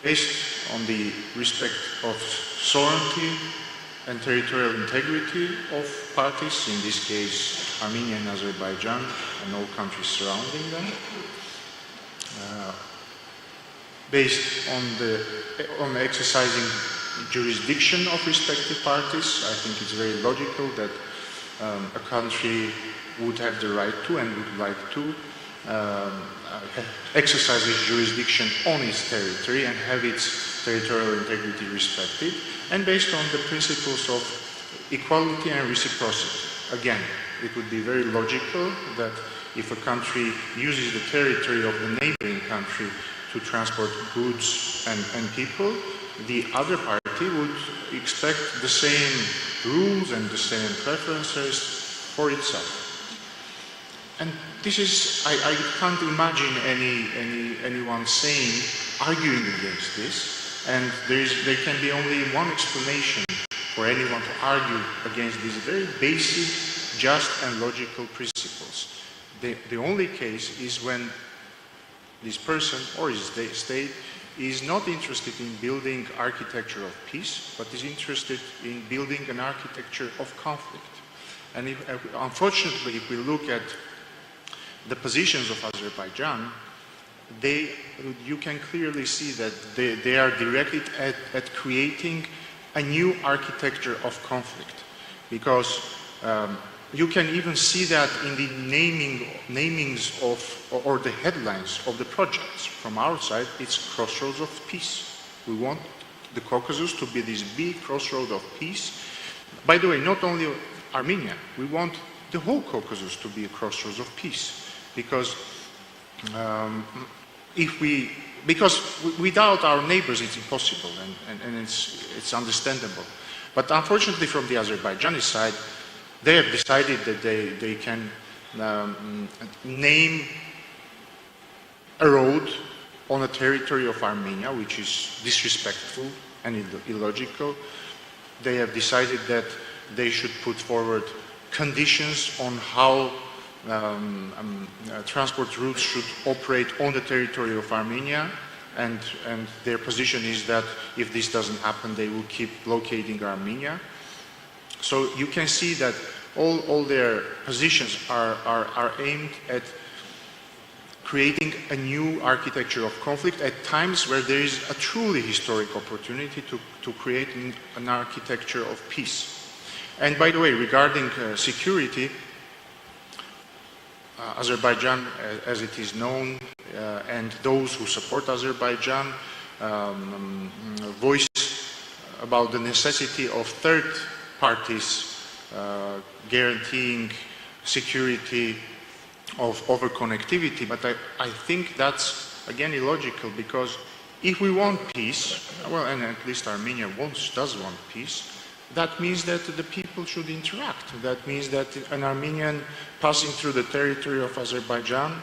based on the respect of sovereignty and territorial integrity of parties, in this case Armenia and Azerbaijan and all countries surrounding them, based on exercising jurisdiction of respective parties. I think it's very logical that a country would have the right to and would like to exercise its jurisdiction on its territory and have its territorial integrity respected, and based on the principles of equality and reciprocity. Again, it would be very logical that if a country uses the territory of the neighboring country to transport goods and people, the other party would expect the same rules and the same preferences for itself. And this is, I can't imagine anyone arguing against this, and there can be only one explanation for anyone to argue against these very basic, just and logical principles. The only case is when this person or his state is not interested in building architecture of peace, but is interested in building an architecture of conflict. And unfortunately, if we look at the positions of Azerbaijan, you can clearly see that they are directed at creating a new architecture of conflict, because you can even see that in the namings of, or the headlines of the projects. From our side, it's Crossroads of Peace. We want the Caucasus to be this big crossroad of peace. By the way, not only Armenia, we want the whole Caucasus to be a crossroads of peace, because without our neighbors it's impossible, and it's understandable. But unfortunately, from the Azerbaijani side, they have decided that they can name a road on a territory of Armenia, which is disrespectful and illogical. They have decided that they should put forward conditions on how transport routes should operate on the territory of Armenia, and their position is that if this doesn't happen, they will keep blockading Armenia. So you can see that all their positions are aimed at creating a new architecture of conflict at times where there is a truly historic opportunity to create an architecture of peace. And by the way, regarding security, Azerbaijan, as it is known, and those who support Azerbaijan voice about the necessity of third parties guaranteeing security over connectivity. But I think that's, again, illogical, because if we want peace, well, and at least Armenia does want peace, that means that the people should interact. That means that an Armenian passing through the territory of Azerbaijan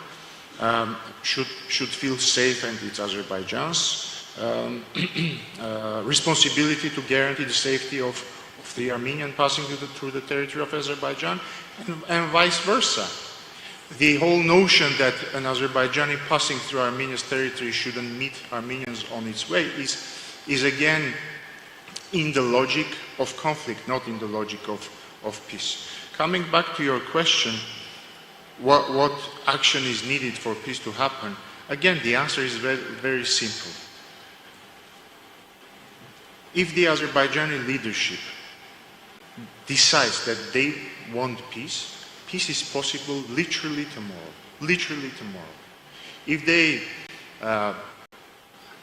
should feel safe, and it's Azerbaijan's responsibility to guarantee the safety of the Armenian passing through the territory of Azerbaijan, and vice versa. The whole notion that an Azerbaijani passing through Armenia's territory shouldn't meet Armenians on its way is again in the logic of conflict, not in the logic of peace. Coming back to your question, what action is needed for peace to happen? Again, the answer is very, very simple. If the Azerbaijani leadership decides that they want peace, peace is possible literally tomorrow. Literally tomorrow. If they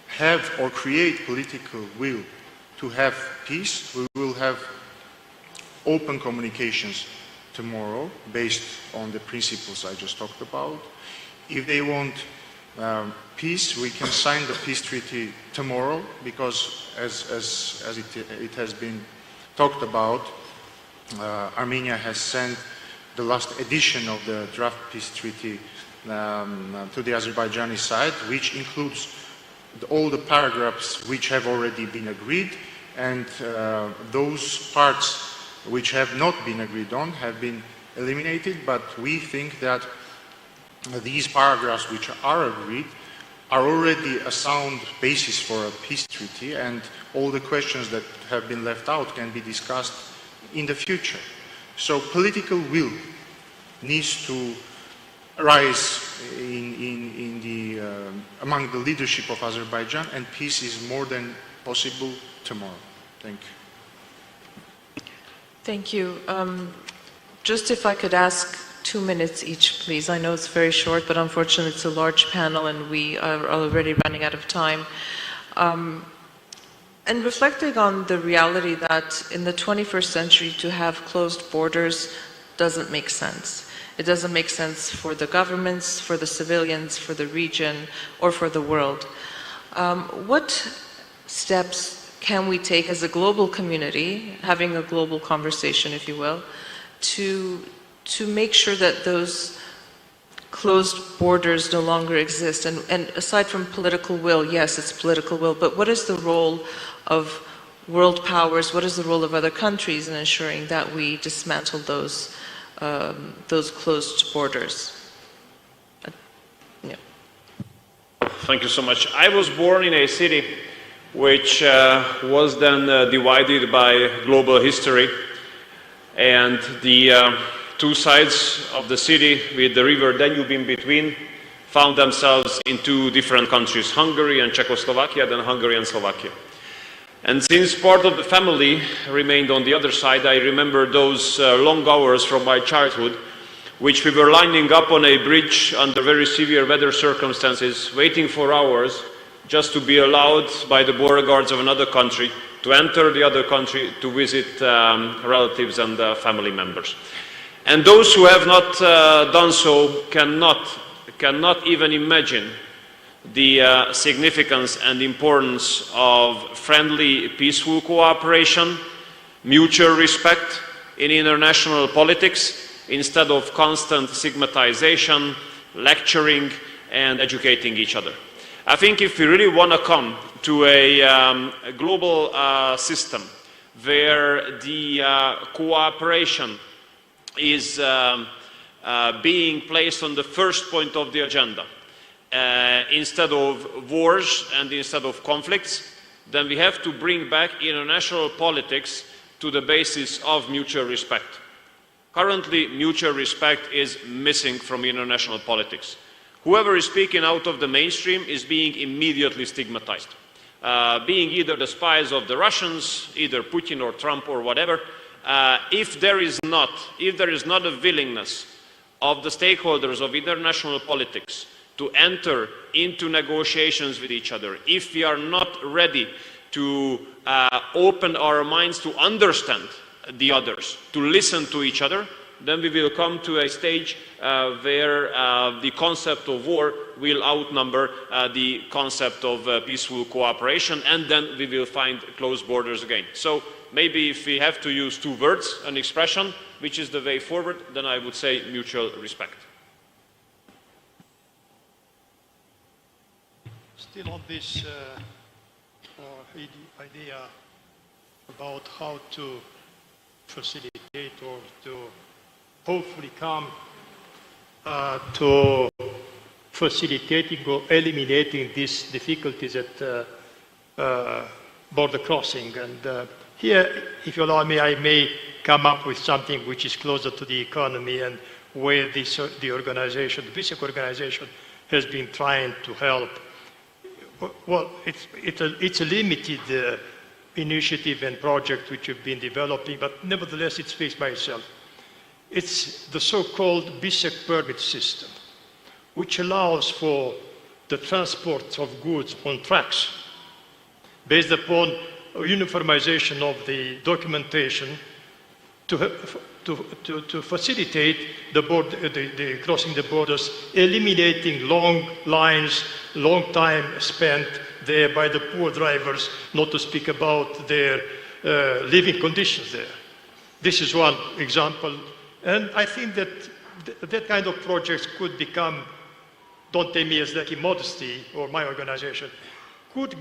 have or create political will to have peace, we will have open communications tomorrow based on the principles I just talked about. If they want peace, we can sign the peace treaty tomorrow because, as it has been talked about, Armenia has sent the last edition of the draft peace treaty to the Azerbaijani side, which includes all the paragraphs which have already been agreed, and those parts which have not been agreed on have been eliminated, but we think that these paragraphs which are agreed are already a sound basis for a peace treaty, and all the questions that have been left out can be discussed in the future. So political will needs to rise among the leadership of Azerbaijan, and peace is more than possible tomorrow. Thank you. Thank you. Just if I could ask 2 minutes each, please. I know it's very short, but unfortunately it's a large panel and we are already running out of time. And reflecting on the reality that in the 21st century to have closed borders doesn't make sense. It doesn't make sense for the governments, for the civilians, for the region, or for the world. What steps can we take as a global community, having a global conversation, if you will, to make sure that those closed borders no longer exist? And aside from political will, yes, it's political will, but what is the role of world powers? What is the role of other countries in ensuring that we dismantle those closed borders? Yeah. Thank you so much. I was born in a city which was then divided by global history, and the two sides of the city with the river Danube in between found themselves in two different countries, Hungary and Czechoslovakia, then Hungary and Slovakia. And since part of the family remained on the other side, I remember those long hours from my childhood, which we were lining up on a bridge under very severe weather circumstances, waiting for hours just to be allowed by the border guards of another country to enter the other country to visit relatives and family members. And those who have not done so cannot even imagine the significance and importance of friendly, peaceful cooperation, mutual respect in international politics, instead of constant stigmatization, lecturing, and educating each other. I think if we really want to come to a global system where the cooperation is being placed on the first point of the agenda, instead of wars and instead of conflicts, then we have to bring back international politics to the basis of mutual respect. Currently, mutual respect is missing from international politics. Whoever is speaking out of the mainstream is being immediately stigmatized, being either the spies of the Russians, either Putin or Trump or whatever. If there is not a willingness of the stakeholders of international politics to enter into negotiations with each other, if we are not ready to open our minds to understand the others, to listen to each other, then we will come to a stage where the concept of war will outnumber the concept of peaceful cooperation, and then we will find closed borders again. So maybe if we have to use two words, an expression, which is the way forward, then I would say mutual respect. Still on this idea about how to facilitate or to hopefully come to facilitating or eliminating these difficulties at border crossing. And here, if you allow me, I may come up with something which is closer to the economy and where the organization, the basic organization, has been trying to help. Well, it's a limited initiative and project which we've been developing, but nevertheless it speaks by itself. It's the so-called BISEC permit system, which allows for the transport of goods on trucks based upon uniformization of the documentation to facilitate the crossing the borders, eliminating long lines, long time spent there by the poor drivers, not to speak about their living conditions there. This is one example, and I think that that kind of projects could become, don't take me as like modesty or my organization, could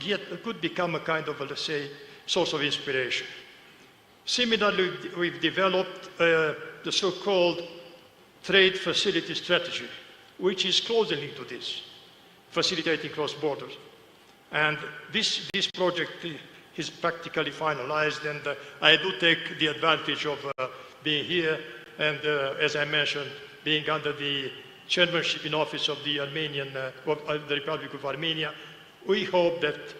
become a kind of, let's say, source of inspiration. Similarly, we've developed the so-called trade facility strategy, which is closely linked to this, facilitating cross borders. And this project is practically finalized, and I do take the advantage of being here, and as I mentioned, being under the chairmanship in office of the the Republic of Armenia. We hope that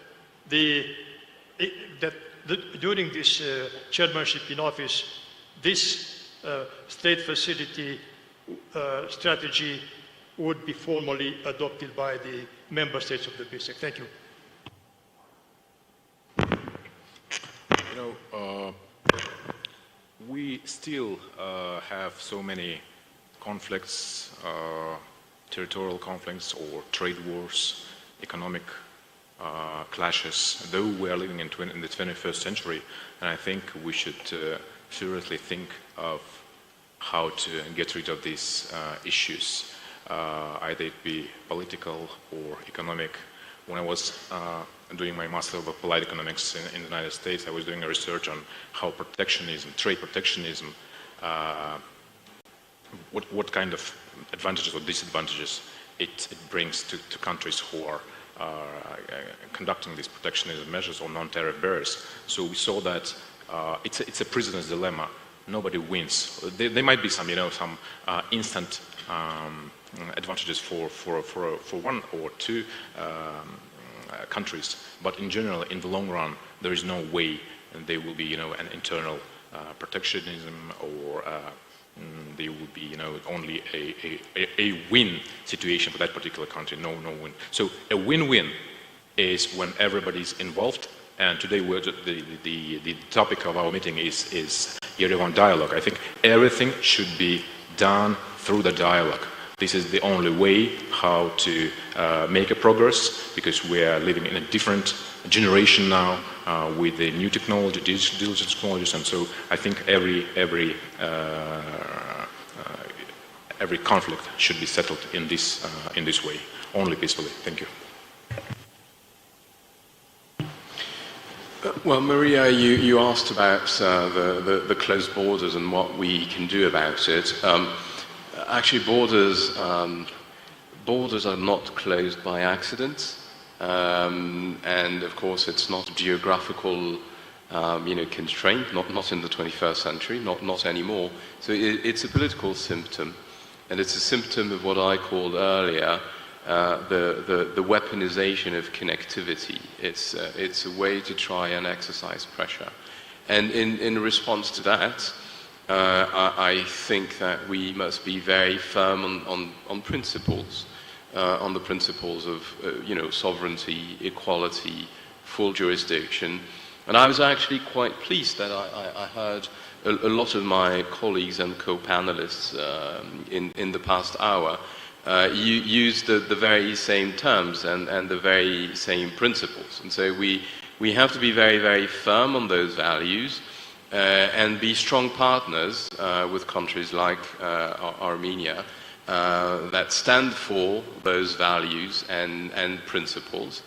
during this chairmanship in office, this state facility strategy would be formally adopted by the member states of the BISEC. Thank you. You know, we still have so many conflicts, territorial conflicts or trade wars, economic clashes, though we are living in the 21st century, and I think we should seriously think of how to get rid of these issues, either it be political or economic. When I was doing my Master of Applied Economics in the United States, I was doing a research on how protectionism, trade protectionism, what kind of advantages or disadvantages it brings to countries who are conducting these protectionism measures or non-tariff barriers. So we saw that it's a prisoner's dilemma. Nobody wins. There might be some, some instant advantages for one or two countries, but in general, in the long run, there is no way there will be, an internal protectionism or there would be, only a win situation for that particular country. No win. So a win-win is when everybody's involved. And today, the topic of our meeting is Yerevan dialogue. I think everything should be done through the dialogue. This is the only way how to make a progress, because we are living in a different generation now with the new technology, digital technologies, and so I think every conflict should be settled in this way, only peacefully. Thank you. Well, Maria, you asked about the closed borders and what we can do about it. Actually, borders are not closed by accident, and of course, it's not a geographical, constraint. Not in the 21st century. Not anymore. So it's a political symptom, and it's a symptom of what I called earlier the weaponization of connectivity. It's a way to try and exercise pressure, and in response to that, I think that we must be very firm on principles, on the principles of sovereignty, equality, full jurisdiction. And I was actually quite pleased that I heard a lot of my colleagues and co-panelists in the past hour use the very same terms and the very same principles. And so we have to be very, very firm on those values and be strong partners with countries like Armenia that stand for those values and principles,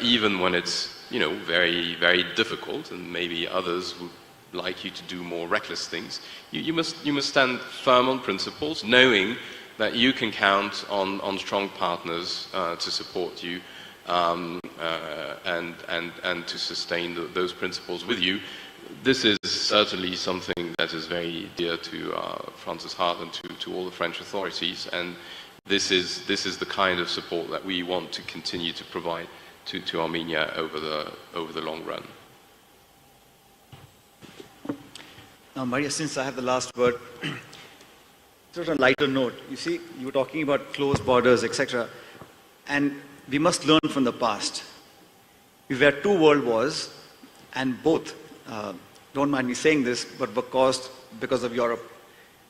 even when it's very, very difficult, and maybe others would like you to do more reckless things. You must stand firm on principles, knowing that you can count on strong partners to support you and to sustain those principles with you. This is certainly something that is very dear to France's heart and to all the French authorities, and this is the kind of support that we want to continue to provide to Armenia over the long run. Now, Maria, since I have the last word, sort of a lighter note. You see, you were talking about closed borders, etc., and we must learn from the past. We've had 2 world wars, and both, don't mind me saying this, but were caused because of Europe.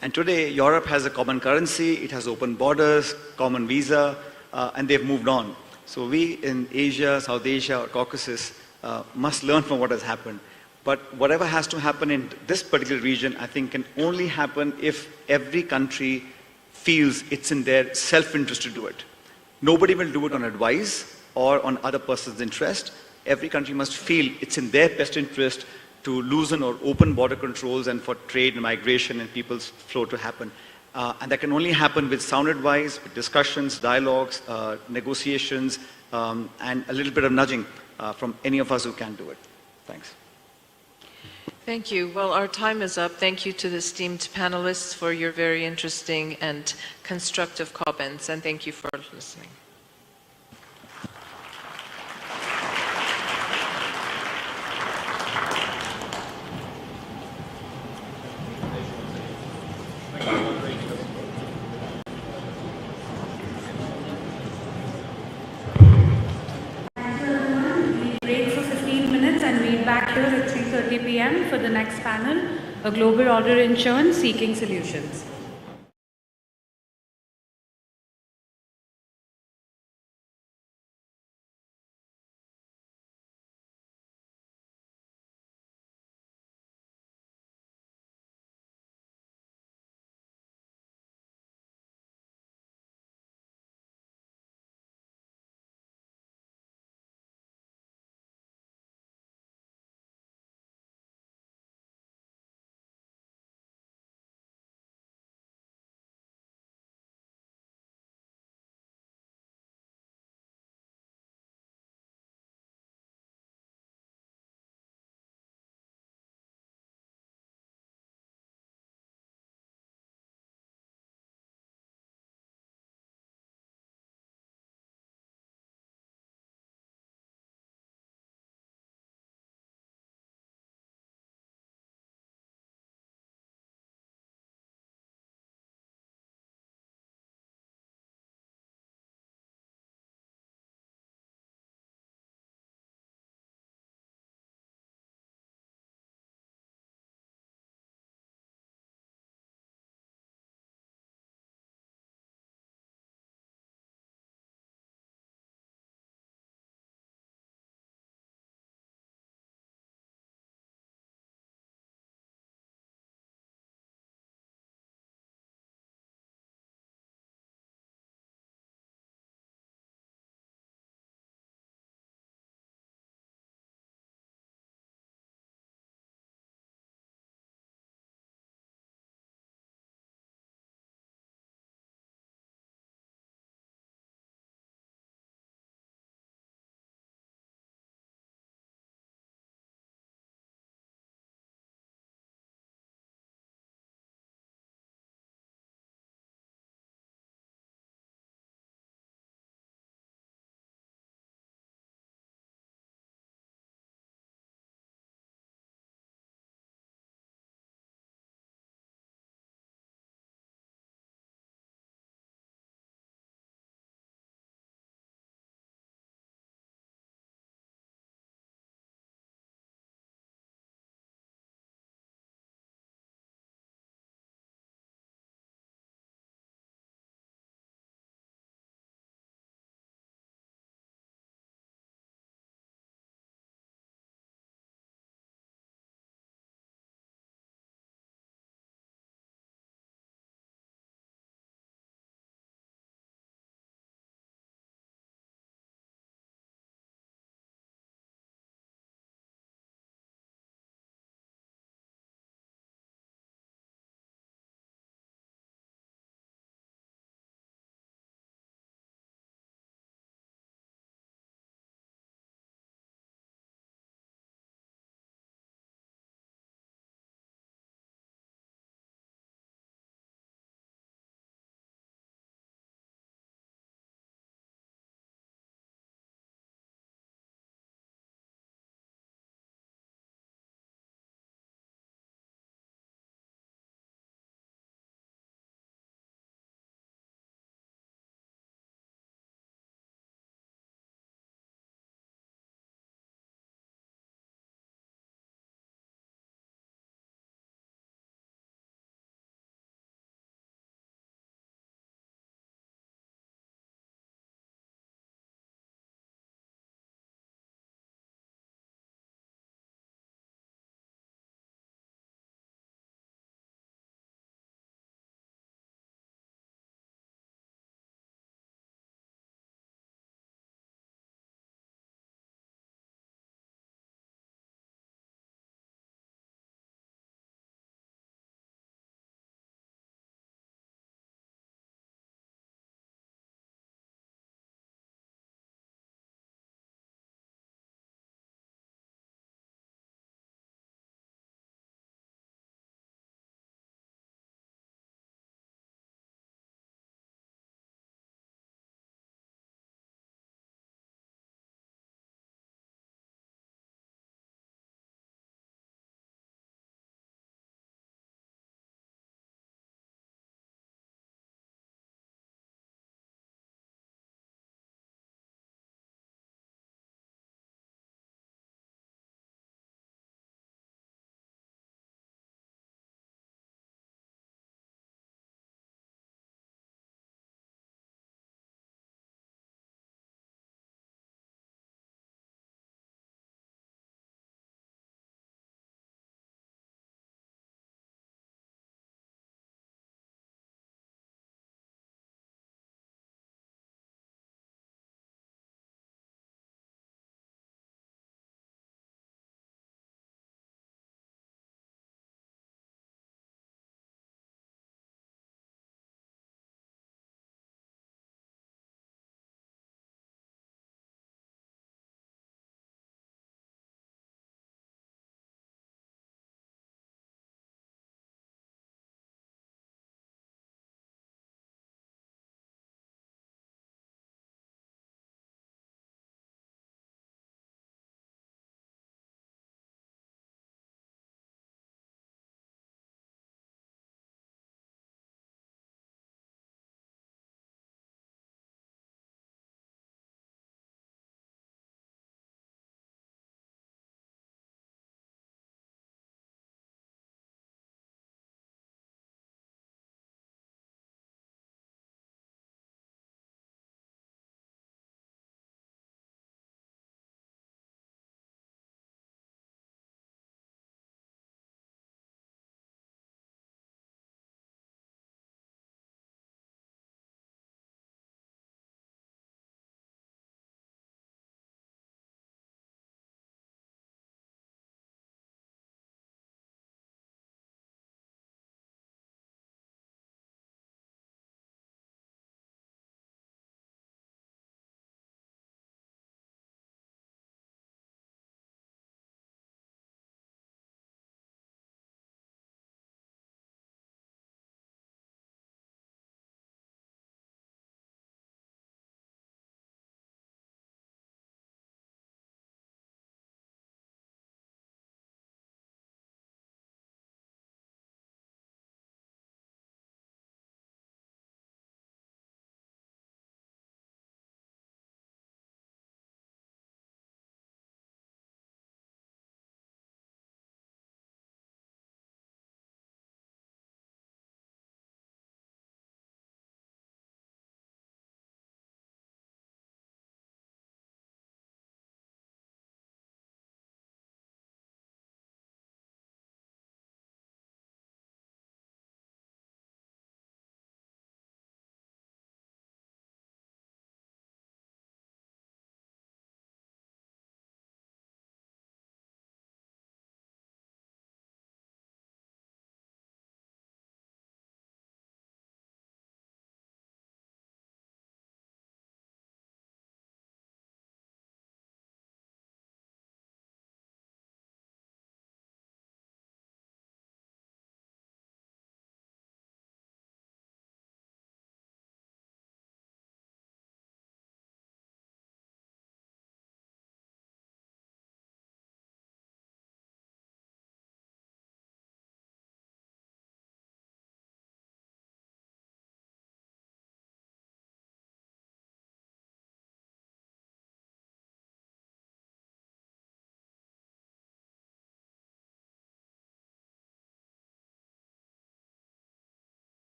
And today, Europe has a common currency, it has open borders, common visa, and they've moved on. So we in Asia, South Asia, or Caucasus must learn from what has happened. But whatever has to happen in this particular region, I think can only happen if every country feels it's in their self-interest to do it. Nobody will do it on advice or on other person's interest. Every country must feel it's in their best interest to loosen or open border controls and for trade and migration and people's flow to happen. And that can only happen with sound advice, with discussions, dialogues, negotiations, and a little bit of nudging from any of us who can do it. Thanks. Thank you. Well, our time is up. Thank you to the esteemed panelists for your very interesting and constructive comments, and thank you for listening. Break for 15 minutes and meet back here at 3:30 p.m. for the next panel, A Global Order in Churn, Seeking Solutions.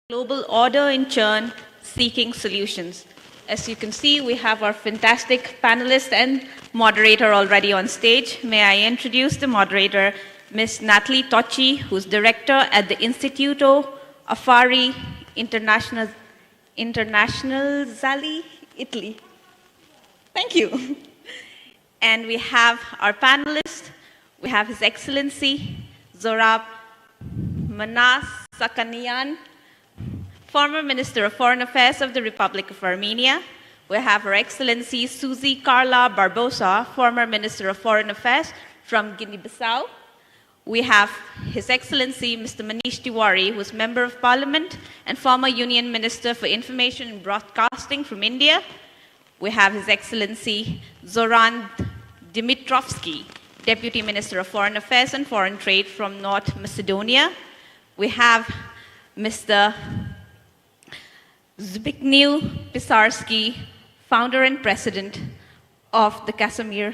Global order in churn, seeking solutions. As you can see, we have our fantastic panelist and moderator already on stage. May I introduce the moderator, Ms. Natalie Tocci, who's director at the Istituto Affari Internazionali, Italy. Thank you. And we have our panelist. We have His Excellency Zorab Manasakanian, former Minister of Foreign Affairs of the Republic of Armenia. We have Her Excellency Suzy Carla Barbosa, former Minister of Foreign Affairs from Guinea-Bissau. We have His Excellency Mr. Manish Tiwari, who is Member of Parliament and former Union Minister for Information and Broadcasting from India. We have His Excellency Zoran Dimitrovsky, Deputy Minister of Foreign Affairs and Foreign Trade from North Macedonia. We have Mr. Zbigniew Pisarski, founder and president of the Casimir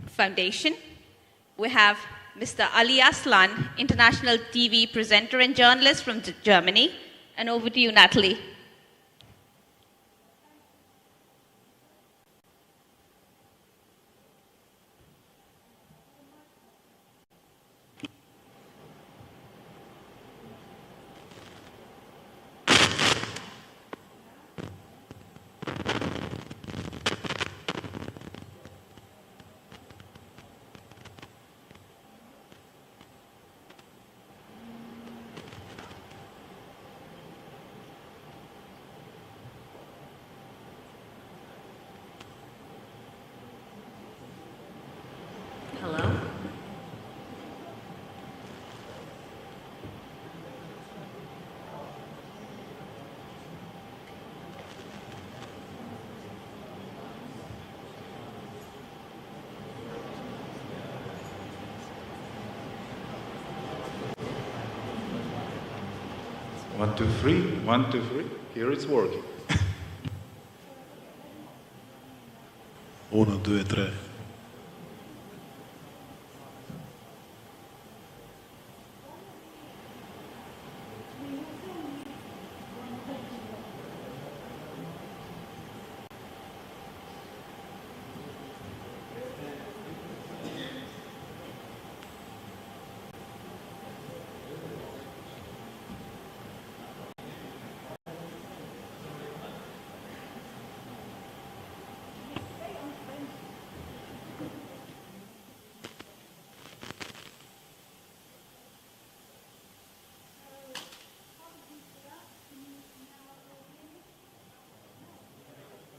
Foundation. We have Mr. Ali Aslan, international TV presenter and journalist from Germany. And over to you, Natalie. Hello. One, two, three. 1, 2, 3. Here it's working. 1, 2, 3.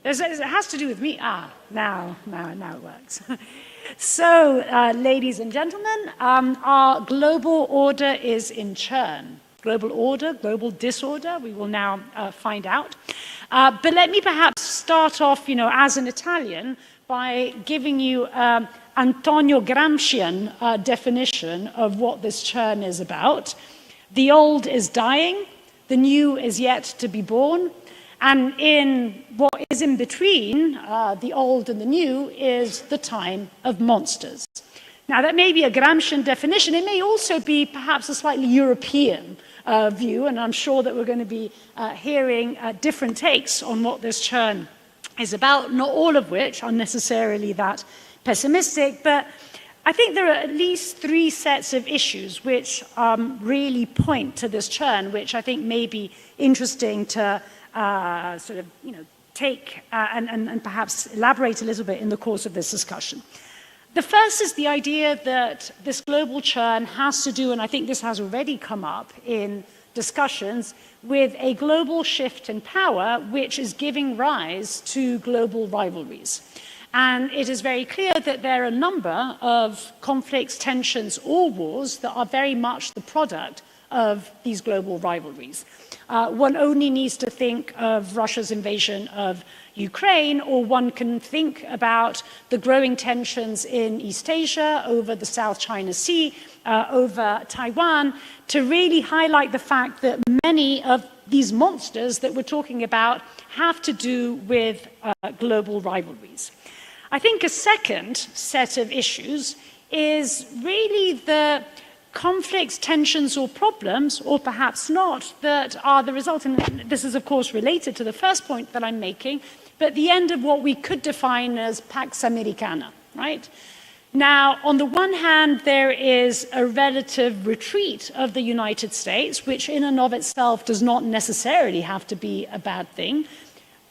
It has to do with me. Now it works. So, ladies and gentlemen, our global order is in churn. Global order, global disorder, we will now find out. But let me perhaps start off, as an Italian, by giving you Antonio Gramscian definition of what this churn is about. The old is dying, the new is yet to be born, and in what is in between the old and the new is the time of monsters. Now, that may be a Gramscian definition. It may also be perhaps a slightly European view, and I'm sure that we're going to be hearing different takes on what this churn is about, not all of which are necessarily that pessimistic, but I think there are at least 3 sets of issues which really point to this churn, which I think may be interesting to take and perhaps elaborate a little bit in the course of this discussion. The first is the idea that this global churn has to do, and I think this has already come up in discussions, with a global shift in power which is giving rise to global rivalries. And it is very clear that there are a number of conflicts, tensions, or wars that are very much the product of these global rivalries. One only needs to think of Russia's invasion of Ukraine, or one can think about the growing tensions in East Asia, over the South China Sea, over Taiwan, to really highlight the fact that many of these monsters that we're talking about have to do with global rivalries. I think a second set of issues is really the conflicts, tensions, or problems, or perhaps not, that are the result, and this is of course related to the first point that I'm making, but the end of what we could define as Pax Americana, right? Now, on the one hand, there is a relative retreat of the United States, which in and of itself does not necessarily have to be a bad thing.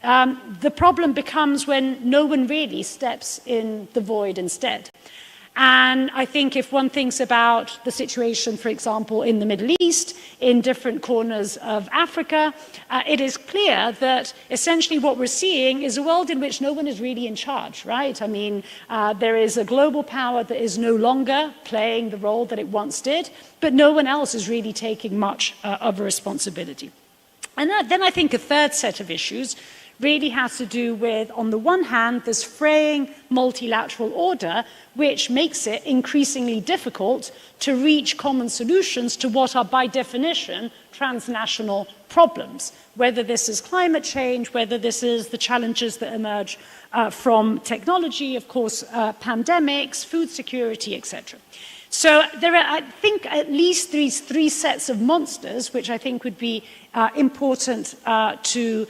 The problem becomes when no one really steps in the void instead. And I think if one thinks about the situation, for example, in the Middle East, in different corners of Africa, it is clear that essentially what we're seeing is a world in which no one is really in charge, right? I mean, there is a global power that is no longer playing the role that it once did, but no one else is really taking much of a responsibility. And then I think a third set of issues really has to do with, on the one hand, this fraying multilateral order, which makes it increasingly difficult to reach common solutions to what are, by definition, transnational problems, whether this is climate change, whether this is the challenges that emerge from technology, of course, pandemics, food security, etc. So there are, I think, at least these three sets of monsters, which I think would be important to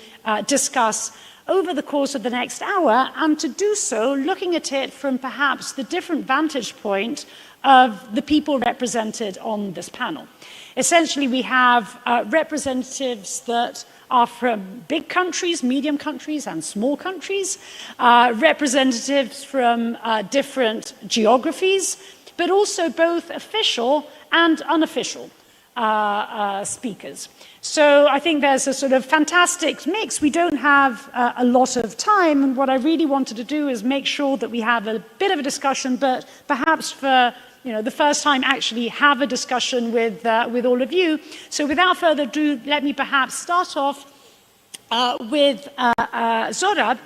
discuss over the course of the next hour, and to do so looking at it from perhaps the different vantage point of the people represented on this panel. Essentially, we have representatives that are from big countries, medium countries, and small countries, representatives from different geographies, but also both official and unofficial speakers. So I think there's a sort of fantastic mix. We don't have a lot of time, and what I really wanted to do is make sure that we have a bit of a discussion, but perhaps for the first time actually have a discussion with all of you. So without further ado, let me perhaps start off with Zorab,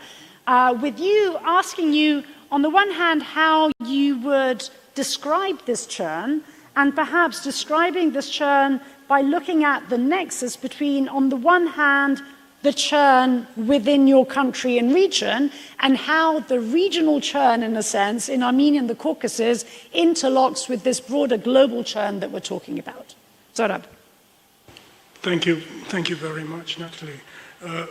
with you, asking you, on the one hand, how you would describe this churn, and perhaps describing this churn by looking at the nexus between, on the one hand, the churn within your country and region, and how the regional churn, in a sense, in Armenia and the Caucasus, interlocks with this broader global churn that we're talking about. Zorab. Thank you very much, Natalie.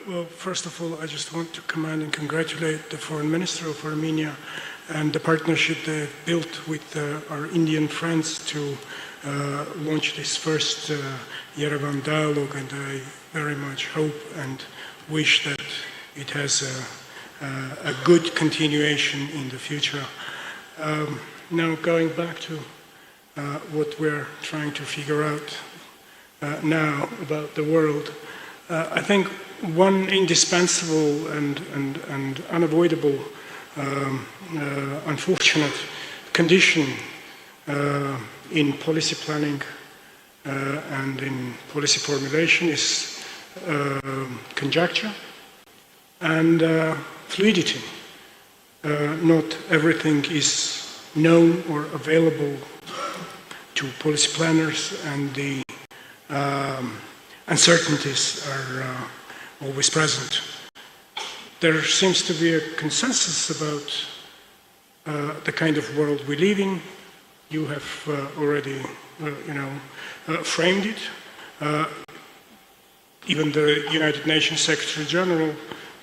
Well, first of all, I just want to commend and congratulate the Foreign Minister of Armenia and the partnership they've built with our Indian friends to launch this first Yerevan dialogue, and I very much hope and wish that it has a good continuation in the future. Now, going back to what we're trying to figure out now about the world, I think one indispensable and unavoidable unfortunate condition in policy planning and in policy formulation is conjecture and fluidity. Not everything is known or available to policy planners, and the uncertainties are always present. There seems to be a consensus about the kind of world we live in. You have already, framed it. Even the United Nations Secretary General,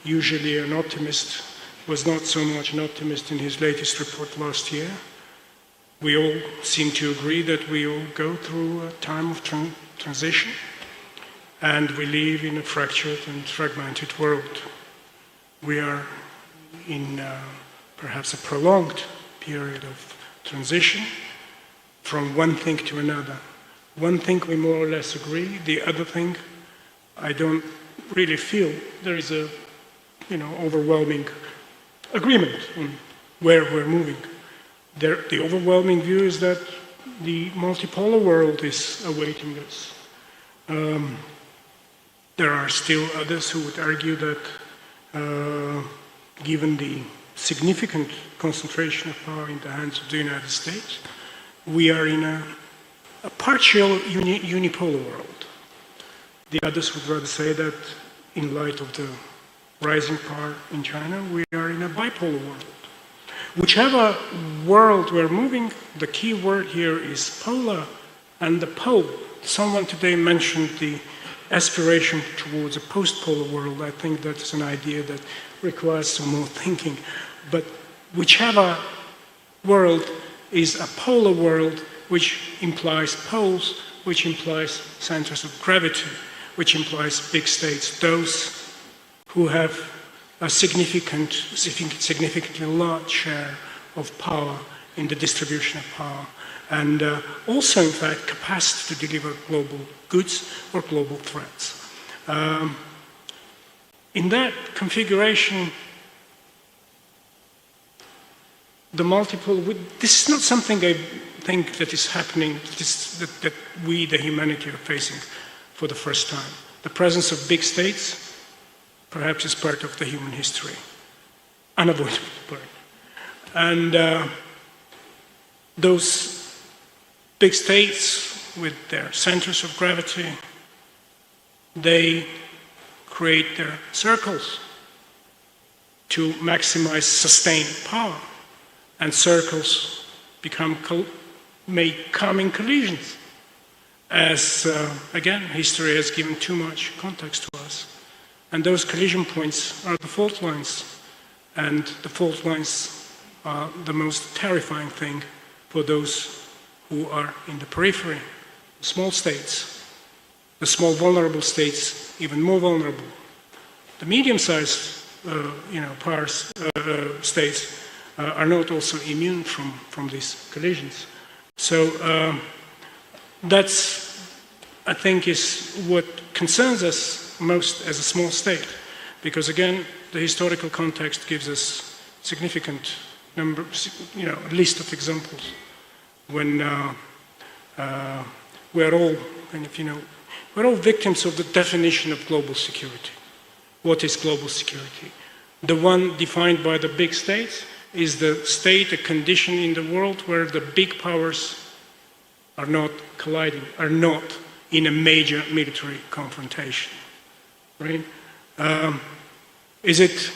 usually an optimist, was not so much an optimist in his latest report last year. We all seem to agree that we all go through a time of transition, and we live in a fractured and fragmented world. We are in perhaps a prolonged period of transition from one thing to another. One thing we more or less agree, the other thing I don't really feel there is a overwhelming agreement on where we're moving. The overwhelming view is that the multipolar world is awaiting us. There are still others who would argue that given the significant concentration of power in the hands of the United States, we are in a partial unipolar world. The others would rather say that in light of the rising power in China, we are in a bipolar world. Whichever world we're moving, the key word here is polar And the pole, someone today mentioned the aspiration towards a post-polar world. I think that's an idea that requires some more thinking. But whichever world is a polar world, which implies poles, which implies centers of gravity, which implies big states, those who have a significantly large share of power in the distribution of power, and also, in fact, capacity to deliver global goods or global threats. In that configuration, the multiple, this is not something I think that is happening, that we, the humanity, are facing for the first time. The presence of big states perhaps is part of the human history, unavoidable part. And those big states with their centers of gravity, they create their circles to maximize sustained power. And circles may come in collisions, as, again, history has given too much context to us. And those collision points are the fault lines. And the fault lines are the most terrifying thing for those who are in the periphery, small states. The small vulnerable states, even more vulnerable. The medium-sized powers, states are not also immune from these collisions. So that's, I think, is what concerns us most as a small state, because again, the historical context gives us significant number, a list of examples when we're all we're all victims of the definition of global security. What is global security? The one defined by the big states is the state, a condition in the world where the big powers are not colliding, are not in a major military confrontation. Right? Is it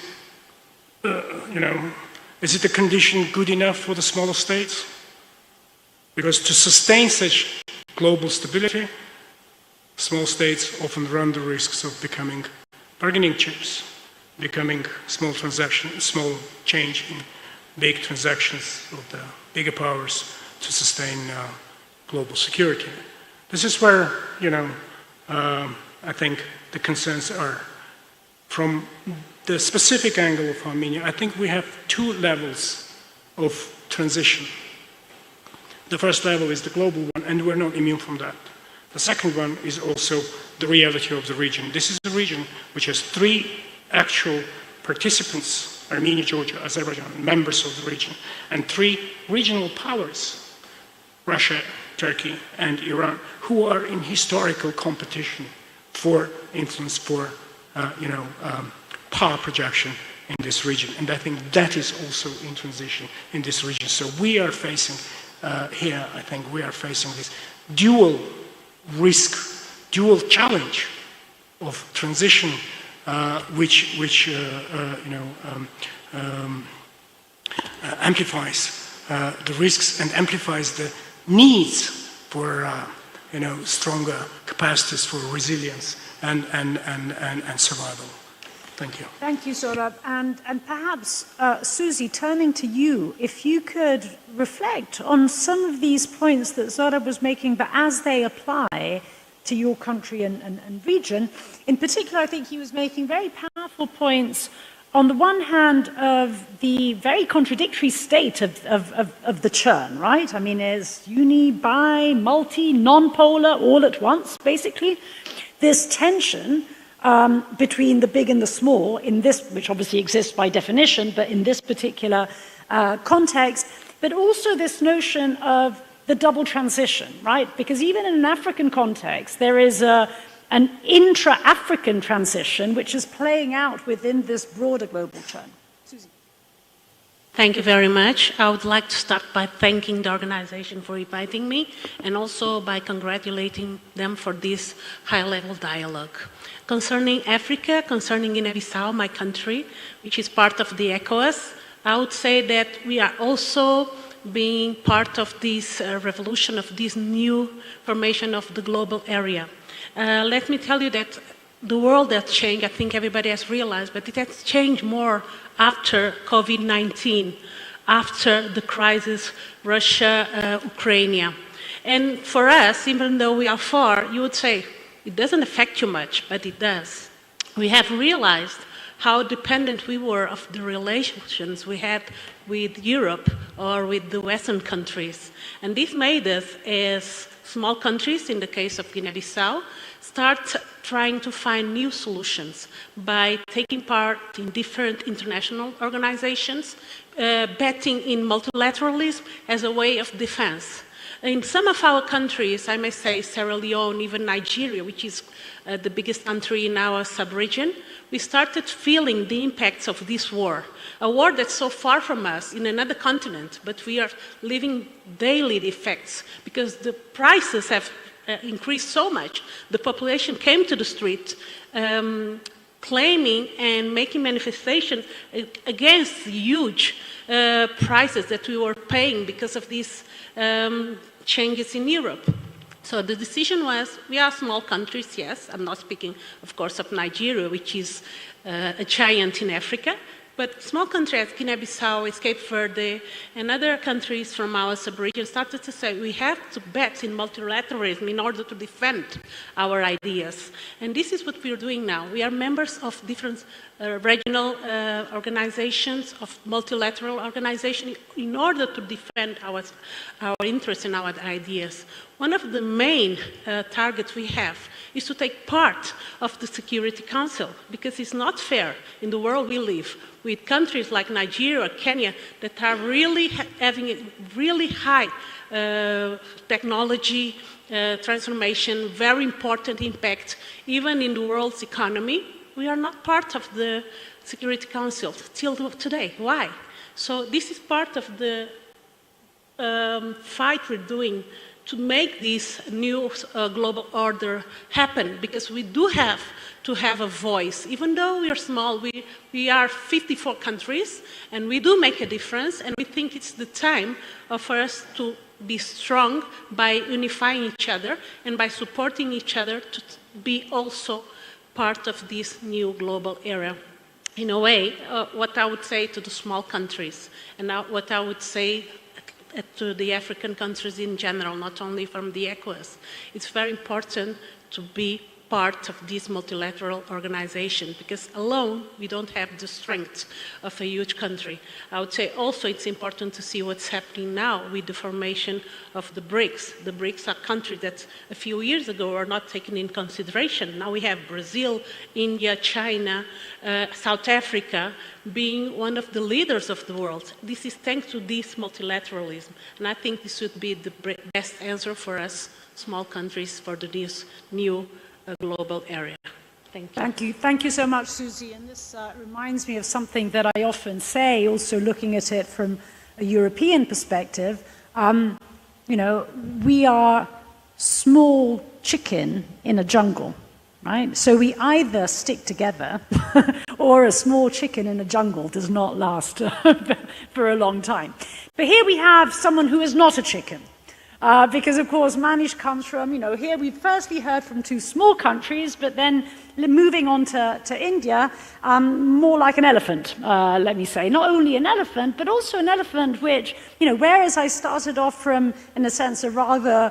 a condition good enough for the smaller states? Because to sustain such global stability, small states often run the risks of becoming bargaining chips, becoming small change in big transactions of the bigger powers to sustain global security. This is where, I think the concerns are. From the specific angle of Armenia, I think we have two levels of transition. The first level is the global one, and we're not immune from that. The second one is also the reality of the region. This is a region which has three actual participants, Armenia, Georgia, Azerbaijan, members of the region, and three regional powers, Russia, Turkey, and Iran, who are in historical competition for influence, for power projection in this region. And I think that is also in transition in this region. So we are facing here, I think we are facing this dual risk, dual challenge of transition, which amplifies the risks and amplifies the needs for stronger capacities for resilience and survival. Thank you. Thank you, Zohrab. And perhaps, Susie, turning to you, if you could reflect on some of these points that Zohrab was making, but as they apply to your country and region. In particular, I think he was making very powerful points on the one hand of the very contradictory state of the churn, right? I mean, there's uni, bi, multi, non-polar, all at once, basically. This tension between the big and the small in this, which obviously exists by definition, but in this particular context, but also this notion of the double transition, right? Because even in an African context, there is an intra-African transition which is playing out within this broader global churn. Susie. Thank you very much. I would like to start by thanking the organization for inviting me and also by congratulating them for this high-level dialogue. Concerning Africa, concerning Guinea-Bissau, my country, which is part of the ECOWAS, I would say that we are also being part of this revolution, of this new formation of the global area. Let me tell you that the world has changed, I think everybody has realized, but it has changed more after COVID-19, after the crisis, Russia, Ukraine. And for us, even though we are far, you would say, it doesn't affect you much, but it does. We have realized how dependent we were of the relations we had with Europe or with the Western countries. And this made us, as small countries, in the case of Guinea-Bissau, start trying to find new solutions by taking part in different international organizations, betting in multilateralism as a way of defense. In some of our countries, I may say Sierra Leone, even Nigeria, which is the biggest country in our sub-region, we started feeling the impacts of this war. A war that's so far from us in another continent, but we are living daily the effects because the prices have increased so much. The population came to the street claiming and making manifestations against the huge prices that we were paying because of these changes in Europe. So the decision was, we are small countries, yes. I'm not speaking, of course, of Nigeria, which is a giant in Africa, but small countries, Guinea-Bissau, Cape Verde, and other countries from our sub-region started to say, we have to bet in multilateralism in order to defend our ideas. And this is what we're doing now. We are members of different regional organizations, of multilateral organizations, in order to defend our interests and our ideas. One of the main targets we have is to take part of the Security Council, because it's not fair in the world we live with countries like Nigeria or Kenya that are really having a really high technology transformation, very important impact, even in the world's economy. We are not part of the Security Council till today. Why? So this is part of the fight we're doing to make this new global order happen, because we do have to have a voice. Even though we are small, we are 54 countries, and we do make a difference, and we think it's the time for us to be strong by unifying each other and by supporting each other to be also part of this new global era. In a way, what I would say to the small countries, and what I would say to the African countries in general, not only from the ECOWAS, it's very important to be part of this multilateral organization, because alone we don't have the strength of a huge country. I would say also it's important to see what's happening now with the formation of the BRICS. The BRICS are countries that a few years ago were not taken in consideration. Now we have Brazil, India, China, South Africa being one of the leaders of the world. This is thanks to this multilateralism. And I think this would be the best answer for us, small countries, for this new global area. Thank you. Thank you. Thank you so much, Susie. And this reminds me of something that I often say, also looking at it from a European perspective. You know, we are small chicken in a jungle, right? So we either stick together or a small chicken in a jungle does not last for a long time. But here we have someone who is not a chicken. Because, of course, Manish comes from, here we've firstly heard from two small countries, but then moving on to India, more like an elephant, let me say. Not only an elephant, but also an elephant which, whereas I started off from, in a sense, a rather,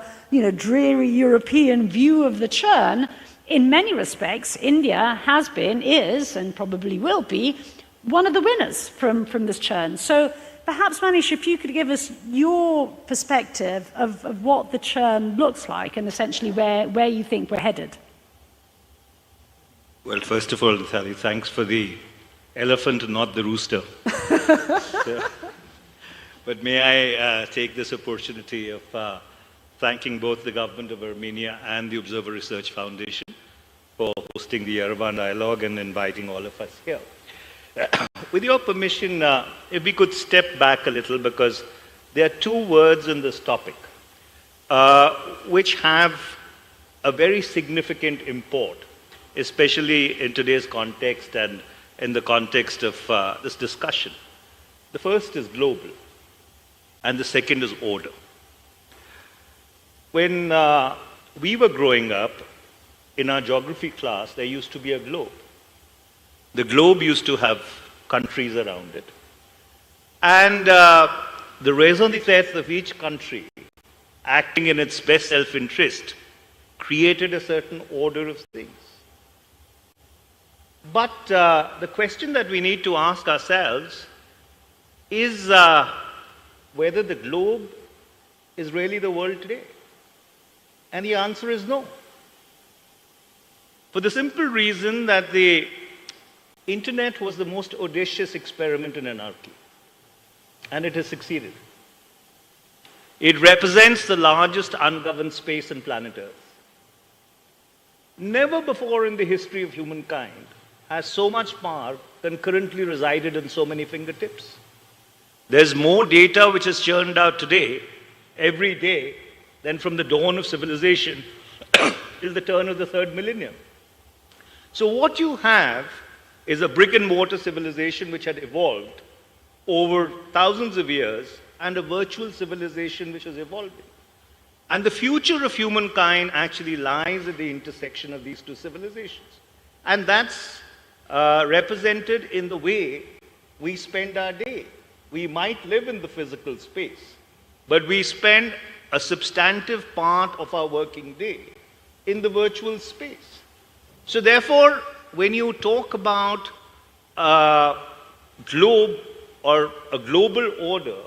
dreary European view of the churn, in many respects, India has been, is, and probably will be, one of the winners from this churn. So, perhaps, Manish, if you could give us your perspective of what the churn looks like and essentially where you think we're headed. Well, first of all, Sally, thanks for the elephant and not the rooster. But may I take this opportunity of thanking both the government of Armenia and the Observer Research Foundation for hosting the Yerevan Dialogue and inviting all of us here. With your permission, if we could step back a little, because there are two words in this topic which have a very significant import, especially in today's context and in the context of this discussion. The first is global. and the second is order. When we were growing up, in our geography class, there used to be a globe. The globe used to have countries around it. And the raison d'etre of each country, acting in its best self-interest, created a certain order of things. But the question that we need to ask ourselves is whether the globe is really the world today. And the answer is no. For the simple reason that the internet was the most audacious experiment in anarchy. And it has succeeded. It represents the largest ungoverned space on planet Earth. Never before in the history of humankind has so much power concurrently resided in so many fingertips. There's more data which is churned out today, every day, than from the dawn of civilization till the turn of the third millennium. So what you have is a brick and mortar civilization which had evolved over thousands of years and a virtual civilization which is evolving. And the future of humankind actually lies at the intersection of these two civilizations. And that's represented in the way we spend our day. We might live in the physical space, but we spend a substantive part of our working day in the virtual space. So therefore, when you talk about globe or a global order,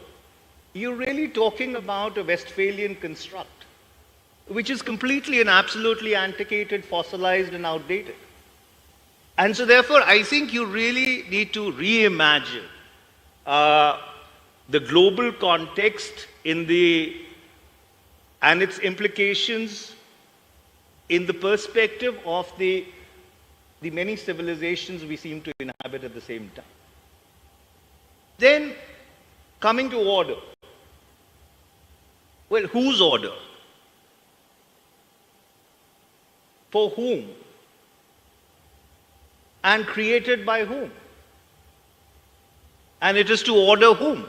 you're really talking about a Westphalian construct, which is completely and absolutely antiquated, fossilized, and outdated. And so therefore, I think you really need to reimagine the global context and its implications in the perspective of the many civilizations we seem to inhabit at the same time. Then, coming to order. Well, whose order? For whom? And created by whom? And it is to order whom?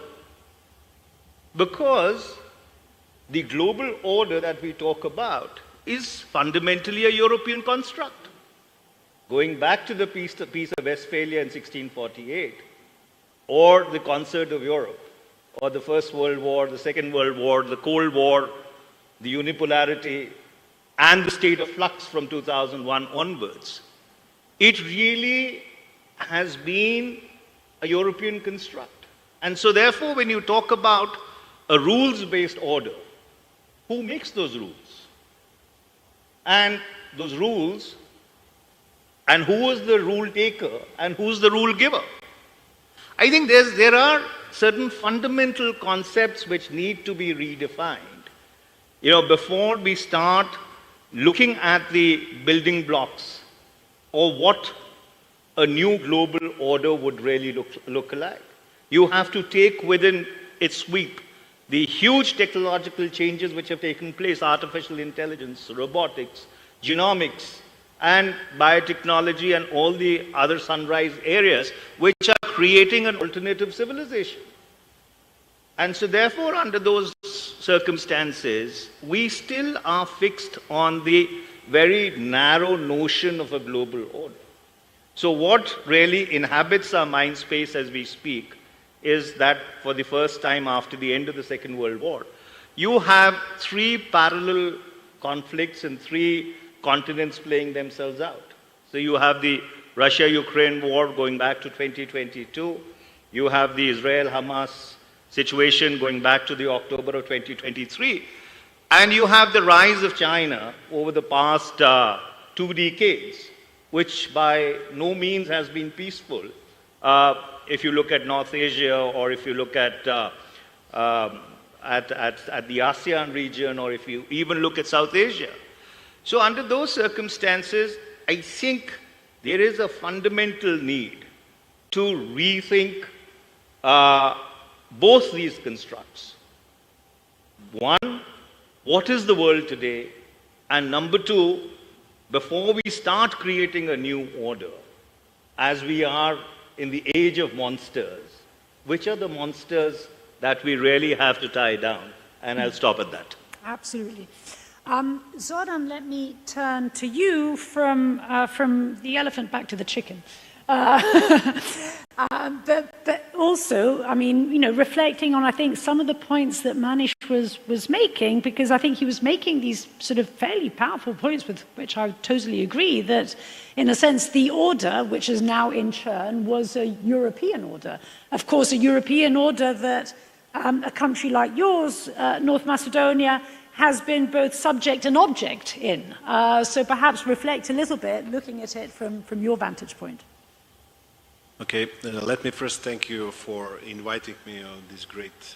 Because the global order that we talk about is fundamentally a European construct. Going back to the Peace of Westphalia in 1648, or the Concert of Europe, or the First World War, the Second World War, the Cold War, the unipolarity, and the state of flux from 2001 onwards, it really has been a European construct. And so therefore, when you talk about a rules-based order, who makes those rules? And those rules, and who is the rule taker, and who's the rule giver? I think there are certain fundamental concepts which need to be redefined. Before we start looking at the building blocks or what a new global order would really look like, you have to take within its sweep the huge technological changes which have taken place: artificial intelligence, robotics, genomics, and biotechnology, and all the other sunrise areas which are creating an alternative civilization. And so therefore, under those circumstances, we still are fixed on the very narrow notion of a global order. So what really inhabits our mind space as we speak is that for the first time after the end of the Second World War, you have three parallel conflicts in three continents playing themselves out. So you have the Russia-Ukraine war going back to 2022. You have the Israel-Hamas situation going back to the October of 2023. And you have the rise of China over the past 2 decades, which by no means has been peaceful. If you look at North Asia, or if you look at the ASEAN region, or if you even look at South Asia. So under those circumstances, I think there is a fundamental need to rethink both these constructs. One, what is the world today? And number two, before we start creating a new order, as we are in the age of monsters, which are the monsters that we really have to tie down. And I'll stop at that. Absolutely. Zoran, let me turn to you from the elephant back to the chicken. But also, I mean, you know, reflecting on, I think, some of the points that Manish was making, because I think he was making these sort of fairly powerful points with which I totally agree, that in a sense the order, which is now in churn, was a European order. Of course, a European order that a country like yours, North Macedonia, has been both subject and object in. So perhaps reflect a little bit, looking at it from your vantage point. Okay, let me first thank you for inviting me on this great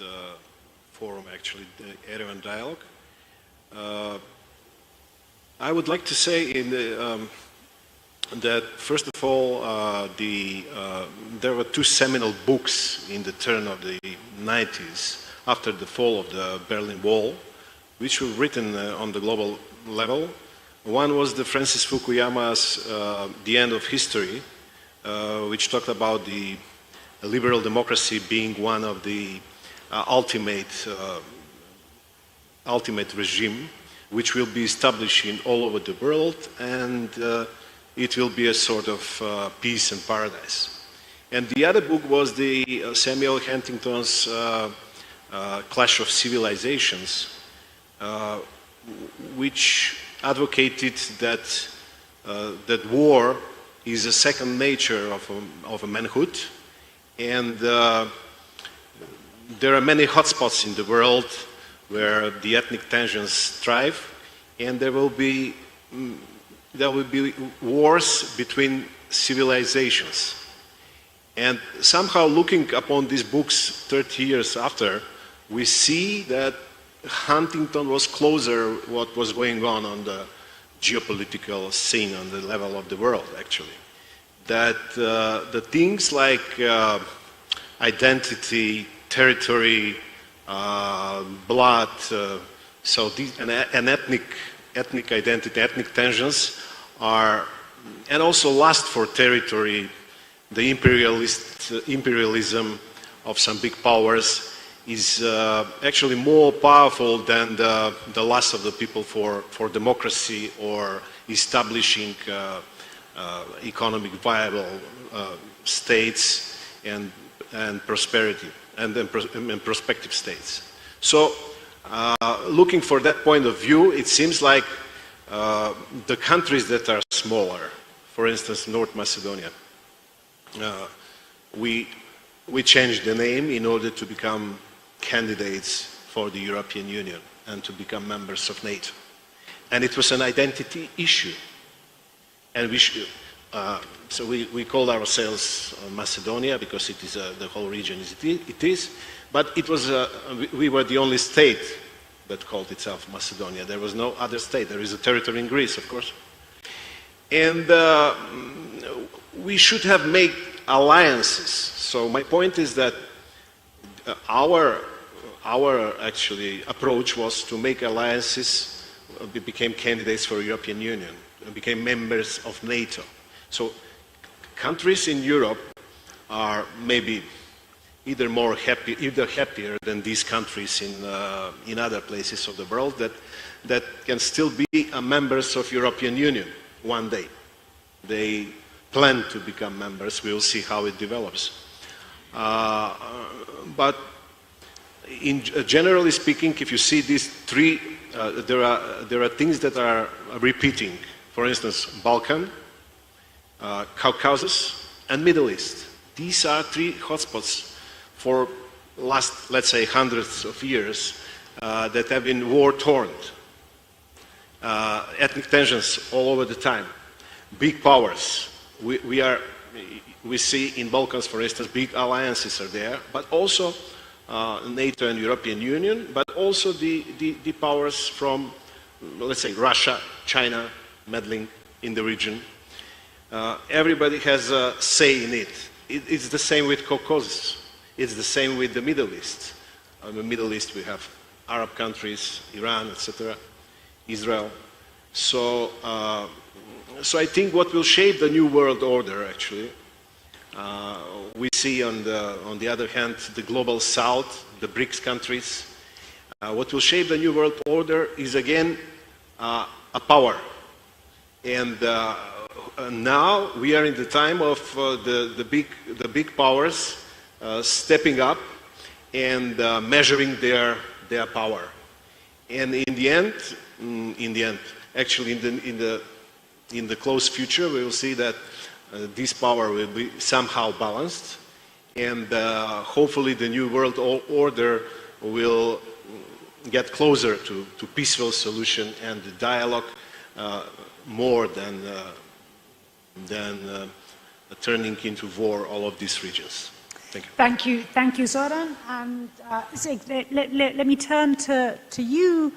forum, actually, the Yerevan Dialogue. I would like to say that, first of all, there were two seminal books in the turn of the 90s, after the fall of the Berlin Wall, which were written on the global level. One was the Francis Fukuyama's The End of History, which talked about the liberal democracy being one of the ultimate regime, which will be established in all over the world, and it will be a sort of peace and paradise. And the other book was the Samuel Huntington's Clash of Civilizations, which advocated that war is a second nature of a manhood, and there are many hotspots in the world where the ethnic tensions thrive, and there will be wars between civilizations. And somehow, looking upon these books 30 years after, we see that Huntington was closer what was going on the geopolitical scene on the level of the world, actually. That the things like identity, territory, blood, and ethnic identity, ethnic tensions are, and also lust for territory, the imperialism of some big powers is actually more powerful than the lust of the people for democracy or establishing economic viable states and prosperity and prospective states. So looking for that point of view, it seems like the countries that are smaller, for instance, North Macedonia, we changed the name in order to become candidates for the European Union and to become members of NATO. And it was an identity issue. And so we called ourselves Macedonia because it is the whole region it is. But it was we were the only state that called itself Macedonia. There was no other state. There is a territory in Greece, of course. And we should have made alliances. So my point is that our actually approach was to make alliances. We became candidates for European Union. We became members of NATO. So countries in Europe are maybe either happier than these countries in other places of the world that can still be members of European Union one day. They plan to become members. We will see how it develops. But generally speaking, if you see these three, there are things that are repeating. For instance, Balkan, Caucasus, and Middle East. These are three hotspots for last, let's say, hundreds of years that have been war-torn. Ethnic tensions all over the time. Big powers. We see in Balkans, for instance, big alliances are there, but also NATO and European Union, but also the powers from, let's say, Russia, China, meddling in the region. Everybody has a say in it. It's the same with Caucasus. It's the same with the Middle East. In the Middle East we have Arab countries, Iran, etc., Israel. So I think what will shape the new world order, actually, We see on the other hand the global south, the BRICS countries. What will shape the new world order is again a power. And now we are in the time of the big powers stepping up and measuring their power. And in the end, actually in the close future, we will see that this power will be somehow balanced, and hopefully the new world order will get closer to peaceful solution and the dialogue more than turning into war all of these regions. Thank you. Thank you, Zoran. And Zig, let me turn to you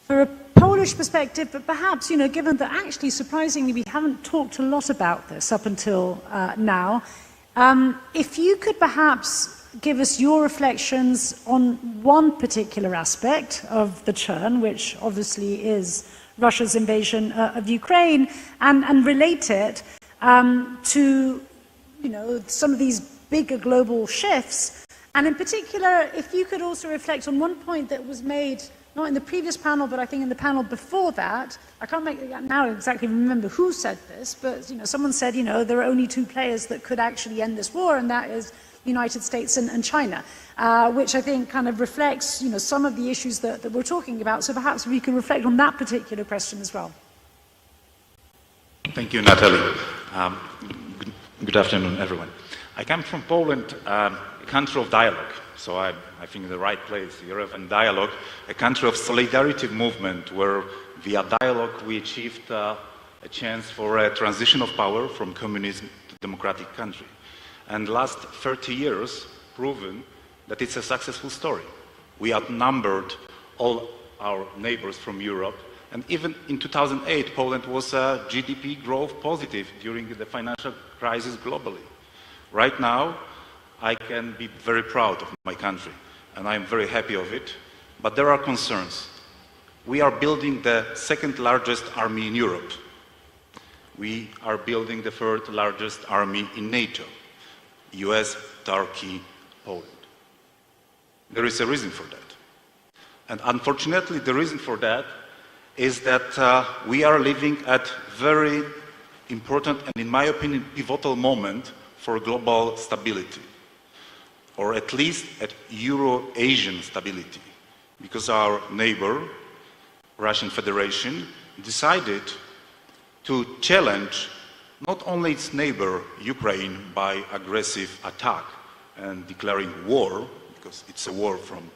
for a Polish perspective, but perhaps, given that actually, surprisingly, we haven't talked a lot about this up until now, if you could perhaps give us your reflections on one particular aspect of the churn, which obviously is Russia's invasion of Ukraine, and relate it to, some of these bigger global shifts. And in particular, if you could also reflect on one point that was made, not in the previous panel, but I think in the panel before that. I can't now exactly remember who said this, but someone said, there are only two players that could actually end this war, and that is the United States and China, which I think kind of reflects, some of the issues that we're talking about. So perhaps we can reflect on that particular question as well. Thank you, Natalie. Good afternoon, everyone. I come from Poland, a country of dialogue. So I think in the right place, Yerevan dialogue, a country of solidarity movement where via dialogue we achieved a chance for a transition of power from communism to democratic country. And last 30 years proven that it's a successful story. We outnumbered all our neighbors from Europe, and even in 2008 Poland was a GDP growth positive during the financial crisis globally. Right now, I can be very proud of my country, and I'm very happy of it, but there are concerns. We are building the second largest army in Europe. We are building the third largest army in NATO, US, Turkey, Poland. There is a reason for that. And unfortunately, the reason for that is that we are living at very important and, in my opinion, pivotal moment for global stability, or at least at Euro-Asian stability, because our neighbor, Russian Federation, decided to challenge not only its neighbor, Ukraine, by aggressive attack and declaring war, because it's a war from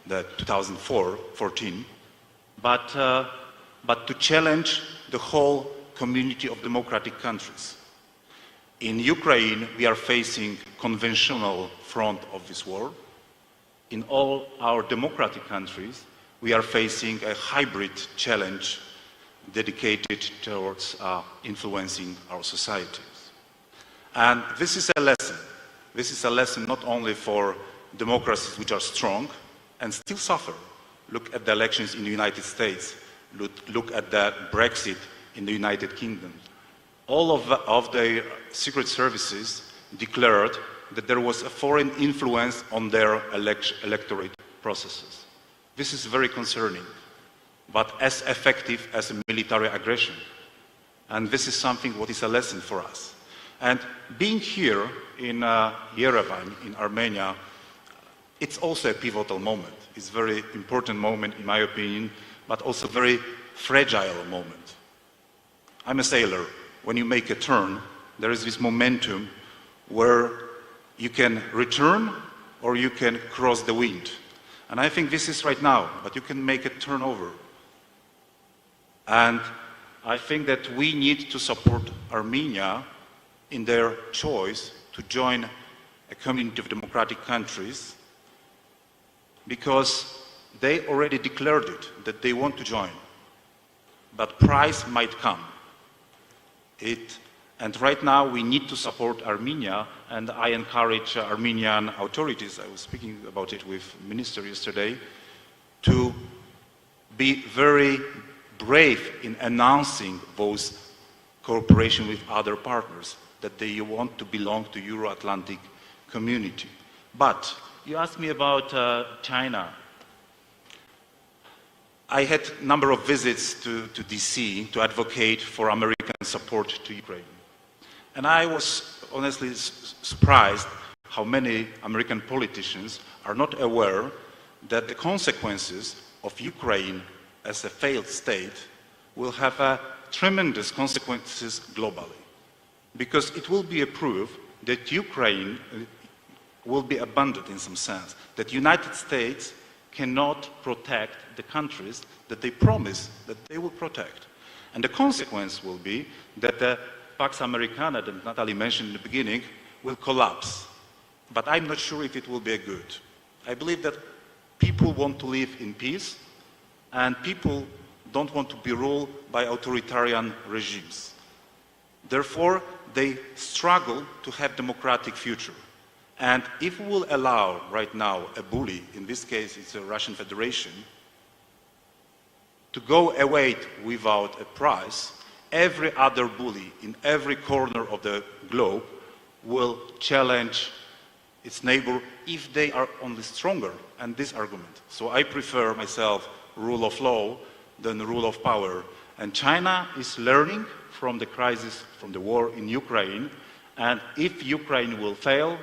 the 2014, but to challenge the whole community of democratic countries. In Ukraine, we are facing conventional front of this war. In all our democratic countries, we are facing a hybrid challenge dedicated towards influencing our societies. And this is a lesson. This is a lesson not only for democracies which are strong and still suffer. Look at the elections in the United States. Look at the Brexit in the United Kingdom. All of the secret services declared that there was a foreign influence on their electorate processes. This is very concerning, but as effective as a military aggression. And this is something what is a lesson for us. And being here in Yerevan, in Armenia, it's also a pivotal moment. It's a very important moment, in my opinion, but also a very fragile moment. I'm a sailor. When you make a turn, there is this momentum where you can return or you can cross the wind. And I think this is right now, but you can make a turnover. And I think that we need to support Armenia in their choice to join a community of democratic countries, because they already declared it, that they want to join. But price might come. And right now we need to support Armenia, and I encourage Armenian authorities, I was speaking about it with the minister yesterday, to be very brave in announcing those cooperation with other partners. that they want to belong to Euro-Atlantic community. But you asked me about China. I had a number of visits to DC to advocate for American support to Ukraine. And I was honestly surprised how many American politicians are not aware that the consequences of Ukraine as a failed state will have tremendous consequences globally. Because it will be a proof that Ukraine will be abandoned in some sense, that the United States cannot protect the countries that they promise that they will protect. And the consequence will be that the Pax Americana that Natalie mentioned in the beginning will collapse. But I'm not sure if it will be a good. I believe that people want to live in peace, and people don't want to be ruled by authoritarian regimes. Therefore, they struggle to have democratic future. And if we will allow right now a bully, in this case it's the Russian Federation, to go away without a prize, every other bully in every corner of the globe will challenge its neighbor if they are only stronger than this argument. So I prefer myself rule of law than rule of power. And China is learning from the crisis, from the war in Ukraine, and if Ukraine will fail,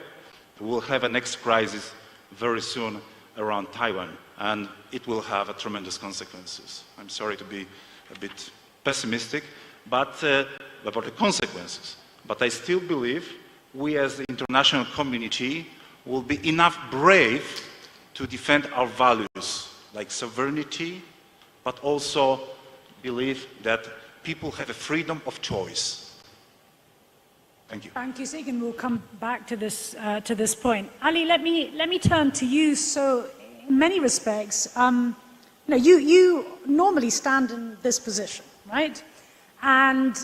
we will have a next crisis very soon around Taiwan, and it will have tremendous consequences. I'm sorry to be a bit pessimistic, but about the consequences. But I still believe we as the international community will be enough brave to defend our values, like sovereignty, but also believe that people have a freedom of choice. Thank you. Thank you, Sigyn. We'll come back to this point. Ali, let me turn to you. So, in many respects, you normally stand in this position, right? And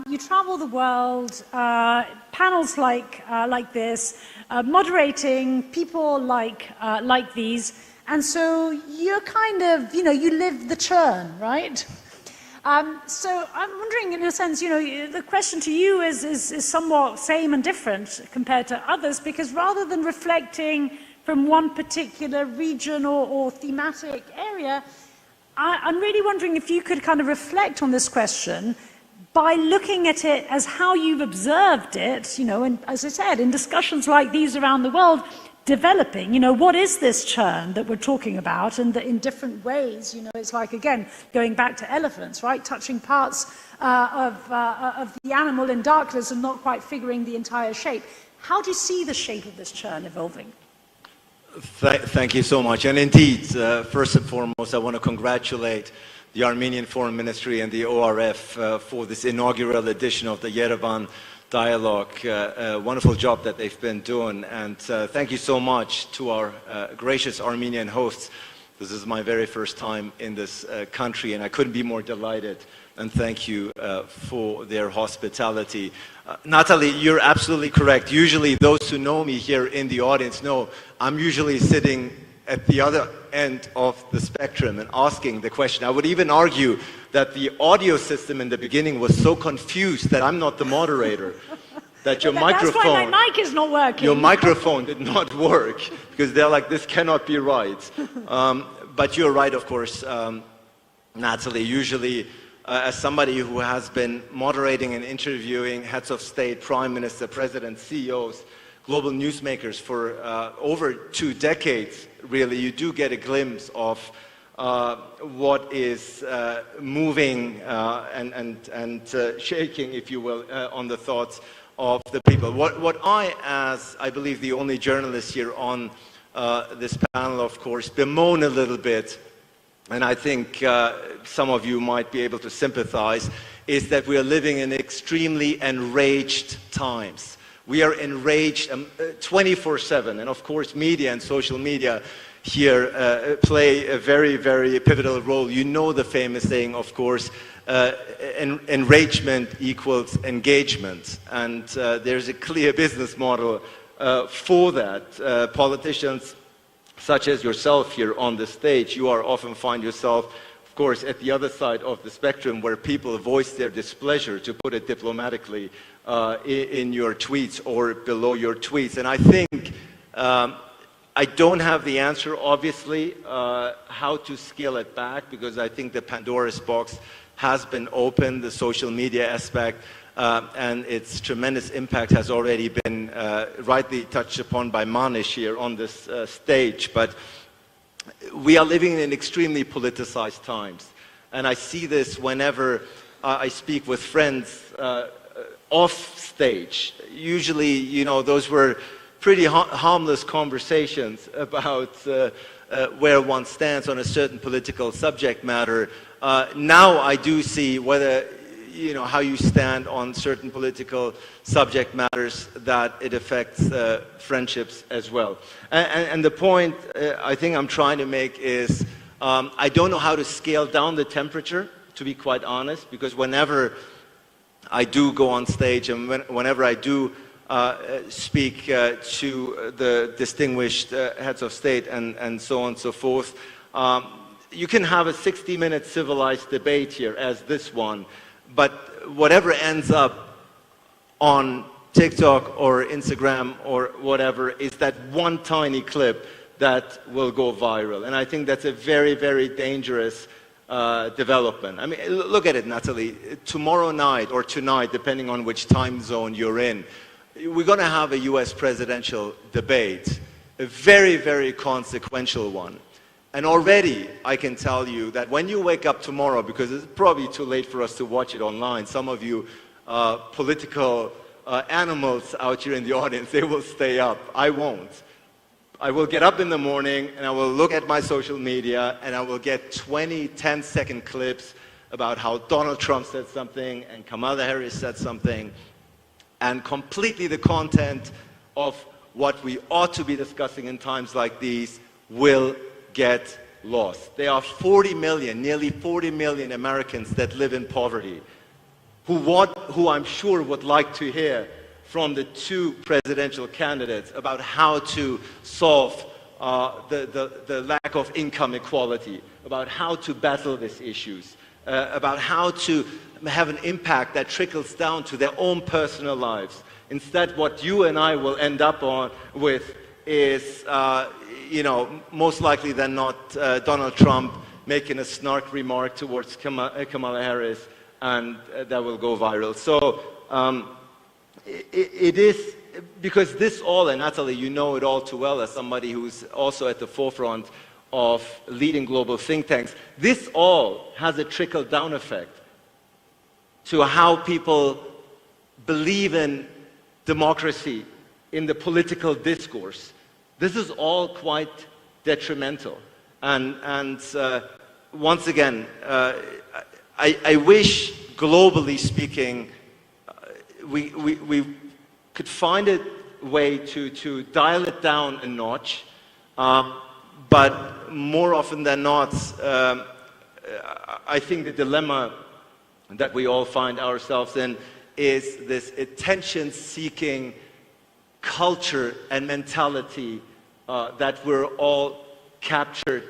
you travel the world, panels like this, moderating people like these, and so you're kind of, you live the churn, right? So I'm wondering, in a sense, the question to you is somewhat same and different compared to others, because rather than reflecting from one particular region or thematic area, I'm really wondering if you could kind of reflect on this question by looking at it as how you've observed it, and as I said, in discussions like these around the world, developing, what is this churn that we're talking about, and that in different ways, it's like, again, going back to elephants, right, touching parts of the animal in darkness and not quite figuring the entire shape. How do you see the shape of this churn evolving? Thank you so much. And indeed, first and foremost, I want to congratulate the Armenian Foreign Ministry and the ORF for this inaugural edition of the Yerevan Dialogue. Wonderful job that they've been doing. And thank you so much to our gracious Armenian hosts. This is my very first time in this country, and I couldn't be more delighted. And thank you for their hospitality. Natalie, you're absolutely correct. Usually those who know me here in the audience know I'm usually sitting at the other end of the spectrum and asking the question. I would even argue that the audio system in the beginning was so confused that I'm not the moderator, that your microphone... That's why my mic is not working. Your microphone did not work, because they're like, this cannot be right. But you're right, of course, Natalie. Usually, as somebody who has been moderating and interviewing heads of state, prime minister, president, CEOs, global newsmakers for over 2 decades, really, you do get a glimpse of what is moving and shaking, if you will, on the thoughts of the people. What I, as I believe the only journalist here on this panel, of course, bemoan a little bit, and I think some of you might be able to sympathize, is that we are living in extremely enraged times. We are enraged 24/7, and of course media and social media here play a very, very pivotal role. You know the famous saying, of course, enragement equals engagement, and there's a clear business model for that. Politicians such as yourself here on the stage, you are often find yourself, of course, at the other side of the spectrum where people voice their displeasure, to put it diplomatically, in your tweets or below your tweets. And I think I don't have the answer, obviously, how to scale it back, because I think the Pandora's box has been opened, the social media aspect, and its tremendous impact has already been rightly touched upon by Manish here on this stage. But we are living in extremely politicized times. And I see this whenever I speak with friends off stage. Usually, you know, those were pretty harmless conversations about where one stands on a certain political subject matter. Now I do see whether, you know, how you stand on certain political subject matters, that it affects friendships as well. And the point I think I'm trying to make is I don't know how to scale down the temperature, to be quite honest, because whenever I do go on stage and whenever I do speak to the distinguished heads of state and so on and so forth, you can have a 60-minute civilized debate here as this one, but whatever ends up on TikTok or Instagram or whatever is that one tiny clip that will go viral. And I think that's a very, very dangerous development. I mean, look at it, Natalie. Tomorrow night or tonight, depending on which time zone you're in, we're going to have a US presidential debate, a very, very consequential one. And already I can tell you that when you wake up tomorrow, because it's probably too late for us to watch it online, some of you political animals out here in the audience, they will stay up. I won't. I will get up in the morning and I will look at my social media and I will get 20 10-second clips about how Donald Trump said something and Kamala Harris said something, and completely the content of what we ought to be discussing in times like these will get lost. There are 40 million, nearly 40 million Americans that live in poverty, who I'm sure would like to hear from the two presidential candidates about how to solve the lack of income equality, about how to battle these issues, about how to have an impact that trickles down to their own personal lives. Instead, what you and I will end up with is, you know, most likely than not, Donald Trump making a snark remark towards Kamala Harris, and that will go viral. So it is, because this all, and Natalie, you know it all too well as somebody who's also at the forefront of leading global think tanks, this all has a trickle-down effect to how people believe in democracy, in the political discourse. This is all quite detrimental. And once again, I wish, globally speaking, we could find a way to dial it down a notch, but more often than not, I think the dilemma that we all find ourselves in is this attention-seeking culture and mentality that we're all captured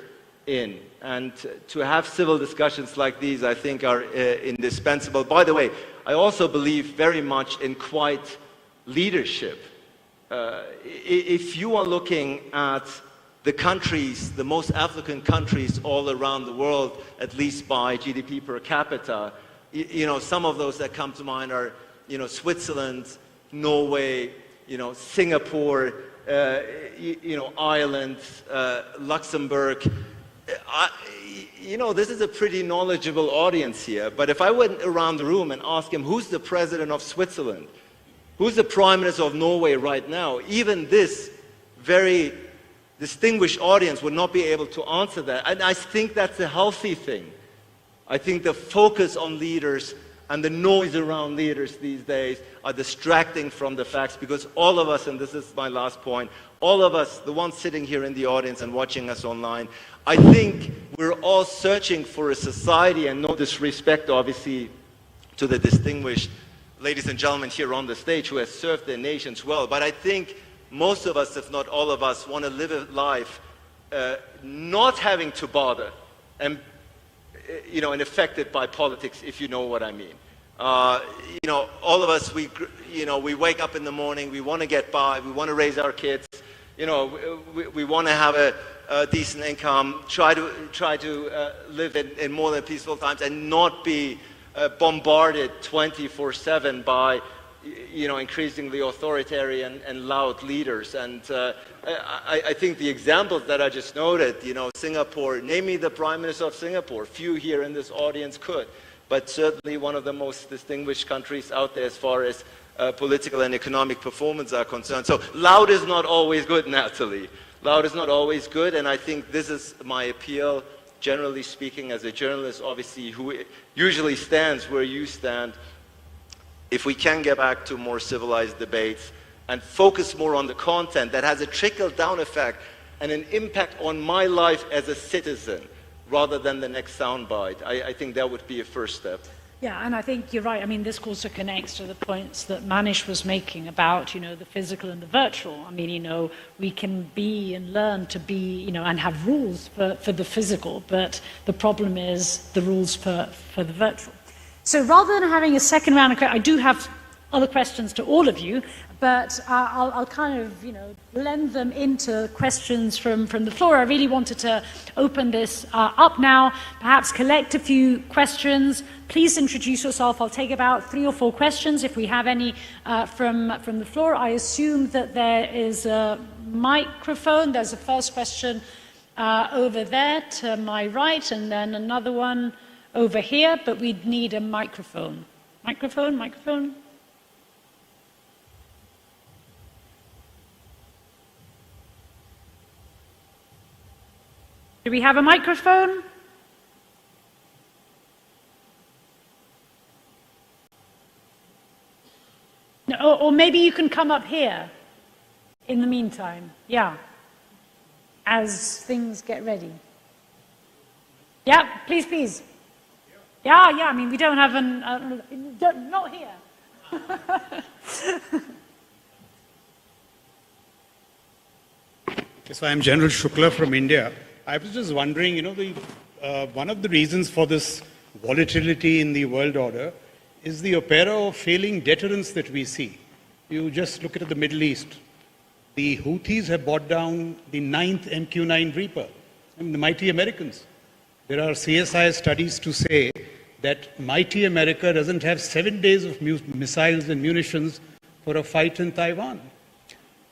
in. And to have civil discussions like these, I think, are indispensable. By the way, I also believe very much in quiet leadership. If you are looking at the countries, the most affluent countries all around the world, at least by GDP per capita, you know, some of those that come to mind are, you know, Switzerland, Norway, you know, Singapore, you know, Ireland, Luxembourg. You know, this is a pretty knowledgeable audience here, but if I went around the room and asked him, who's the president of Switzerland? Who's the prime minister of Norway right now? Even this very distinguished audience would not be able to answer that. And I think that's a healthy thing. I think the focus on leaders and the noise around leaders these days are distracting from the facts, because all of us, and this is my last point, all of us, the ones sitting here in the audience and watching us online, I think we're all searching for a society, and no disrespect, obviously, to the distinguished ladies and gentlemen here on the stage who have served their nations well, but I think most of us, if not all of us, want to live a life not having to bother and and affected by politics, if you know what I mean. All of us, we wake up in the morning, we want to get by, we want to raise our kids, we want to have a decent income, try to live in more than peaceful times and not be bombarded 24/7 by increasingly authoritarian and loud leaders. And I think the examples that I just noted, Singapore, name me the Prime Minister of Singapore. Few here in this audience could, but certainly one of the most distinguished countries out there as far as political and economic performance are concerned. So loud is not always good, Natalie. Loud is not always good, and I think this is my appeal, generally speaking, as a journalist, obviously, who usually stands where you stand. If we can get back to more civilized debates and focus more on the content that has a trickle-down effect and an impact on my life as a citizen, rather than the next soundbite, I think that would be a first step. Yeah, and I think you're right. I mean, this also connects to the points that Manish was making about, the physical and the virtual. I mean, we can be and learn to be, and have rules for the physical, but the problem is the rules for the virtual. So rather than having a second round of questions, I do have other questions to all of you, but I'll kind of, blend them into questions from the floor. I really wanted to open this up now, perhaps collect a few questions. Please introduce yourself. I'll take about 3 or 4 questions if we have any from the floor. I assume that there is a microphone. There's a first question over there to my right, and then another one over here, but we'd need a microphone. Microphone. Do we have a microphone? No, or maybe you can come up here in the meantime. Yeah. As things get ready. Yeah, please. Yeah, I mean, we don't have not here. So I'm General Shukla from India. I was just wondering, one of the reasons for this volatility in the world order is the opera of failing deterrence that we see. You just look at the Middle East. The Houthis have brought down the 9th MQ-9 Reaper, the mighty Americans. There are CSI studies to say that mighty America doesn't have 7 days of missiles and munitions for a fight in Taiwan.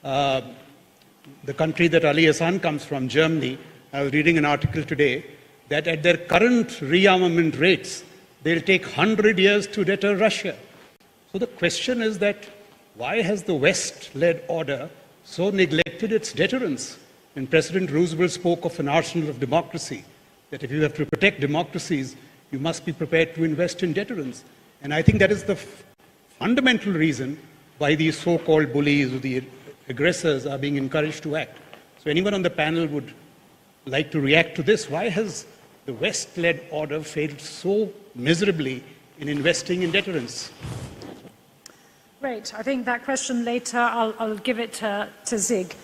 The country that Ali Hassan comes from, Germany, I was reading an article today that at their current rearmament rates, they'll take 100 years to deter Russia. So the question is that why has the West-led order so neglected its deterrence? And President Roosevelt spoke of an arsenal of democracy, that if you have to protect democracies, you must be prepared to invest in deterrence. And I think that is the fundamental reason why these so-called bullies or the aggressors are being encouraged to act. So anyone on the panel would like to react to this? Why has the West-led order failed so miserably in investing in deterrence? Great. I think that question later, I'll give it to Zig.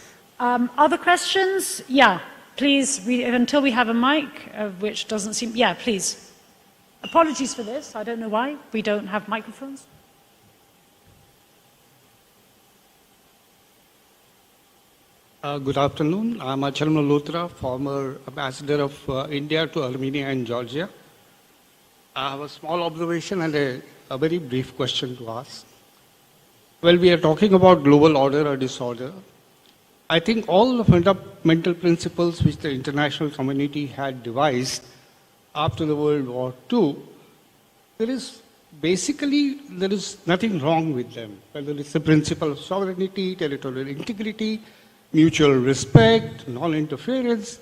Other questions? Yeah, please, until we have a mic, which doesn't seem... Yeah, please. Apologies for this. I don't know why we don't have microphones. Good afternoon. I'm Achal Malhotra, former ambassador of India to Armenia and Georgia. I have a small observation and a very brief question to ask. Well, we are talking about global order or disorder. I think all the fundamental principles which the international community had devised after the World War II, there is nothing wrong with them. Whether it's the principle of sovereignty, territorial integrity, mutual respect, non-interference.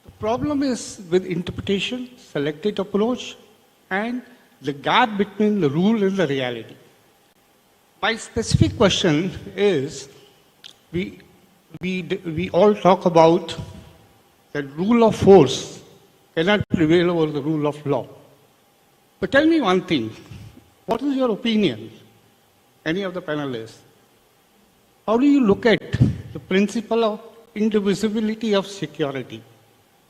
The problem is with interpretation, selected approach, and the gap between the rule and the reality. My specific question is, we all talk about that rule of force cannot prevail over the rule of law. But tell me one thing, what is your opinion, any of the panelists? How do you look at the principle of indivisibility of security?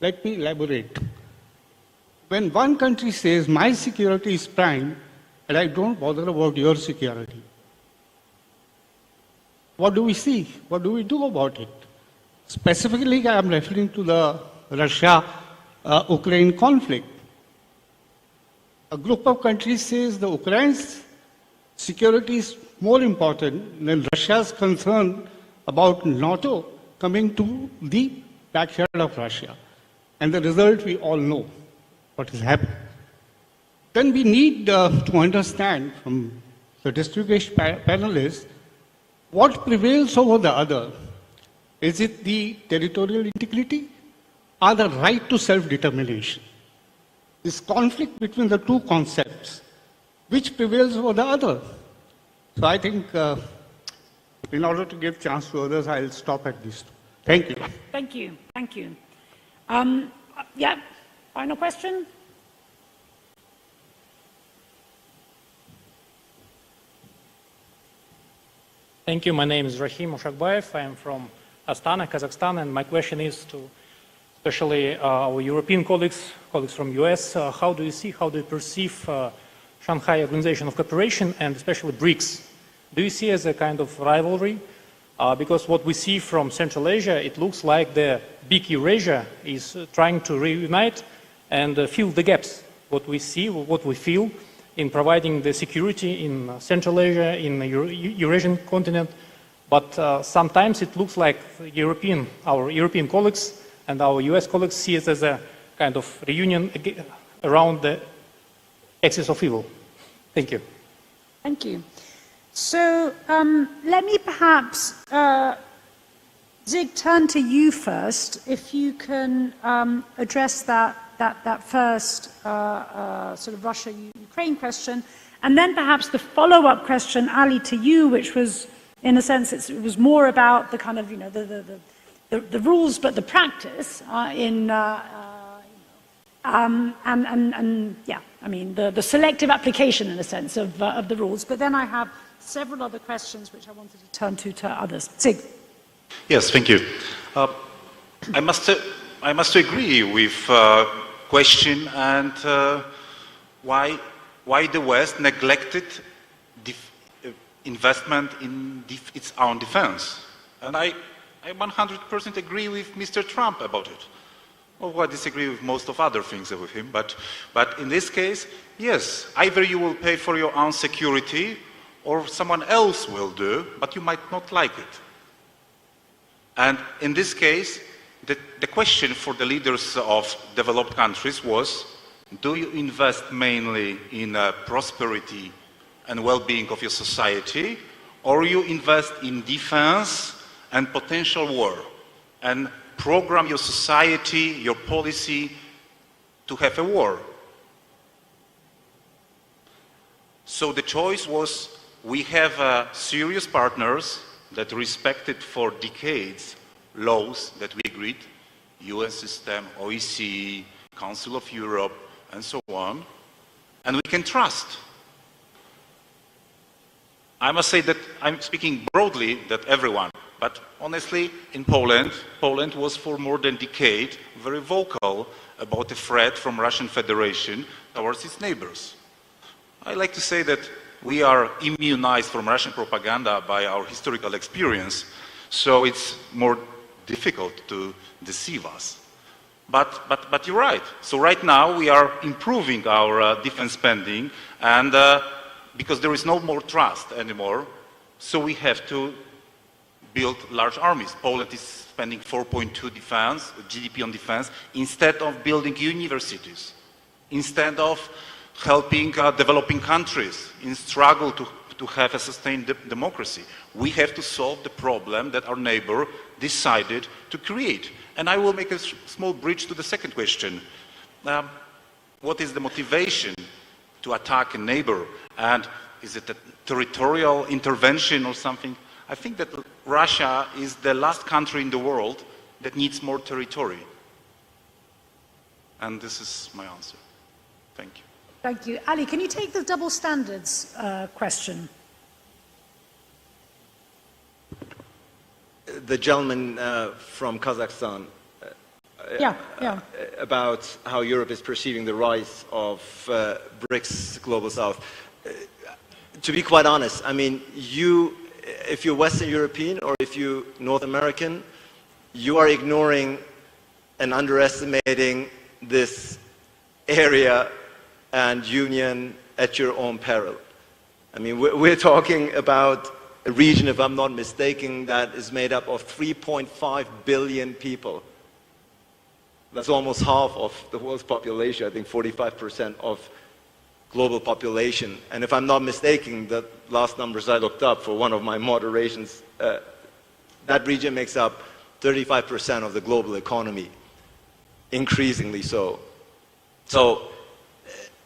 Let me elaborate. when one country says my security is prime and I don't bother about your security, what do we see? What do we do about it? Specifically, I am referring to the Russia-Ukraine conflict. A group of countries says the Ukraine's security is more important than Russia's concern about NATO coming to the backyard of Russia. And the result we all know what has happened. Then we need to understand from the distinguished panelists what prevails over the other. Is it the territorial integrity or the right to self-determination? This conflict between the two concepts, which prevails over the other? So I think in order to give chance to others, I'll stop at this. Thank you. Thank you. Thank you. Yeah, final question? Thank you. My name is Rahim Ushakbayev. I am from Astana, Kazakhstan, and my question is to especially our European colleagues from US. How do you perceive Shanghai Organization of Cooperation and especially BRICS? Do you see as a kind of rivalry? Because what we see from Central Asia, it looks like the big Eurasia is trying to reunite and fill the gaps. What we see, what we feel in providing the security in Central Asia, in the Eurasian continent. But sometimes it looks like our European colleagues and our US colleagues see it as a kind of reunion around the axis of evil. Thank you. Thank you. So let me perhaps, Zig, turn to you first, if you can address that first sort of Russia-Ukraine question, and then perhaps the follow-up question, Ali, to you, which was, in a sense, it was more about the kind of, the rules, but the practice the selective application, in a sense, of the rules. But then I have several other questions which I wanted to turn to others. Zig. Yes, thank you. I must agree with question and why the West neglected investment in its own defense. And I 100% agree with Mr. Trump about it. Although I disagree with most of other things with him, but in this case, yes, either you will pay for your own security or someone else will do, but you might not like it. And in this case, the question for the leaders of developed countries was, do you invest mainly in prosperity and well-being of your society, or you invest in defense and potential war, and program your society, your policy to have a war? So the choice was, we have serious partners that respected for decades laws that we agreed, UN system, OECD, Council of Europe, and so on, and we can trust. I must say that I'm speaking broadly that everyone, but honestly, in Poland was for more than a decade very vocal about the threat from Russian Federation towards its neighbors. I like to say that we are immunized from Russian propaganda by our historical experience, so it's more difficult to deceive us. But you're right. So right now we are improving our defense spending, and because there is no more trust anymore, so we have to build large armies. Poland is spending 4.2% GDP on defense, instead of building universities, instead of helping developing countries in struggle to have a sustained democracy. We have to solve the problem that our neighbor decided to create. And I will make a small bridge to the second question. What is the motivation to attack a neighbor? And is it a territorial intervention or something? I think that Russia is the last country in the world that needs more territory. And this is my answer. Thank you. Thank you. Ali, can you take the double standards question? The gentleman from Kazakhstan, about how Europe is perceiving the rise of BRICS Global South. To be quite honest, I mean, if you're Western European or if you're North American, you are ignoring and underestimating this area and union at your own peril. I mean, we're talking about a region, if I'm not mistaken, that is made up of 3.5 billion people. That's almost half of the world's population, I think 45% of global population. And if I'm not mistaken, the last numbers I looked up for one of my moderations, that region makes up 35% of the global economy, increasingly so. So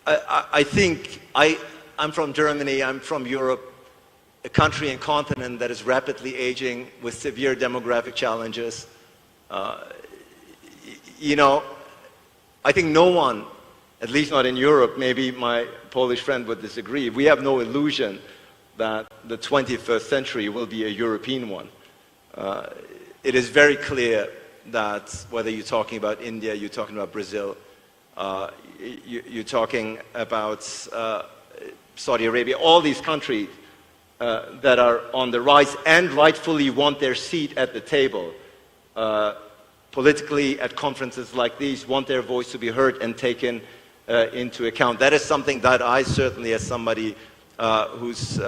I think I'm from Germany, I'm from Europe, a country and continent that is rapidly aging with severe demographic challenges. You know, I think no one, at least not in Europe, maybe my Polish friend would disagree, we have no illusion that the 21st century will be a European one. It is very clear that whether you're talking about India, you're talking about Brazil, you're talking about Saudi Arabia, all these countries that are on the rise and rightfully want their seat at the table, politically at conferences like these, want their voice to be heard and taken into account. That is something that I certainly, as somebody who's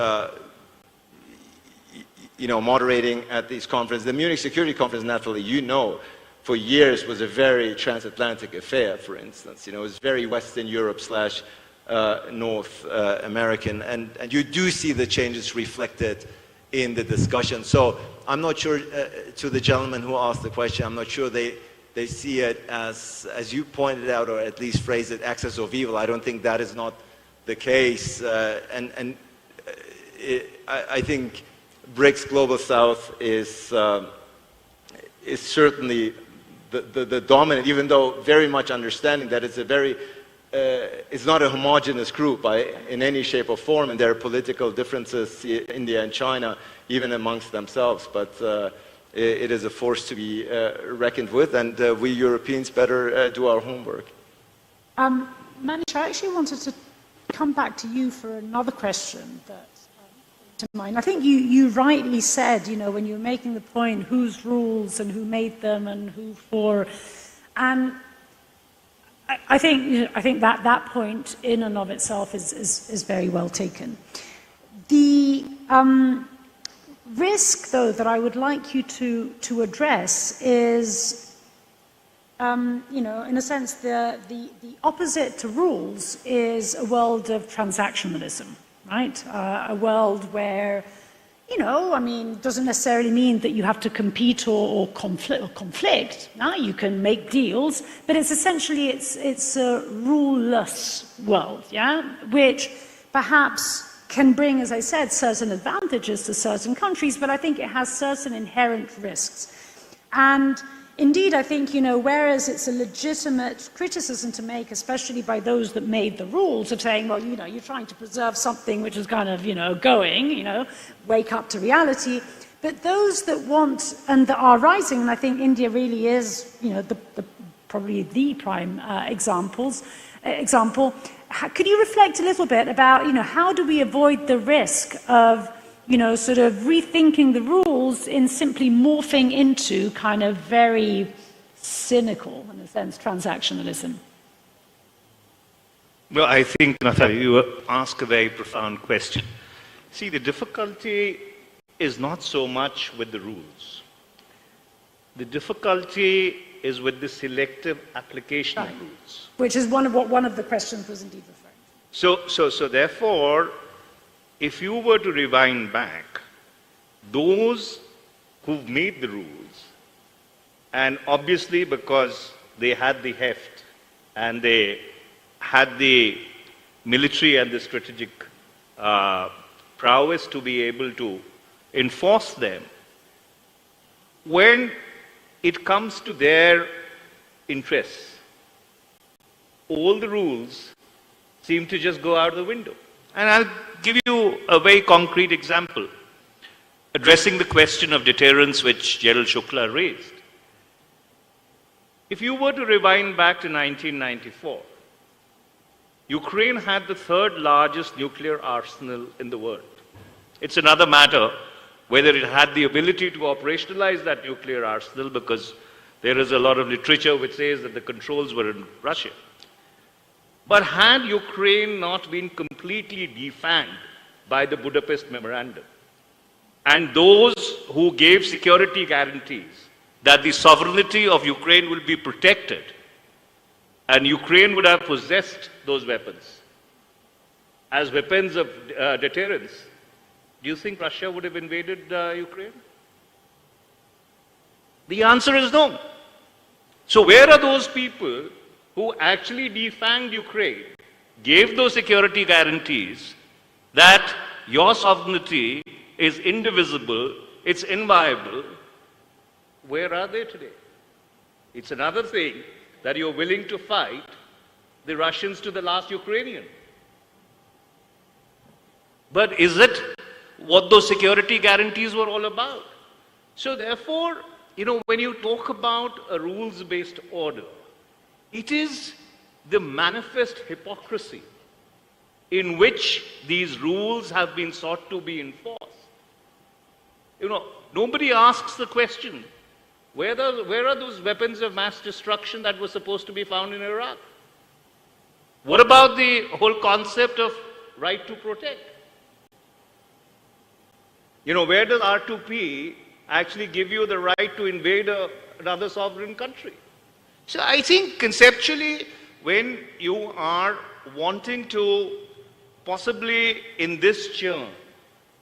moderating at these conferences, the Munich Security Conference, Natalie, you know, for years was a very transatlantic affair, for instance. You know, it was very Western Europe / North American, and you do see the changes reflected in the discussion. So I'm not sure, to the gentleman who asked the question, I'm not sure they see it as you pointed out, or at least phrased it, axis of evil. I don't think that is not the case. I think BRICS Global South is certainly the dominant, even though very much understanding that it's a very it's not a homogeneous group in any shape or form, and there are political differences, India and China, even amongst themselves, but it is a force to be reckoned with, and we Europeans better do our homework. Manish, I actually wanted to come back to you for another question that to mind. I think you rightly said, you know, when you were making the point, whose rules and who made them and who for, and I think that point in and of itself is very well taken. The risk, though, that I would like you to address is, you know, in a sense, the opposite to rules is a world of transactionalism, right? A world where, you know, I mean, doesn't necessarily mean that you have to compete or conflict. No, you can make deals, but it's essentially it's a ruleless world, yeah, which perhaps can bring, as I said, certain advantages to certain countries, but I think it has certain inherent risks. And indeed, I think, you know, whereas it's a legitimate criticism to make, especially by those that made the rules, of saying, well, you know, you're trying to preserve something which is kind of, you know, going, you know, wake up to reality. But those that want and that are rising, and I think India really is, you know, probably the prime example. Could you reflect a little bit about, you know, how do we avoid the risk of, you know, sort of rethinking the rules in simply morphing into kind of very cynical, in a sense, transactionalism? Well, I think, Natalia, you ask a very profound question. See, the difficulty is not so much with the rules. The difficulty is with the selective application of rules. Which is one of the questions was indeed referring to. So therefore, if you were to rewind back, those who've made the rules, and obviously because they had the heft and they had the military and the strategic prowess to be able to enforce them, when it comes to their interests, all the rules seem to just go out the window. And I'll give you a very concrete example, addressing the question of deterrence which Gerald Shukla raised. If you were to rewind back to 1994, Ukraine had the third largest nuclear arsenal in the world. It's another matter whether it had the ability to operationalize that nuclear arsenal, because there is a lot of literature which says that the controls were in Russia. But had Ukraine not been completely defanged by the Budapest Memorandum, and those who gave security guarantees that the sovereignty of Ukraine will be protected, and Ukraine would have possessed those weapons as weapons of deterrence, do you think Russia would have invaded Ukraine? The answer is no. So where are those people who actually defanged Ukraine, gave those security guarantees that your sovereignty is indivisible, it's inviolable? Where are they today? It's another thing that you're willing to fight the Russians to the last Ukrainian. But is it what those security guarantees were all about? So therefore, when you talk about a rules-based order, it is the manifest hypocrisy in which these rules have been sought to be enforced. Nobody asks the question, where are those weapons of mass destruction that were supposed to be found in Iraq? What about the whole concept of right to protect? Where does R2P actually give you the right to invade another sovereign country? So I think conceptually, when you are wanting to possibly in this churn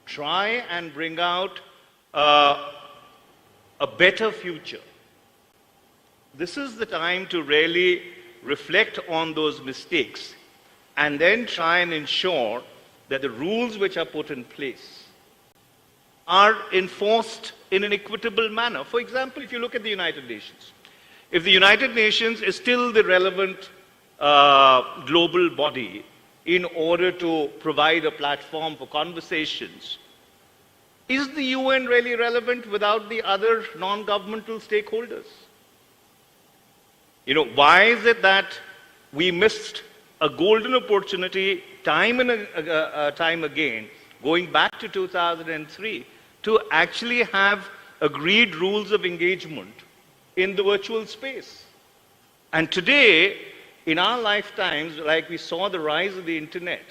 try and bring out a better future, this is the time to really reflect on those mistakes and then try and ensure that the rules which are put in place are enforced in an equitable manner. For example, if you look at the United Nations, if the United Nations is still the relevant global body in order to provide a platform for conversations, is the UN really relevant without the other non-governmental stakeholders? Why is it that we missed a golden opportunity time and time again, going back to 2003, to actually have agreed rules of engagement in the virtual space? And today, in our lifetimes, like we saw the rise of the internet,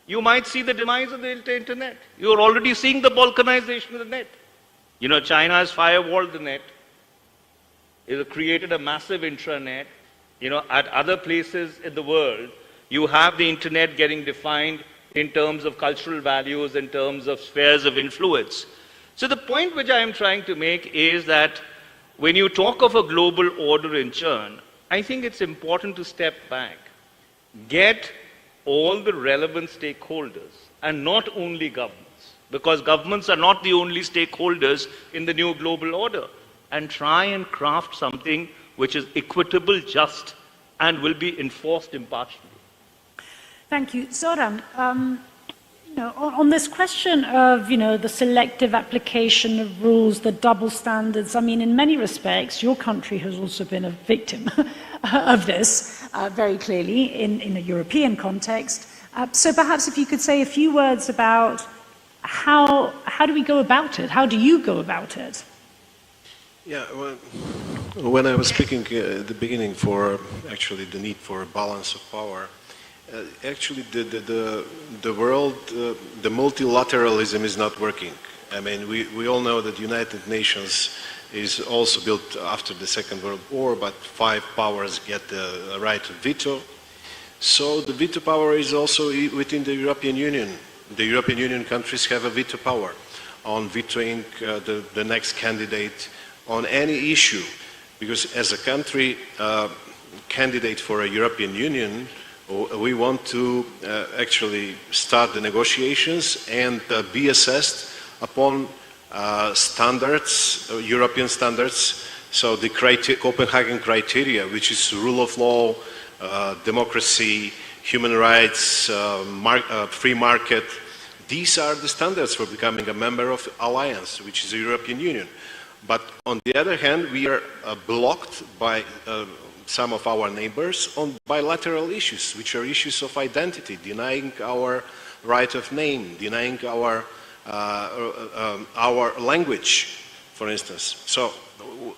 you might see the demise of the internet. You're already seeing the balkanization of the net. China has firewalled the net. It created a massive intranet. At other places in the world, you have the internet getting defined in terms of cultural values, in terms of spheres of influence. So the point which I am trying to make is that when you talk of a global order in churn, I think it's important to step back, get all the relevant stakeholders, and not only governments, because governments are not the only stakeholders in the new global order, and try and craft something which is equitable, just, and will be enforced impartially. Thank you. Zoran, on this question of, the selective application of rules, the double standards, in many respects, your country has also been a victim of this, very clearly, in a European context. So perhaps if you could say a few words about how do we go about it? How do you go about it? Yeah, when I was speaking at the beginning for actually the need for a balance of power, actually the world, the multilateralism is not working. We all know that the United Nations is also built after the Second World War, but 5 powers get the right to veto. So the veto power is also within the European Union. The European Union countries have a veto power on vetoing the next candidate on any issue, because as a country candidate for a European Union, we want to actually start the negotiations and be assessed upon standards, European standards, so the Copenhagen criteria, which is rule of law, democracy, human rights, free market. These are the standards for becoming a member of alliance, which is the European Union. But on the other hand, we are blocked by some of our neighbors on bilateral issues, which are issues of identity, denying our right of name, denying our language, for instance. So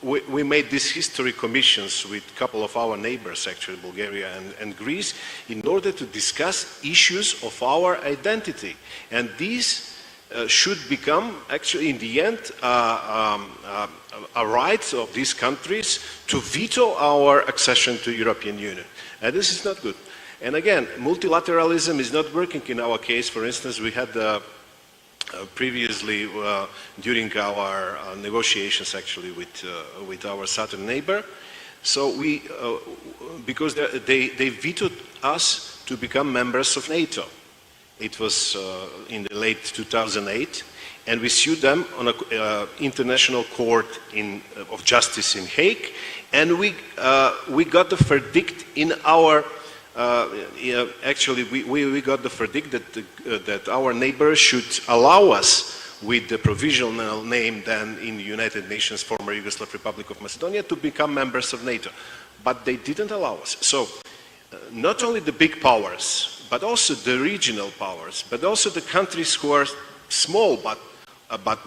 we made these history commissions with a couple of our neighbors, actually, Bulgaria and Greece, in order to discuss issues of our identity. And these should become, actually, in the end, a right of these countries to veto our accession to the European Union. And this is not good. And again, multilateralism is not working in our case. For instance, we had previously, during our negotiations, actually, with our southern neighbor, so because they vetoed us to become members of NATO. It was in the late 2008, and we sued them on an international court of justice in Hague, and we got the verdict in our. Actually, we got the verdict that our neighbors should allow us, with the provisional name then in the United Nations, former Yugoslav Republic of Macedonia, to become members of NATO. But they didn't allow us. So not only the big powers, but also the regional powers, but also the countries who are small but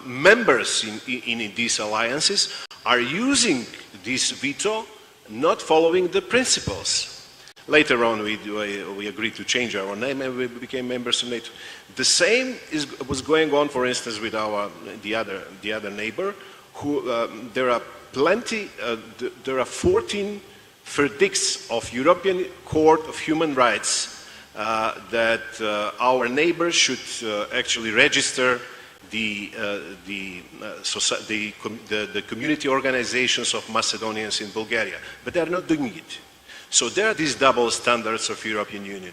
members in these alliances are using this veto, not following the principles. Later on, we agreed to change our name and we became members of NATO. The same was going on, for instance, with the other neighbor. There are plenty. There are 14 verdicts of European Court of Human Rights that our neighbors should actually register the community organizations of Macedonians in Bulgaria, but they are not doing it. So there are these double standards of European Union.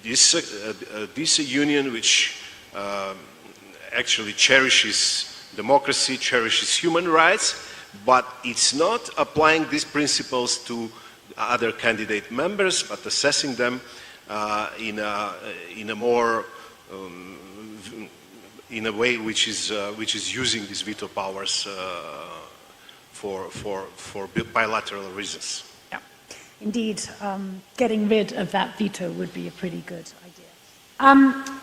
This union which actually cherishes democracy, cherishes human rights, but it's not applying these principles to other candidate members, but assessing them in a more in a way which is using these veto powers for bilateral reasons. Indeed, getting rid of that veto would be a pretty good idea.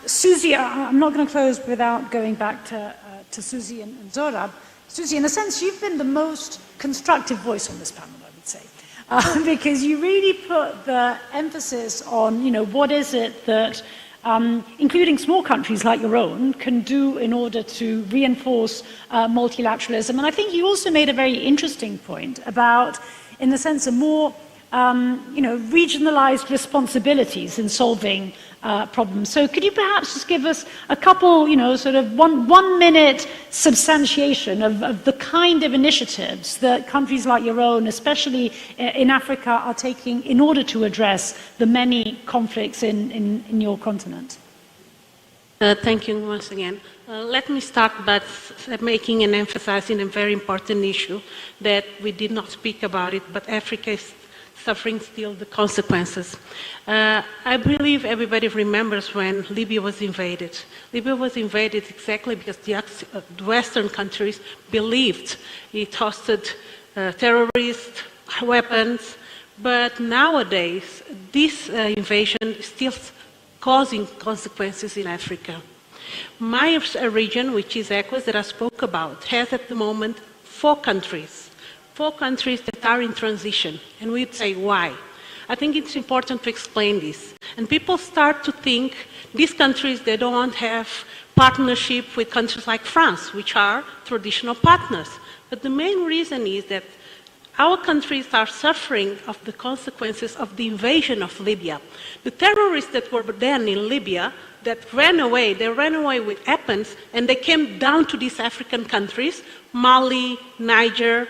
Susie, I'm not going to close without going back to Susie and Zorab. Susie, in a sense, you've been the most constructive voice on this panel, I would say, because you really put the emphasis on, what is it that, including small countries like your own, can do in order to reinforce multilateralism. And I think you also made a very interesting point about, in the sense, a more regionalized responsibilities in solving problems. So could you perhaps just give us a couple, sort of one minute substantiation of the kind of initiatives that countries like your own, especially in Africa, are taking in order to address the many conflicts in your continent? Thank you once again. Let me start by making and emphasizing a very important issue that we did not speak about it, but Africa is suffering still the consequences. I believe everybody remembers when Libya was invaded. Libya was invaded exactly because the Western countries believed it hosted terrorist weapons, but nowadays this invasion is still causing consequences in Africa. My region, which is ECOWAS, that I spoke about, has at the moment 4 countries that are in transition. And we'd say, why? I think it's important to explain this. And people start to think these countries, they don't have partnership with countries like France, which are traditional partners. But the main reason is that our countries are suffering of the consequences of the invasion of Libya. The terrorists that were then in Libya, that ran away, they ran away with weapons, and they came down to these African countries, Mali, Niger,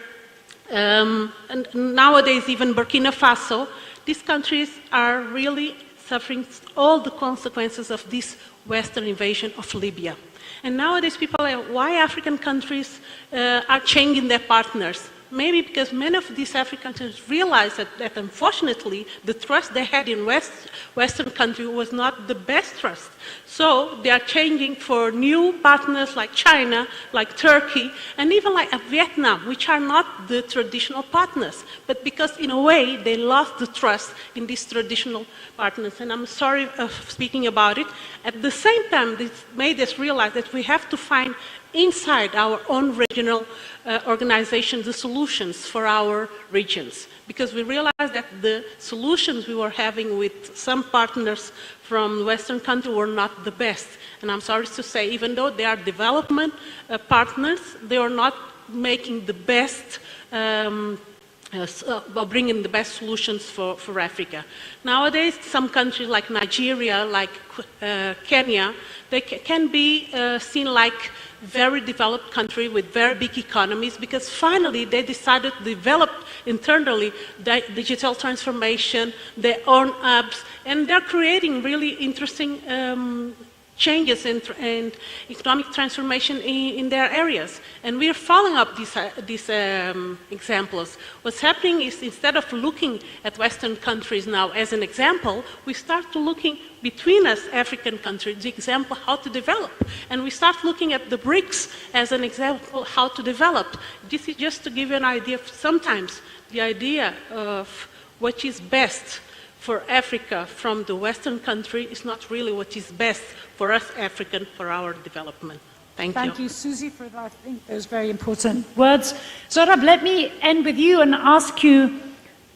and nowadays even Burkina Faso. These countries are really suffering all the consequences of this Western invasion of Libya. And nowadays people are, why African countries are changing their partners? maybe because many of these African countries realized that unfortunately the trust they had in Western countries was not the best trust. So they are changing for new partners like China, like Turkey, and even like Vietnam, which are not the traditional partners, but because in a way they lost the trust in these traditional partners. And I'm sorry for speaking about it. At the same time, this made us realize that we have to find inside our own regional organizations the solutions for our regions, because we realized that the solutions we were having with some partners from Western countries were not the best. And I'm sorry to say, even though they are development partners, they are not making the best bringing the best solutions for Africa. Nowadays, some countries like Nigeria, like Kenya, they can be seen like very developed country with very big economies, because finally they decided to develop internally digital transformation, their own apps, and they're creating really interesting changes and economic transformation in their areas. And we are following up these examples. What's happening is, instead of looking at Western countries now as an example, we start to looking between us, African countries, the example how to develop. And we start looking at the BRICS as an example how to develop. This is just to give you an idea of sometimes the idea of what is best for Africa from the Western country is not really what is best for us African for our development. Thank you. Thank you, Susie, for I think those very important words. Zorab, let me end with you and ask you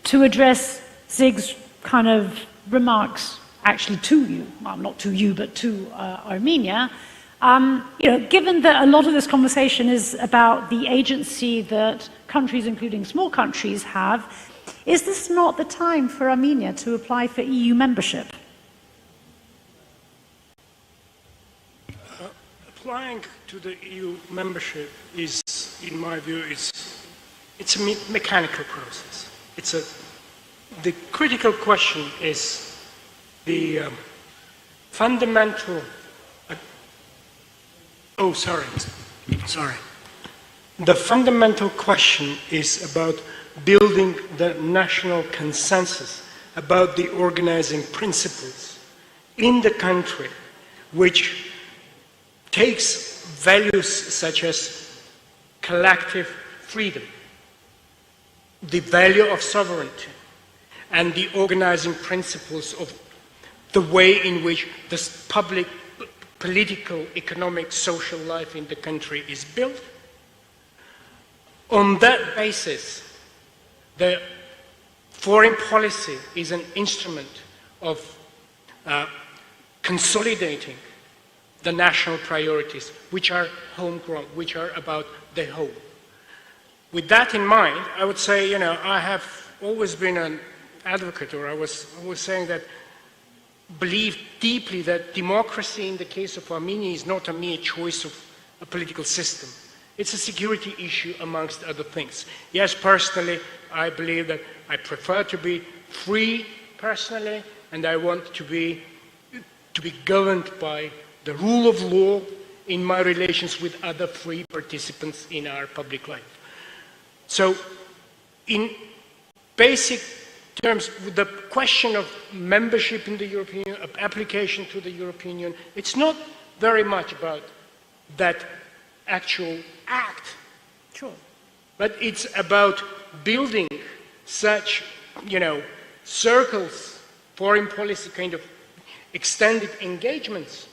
to address Zig's kind of remarks, actually to you, well, not to you, but to Armenia. Given that a lot of this conversation is about the agency that countries, including small countries, have, is this not the time for Armenia to apply for EU membership? Applying to the EU membership is, in my view, it's a mechanical process. The critical question is the fundamental. The fundamental question is about building the national consensus about the organizing principles in the country, which takes values such as collective freedom, the value of sovereignty, and the organizing principles of the way in which this public, political, economic, social life in the country is built. On that basis, the foreign policy is an instrument of consolidating the national priorities, which are homegrown, which are about the whole. With that in mind, I would say, I have always been an advocate, or I was always saying that, believe deeply that democracy in the case of Armenia is not a mere choice of a political system. It's a security issue amongst other things. Yes, personally, I believe that I prefer to be free personally, and I want to be governed by the rule of law in my relations with other free participants in our public life. So, in basic terms, the question of membership in the European Union, of application to the European Union, it's not very much about that actual act. Sure. But it's about building such, circles, foreign policy kind of extended engagements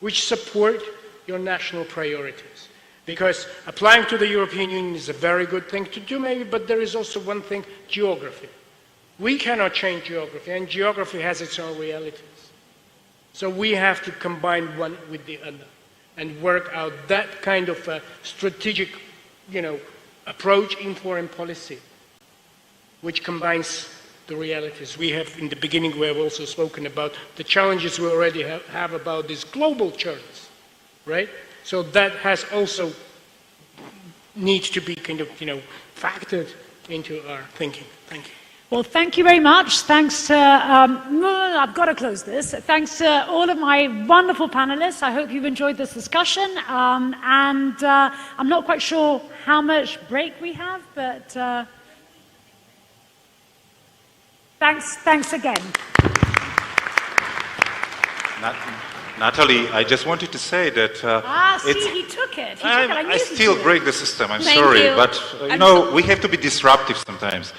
which support your national priorities. Because applying to the European Union is a very good thing to do maybe, but there is also one thing, geography. We cannot change geography, and geography has its own realities. So we have to combine one with the other and work out that kind of a strategic, approach in foreign policy, which combines the realities. We have, in the beginning, we have also spoken about the challenges we already have about these global challenges, right? So that has also needs to be kind of, factored into our thinking. Thank you. Well, thank you very much. Thanks to, I've got to close this. Thanks to all of my wonderful panelists. I hope you've enjoyed this discussion. I'm not quite sure how much break we have, but thanks again. Natalie, I just wanted to say that he took it. I still break the system. I'm Thank sorry, you. but we have to be disruptive sometimes.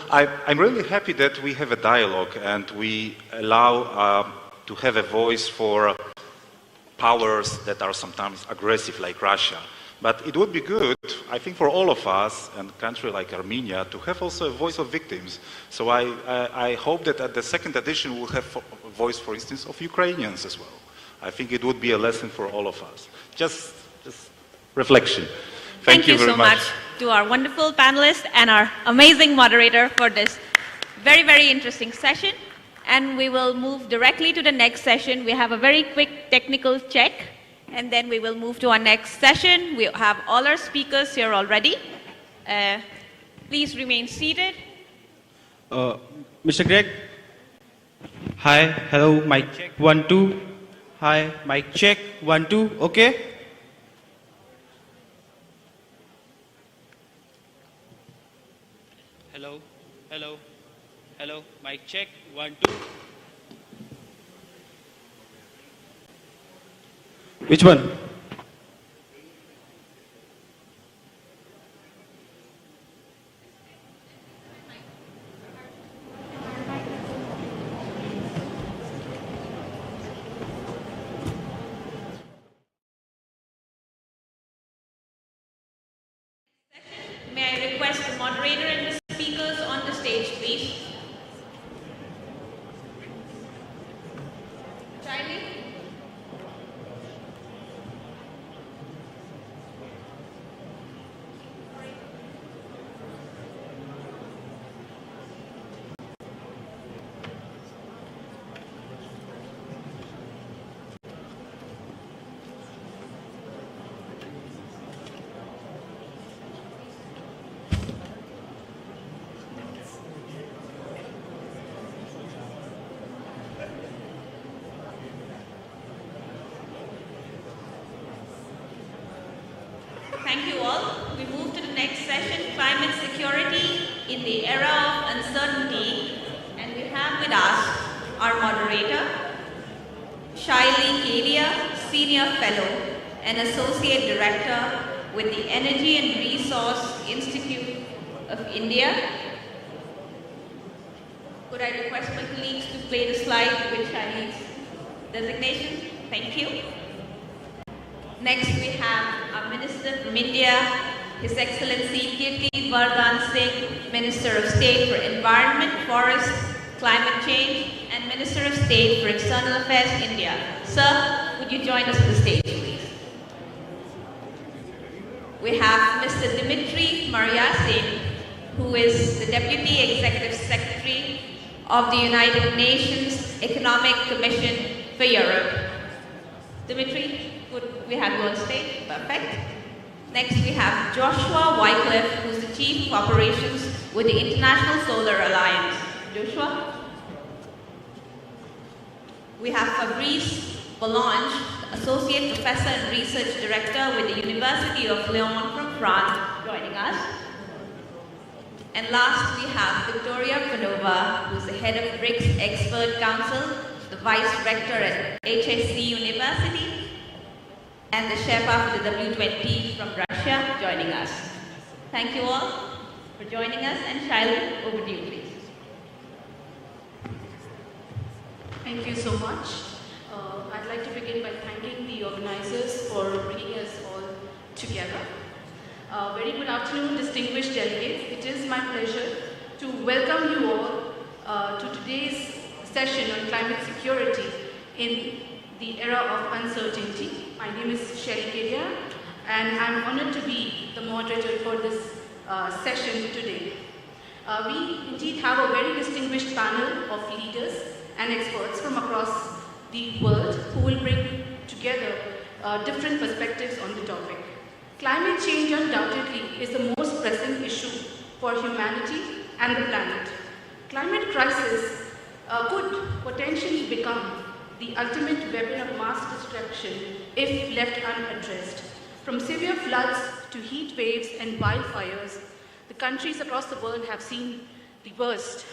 I'm really happy that we have a dialogue and we allow to have a voice for powers that are sometimes aggressive, like Russia. But it would be good, I think, for all of us and a country like Armenia to have also a voice of victims. So I hope that at the second edition we'll have a voice, for instance, of Ukrainians as well. I think it would be a lesson for all of us. Just reflection. Thank you very so much to our wonderful panelists and our amazing moderator for this very, very interesting session. And we will move directly to the next session. We have a very quick technical check, and then we will move to our next session. We have all our speakers here already. Please remain seated. Mr. Greg? Hi, hello, mic check, 1, 2. Hi, mic check, 1, 2, okay? Hello, hello, hello, mic check, 1, 2. Which one? May I request the moderator and the speakers on the stage, please? Charlie? Thank you all. We move to the next session, climate security in the era of uncertainty. And we have with us our moderator, Shaili Kedia, Senior Fellow and Associate Director with the Energy and Resource Institute of India. Could I request my colleagues to play the slide with Shaili's designation? Thank you. Next, we have our Minister from India, His Excellency Kirti Vardhan Singh, Minister of State for Environment, Forest, Climate Change, and Minister of State for External Affairs, India. Sir, would you join us on the stage, please? We have Mr. Dimitri Mariasin, who is the Deputy Executive Secretary of the United Nations Economic Commission for Europe. Dimitri, could we have you on stage? Perfect. Next, we have Joshua Wycliffe, who's the Chief of Operations with the International Solar Alliance. Joshua? We have Fabrice Bolange, Associate Professor and Research Director with the University of Lyon from France, joining us. And last, we have Victoria Panova, who's the head of BRICS Expert Council, the Vice Rector at HSC University, and the Sherpa for the W20 from Russia, joining us. Thank you all for joining us, and Shaili, over to you, please. Thank you so much. I'd like to begin by thanking the organizers for bringing us all together. Very good afternoon, distinguished delegates. It is my pleasure to welcome you all to today's session on climate security in the era of uncertainty. My name is Shaili Kedia, and I'm honored to be the moderator for this session today. We indeed have a very distinguished panel of leaders and experts from across the world who will bring together different perspectives on the topic. Climate change undoubtedly is the most pressing issue for humanity and the planet. climate crisis could potentially become the ultimate weapon of mass destruction if left unaddressed. From severe floods to heat waves and wildfires, the countries across the world have seen the worst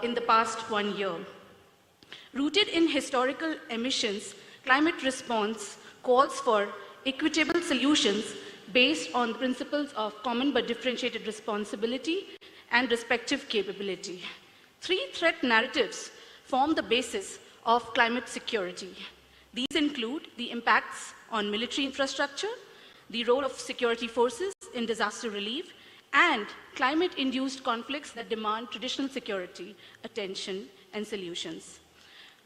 in the past 1 year. Rooted in historical emissions, climate response calls for equitable solutions based on the principles of common but differentiated responsibility and respective capability. Three threat narratives form the basis of climate security. These include the impacts on military infrastructure, the role of security forces in disaster relief, and climate-induced conflicts that demand traditional security, attention, and solutions.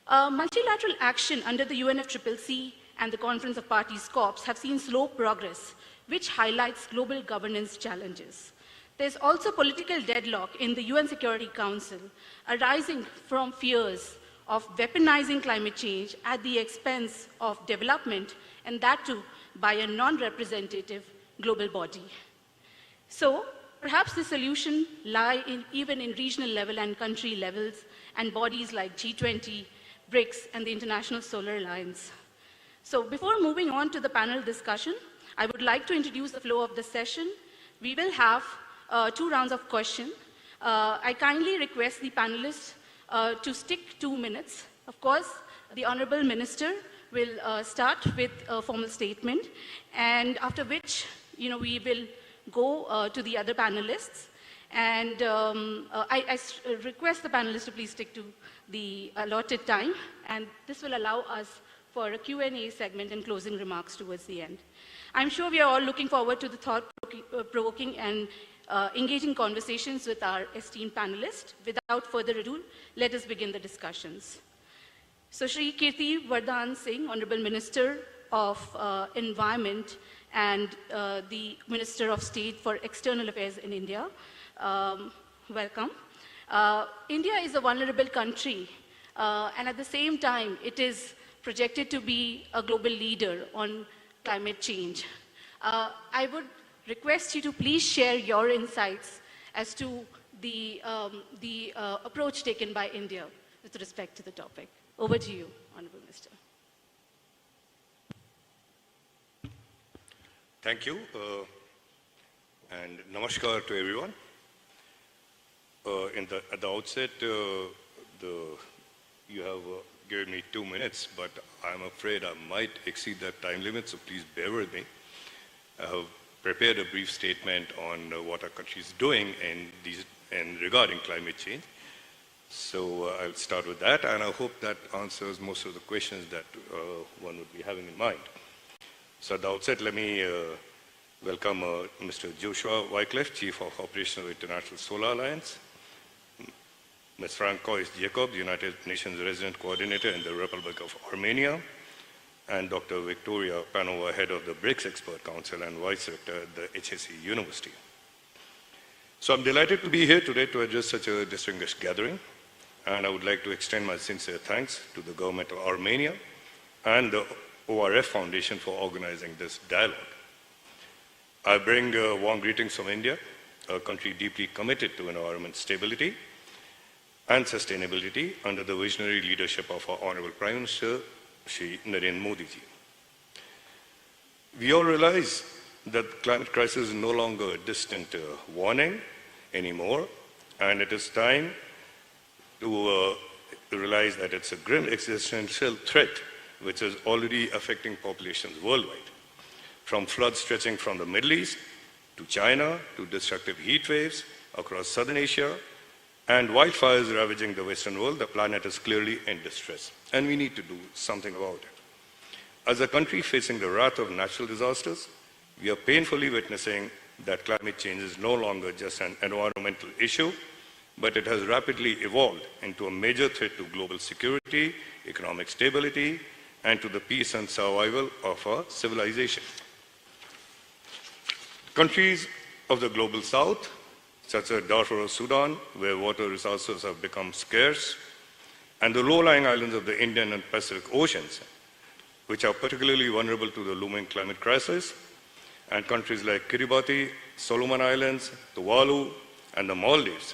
Multilateral action under the UNFCCC and the Conference of Parties COPs have seen slow progress, which highlights global governance challenges. There's also political deadlock in the UN Security Council arising from fears of weaponizing climate change at the expense of development, and that too by a non-representative global body. So perhaps the solution lie even in regional level and country levels and bodies like G20, BRICS, and the International Solar Alliance. So before moving on to the panel discussion, I would like to introduce the flow of the session. We will have 2 rounds of questions. I kindly request the panelists to stick 2 minutes. Of course, the Honorable Minister will start with a formal statement, and after which, we will go to the other panelists. And I request the panelists to please stick to the allotted time, and this will allow us for a Q&A segment and closing remarks towards the end. I'm sure we are all looking forward to the thought-provoking and engaging conversations with our esteemed panelists. Without further ado, let us begin the discussions. So Shri Kirti Vardhan Singh, Honorable Minister of Environment and the Minister of State for External Affairs in India, welcome. India is a vulnerable country, and at the same time, it is projected to be a global leader on climate change. I would request you to please share your insights as to the approach taken by India with respect to the topic. Over to you, Honorable Minister. Thank you, and namaskar to everyone. At the outset, you have given me 2 minutes, but I'm afraid I might exceed that time limit, so please bear with me. I have prepared a brief statement on what our country is doing and regarding climate change. So I'll start with that, and I hope that answers most of the questions that one would be having in mind. So at the outset, let me welcome Mr. Joshua Wycliffe, Chief of Operations of International Solar Alliance, Ms. Francois Jacob, the United Nations Resident Coordinator in the Republic of Armenia, and Dr. Victoria Panova, Head of the BRICS Expert Council and Vice Rector at the HSE University. So I'm delighted to be here today to address such a distinguished gathering, and I would like to extend my sincere thanks to the government of Armenia and the ORF Foundation for organizing this dialogue. I bring warm greetings from India, a country deeply committed to environment stability and sustainability under the visionary leadership of our Honorable Prime Minister, Shri Narendra Modi ji. We all realize that the climate crisis is no longer a distant warning anymore, and it is time to realize that it's a grim existential threat which is already affecting populations worldwide, from floods stretching from the Middle East to China to destructive heat waves across Southern Asia and wildfires ravaging the Western world. The planet is clearly in distress, and we need to do something about it. As a country facing the wrath of natural disasters, we are painfully witnessing that climate change is no longer just an environmental issue, but it has rapidly evolved into a major threat to global security, economic stability, and to the peace and survival of our civilization. Countries of the global south, such as Darfur of Sudan, where water resources have become scarce, and the low-lying islands of the Indian and Pacific Oceans, which are particularly vulnerable to the looming climate crisis, and countries like Kiribati, Solomon Islands, Tuvalu, and the Maldives,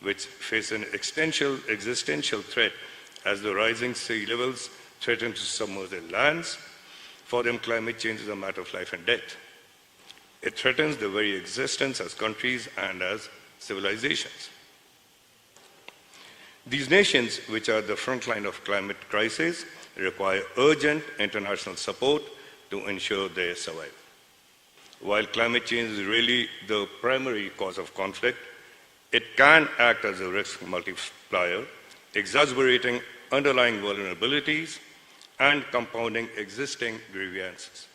which face an existential threat as the rising sea levels threaten to submerge their lands. For them, climate change is a matter of life and death. It threatens their very existence as countries and as civilizations. These nations, which are the front line of climate crisis, require urgent international support to ensure their survival. While climate change is really the primary cause of conflict, it can act as a risk multiplier, exacerbating underlying vulnerabilities and compounding existing grievances.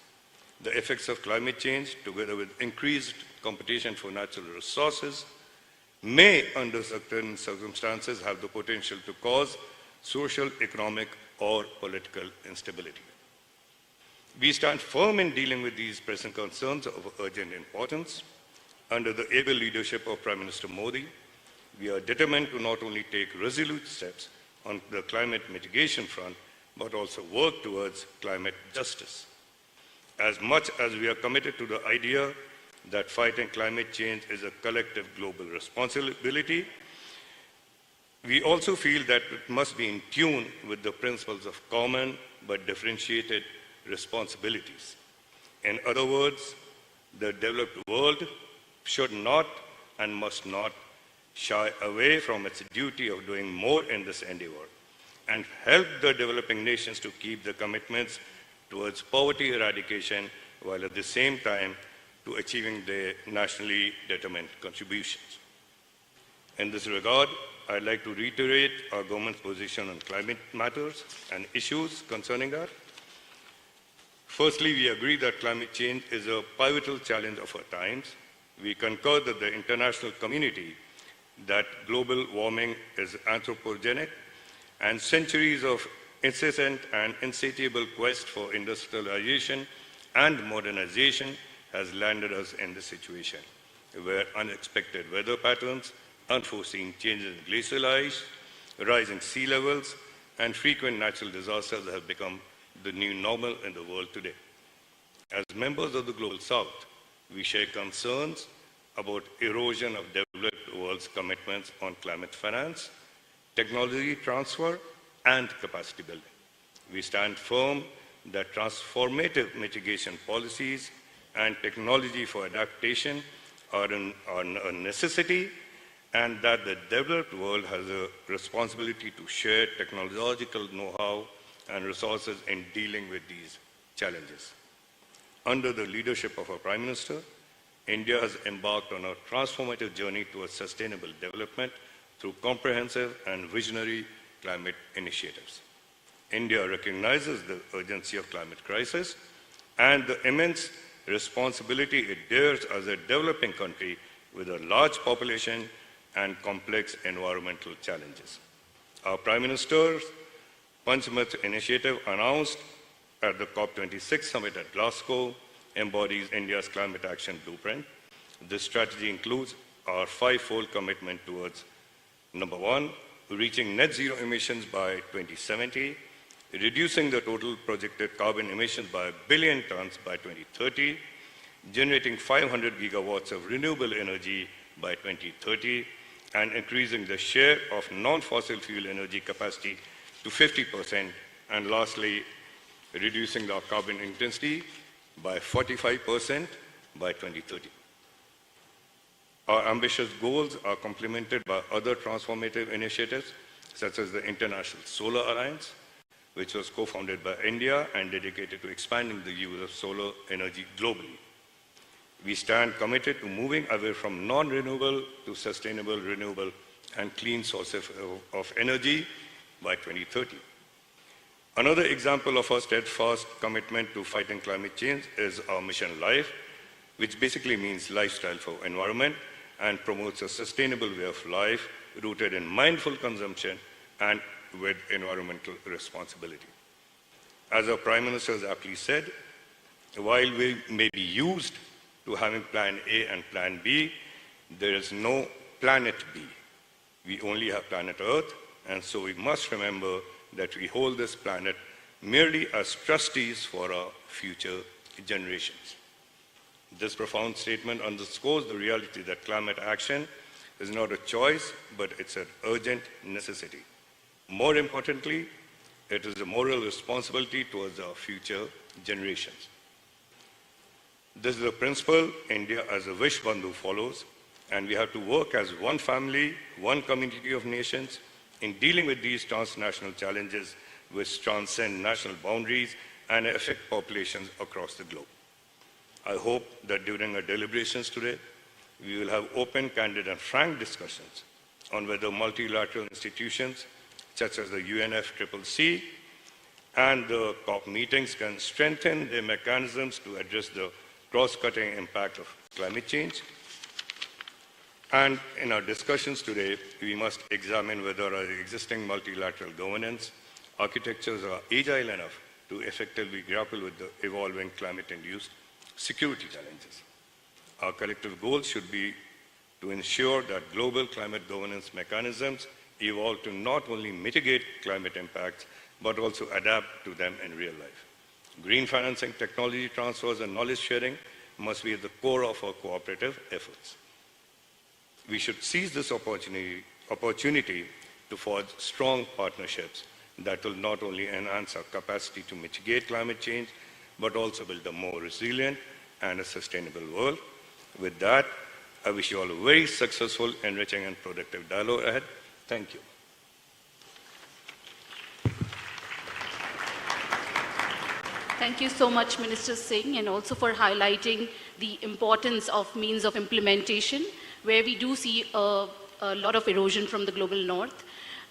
The effects of climate change, together with increased competition for natural resources, may, under certain circumstances, have the potential to cause social, economic, or political instability. We stand firm in dealing with these pressing concerns of urgent importance. Under the able leadership of Prime Minister Modi, we are determined to not only take resolute steps on the climate mitigation front, but also work towards climate justice. As much as we are committed to the idea that fighting climate change is a collective global responsibility, we also feel that it must be in tune with the principles of common but differentiated responsibilities. In other words, the developed world should not and must not shy away from its duty of doing more in this endeavor and help the developing nations to keep the commitments towards poverty eradication while at the same time to achieving their nationally determined contributions. In this regard, I'd like to reiterate our government's position on climate matters and issues concerning that. Firstly, we agree that climate change is a pivotal challenge of our times. We concur that the international community that global warming is anthropogenic and centuries of incessant and insatiable quest for industrialization and modernization has landed us in this situation, where unexpected weather patterns, unforeseen changes in glacial ice, rising sea levels, and frequent natural disasters have become the new normal in the world today. As members of the Global South, we share concerns about erosion of developed world's commitments on climate finance, technology transfer, and capacity building. We stand firm that transformative mitigation policies and technology for adaptation are a necessity, and that the developed world has a responsibility to share technological know-how and resources in dealing with these challenges. Under the leadership of our Prime Minister, India has embarked on a transformative journey towards sustainable development through comprehensive and visionary climate initiatives. India recognizes the urgency of climate crisis and the immense responsibility it bears as a developing country with a large population and complex environmental challenges. Our Prime Minister's Panchamath initiative, announced at the COP26 summit at Glasgow, embodies India's climate action blueprint. This strategy includes our five-fold commitment towards, number one, reaching net zero emissions by 2070, reducing the total projected carbon emissions by 1 billion tons by 2030, generating 500 gigawatts of renewable energy by 2030, and increasing the share of non-fossil fuel energy capacity to 50%, and lastly, reducing our carbon intensity by 45% by 2030. Our ambitious goals are complemented by other transformative initiatives, such as the International Solar Alliance, which was co-founded by India and dedicated to expanding the use of solar energy globally. We stand committed to moving away from non-renewable to sustainable, renewable, and clean sources of energy by 2030. Another example of our steadfast commitment to fighting climate change is our Mission Life, which basically means lifestyle for environment and promotes a sustainable way of life rooted in mindful consumption and with environmental responsibility. As our Prime Minister has aptly said, while we may be used to having Plan A and Plan B, there is no Planet B. We only have planet Earth, and so we must remember that we hold this planet merely as trustees for our future generations. This profound statement underscores the reality that climate action is not a choice, but it's an urgent necessity. More importantly, it is a moral responsibility towards our future generations. This is a principle India as a wish bandhu follows, and we have to work as one family, one community of nations in dealing with these transnational challenges which transcend national boundaries and affect populations across the globe. I hope that during our deliberations today, we will have open, candid, and frank discussions on whether multilateral institutions such as the UNFCCC and the COP meetings can strengthen their mechanisms to address the cross-cutting impact of climate change. And in our discussions today, we must examine whether our existing multilateral governance architectures are agile enough to effectively grapple with the evolving climate-induced security challenges. Our collective goal should be to ensure that global climate governance mechanisms evolve to not only mitigate climate impacts, but also adapt to them in real life. Green financing, technology transfers, and knowledge sharing must be at the core of our cooperative efforts. We should seize this opportunity to forge strong partnerships that will not only enhance our capacity to mitigate climate change, but also build a more resilient and a sustainable world. With that, I wish you all a very successful, enriching, and productive dialogue ahead. Thank you. Thank you so much, Minister Singh, and also for highlighting the importance of means of implementation, where we do see a lot of erosion from the global north.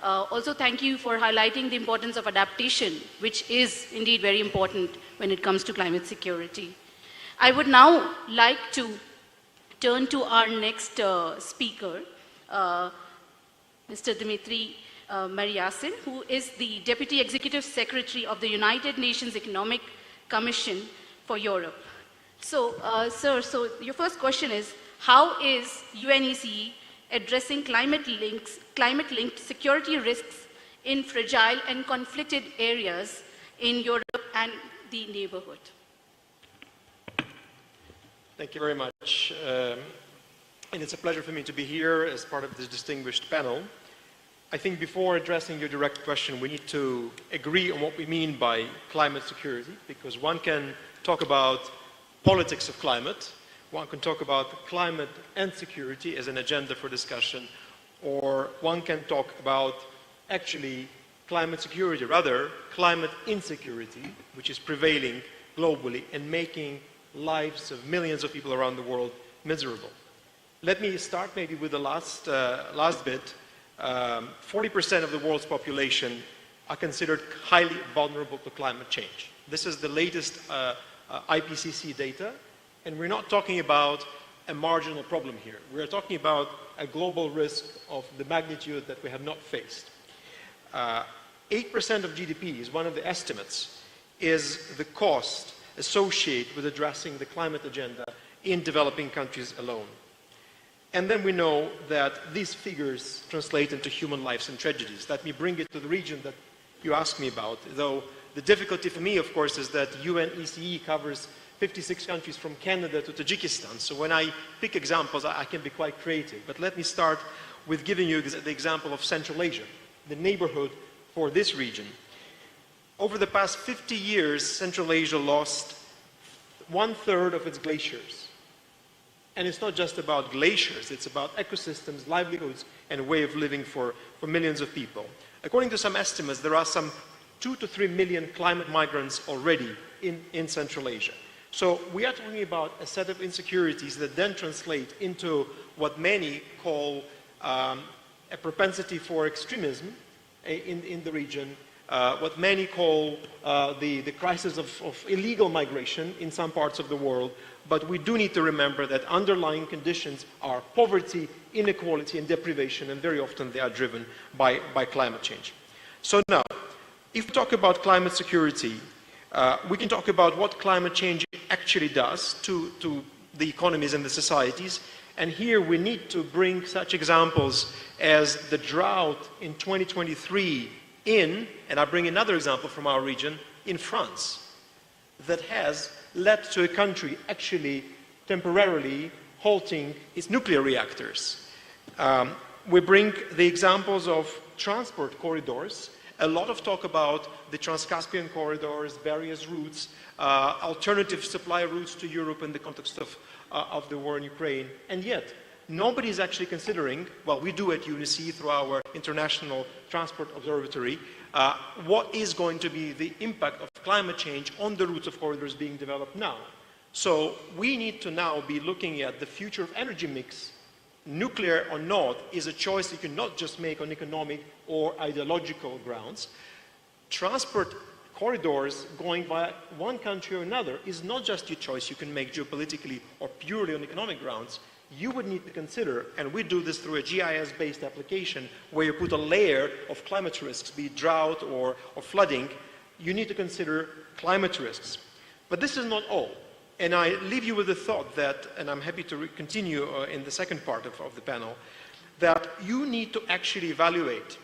Also, thank you for highlighting the importance of adaptation, which is indeed very important when it comes to climate security. I would now like to turn to our next speaker, Mr. Dimitri Mariasin, who is the Deputy Executive Secretary of the United Nations Economic Commission for Europe. So, sir, your first question is, how is UNECE addressing climate-linked security risks in fragile and conflicted areas in Europe and the neighborhood? Thank you very much. And it's a pleasure for me to be here as part of this distinguished panel. I think before addressing your direct question, we need to agree on what we mean by climate security, because one can talk about politics of climate, one can talk about climate and security as an agenda for discussion, or one can talk about actually climate security, rather climate insecurity, which is prevailing globally and making lives of millions of people around the world miserable. Let me start maybe with the last bit. 40% of the world's population are considered highly vulnerable to climate change. This is the latest IPCC data, and we're not talking about a marginal problem here. We're talking about a global risk of the magnitude that we have not faced. 8% of GDP is one of the estimates, is the cost associated with addressing the climate agenda in developing countries alone. And then we know that these figures translate into human lives and tragedies. Let me bring it to the region that you asked me about, though the difficulty for me, of course, is that UNECE covers 56 countries from Canada to Tajikistan. So when I pick examples, I can be quite creative. But let me start with giving you the example of Central Asia, the neighborhood for this region. Over the past 50 years, Central Asia lost 1/3 of its glaciers. And it's not just about glaciers, it's about ecosystems, livelihoods, and a way of living for millions of people. According to some estimates, there are some 2 to 3 million climate migrants already in Central Asia. So we are talking about a set of insecurities that then translate into what many call a propensity for extremism in the region, what many call the crisis of illegal migration in some parts of the world. But we do need to remember that underlying conditions are poverty, inequality, and deprivation, and very often they are driven by climate change. So now, if we talk about climate security, we can talk about what climate change actually does to the economies and the societies. And here we need to bring such examples as the drought in 2023 and I bring another example from our region, in France, that has led to a country actually temporarily halting its nuclear reactors. We bring the examples of transport corridors, a lot of talk about the Trans-Caspian corridors, various routes, alternative supply routes to Europe in the context of the war in Ukraine, and yet nobody is actually considering, well, we do at UNICE through our International Transport Observatory, what is going to be the impact of climate change on the routes of corridors being developed now. So we need to now be looking at the future of energy mix. Nuclear or not is a choice you cannot just make on economic or ideological grounds. Transport corridors going via one country or another is not just a choice you can make geopolitically or purely on economic grounds. You would need to consider, and we do this through a GIS-based application where you put a layer of climate risks, be it drought or flooding. You need to consider climate risks. But this is not all. And I leave you with the thought that, and I'm happy to continue in the second part of the panel, that you need to actually evaluate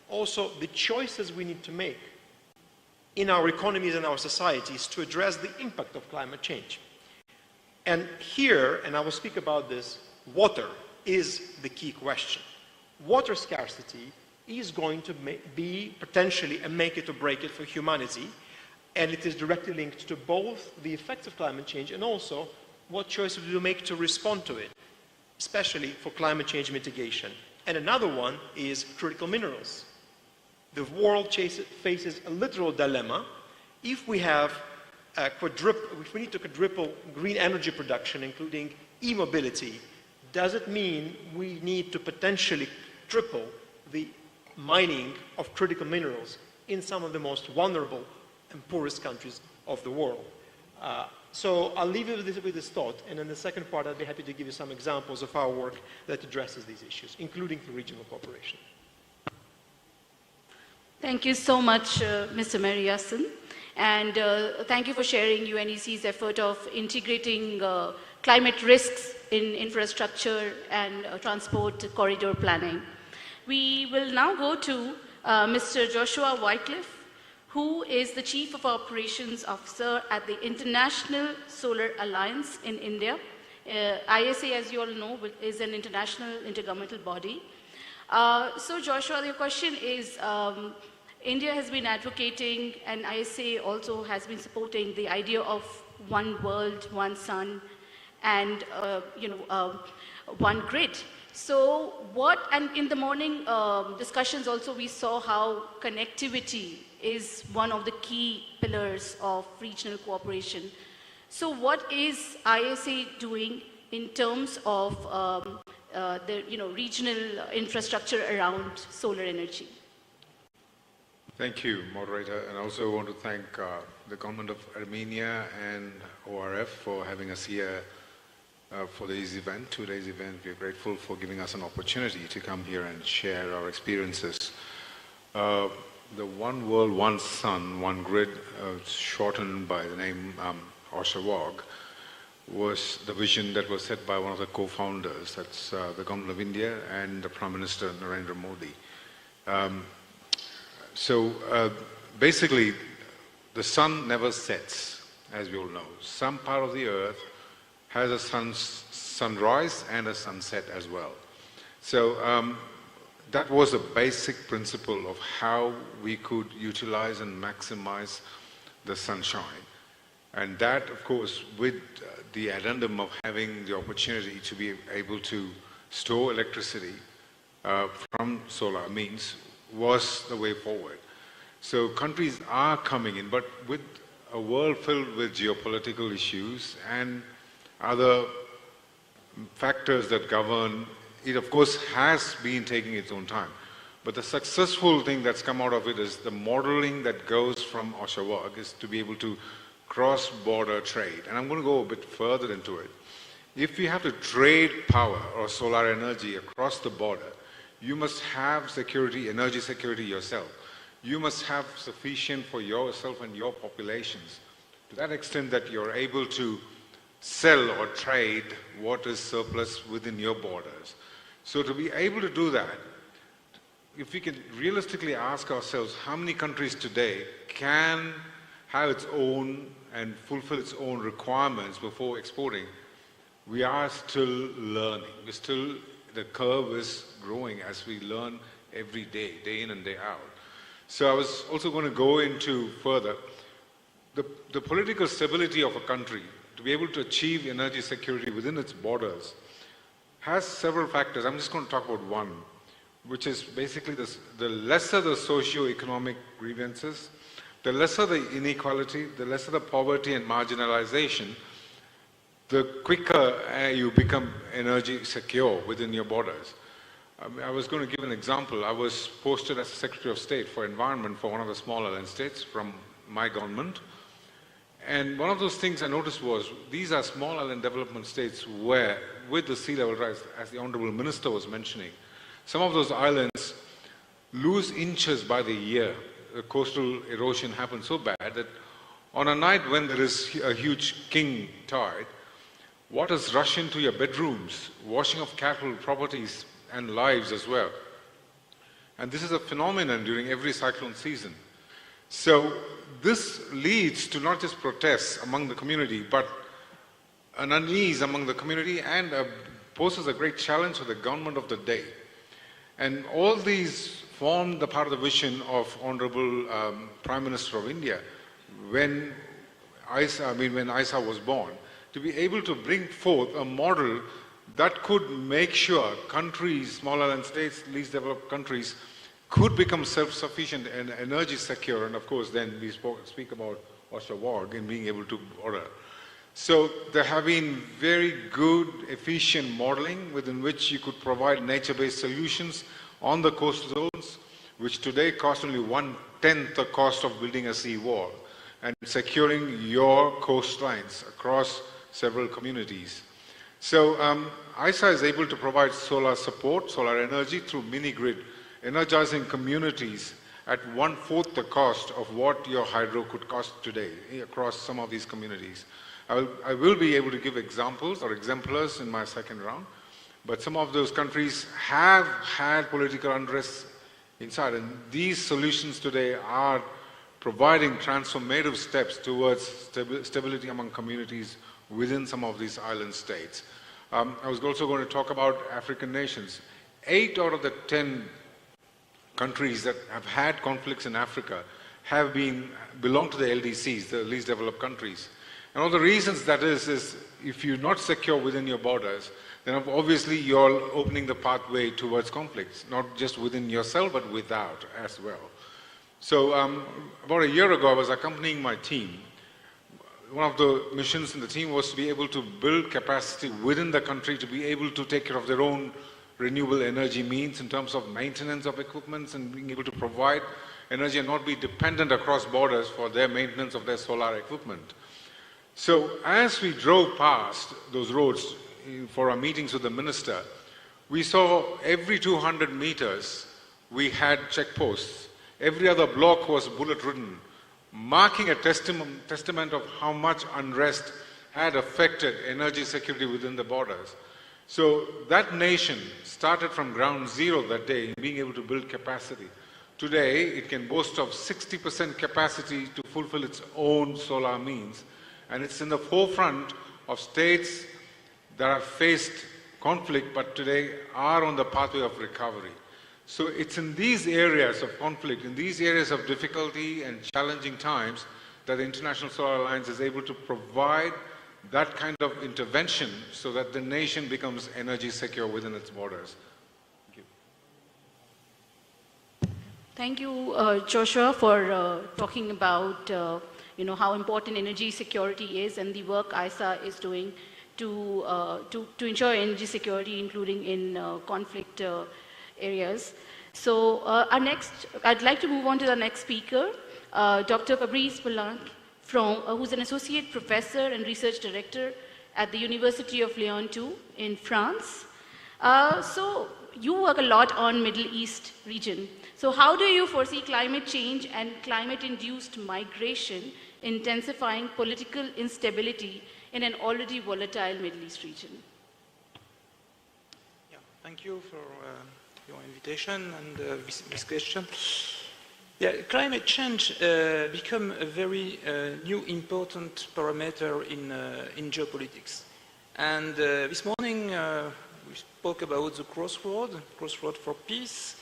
also the choices we need to make in our economies and our societies to address the impact of climate change. And here, and I will speak about this, water is the key question. Water scarcity is going to be potentially a make it or break it for humanity, and it is directly linked to both the effects of climate change and also what choices we will make to respond to it, especially for climate change mitigation. And another one is critical minerals. The world faces a literal dilemma. If we have if we need to quadruple green energy production, including e-mobility, does it mean we need to potentially triple the mining of critical minerals in some of the most vulnerable and poorest countries of the world? So I'll leave you with this thought, and in the second part I'll be happy to give you some examples of our work that addresses these issues, including through regional cooperation. Thank you so much, Mr. Mariason. And thank you for sharing UNEC's effort of integrating climate risks in infrastructure and transport corridor planning. We will now go to Mr. Joshua Wycliffe, who is the Chief of Operations Officer at the International Solar Alliance in India. ISA, as you all know, is an international intergovernmental body. So Joshua, your question is, India has been advocating, and ISA also has been supporting the idea of one world, one sun, and one grid. So and in the morning discussions also we saw how connectivity is one of the key pillars of regional cooperation. So what is ISA doing in terms of the regional infrastructure around solar energy? Thank you, moderator, and I also want to thank the government of Armenia and ORF for having us here for this event, today's event. We're grateful for giving us an opportunity to come here and share our experiences. The One World, One Sun, One Grid, shortened by the name OSHWOG, was the vision that was set by one of the co-founders, that's the government of India and the Prime Minister Narendra Modi. Basically, the sun never sets, as we all know. Some part of the earth has a sunrise and a sunset as well. So that was a basic principle of how we could utilize and maximize the sunshine. And that, of course, with the addendum of having the opportunity to be able to store electricity from solar means, was the way forward. So countries are coming in, but with a world filled with geopolitical issues and other factors that govern, it of course has been taking its own time. But the successful thing that's come out of it is the modeling that goes from OSHWOG is to be able to cross-border trade. And I'm going to go a bit further into it. If you have to trade power or solar energy across the border, you must have security, energy security yourself. You must have sufficient for yourself and your populations to that extent that you're able to sell or trade what is surplus within your borders. So to be able to do that, if we can realistically ask ourselves how many countries today can have its own and fulfill its own requirements before exporting, we are still learning. We're still the curve is growing as we learn every day, day in and day out. So I was also going to go into further the political stability of a country to be able to achieve energy security within its borders has several factors. I'm just going to talk about one, which is basically the lesser the socio-economic grievances, the lesser the inequality, the lesser the poverty and marginalization, the quicker you become energy secure within your borders. I was going to give an example. I was posted as Secretary of State for Environment for one of the small island states from my government. And one of those things I noticed was these are small island development states where, with the sea level rise, as the Honorable Minister was mentioning, some of those islands lose inches by the year. The coastal erosion happens so bad that on a night when there is a huge king tide, waters rush into your bedrooms, washing off cattle, properties, and lives as well. And this is a phenomenon during every cyclone season. So this leads to not just protests among the community, but an unease among the community and poses a great challenge for the government of the day. And all these formed the part of the vision of Honorable Prime Minister of India when ISA was born, to be able to bring forth a model that could make sure countries, small island states, least developed countries, could become self-sufficient and energy secure, and of course then we speak about Oshawag and being able to order. So there have been very good, efficient modeling within which you could provide nature-based solutions on the coastal zones, which today cost only 1/10 the cost of building a sea wall and securing your coastlines across several communities. So ISA is able to provide solar support, solar energy through mini-grid, energizing communities at 1/4 the cost of what your hydro could cost today across some of these communities. I will be able to give examples or exemplars in my second round, but some of those countries have had political unrest inside, and these solutions today are providing transformative steps towards stability among communities within some of these island states. I was also going to talk about African nations. 8 out of the 10 countries that have had conflicts in Africa have belong to the LDCs, the least developed countries. And all the reasons that is if you're not secure within your borders, then obviously you're opening the pathway towards conflicts, not just within yourself, but without as well. So about a year ago, I was accompanying my team. One of the missions in the team was to be able to build capacity within the country to be able to take care of their own renewable energy means in terms of maintenance of equipments and being able to provide energy and not be dependent across borders for their maintenance of their solar equipment. So as we drove past those roads for our meetings with the minister, we saw every 200 meters we had checkposts. Every other block was bullet-ridden, marking a testament of how much unrest had affected energy security within the borders. So that nation started from ground zero that day in being able to build capacity. Today, it can boast of 60% capacity to fulfill its own solar means, and it's in the forefront of states that have faced conflict but today are on the pathway of recovery. So it's in these areas of conflict, in these areas of difficulty and challenging times that the International Solar Alliance is able to provide that kind of intervention so that the nation becomes energy secure within its borders. Thank you. Thank you, Joshua, for talking about how important energy security is and the work ISA is doing to ensure energy security, including in conflict areas. So I'd like to move on to the next speaker, Dr. Fabrice Poulenc, who's an associate professor and research director at the University of Lyon 2 in France. So you work a lot on Middle East region. So how do you foresee climate change and climate-induced migration intensifying political instability in an already volatile Middle East region? Yeah, thank you for your invitation and this question. Yeah, climate change become a very new important parameter in geopolitics. And this morning we spoke about the crossroad for peace,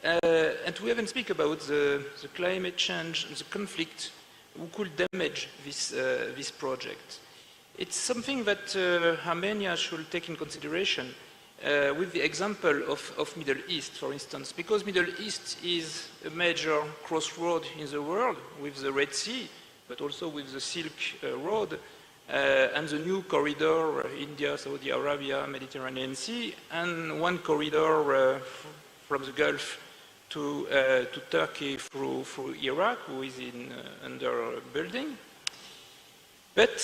and we haven't speak about the climate change and the conflict who could damage this project. It's something that Armenia should take in consideration with the example of Middle East, for instance, because Middle East is a major crossroad in the world with the Red Sea, but also with the Silk Road, and the new corridor, India, Saudi Arabia, Mediterranean Sea, and one corridor from the Gulf to Turkey through Iraq, who is under building. But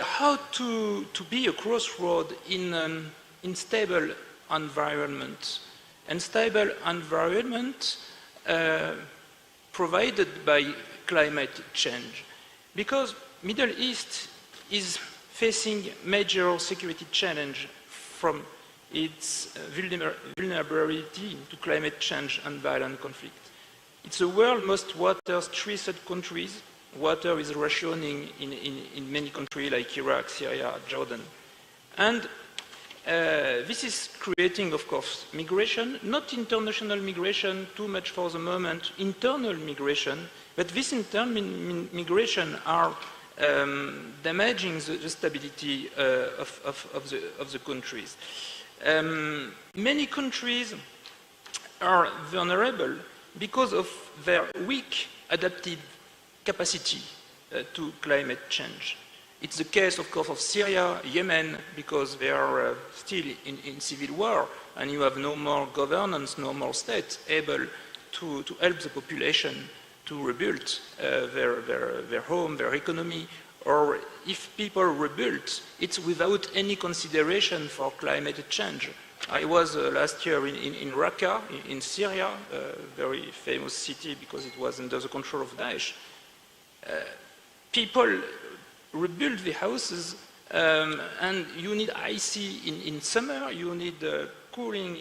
how to be a crossroad in stable environment, and stable environment provided by climate change, because Middle East is facing major security challenge from its vulnerability to climate change and violent conflict. It's the world's most water-stressed countries. Water is rationing in many countries like Iraq, Syria, Jordan. And this is creating, of course, migration, not international migration too much for the moment, internal migration, but this internal migration are damaging the stability of the countries. Many countries are vulnerable because of their weak adaptive capacity to climate change. It's the case, of course, of Syria, Yemen, because they are still in civil war, and you have no more governance, no more state able to help the population to rebuild their home, their economy, or if people rebuild, it's without any consideration for climate change. I was last year in Raqqa, in Syria, a very famous city because it was under the control of Daesh. People rebuild the houses, and you need AC in summer, you need cooling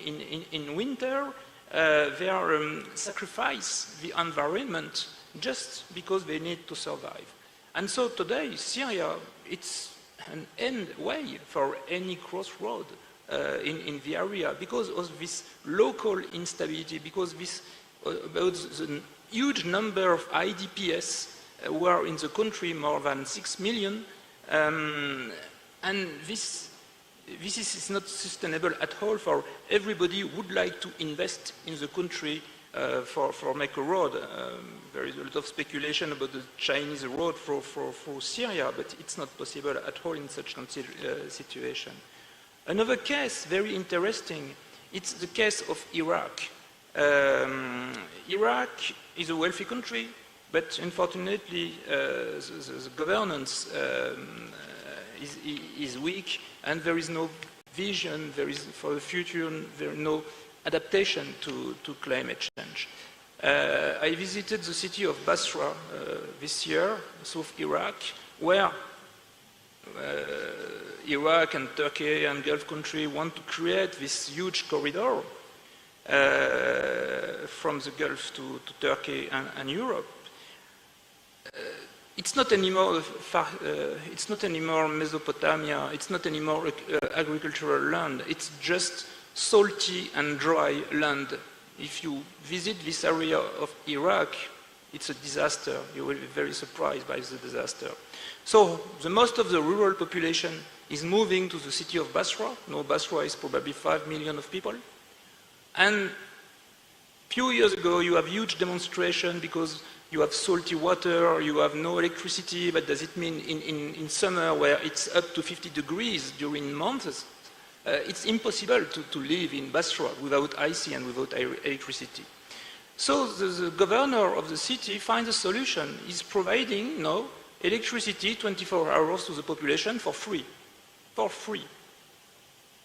in winter. They are sacrifice the environment just because they need to survive. And so today, Syria, it's an end way for any crossroad in the area because of this local instability, because this about the huge number of IDPs who are in the country, more than 6 million, and this is not sustainable at all for everybody who would like to invest in the country for make a road. There is a lot of speculation about the Chinese road for Syria, but it's not possible at all in such situation. Another case, very interesting, it's the case of Iraq. Iraq is a wealthy country, but unfortunately the governance is weak, and there is no vision, there is for the future, there is no adaptation to climate change. I visited the city of Basra this year, south Iraq, where Iraq and Turkey and Gulf countries want to create this huge corridor from the Gulf to Turkey and Europe. It's not anymore it's not anymore Mesopotamia. It's not anymore agricultural land. It's just salty and dry land. If you visit this area of Iraq, it's a disaster. You will be very surprised by the disaster. So the most of the rural population is moving to the city of Basra. Now Basra is probably 5 million of people. And a few years ago, you have huge demonstration because you have salty water, you have no electricity. What does it mean in summer where it's up to 50 degrees during months? It's impossible to live in Basra without IC and without electricity. So the governor of the city finds a solution. He's providing now electricity 24 hours to the population for free. For free.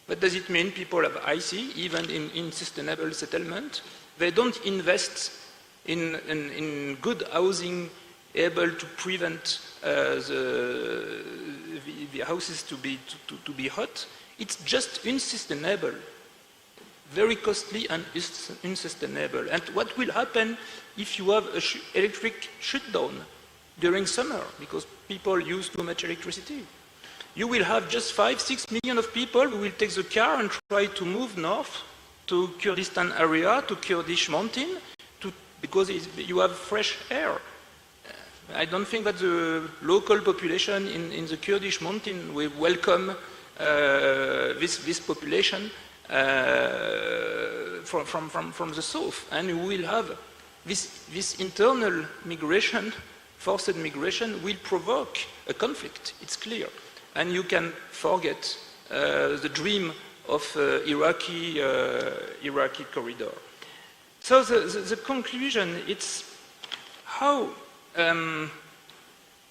What does it mean? People have IC, even in sustainable settlement. They don't invest in good housing able to prevent the houses to be hot. It's just unsustainable, very costly and unsustainable. And what will happen if you have an electric shutdown during summer because people use too much electricity? you will have just 5-6 million of people who will take the car and try to move north to Kurdistan area, to Kurdish mountain, because you have fresh air. I don't think that the local population in the Kurdish mountain will welcome this population from the south, and you will have this internal migration, forced migration, will provoke a conflict. It's clear, and you can forget the dream of Iraqi corridor. So the conclusion, it's how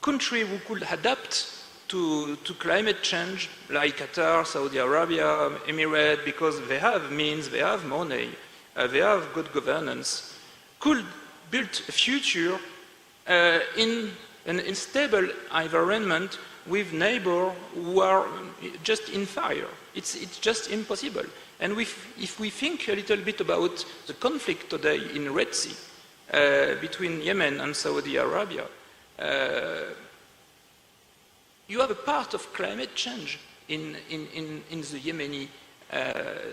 countries who could adapt to climate change, like Qatar, Saudi Arabia, Emirates, because they have means, they have money, they have good governance, could build a future in an unstable environment with neighbors who are just in fire. It's just impossible. And if we think a little bit about the conflict today in Red Sea between Yemen and Saudi Arabia, you have a part of climate change in the Yemeni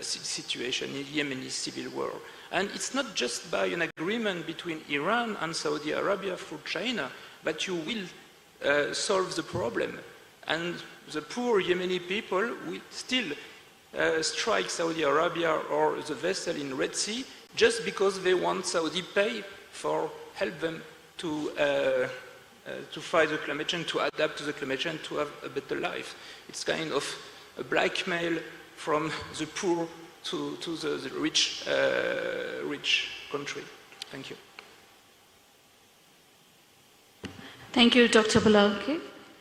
situation, in the Yemeni civil war. And it's not just by an agreement between Iran and Saudi Arabia through China that you will solve the problem. And the poor Yemeni people will still strike Saudi Arabia or the vessel in Red Sea just because they want Saudi pay for help them to fight the climate change, to adapt to the climate change, to have a better life. It's kind of a blackmail from the poor to the rich country. Thank you. Thank you, Dr. Balalke.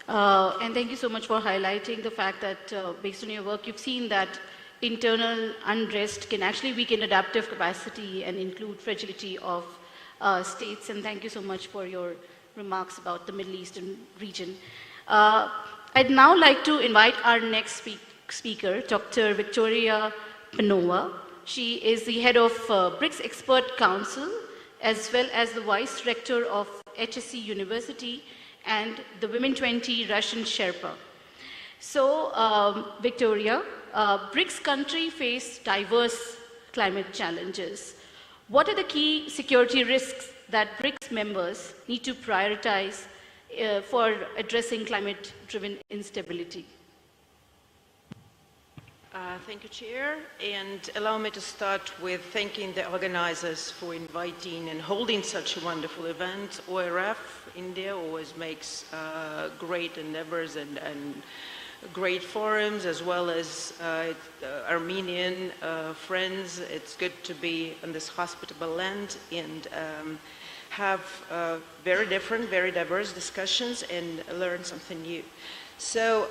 And thank you so much for highlighting the fact that based on your work, you've seen that internal unrest can actually weaken adaptive capacity and include fragility of states. And thank you so much for your remarks about the Middle Eastern region. I'd now like to invite our next speaker, Dr. Victoria Panova. She is the head of BRICS Expert Council, as well as the Vice Rector of HSC University and the Women 20 Russian Sherpa. So, Victoria, BRICS countries face diverse climate challenges. What are the key security risks that BRICS members need to prioritize for addressing climate-driven instability? Thank you, Chair, and allow me to start with thanking the organizers for inviting and holding such a wonderful event. ORF India always makes great endeavors and great forums, as well as Armenian friends. It's good to be in this hospitable land and have very different, very diverse discussions and learn something new. So,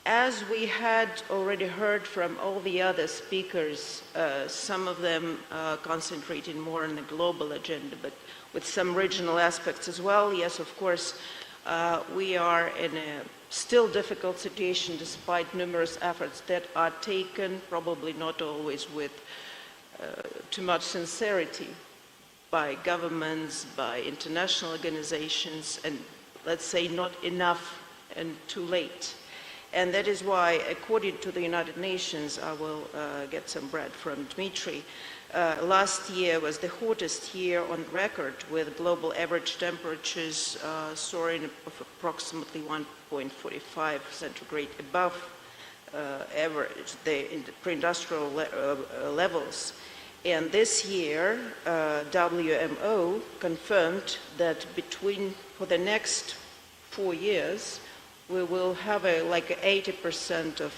as we had already heard from all the other speakers, some of them concentrating more on the global agenda, but with some regional aspects as well. Yes, of course, we are in a still difficult situation despite numerous efforts that are taken, probably not always with too much sincerity, by governments, by international organizations, and let's say not enough and too late. And that is why, according to the United Nations, I will get some bread from Dmitry, last year was the hottest year on record, with global average temperatures soaring of approximately 1.45 centigrade above average, the pre-industrial levels. And this year, WMO confirmed that for the next 4 years, we will have like 80% of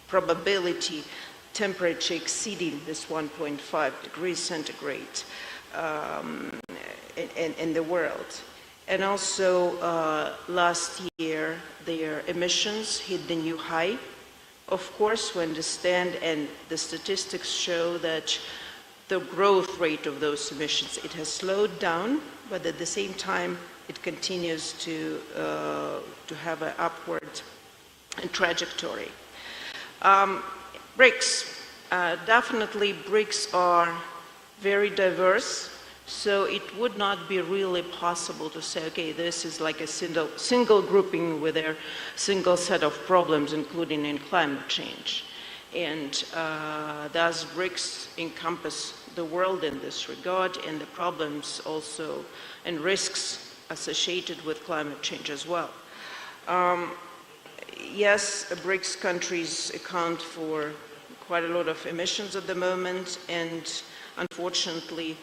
probability temperature exceeding this 1.5 degrees centigrade in the world. And also last year, their emissions hit the new high. Of course, we understand, and the statistics show that the growth rate of those emissions, it has slowed down, but at the same time, it continues to have an upward trajectory. BRICS, definitely BRICS are very diverse, So it would not be really possible to say, okay, this is like a single grouping with a single set of problems, including in climate change. And thus BRICS encompass the world in this regard, and the problems also and risks associated with climate change as well. Yes, BRICS countries account for quite a lot of emissions at the moment, and unfortunately,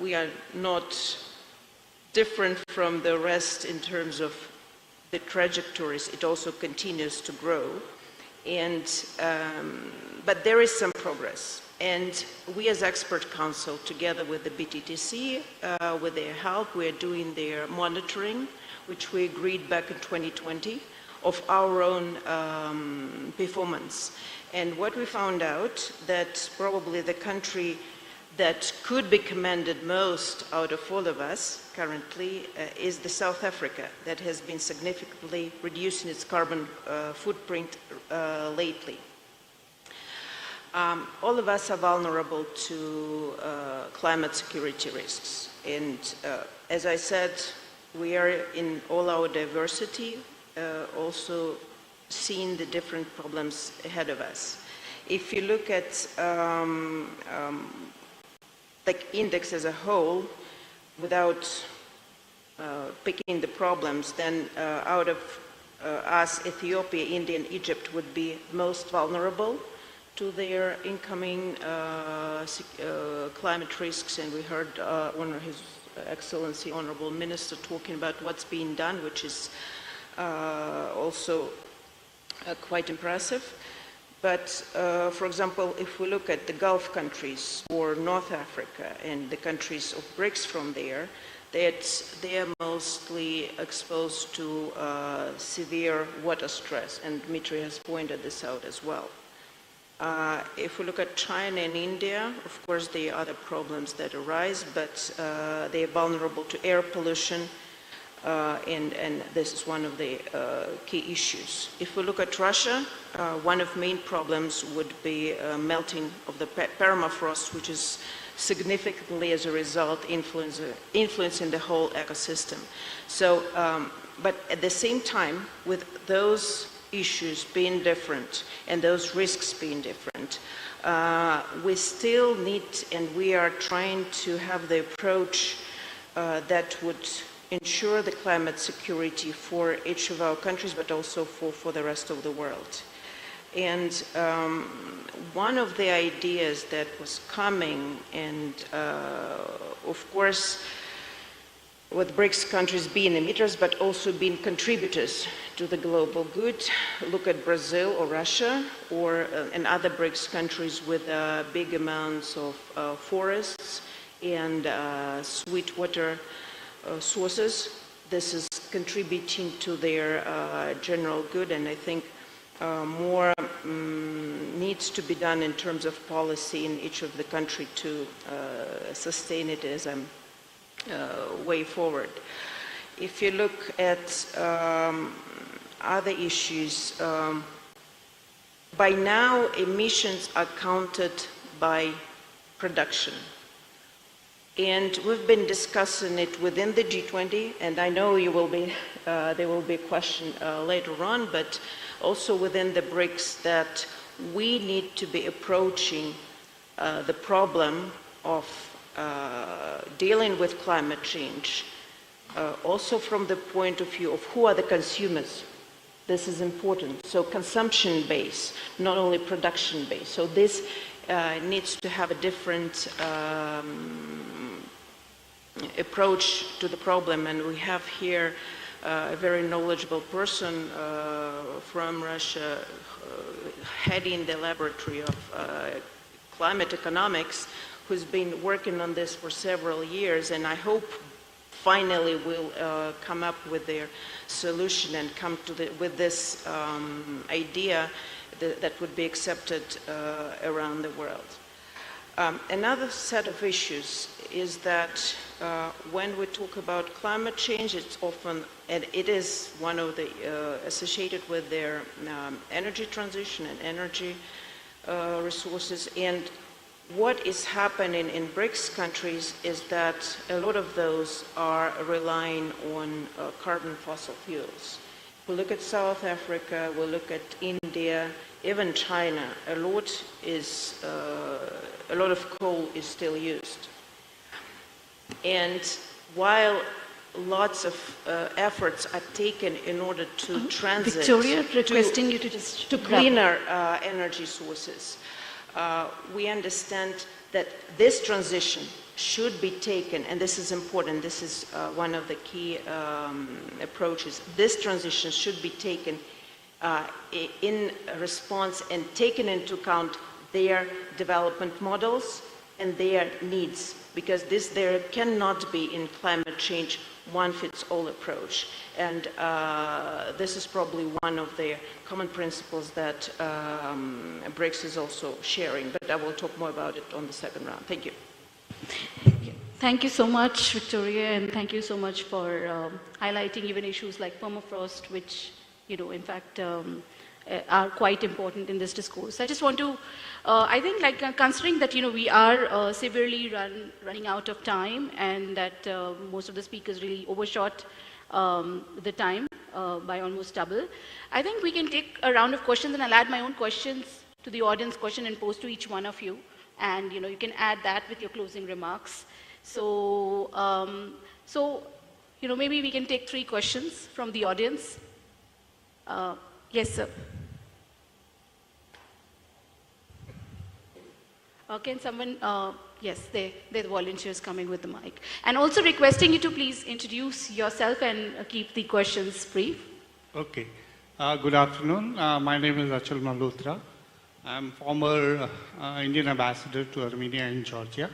we are not different from the rest in terms of the trajectories. It also continues to grow. But there is some progress. And we as Expert Council, together with the BTTC, with their help, we are doing their monitoring, which we agreed back in 2020, of our own performance. And what we found out, that probably the country that could be commended most out of all of us currently is the South Africa, that has been significantly reducing its carbon footprint lately. All of us are vulnerable to climate security risks. And as I said, we are in all our diversity, also seeing the different problems ahead of us. If you look at the index as a whole, without picking the problems, then out of us, Ethiopia, India, and Egypt would be most vulnerable to their incoming climate risks. And we heard His Excellency, Honorable Minister, talking about what's being done, which is also quite impressive. But, for example, if we look at the Gulf countries or North Africa and the countries of BRICS from there, they are mostly exposed to severe water stress, and Dmitry has pointed this out as well. If we look at China and India, of course, there are other problems that arise, but they are vulnerable to air pollution, and this is one of the key issues. If we look at Russia, one of the main problems would be melting of the permafrost, which is significantly, as a result, influencing the whole ecosystem. So, but at the same time, with those issues being different and those risks being different, we still need, and we are trying to have the approach that would ensure the climate security for each of our countries, but also for the rest of the world. And one of the ideas that was coming, and of course, with BRICS countries being emitters, but also being contributors to the global good. Look at Brazil or Russia or and other BRICS countries with big amounts of forests and sweet water sources. This is contributing to their general good, and I think more needs to be done in terms of policy in each of the country to sustain it as a way forward. If you look at other issues, by now emissions are counted by production. And we've been discussing it within the G20, and I know you will be, there will be a question later on, but also within the BRICS, that we need to be approaching the problem of dealing with climate change also from the point of view of who are the consumers. This is important. So consumption-based, not only production-based. So this needs to have a different approach to the problem, and we have here a very knowledgeable person from Russia heading the laboratory of climate economics, who's been working on this for several years, and I hope finally will come up with their solution and come to with this idea that would be accepted around the world. Another set of issues is that when we talk about climate change, it's often, and it is one of the associated with their energy transition and energy resources, and what is happening in BRICS countries is that a lot of those are relying on carbon fossil fuels. We look at South Africa, we look at India, even China, a lot of coal is still used. And while lots of efforts are taken in order to transit Victoria, requesting you to just to cleaner energy sources, we understand that this transition should be taken, and this is important, this is one of the key approaches, this transition should be taken in response and taken into account their development models and their needs, because there cannot be in climate change one-fits-all approach. And this is probably one of the common principles that BRICS is also sharing, but I will talk more about it on the second round. Thank you. Thank you so much, Victoria, and thank you so much for highlighting even issues like permafrost, which, in fact, are quite important in this discourse. I just want to, I think, considering that, we are severely running out of time, and that most of the speakers really overshot the time by almost double, I think we can take a round of questions, and I'll add my own questions to the audience question and pose to each one of you. And, you can add that with your closing remarks. So, maybe we can take 3 questions from the audience. Yes, sir. Can someone, yes, the volunteers coming with the mic. And also requesting you to please introduce yourself and keep the questions brief. Okay. Good afternoon. My name is Achal Malhotra. I'm former Indian ambassador to Armenia and Georgia.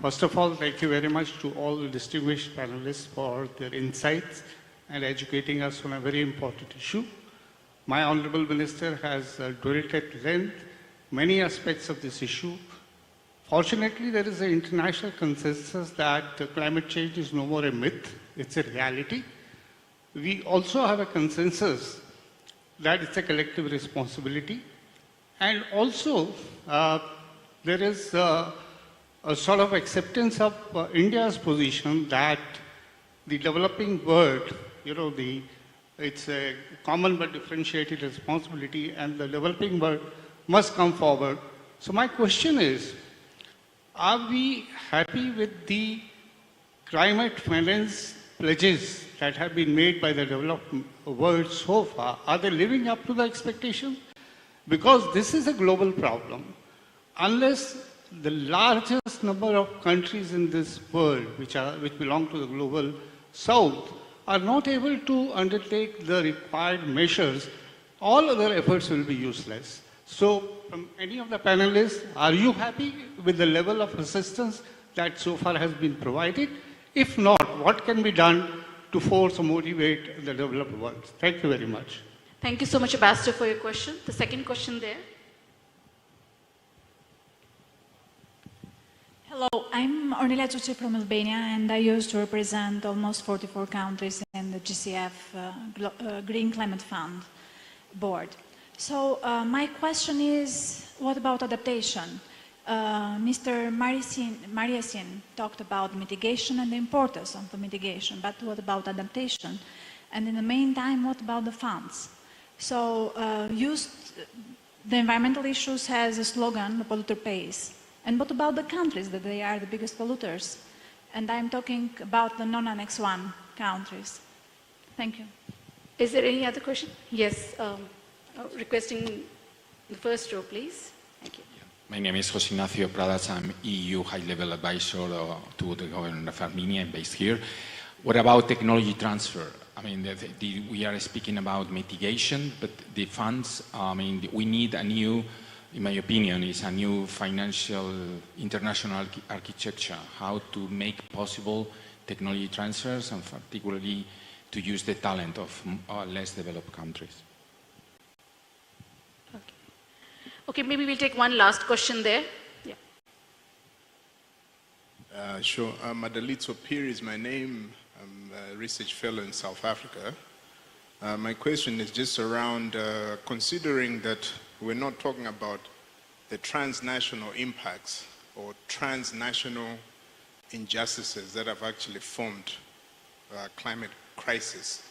First of all, thank you very much to all the distinguished panelists for their insights and educating us on a very important issue. My Honorable Minister has dwelt at length many aspects of this issue. Fortunately, there is an international consensus that climate change is no more a myth, it's a reality. We also have a consensus that it's a collective responsibility. And also, there is a sort of acceptance of India's position that the developing world, it's a common but differentiated responsibility, and the developing world must come forward. So my question is, are we happy with the climate finance pledges that have been made by the developed world so far? Are they living up to the expectations? Because this is a global problem. Unless the largest number of countries in this world, which belong to the global south, are not able to undertake the required measures, all other efforts will be useless. So, from any of the panelists, are you happy with the level of assistance that so far has been provided? If not, what can be done to force or motivate the developed world? Thank you very much. Thank you so much, Ambassador, for your question. The second question there. Hello, I'm Ornelia Tucci from Albania, and I used to represent almost 44 countries in the GCF Green Climate Fund board. So my question is, what about adaptation? Mr. Mariasin talked about mitigation and the importance of the mitigation, but what about adaptation? And in the meantime, what about the funds? So the environmental issues has a slogan, the polluter pays. And what about the countries that they are the biggest polluters? And I'm talking about the non-Annex 1 countries. Thank you. Is there any other question? Yes, requesting the first row, please. Thank you. My name is José Ignacio Pradas. I'm EU high-level advisor to the government of Armenia. I'm based here. What about technology transfer? I mean, we are speaking about mitigation, but the funds, we need a new, in my opinion, is a new financial international architecture, how to make possible technology transfers and particularly to use the talent of less developed countries. Okay, maybe we'll take one last question there. Yeah. Sure. Madalitso Piri is my name. I'm a research fellow in South Africa. My question is just around considering that we're not talking about the transnational impacts or transnational injustices that have actually formed climate crisis.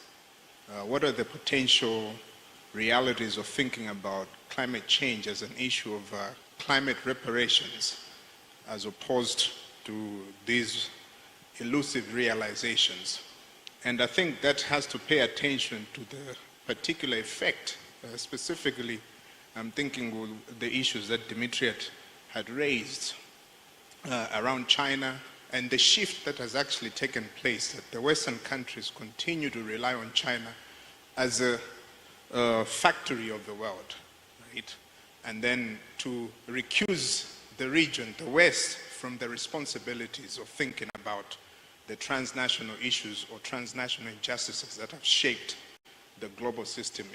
What are the potential realities of thinking about climate change as an issue of climate reparations as opposed to these elusive realizations? And I think that has to pay attention to the particular effect, specifically I'm thinking of the issues that Dimitriot had raised around China and the shift that has actually taken place, that the Western countries continue to rely on China as a factory of the world, right? And then to recuse the region, the West, from the responsibilities of thinking about the transnational issues or transnational injustices that have shaped the global system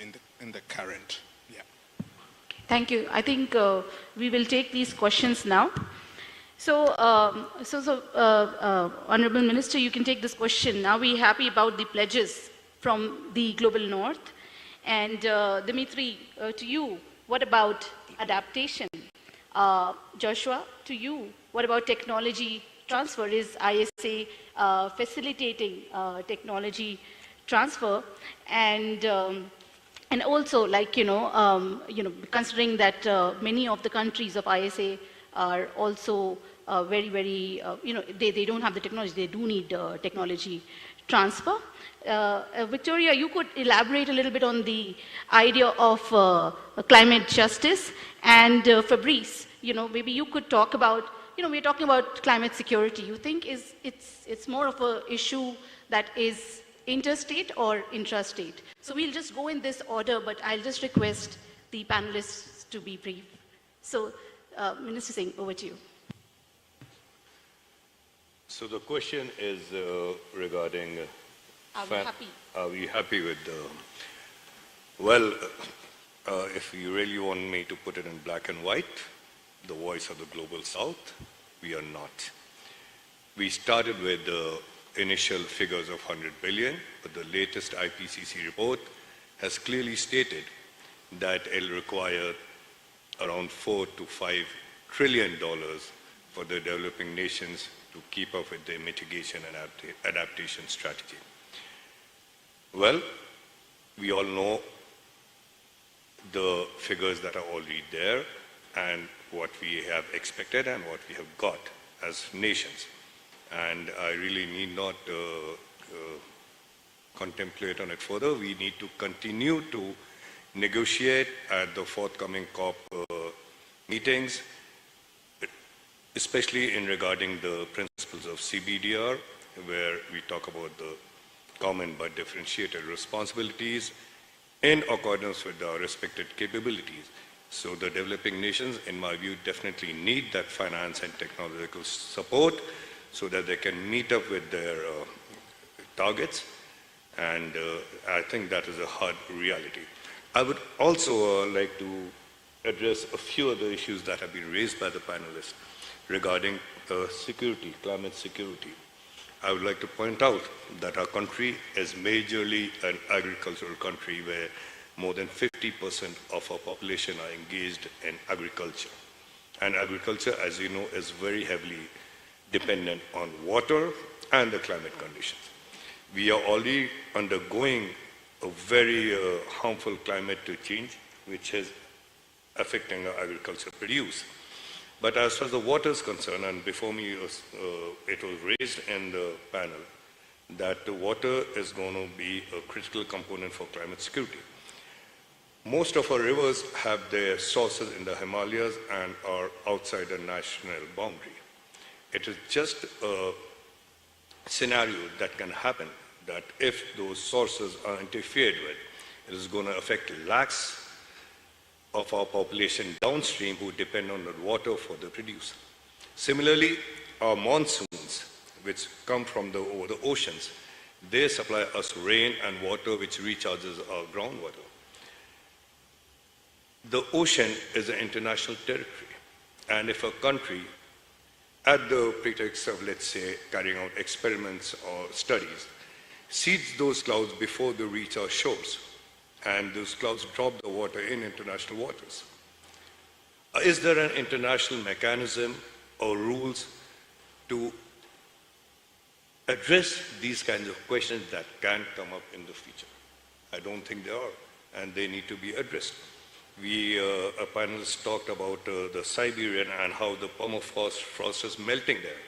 in the current. Yeah. Thank you. I think we will take these questions now. So, Honorable Minister, you can take this question. Are we happy about the pledges from the Global North? And Dimitri, to you, what about adaptation? Joshua, to you, what about technology transfer? Is ISA facilitating technology transfer? And also, like, considering that many of the countries of ISA are also very, they don't have the technology, they do need technology transfer. Victoria, you could elaborate a little bit on the idea of climate justice. And Fabrice, maybe you could talk about, we're talking about climate security. You think it's more of an issue that is interstate or intrastate? So we'll just go in this order, but I'll just request the panelists to be brief. So, Minister Singh, over to you. So the question is regarding... Are we happy with well, if you really want me to put it in black and white, the voice of the Global South, we are not. We started with the initial figures of 100 billion, but the latest IPCC report has clearly stated that it'll require around $4 to $5 trillion for the developing nations to keep up with their mitigation and adaptation strategy. Well, we all know the figures that are already there and what we have expected and what we have got as nations. And I really need not contemplate on it further. We need to continue to negotiate at the forthcoming COP meetings, especially in regarding the principles of CBDR, where we talk about the common but differentiated responsibilities in accordance with our respected capabilities. So the developing nations, in my view, definitely need that finance and technological support so that they can meet up with their targets. And I think that is a hard reality. I would also like to address a few other issues that have been raised by the panelists regarding security, climate security. I would like to point out that our country is majorly an agricultural country where more than 50% of our population are engaged in agriculture. And agriculture, as you know, is very heavily dependent on water and the climate conditions. We are already undergoing a very harmful climate change, which is affecting our agriculture produce. But as far as the water is concerned, and before me it was raised in the panel, that the water is going to be a critical component for climate security. Most of our rivers have their sources in the Himalayas and are outside the national boundary. It is just a scenario that can happen that if those sources are interfered with, it is going to affect lakhs of our population downstream who depend on the water for the produce. Similarly, our monsoons, which come from over the oceans, they supply us rain and water which recharges our groundwater. The ocean is an international territory, and if a country, at the pretext of, let's say, carrying out experiments or studies, seeds those clouds before they reach our shores, and those clouds drop the water in international waters, Is there an international mechanism or rules to address these kinds of questions that can come up in the future? I don't think there are, and they need to be addressed. A panelist talked about the Siberian and how the permafrost is melting there.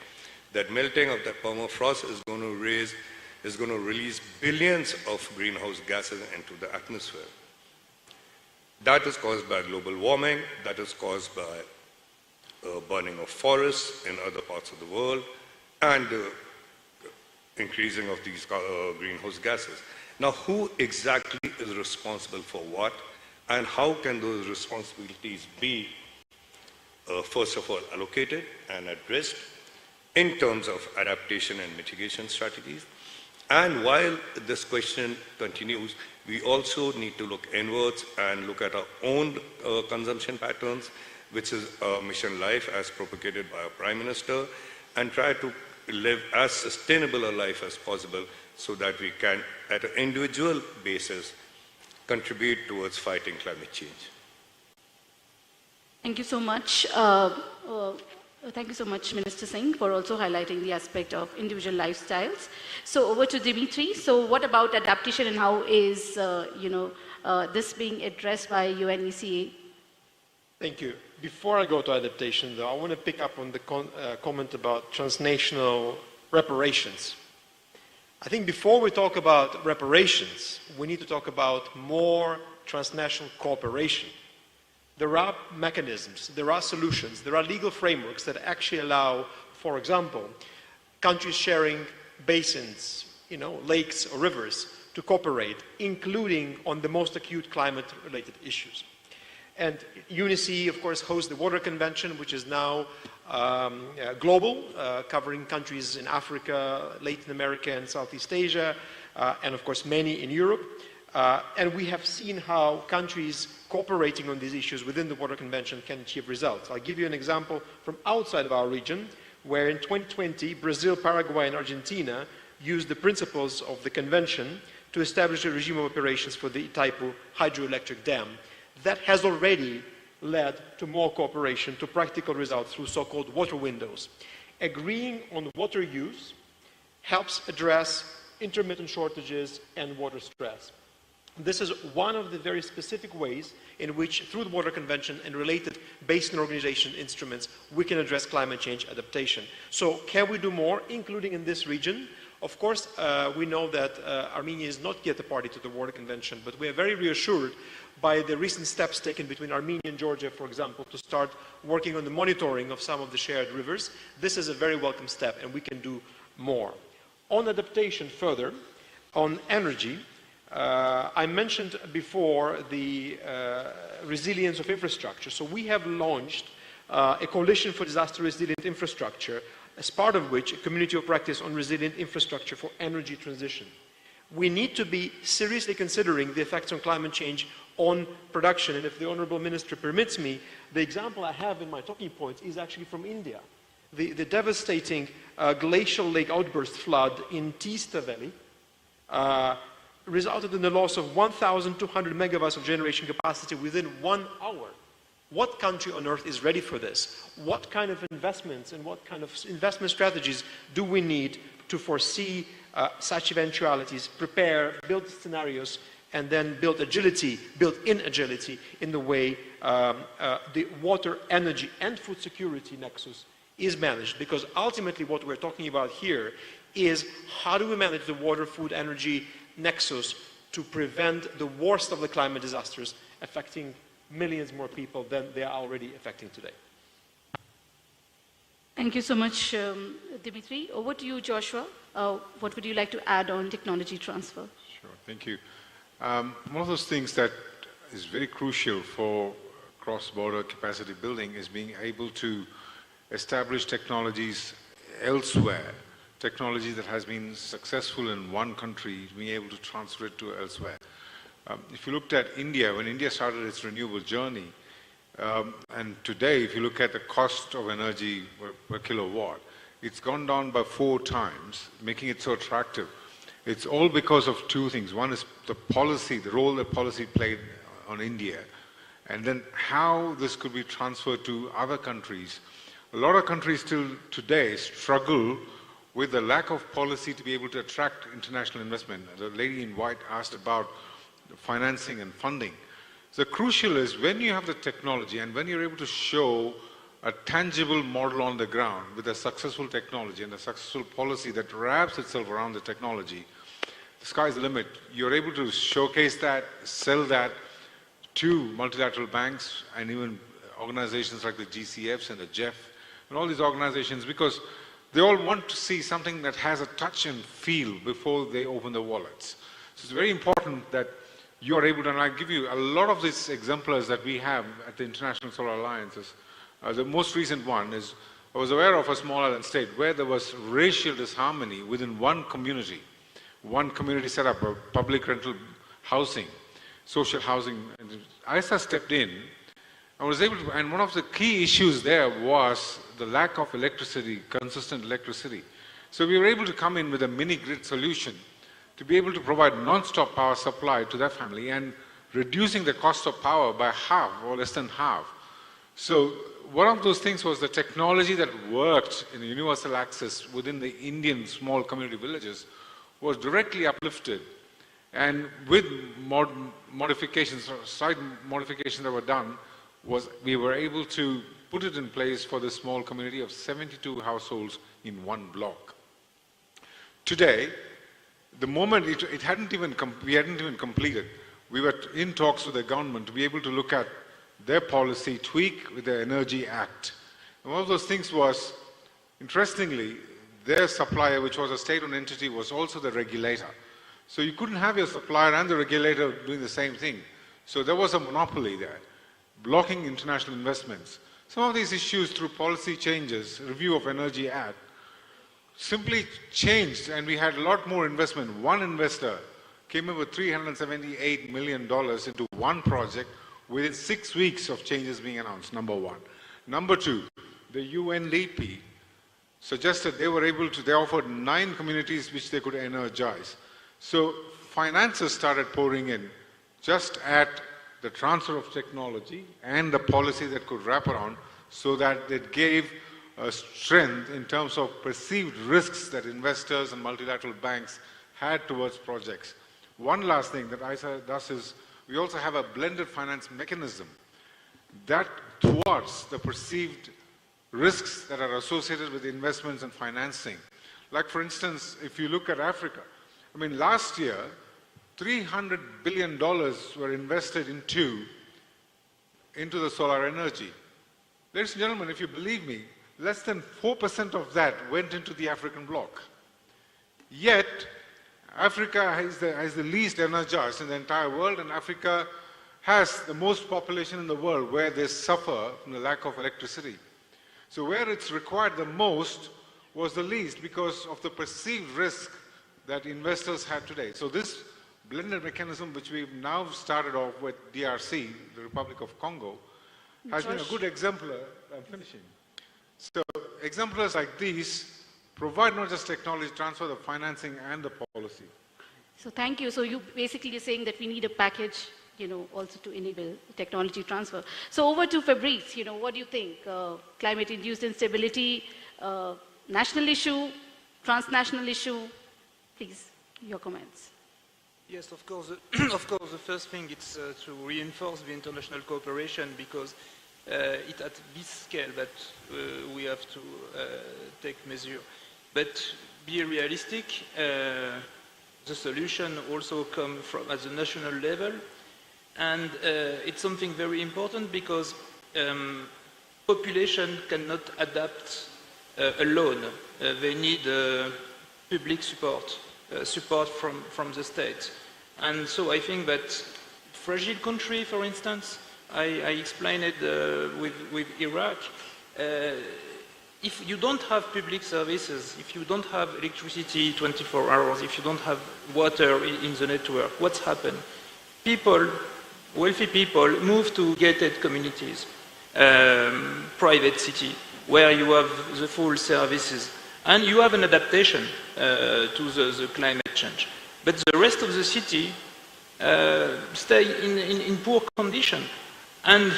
That melting of that permafrost is going to release billions of greenhouse gases into the atmosphere. That is caused by global warming, that is caused by burning of forests in other parts of the world, and increasing of these greenhouse gases. Now, who exactly is responsible for what, and how can those responsibilities be, first of all, allocated and addressed in terms of adaptation and mitigation strategies? And while this question continues, we also need to look inwards and look at our own consumption patterns, which is mission life as propagated by our Prime Minister, and try to live as sustainable a life as possible so that we can, at an individual basis, contribute towards fighting climate change. Thank you so much. Thank you so much, Minister Singh, for also highlighting the aspect of individual lifestyles. So over to Dimitri. So what about adaptation and how is this being addressed by UNECA? Thank you. Before I go to adaptation, though, I want to pick up on the comment about transnational reparations. I think before we talk about reparations, we need to talk about more transnational cooperation. There are mechanisms, there are solutions, there are legal frameworks that actually allow, for example, countries sharing basins, lakes or rivers to cooperate, including on the most acute climate-related issues. And UNECE, of course, hosts the Water Convention, which is now global, covering countries in Africa, Latin America, and Southeast Asia, and of course many in Europe. And we have seen how countries cooperating on these issues within the Water Convention can achieve results. I'll give you an example from outside of our region, where in 2020, Brazil, Paraguay, and Argentina used the principles of the convention to establish a regime of operations for the Itaipu hydroelectric dam. That has already led to more cooperation, to practical results through so-called water windows. Agreeing on water use helps address intermittent shortages and water stress. This is one of the very specific ways in which, through the Water Convention and related basin organization instruments, we can address climate change adaptation. So can we do more, including in this region? Of course, we know that Armenia is not yet a party to the Water Convention, but we are very reassured by the recent steps taken between Armenia and Georgia, for example, to start working on the monitoring of some of the shared rivers. This is a very welcome step, and we can do more. On adaptation further, on energy, I mentioned before the resilience of infrastructure. So we have launched a coalition for disaster resilient infrastructure, as part of which a community of practice on resilient infrastructure for energy transition. We need to be seriously considering the effects on climate change on production. And if the Honorable Minister permits me, the example I have in my talking points is actually from India. The devastating glacial lake outburst flood in Teesta Valley resulted in the loss of 1,200 megawatts of generation capacity within 1 hour. What country on earth is ready for this? What kind of investments and what kind of investment strategies do we need to foresee such eventualities, prepare, build scenarios, and then build in agility in the way the water, energy, and food security nexus is managed? Because ultimately what we're talking about here is how do we manage the water, food, energy nexus to prevent the worst of the climate disasters affecting millions more people than they are already affecting today. Thank you so much, Dimitri. Over to you, Joshua. What would you like to add on technology transfer? Sure, thank you. One of those things that is very crucial for cross-border capacity building is being able to establish technologies elsewhere. Technology that has been successful in one country, being able to transfer it to elsewhere. If you looked at India, when India started its renewable journey, and today, if you look at the cost of energy per kilowatt, it's gone down by 4 times, making it so attractive. It's all because of 2 things. One is the policy, the role that policy played on India, and then how this could be transferred to other countries. A lot of countries still today struggle with the lack of policy to be able to attract international investment. The lady in white asked about financing and funding. So crucial is when you have the technology and when you're able to show a tangible model on the ground with a successful technology and a successful policy that wraps itself around the technology, the sky's the limit. You're able to showcase that, sell that to multilateral banks and even organizations like the GCFs and the JEF and all these organizations, because they all want to see something that has a touch and feel before they open their wallets. So it's very important that you are able to, and I give you a lot of these exemplars that we have at the International Solar Alliances. The most recent one is, I was aware of a small island state where there was racial disharmony within one community. One community set up a public rental housing, social housing. And ISA stepped in. I was able to, and one of the key issues there was the lack of electricity, consistent electricity. So we were able to come in with a mini grid solution to be able to provide non-stop power supply to that family and reducing the cost of power by half or less than half. So one of those things was the technology that worked in universal access within the Indian small community villages was directly uplifted, and with modifications, slight modifications that were done, we were able to put it in place for the small community of 72 households in one block. Today, the moment we hadn't even completed, we were in talks with the government to be able to look at their policy tweak with the Energy Act. And one of those things was, interestingly, their supplier, which was a state-owned entity, was also the regulator. So you couldn't have your supplier and the regulator doing the same thing. So there was a monopoly there, blocking international investments. Some of these issues through policy changes, review of Energy Act, simply changed, and we had a lot more investment. One investor came in with $378 million into one project within 6 weeks of changes being announced, number one. Number two, the UNDP suggested they offered 9 communities which they could energize. So finances started pouring in just at the transfer of technology and the policy that could wrap around, so that it gave a strength in terms of perceived risks that investors and multilateral banks had towards projects. One last thing that ISA does is we also have a blended finance mechanism that thwarts the perceived risks that are associated with investments and financing. Like, for instance, if you look at Africa, I mean, last year, $300 billion were invested into the solar energy. Ladies and gentlemen, if you believe me, less than 4% of that went into the African bloc. Yet, Africa has the least energized in the entire world, and Africa has the most population in the world where they suffer from the lack of electricity. So where it's required the most was the least because of the perceived risk that investors had today. So this blended mechanism, which we've now started off with DRC, the Republic of Congo, has been a good exemplar. I'm finishing. So exemplars like these provide not just technology transfer, the financing and the policy. So thank you. So you basically are saying that we need a package, also to enable technology transfer. So over to Fabrice, what do you think? Climate-induced instability, national issue, transnational issue? Please, your comments. Yes, of course. Of course, the first thing is to reinforce the international cooperation, because it's at this scale that we have to take measure. But be realistic. The solution also comes from at the national level, and it's something very important because population cannot adapt alone. They need public support, support from the state. And so I think that fragile country, for instance, I explained it with Iraq. If you don't have public services, if you don't have electricity 24 hours, if you don't have water in the network, what's happened? People, wealthy people, move to gated communities, private city, where you have the full services, and you have an adaptation to the climate change. But the rest of the city stay in poor condition. And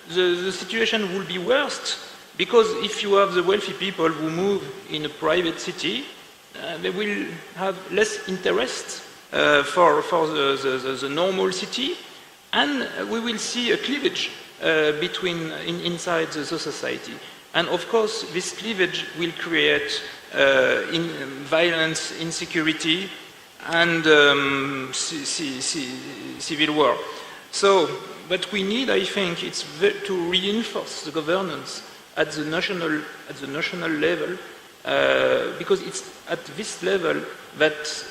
the situation will be worse because if you have the wealthy people who move in a private city, they will have less interest for the normal city, and we will see a cleavage inside the society. And of course, this cleavage will create violence, insecurity, and civil war. So, but we need, I think, to reinforce the governance at the national level, because it's at this level that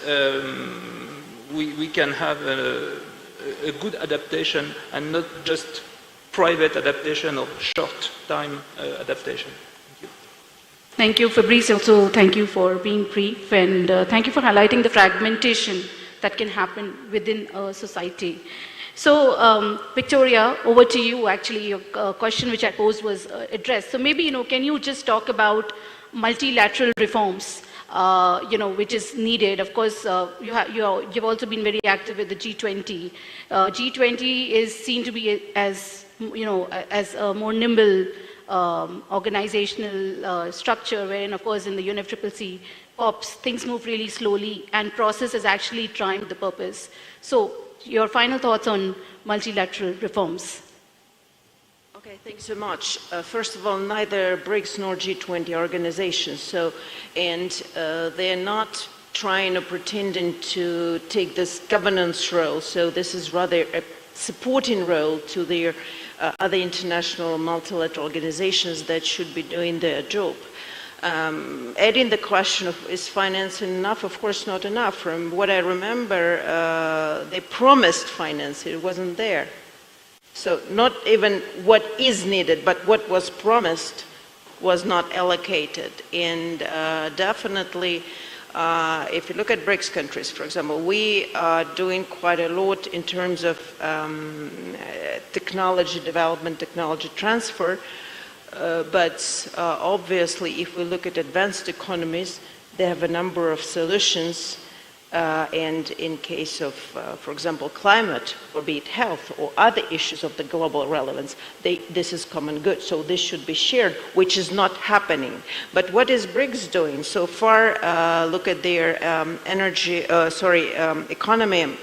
we can have a good adaptation and not just private adaptation or short-time adaptation. Thank you. Thank you, Fabrice. Also, thank you for being brief, and thank you for highlighting the fragmentation that can happen within a society. So, Victoria, over to you. Actually, your question which I posed was addressed. So maybe, can you just talk about multilateral reforms, which is needed? Of course, you've also been very active with the G20. G20 is seen to be as a more nimble organizational structure, wherein, of course, in the UNFCCC COPs, things move really slowly, and process is actually trying the purpose. So, your final thoughts on multilateral reforms? Okay, thanks so much. First of all, neither BRICS nor G20 organizations, they're not trying or pretending to take this governance role. So this is rather a supporting role to their other international multilateral organizations that should be doing their job. Adding the question of is financing enough? Of course not enough. From what I remember, they promised finance, it wasn't there. So not even what is needed, but what was promised was not allocated. And definitely, if you look at BRICS countries, for example, we are doing quite a lot in terms of technology development, technology transfer. But obviously, if we look at advanced economies, they have a number of solutions. And in case of, for example, climate, or be it health, or other issues of the global relevance, this is common good. So this should be shared, which is not happening. But what is BRICS doing? So far, look at their economy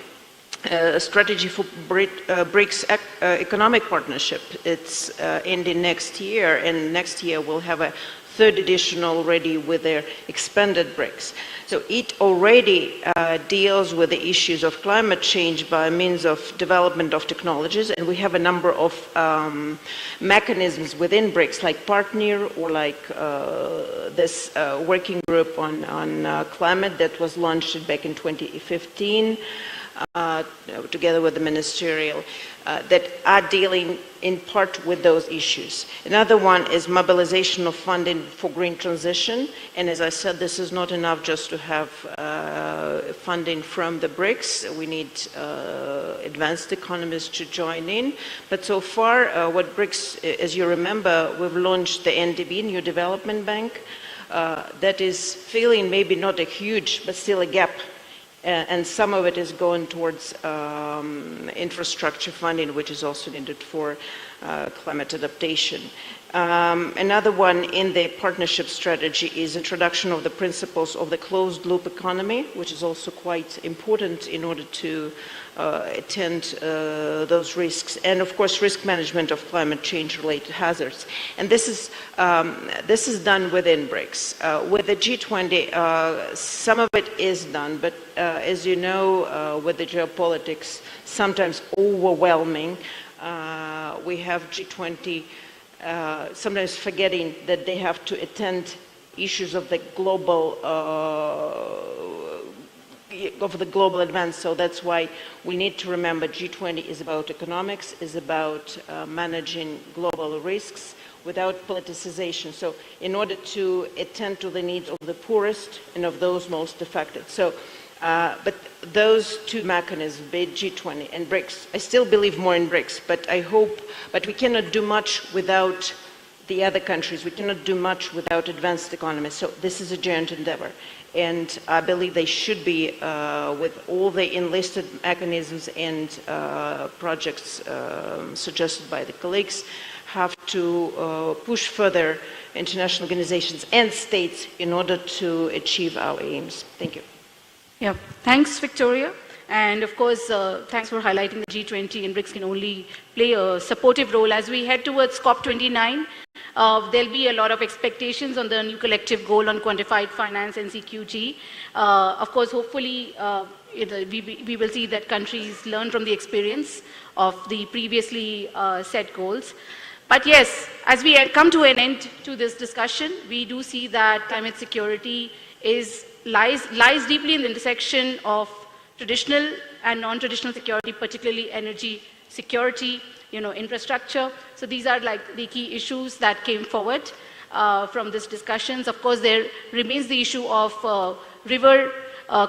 strategy for BRICS economic partnership. It's ending next year, and next year we'll have a third edition already with their expanded BRICS. So it already deals with the issues of climate change by means of development of technologies, and we have a number of mechanisms within BRICS, like partner, or like this working group on climate that was launched back in 2015. Together with the ministerial, that are dealing in part with those issues. Another one is mobilization of funding for green transition. And as I said, this is not enough just to have funding from the BRICS. We need advanced economies to join in. But so far, what BRICS, as you remember, we've launched the NDB, New Development Bank, that is filling maybe not a huge, but still a gap. And some of it is going towards infrastructure funding, which is also needed for climate adaptation. Another one in the partnership strategy is introduction of the principles of the closed loop economy, which is also quite important in order to attend those risks, and of course risk management of climate change related hazards. And this is done within BRICS. With the G20, some of it is done, but as you know, with the geopolitics sometimes overwhelming, we have G20 sometimes forgetting that they have to attend issues of the global advance. So that's why we need to remember G20 is about economics, is about managing global risks without politicization. So in order to attend to the needs of the poorest and of those most affected. So, but those two mechanisms, be it G20 and BRICS, I still believe more in BRICS, but I hope, but we cannot do much without the other countries. We cannot do much without advanced economies. So this is a joint endeavor. And I believe they should be, with all the enlisted mechanisms and projects suggested by the colleagues, have to push further international organizations and states in order to achieve our aims. Thank you. Yeah, thanks, Victoria. And of course, thanks for highlighting the G20, and BRICS can only play a supportive role as we head towards COP29. There'll be a lot of expectations on the new collective goal on quantified finance and CQG. Of course, hopefully, we will see that countries learn from the experience of the previously set goals. But yes, as we come to an end to this discussion, we do see that climate security lies deeply in the intersection of traditional and non-traditional security, particularly energy security, infrastructure. So these are like the key issues that came forward from these discussions. Of course, there remains the issue of river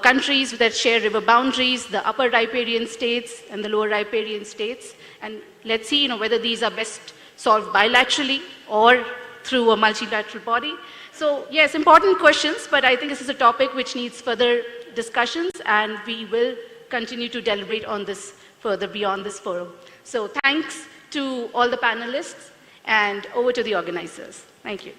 countries that share river boundaries, the upper riparian states and the lower riparian states. And let's see, whether these are best solved bilaterally or through a multilateral body. So yes, important questions, but I think this is a topic which needs further discussions, and we will continue to deliberate on this further beyond this forum. So thanks to all the panelists, and over to the organizers. Thank you.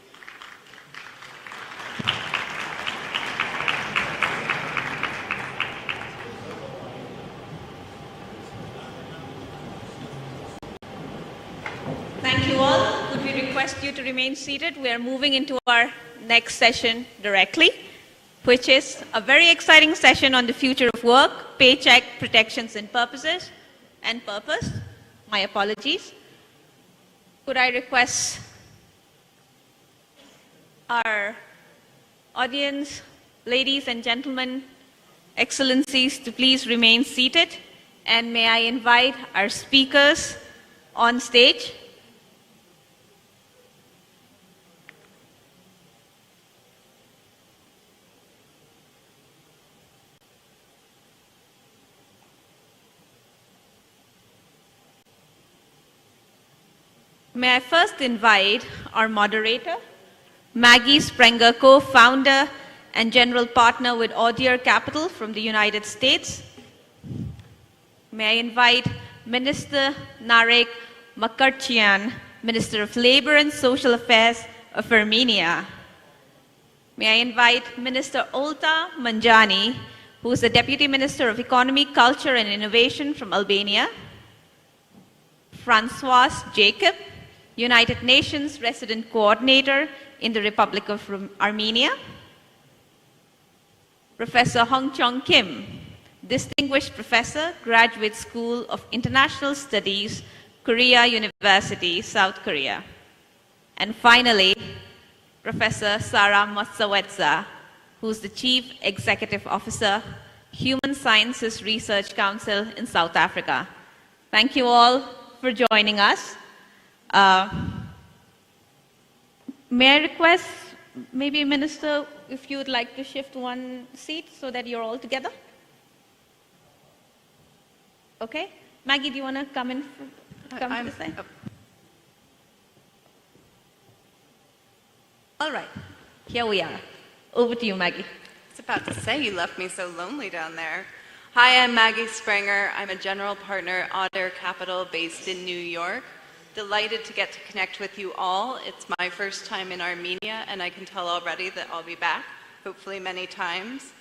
Thank you all. Could we request you to remain seated? We are moving into our next session directly, which is a very exciting session on the future of work, paycheck, protections and purposes, and purpose. My apologies. Could I request our audience, ladies and gentlemen, excellencies, to please remain seated, and may I invite our speakers on stage. May I first invite our moderator, Maggie Sprenger, co-founder and general partner with Audier Capital from the United States. May I invite Minister Narek Makarchian, Minister of Labor and Social Affairs of Armenia. May I invite Minister Olta Manjani, who is the Deputy Minister of Economy, Culture and Innovation from Albania. Francois Jacob, United Nations Resident Coordinator in the Republic of Armenia. Professor Hong Chong Kim, Distinguished Professor, Graduate School of International Studies, Korea University, South Korea. And finally, Professor Sara Matsawetsa, who's the Chief Executive Officer, Human Sciences Research Council in South Africa. Thank you all for joining us. May I request, maybe Minister, if you would like to shift one seat so that you're all together? Okay. Maggie, do you want to come in? Come to the side? All right. Here we are. Over to you, Maggie. I was about to say, you left me so lonely down there. Hi, I'm Maggie Sprenger. I'm a general partner at Audier Capital based in New York. Delighted to get to connect with you all. It's my first time in Armenia, and I can tell already that I'll be back, hopefully many times.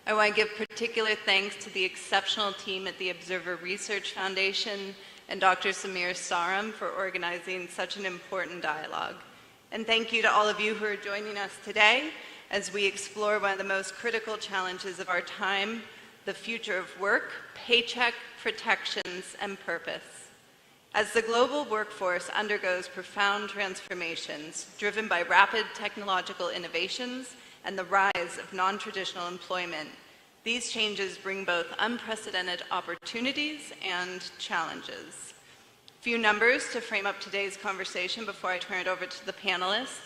I want to give particular thanks to the exceptional team at the Observer Research Foundation and Dr. Samir Saram for organizing such an important dialogue. And thank you to all of you who are joining us today as we explore one of the most critical challenges of our time, the future of work, paycheck, protections, and purpose. As the global workforce undergoes profound transformations driven by rapid technological innovations and the rise of non-traditional employment, these changes bring both unprecedented opportunities and challenges. Few numbers to frame up today's conversation before I turn it over to the panelists.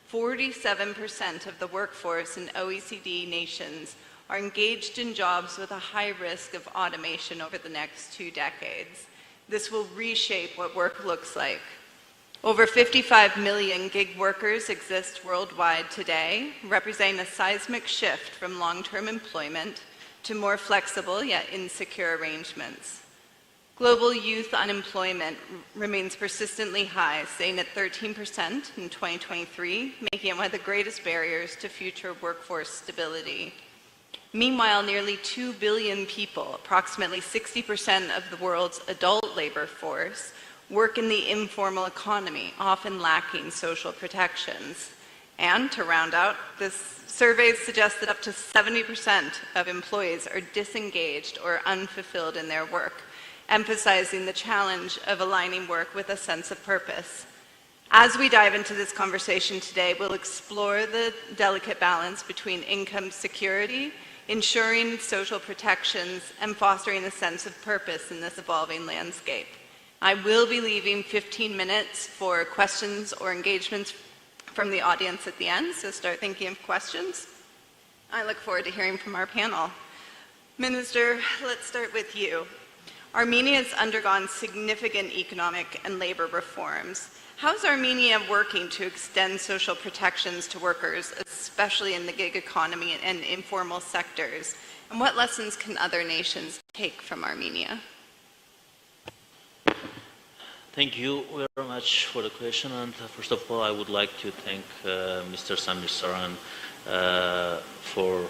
47% of the workforce in OECD nations are engaged in jobs with a high risk of automation over the next 2 decades. This will reshape what work looks like. Over 55 million gig workers exist worldwide today, representing a seismic shift from long-term employment to more flexible yet insecure arrangements. Global youth unemployment remains persistently high, staying at 13% in 2023, making it one of the greatest barriers to future workforce stability. Meanwhile, nearly 2 billion people, approximately 60% of the world's adult labor force, work in the informal economy, often lacking social protections. And to round out, this survey suggests that up to 70% of employees are disengaged or unfulfilled in their work, emphasizing the challenge of aligning work with a sense of purpose. As we dive into this conversation today, we'll explore the delicate balance between income security, ensuring social protections, and fostering a sense of purpose in this evolving landscape. I will be leaving 15 minutes for questions or engagements from the audience at the end, so start thinking of questions. I look forward to hearing from our panel. Minister, let's start with you. Armenia has undergone significant economic and labor reforms. How is Armenia working to extend social protections to workers, especially in the gig economy and informal sectors? And what lessons can other nations take from Armenia? Thank you very much for the question. And first of all, I would like to thank Mr. Samir Saran for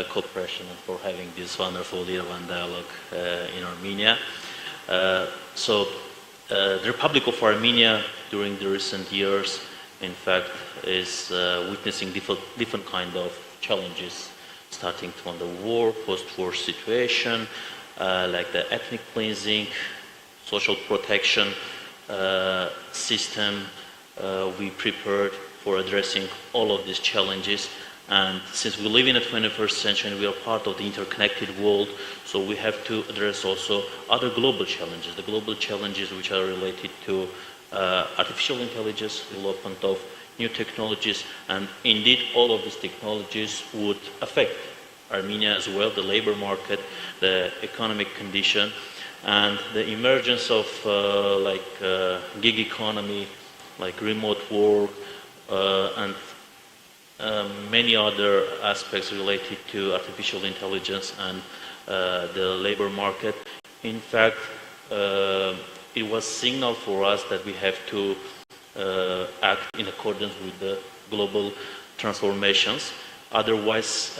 cooperation and for having this wonderful Yerevan dialogue in Armenia. The Republic of Armenia during the recent years, in fact, is witnessing different kind of challenges, starting from the war, post-war situation, like the ethnic cleansing, social protection system. We prepared for addressing all of these challenges. And since we live in the 21st century and we are part of the interconnected world, so we have to address also other global challenges, the global challenges which are related to artificial intelligence, development of new technologies, and indeed all of these technologies would affect Armenia as well, the labor market, the economic condition, and the emergence of gig economy, like remote work, and many other aspects related to artificial intelligence and the labor market. In fact, it was signal for us that we have to act in accordance with the global transformations. Otherwise,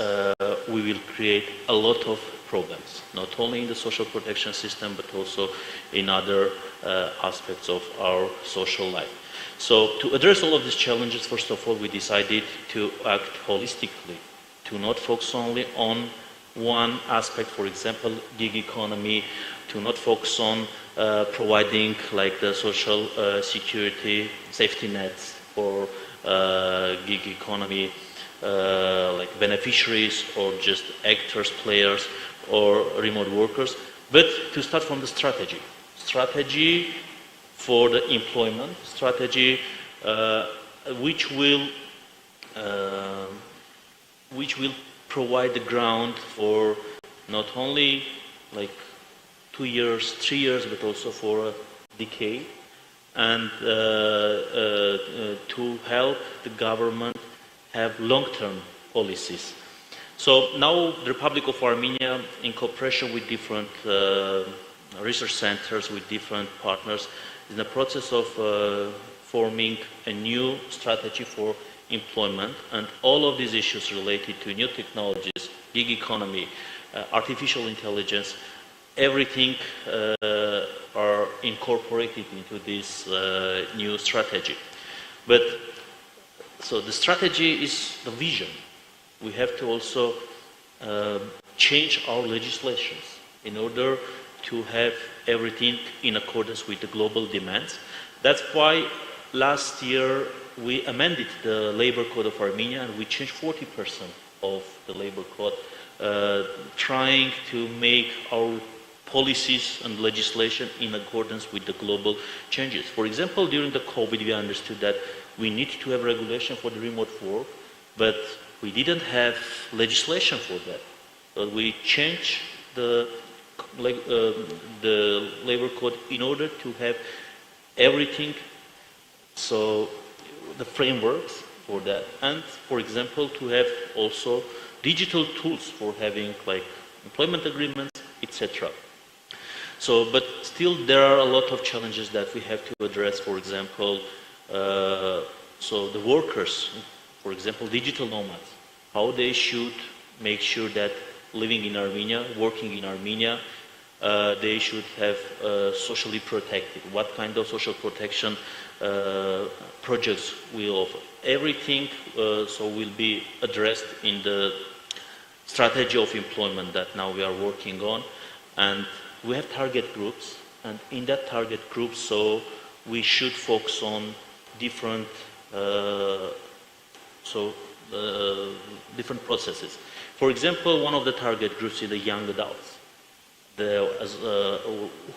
we will create a lot of problems, not only in the social protection system, but also in other aspects of our social life. So to address all of these challenges, first of all, we decided to act holistically, to not focus only on one aspect, for example, gig economy, to not focus on providing like the social security safety nets for gig economy, like beneficiaries or just actors, players, or remote workers, but to start from the strategy for the employment strategy, which will provide the ground for not only like 2 years, 3 years, but also for a decade, and to help the government have long-term policies. So now the Republic of Armenia, in cooperation with different research centers, with different partners, is in the process of forming a new strategy for employment, and all of these issues related to new technologies, gig economy, artificial intelligence, everything are incorporated into this new strategy. But so the strategy is the vision. We have to also change our legislations in order to have everything in accordance with the global demands. That's why last year we amended the labor code of Armenia, and we changed 40% of the labor code, trying to make our policies and legislation in accordance with the global changes. For example, during the COVID, we understood that we need to have regulation for the remote work, but we didn't have legislation for that. So we changed the labor code in order to have everything so the frameworks for that, and for example, to have also digital tools for having like employment agreements, etc. So, but still there are a lot of challenges that we have to address. For example, so the workers, for example, digital nomads, how they should make sure that living in Armenia, working in Armenia, they should have socially protected. What kind of social protection projects will offer? Everything so will be addressed in the strategy of employment that now we are working on, and we have target groups, and in that target group, so we should focus on different different processes. For example, one of the target groups is the young adults,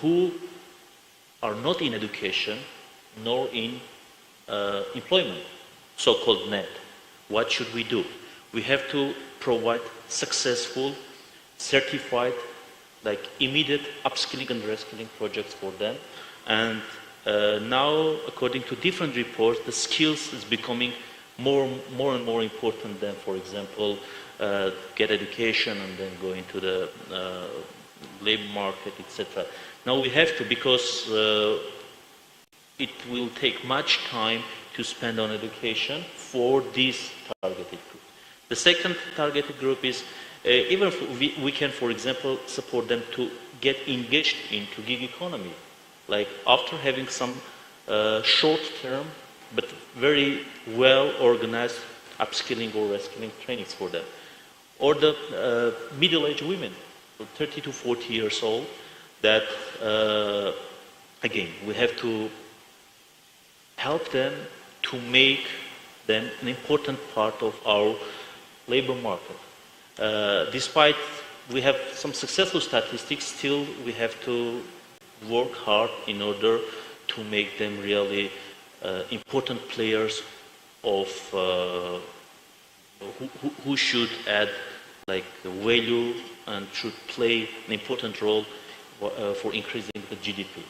who are not in education nor in employment, so-called net. What should we do? We have to provide successful, certified, like immediate upskilling and reskilling projects for them. And now, according to different reports, the skills is becoming more and more important than, for example, get education and then go into the labor market, etc. Now we have to, because it will take much time to spend on education for this targeted group. The second targeted group is, even if we can, for example, support them to get engaged into gig economy, like after having some short-term but very well-organized upskilling or reskilling trainings for them. Or the middle-aged women, 30 to 40 years old, that, again, we have to help them to make them an important part of our labor market. Despite we have some successful statistics, still we have to work hard in order to make them really important players of who should add like value and should play an important role for increasing the GDP.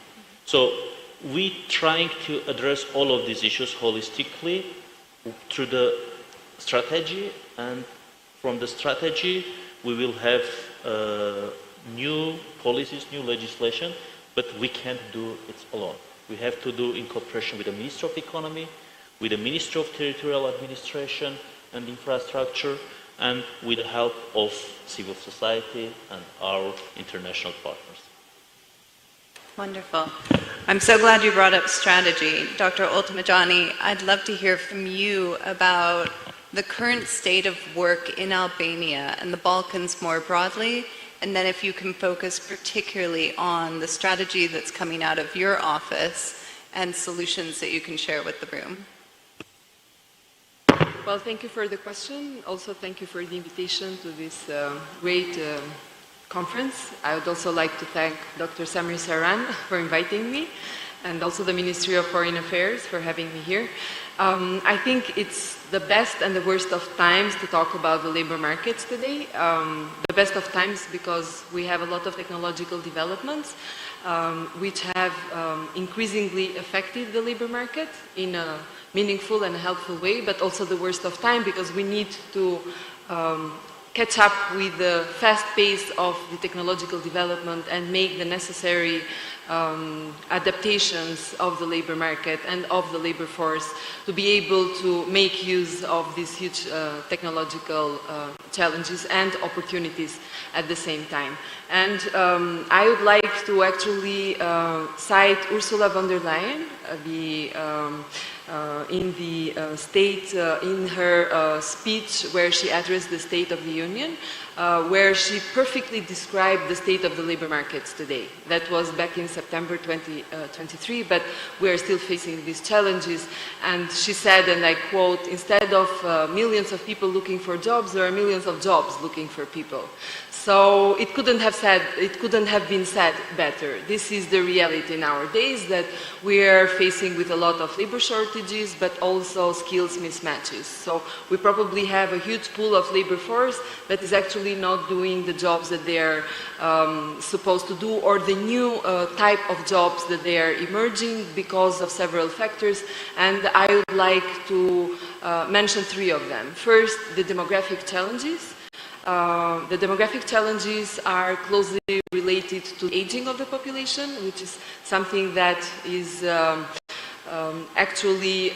So we trying to address all of these issues holistically through the strategy, and from the strategy we will have new policies, new legislation, but we can't do it alone. We have to do in cooperation with the Ministry of Economy, with the Ministry of Territorial Administration and Infrastructure, and with the help of civil society and our international partners. Wonderful. I'm so glad you brought up strategy. Dr. Oltamajani, I'd love to hear from you about the current state of work in Albania and the Balkans more broadly, and then if you can focus particularly on the strategy that's coming out of your office and solutions that you can share with the room. Well, thank you for the question. Also, thank you for the invitation to this great conference. I would also like to thank Dr. Samir Saran for inviting me, and also the Ministry of Foreign Affairs for having me here. I think it's the best and the worst of times to talk about the labor markets today. The best of times because we have a lot of technological developments which have increasingly affected the labor market in a meaningful and helpful way, but also the worst of time because we need to catch up with the fast pace of the technological development and make the necessary adaptations of the labor market and of the labor force to be able to make use of these huge technological challenges and opportunities at the same time. And I would like to actually cite Ursula von der Leyen, in her speech where she addressed the State of the Union, where she perfectly described the state of the labor markets today. That was back in September 2023, but we are still facing these challenges. And she said, and I quote, "Instead of millions of people looking for jobs, there are millions of jobs looking for people." So it couldn't have been said better. This is the reality nowadays, that we are facing with a lot of labor shortages, but also skills mismatches. So we probably have a huge pool of labor force that is actually actually not doing the jobs that they're supposed to do, or the new type of jobs that they are emerging because of several factors. And I would like to mention three of them. First, the demographic challenges. The demographic challenges are closely related to the aging of the population, which is something that is actually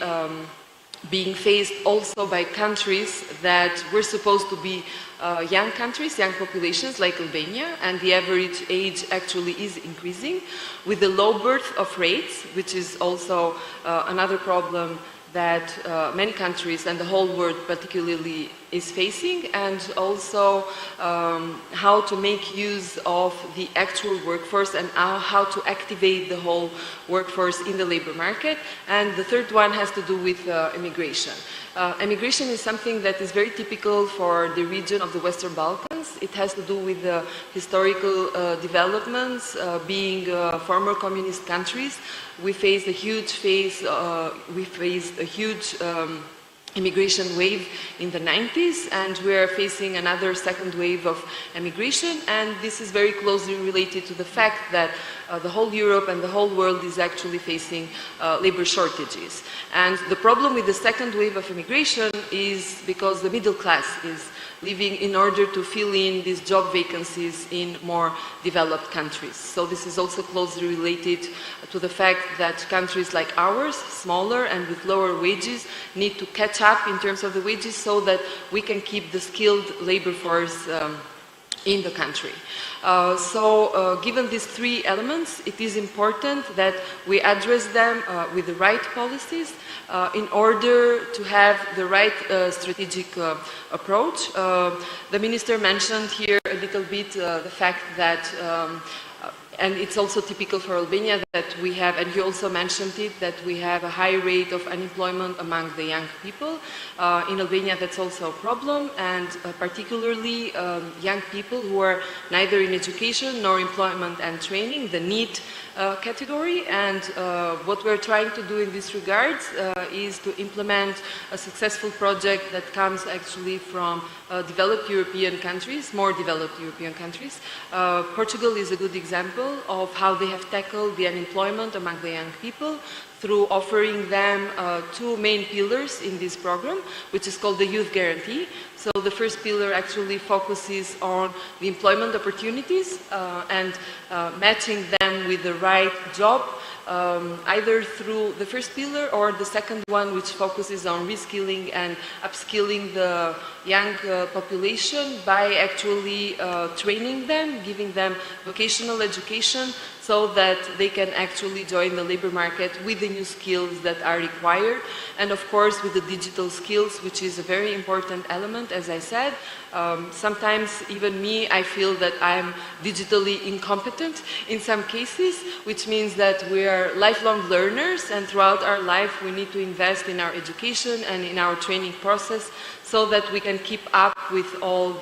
being faced also by countries that were supposed to be young countries, young populations like Albania, and the average age actually is increasing with the low birth of rates, which is also another problem that many countries and the whole world particularly is facing, and also how to make use of the actual workforce and how to activate the whole workforce in the labor market. And the third one has to do with immigration. Immigration is something that is very typical for the region of the Western Balkans. It has to do with the historical developments, being former communist countries. We faced a huge immigration wave in the 90s, and we are facing another second wave of immigration, and this is very closely related to the fact that the whole Europe and the whole world is actually facing labor shortages. And the problem with the second wave of immigration is because the middle class is living in order to fill in these job vacancies in more developed countries. So this is also closely related to the fact that countries like ours, smaller and with lower wages, need to catch up in terms of the wages so that we can keep the skilled labor force in the country. Given these three elements, it is important that we address them with the right policies in order to have the right strategic approach. The Minister mentioned here a little bit the fact that and it's also typical for Albania that we have, and you also mentioned it, that we have a high rate of unemployment among the young people. In Albania that's also a problem, and particularly young people who are neither in education nor employment and training, the NEET category. And what we're trying to do in this regard is to implement a successful project that comes actually from developed European countries, more developed European countries. Portugal is a good example of how they have tackled the unemployment among the young people through offering them two main pillars in this program, which is called the Youth Guarantee. So the first pillar actually focuses on the employment opportunities and matching them with the right job, either through the first pillar or the second one, which focuses on reskilling and upskilling the young population by actually training them, giving them vocational education so that they can actually join the labor market with the new skills that are required, and of course with the digital skills, which is a very important element, as I said. Sometimes even me, I feel that I'm digitally incompetent in some cases, which means that we are lifelong learners, and throughout our life we need to invest in our education and in our training process so that we can keep up with all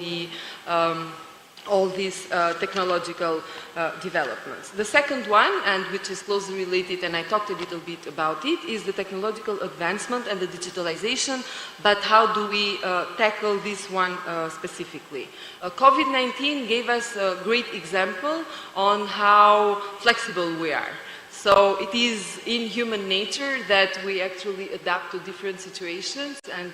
these technological developments. The second one, and which is closely related, and I talked a little bit about it, is the technological advancement and the digitalization, but how do we tackle this one specifically? COVID-19 gave us a great example on how flexible we are. So it is in human nature that we actually adapt to different situations, and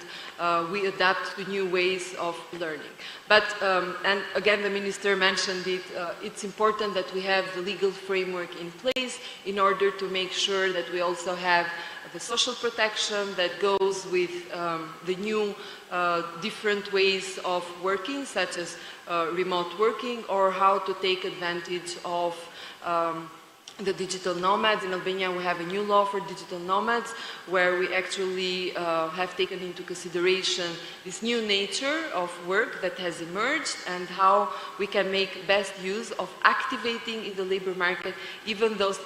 we adapt to new ways of learning. But, and again the Minister mentioned it, it's important that we have the legal framework in place in order to make sure that we also have the social protection that goes with the new different ways of working, such as remote working, or how to take advantage of the digital nomads. In Albania we have a new law for digital nomads where we actually have taken into consideration this new nature of work that has emerged and how we can make best use of activating in the labor market even those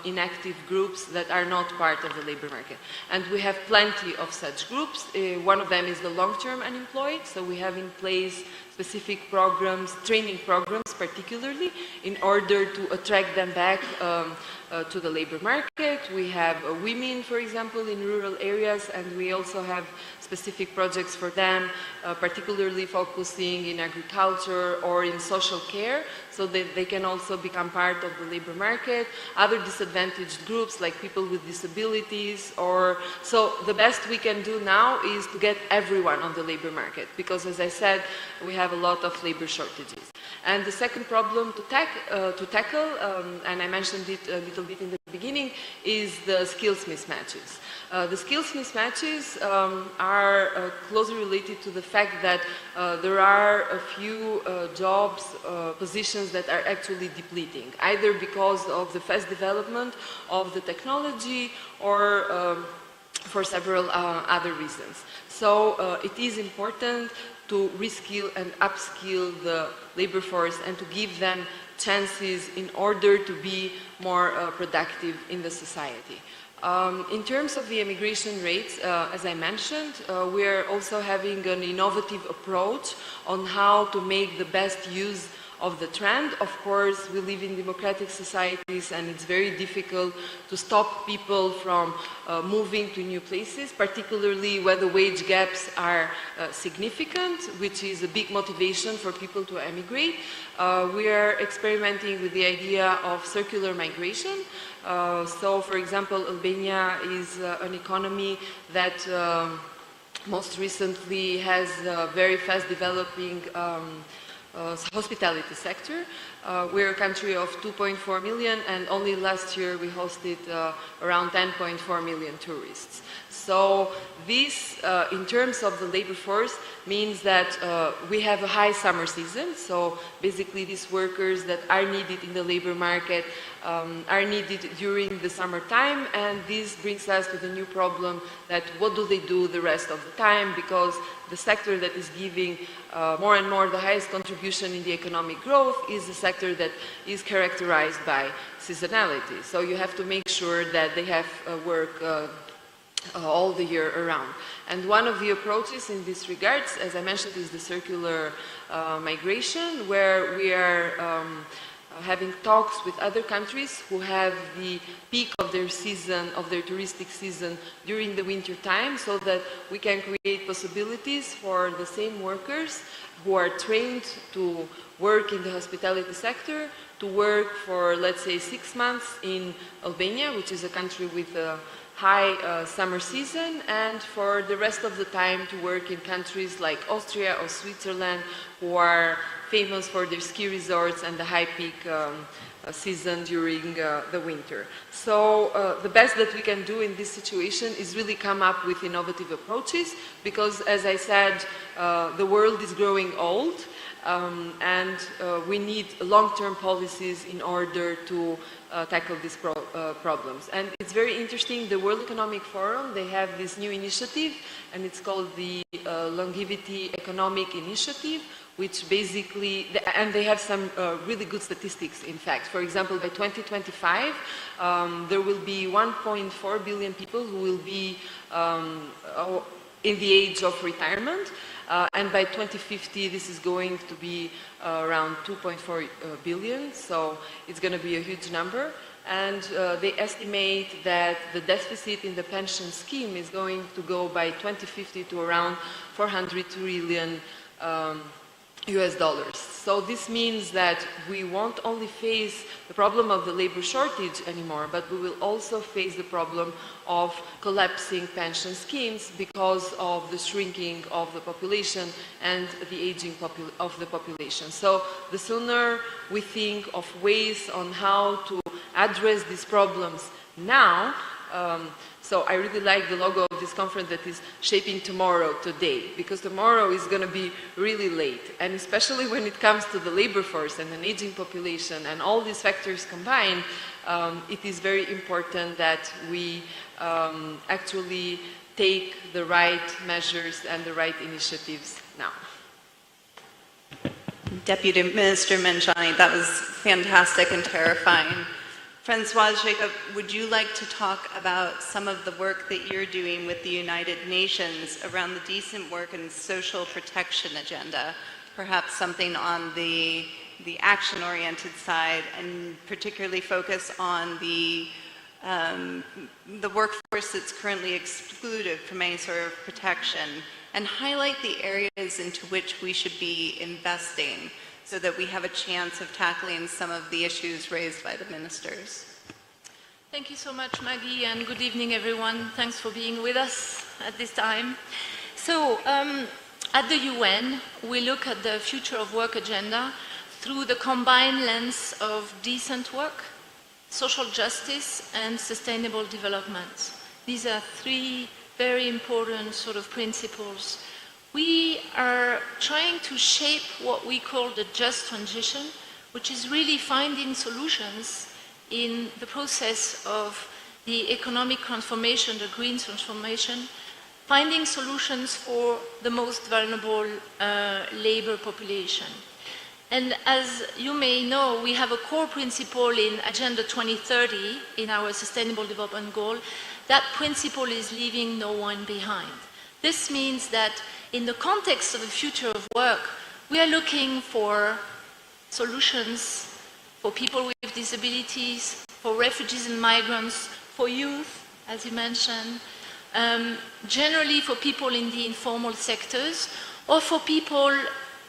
inactive groups that are not part of the labor market. And we have plenty of such groups. One of them is the long-term unemployed, so we have in place specific programs, training programs particularly, in order to attract them back to the labor market. We have women, for example, in rural areas, and we also have specific projects for them, particularly focusing in agriculture or in social care, so that they can also become part of the labor market. Other disadvantaged groups, like people with disabilities, so the best we can do now is to get everyone on the labor market, because as I said, we have a lot of labor shortages. And the second problem to tackle, and I mentioned it a little bit in the beginning, is the skills mismatches. The skills mismatches are closely related to the fact that there are a few jobs, positions that are actually depleting, either because of the fast development of the technology or for several other reasons. So it is important to reskill and upskill the labor force and to give them chances in order to be more productive in the society. In terms of the immigration rates, as I mentioned, we are also having an innovative approach on how to make the best use of the trend. Of course, we live in democratic societies and it's very difficult to stop people from moving to new places, particularly where the wage gaps are significant, which is a big motivation for people to emigrate. We are experimenting with the idea of circular migration. So, for example, Albania is an economy that most recently has a very fast developing hospitality sector. We're a country of 2.4 million, and only last year we hosted around 10.4 million tourists. So this, in terms of the labor force, means that we have a high summer season. So basically these workers that are needed in the labor market are needed during the summertime, and this brings us to the new problem that what do they do the rest of the time, because the sector that is giving more and more the highest contribution in the economic growth is the sector that is characterized by seasonality. So you have to make sure that they have work all the year around. And one of the approaches in this regards, as I mentioned, is the circular migration, where we are having talks with other countries who have the peak of their season, of their touristic season during the winter time, so that we can create possibilities for the same workers who are trained to work in the hospitality sector to work for, let's say, 6 months in Albania, which is a country with a high summer season, and for the rest of the time to work in countries like Austria or Switzerland, who are famous for their ski resorts and the high peak season during the winter. So the best that we can do in this situation is really come up with innovative approaches, because as I said, the world is growing old, and we need long-term policies in order to tackle these problems. And it's very interesting, the World Economic Forum, they have this new initiative, and it's called the Longevity Economic Initiative, which basically, and they have some really good statistics, in fact. For example, by 2025, there will be 1.4 billion people who will be in the age of retirement, and by 2050, this is going to be around 2.4 billion, so it's going to be a huge number. And they estimate that the deficit in the pension scheme is going to go by 2050 to around 400 trillion US dollars. So this means that we won't only face the problem of the labor shortage anymore, but we will also face the problem of collapsing pension schemes because of the shrinking of the population and the aging of the population. So the sooner we think of ways on how to address these problems now, so I really like the logo of this conference that is shaping tomorrow today, because tomorrow is going to be really late. And especially when it comes to the labor force and an aging population and all these factors combined, it is very important that we actually take the right measures and the right initiatives now. Deputy Minister Menchani, that was fantastic and terrifying. Francoise Jacob, would you like to talk about some of the work that you're doing with the United Nations around the decent work and social protection agenda? Perhaps something on the the action-oriented side, and particularly focus on the workforce that's currently excluded from any sort of protection, and highlight the areas into which we should be investing so that we have a chance of tackling some of the issues raised by the ministers. Thank you so much, Maggie, and good evening, everyone. Thanks for being with us at this time. So, at the UN, we look at the future of work agenda through the combined lens of decent work, social justice, and sustainable development. These are three very important sort of principles. We are trying to shape what we call the just transition, which is really finding solutions in the process of the economic transformation, the green transformation, finding solutions for the most vulnerable labor population. And as you may know, we have a core principle in Agenda 2030, in our Sustainable Development Goal. That principle is leaving no one behind. This means that in the context of the future of work, we are looking for solutions for people with disabilities, for refugees and migrants, for youth, as you mentioned, generally for people in the informal sectors, or for people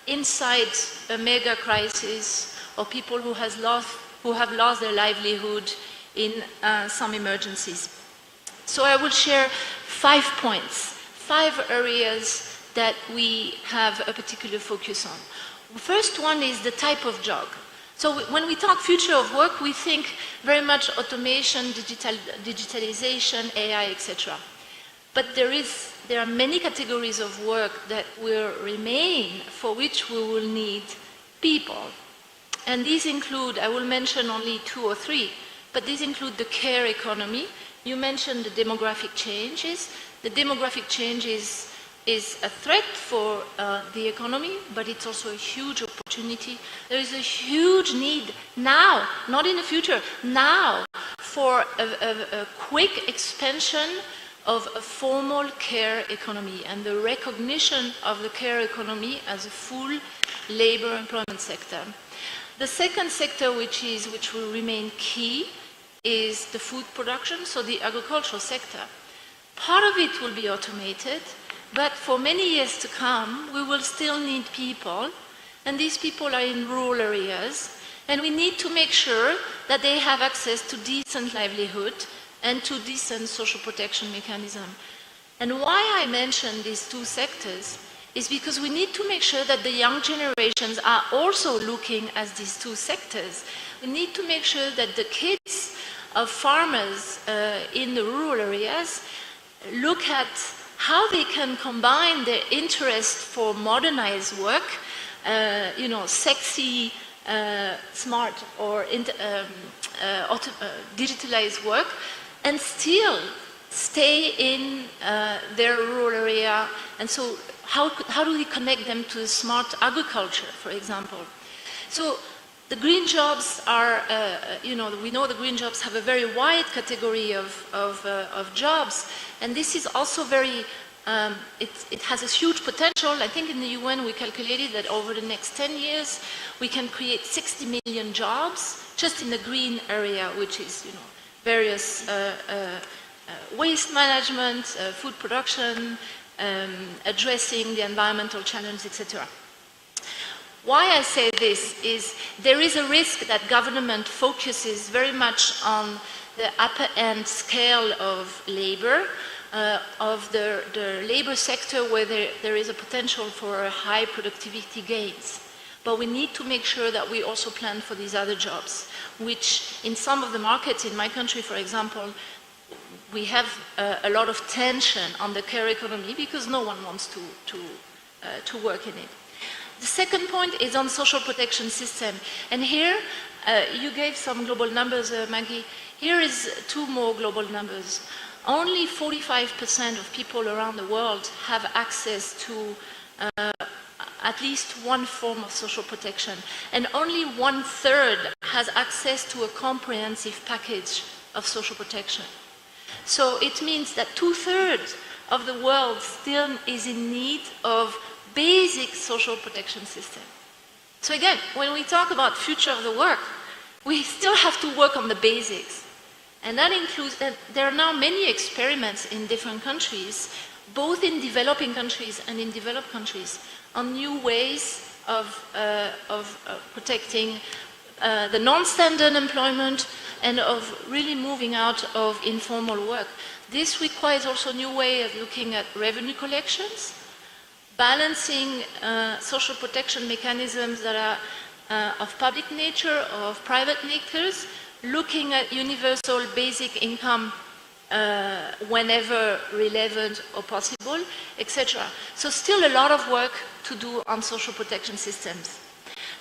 inside a mega crisis, or people who have lost their livelihood in some emergencies. So I will share 5 points, 5 areas that we have a particular focus on. The first one is the type of job. So when we talk future of work, we think very much automation, digitalization, AI, etc. But there are many categories of work that will remain, for which we will need people. And these include, I will mention only 2 or 3, but these include the care economy. You mentioned the demographic changes. The demographic change is a threat for the economy, but it's also a huge opportunity. There is a huge need now, not in the future, now, for a quick expansion of a formal care economy and the recognition of the care economy as a full labor employment sector. The second sector, which will remain key, is the food production, so the agricultural sector. Part of it will be automated, but for many years to come, we will still need people, and these people are in rural areas, and we need to make sure that they have access to decent livelihood and to decent social protection mechanism. And why I mention these 2 sectors is because we need to make sure that the young generations are also looking at these 2 sectors. We need to make sure that the kids of farmers in the rural areas look at how they can combine their interest for modernized work, sexy, smart, or digitalized work, and still stay in their rural area. And so how do we connect them to smart agriculture, for example? So the green jobs are, we know the green jobs have a very wide category of jobs, and this is also very, it has a huge potential. I think in the UN we calculated that over the next 10 years we can create 60 million jobs just in the green area, which is, various waste management, food production, addressing the environmental challenges, etc. Why I say this is there is a risk that government focuses very much on the upper end scale of labor, of the labor sector where there is a potential for high productivity gains. But we need to make sure that we also plan for these other jobs, which in some of the markets in my country, for example, we have a lot of tension on the care economy because no one wants to work in it. The second point is on social protection system. And here, you gave some global numbers, Maggie. Here is 2 more global numbers. Only 45% of people around the world have access to at least one form of social protection. And only 1/3 has access to a comprehensive package of social protection. So it means that 2/3 of the world still is in need of basic social protection system. So again, when we talk about future of the work, we still have to work on the basics. And that includes that there are now many experiments in different countries, both in developing countries and in developed countries, on new ways of protecting the non-standard employment and of really moving out of informal work. This requires also a new way of looking at revenue collections, balancing social protection mechanisms that are of public nature or of private natures, looking at universal basic income whenever relevant or possible, etc. So still a lot of work to do on social protection systems.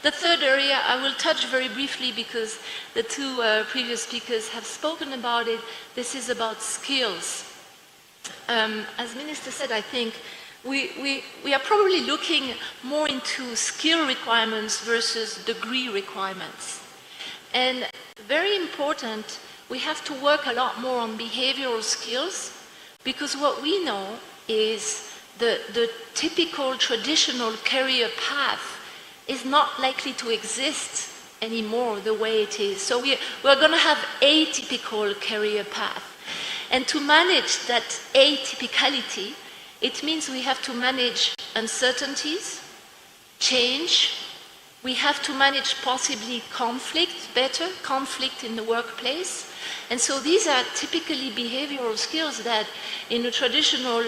The third area I will touch very briefly because the two previous speakers have spoken about it. This is about skills. As Minister said, I think we are probably looking more into skill requirements versus degree requirements. And very important, we have to work a lot more on behavioral skills because what we know is the typical traditional career path is not likely to exist anymore the way it is. So we're going to have atypical career path. And to manage that atypicality, it means we have to manage uncertainties, change. We have to manage possibly conflict better, conflict in the workplace. And so these are typically behavioral skills that in a traditional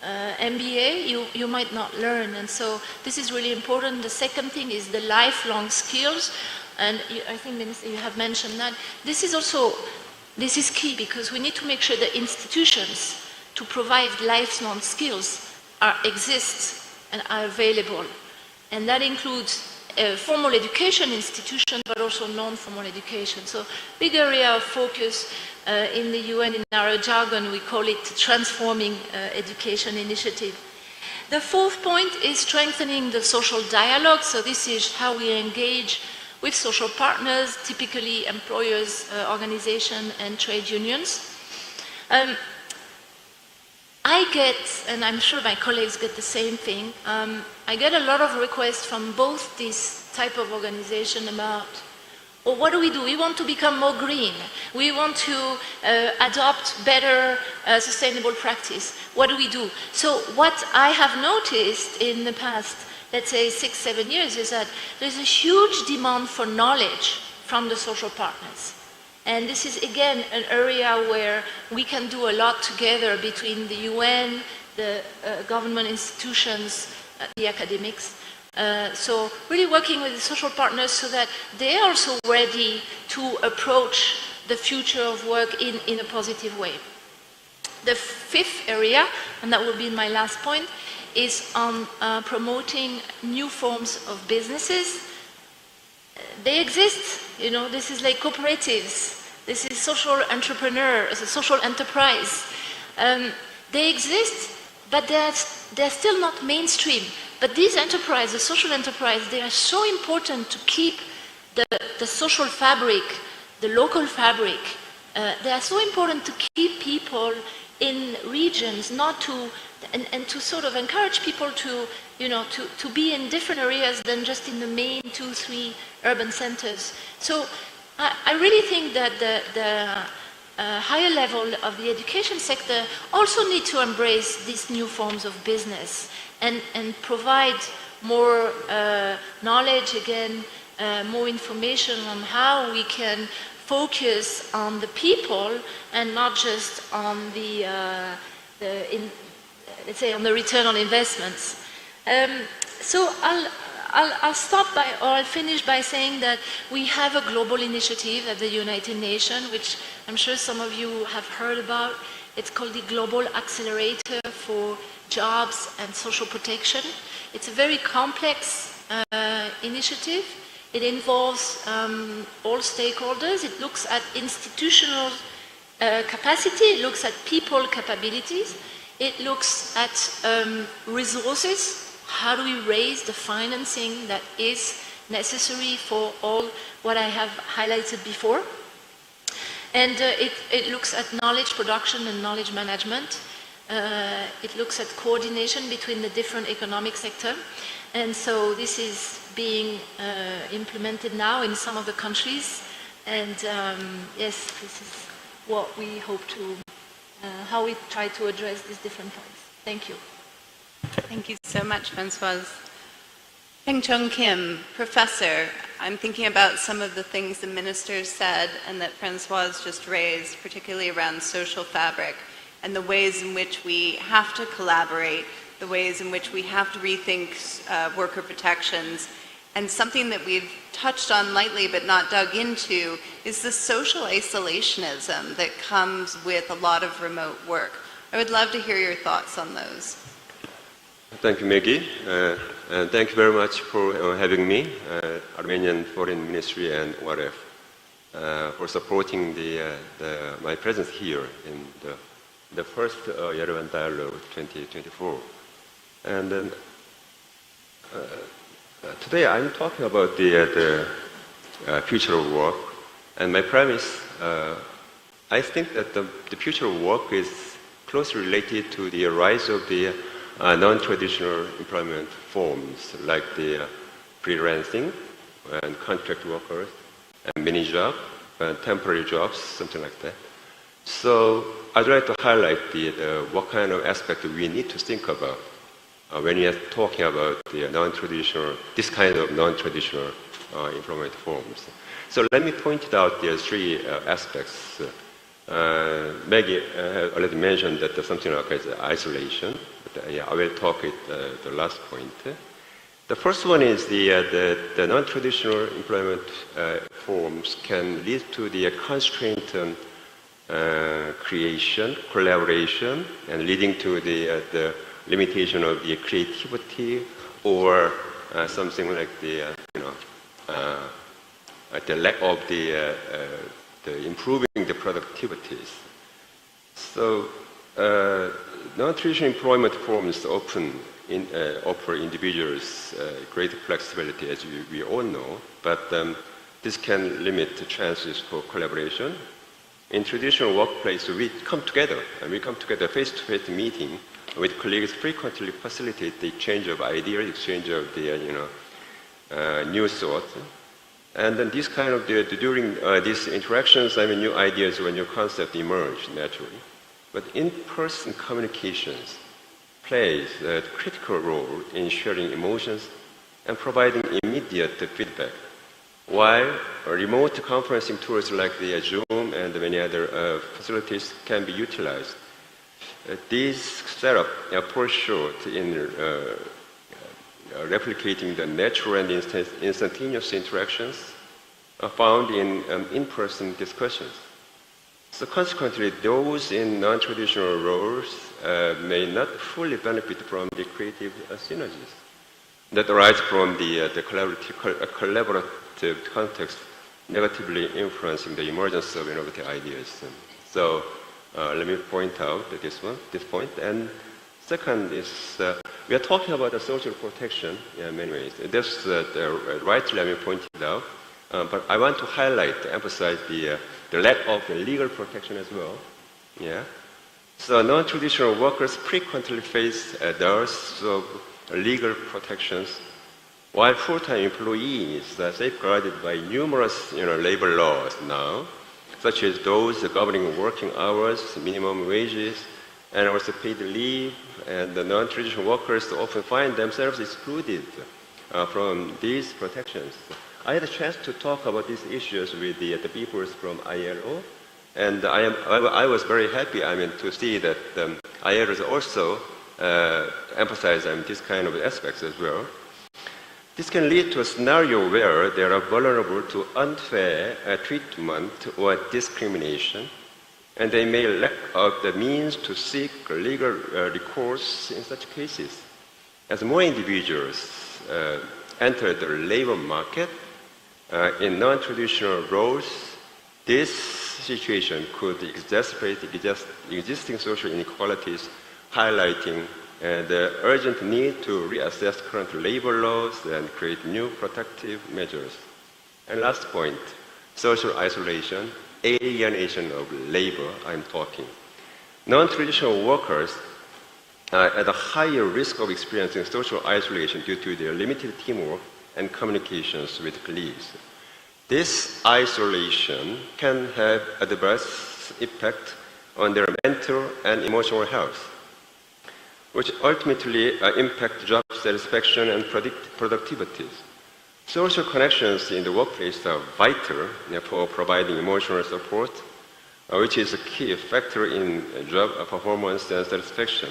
MBA you might not learn. And so this is really important. The second thing is the lifelong skills. And I think, Minister, you have mentioned that. This is key because we need to make sure that institutions to provide lifelong skills exist and are available. And that includes formal education institutions, but also non-formal education. So big area of focus in the UN, in our jargon, we call it Transforming Education Initiative. The fourth point is strengthening the social dialogue. So this is how we engage with social partners, typically employers, organizations, and trade unions. I get, and I'm sure my colleagues get the same thing, I get a lot of requests from both this type of organization about, well, what do? We want to become more green. We want to adopt better sustainable practice. What do we do? So what I have noticed in the past, let's say 6-7 years, is that there's a huge demand for knowledge from the social partners. And this is, again, an area where we can do a lot together between the UN, the government institutions, the academics. So really working with the social partners so that they're also ready to approach the future of work in a positive way. The fifth area, and that will be my last point, is on promoting new forms of businesses. They exist, this is like cooperatives. This is social entrepreneur, social enterprise. They exist, but they're still not mainstream. But these enterprises, the social enterprise, they are so important to keep the social fabric, the local fabric. They are so important to keep people in regions, and to sort of encourage people to be in different areas than just in the main 2-3 urban centers. So I really think that the higher level of the education sector also need to embrace these new forms of business and provide more knowledge, again, more information on how we can focus on the people and not just on let's say, on the return on investments. So I'll stop by, or I'll finish by saying that we have a global initiative at the United Nations, which I'm sure some of you have heard about. It's called the Global Accelerator for Jobs and Social Protection. It's a very complex initiative. It involves all stakeholders. It looks at institutional capacity. It looks at people capabilities. It looks at resources. How do we raise the financing that is necessary for all what I have highlighted before? And it looks at knowledge production and knowledge management. It looks at coordination between the different economic sectors. And so this is being implemented now in some of the countries. And yes, this is what we hope to, how we try to address these different points. Thank you. Thank you so much, Francoise. Peng Chung Kim, professor, I'm thinking about some of the things the ministers said and that Francoise just raised, particularly around social fabric and the ways in which we have to collaborate, the ways in which we have to rethink worker protections. And something that we've touched on lightly but not dug into is the social isolationism that comes with a lot of remote work. I would love to hear your thoughts on those. Thank you, Maggie. And thank you very much for having me, Armenian Foreign Ministry and ORF, for supporting my presence here in the first Yerevan Dialogue 2024. And then, today I'm talking about the future of work. And my premise, I think that the future of work is closely related to the rise of the non-traditional employment forms like the freelancing and contract workers and mini jobs and temporary jobs, something like that. So I'd like to highlight what kind of aspect we need to think about when we are talking about the non-traditional, this kind of non-traditional employment forms. So let me point out the three aspects. Maggie already mentioned that there's something like isolation. I will talk at the last point. The first one is the non-traditional employment forms can lead to the constraint creation, collaboration, and leading to the limitation of the creativity or something like the lack of the improving the productivities. So non-traditional employment forms often offer individuals greater flexibility, as we all know, but this can limit the chances for collaboration. In traditional workplace, we come together, and we come together face-to-face meeting with colleagues, frequently facilitate the exchange of ideas, exchange of the new thoughts. And then this kind of, during these interactions, new ideas or new concepts emerge naturally. But in-person communications plays a critical role in sharing emotions and providing immediate feedback. While remote conferencing tools like the Zoom and many other facilities can be utilized, these setup fall short in replicating the natural and instantaneous interactions found in-person discussions. So consequently, those in non-traditional roles may not fully benefit from the creative synergies that arise from the collaborative context, negatively influencing the emergence of innovative ideas. So let me point out this point. And second is, we are talking about the social protection in many ways. That's rightly pointed out. But I want to highlight, emphasize the lack of the legal protection as well. Yeah. So non-traditional workers frequently face dearths of legal protections, while full-time employees are safeguarded by numerous labor laws now, such as those governing working hours, minimum wages, and also paid leave. And the non-traditional workers often find themselves excluded from these protections. I had a chance to talk about these issues with the people from ILO, and I was very happy to see that ILO is also emphasize this kind of aspects as well. This can lead to a scenario where they are vulnerable to unfair treatment or discrimination, and they may lack of the means to seek legal recourse in such cases. As more individuals enter the labor market in non-traditional roles, this situation could exacerbate existing social inequalities, highlighting the urgent need to reassess current labor laws and create new protective measures. And last point, social isolation, alienation of labor, I'm talking. Non-traditional workers at a higher risk of experiencing social isolation due to their limited teamwork and communications with colleagues. This isolation can have adverse effect on their mental and emotional health, which ultimately impact job satisfaction and productivity. Social connections in the workplace are vital for providing emotional support, which is a key factor in job performance and satisfaction.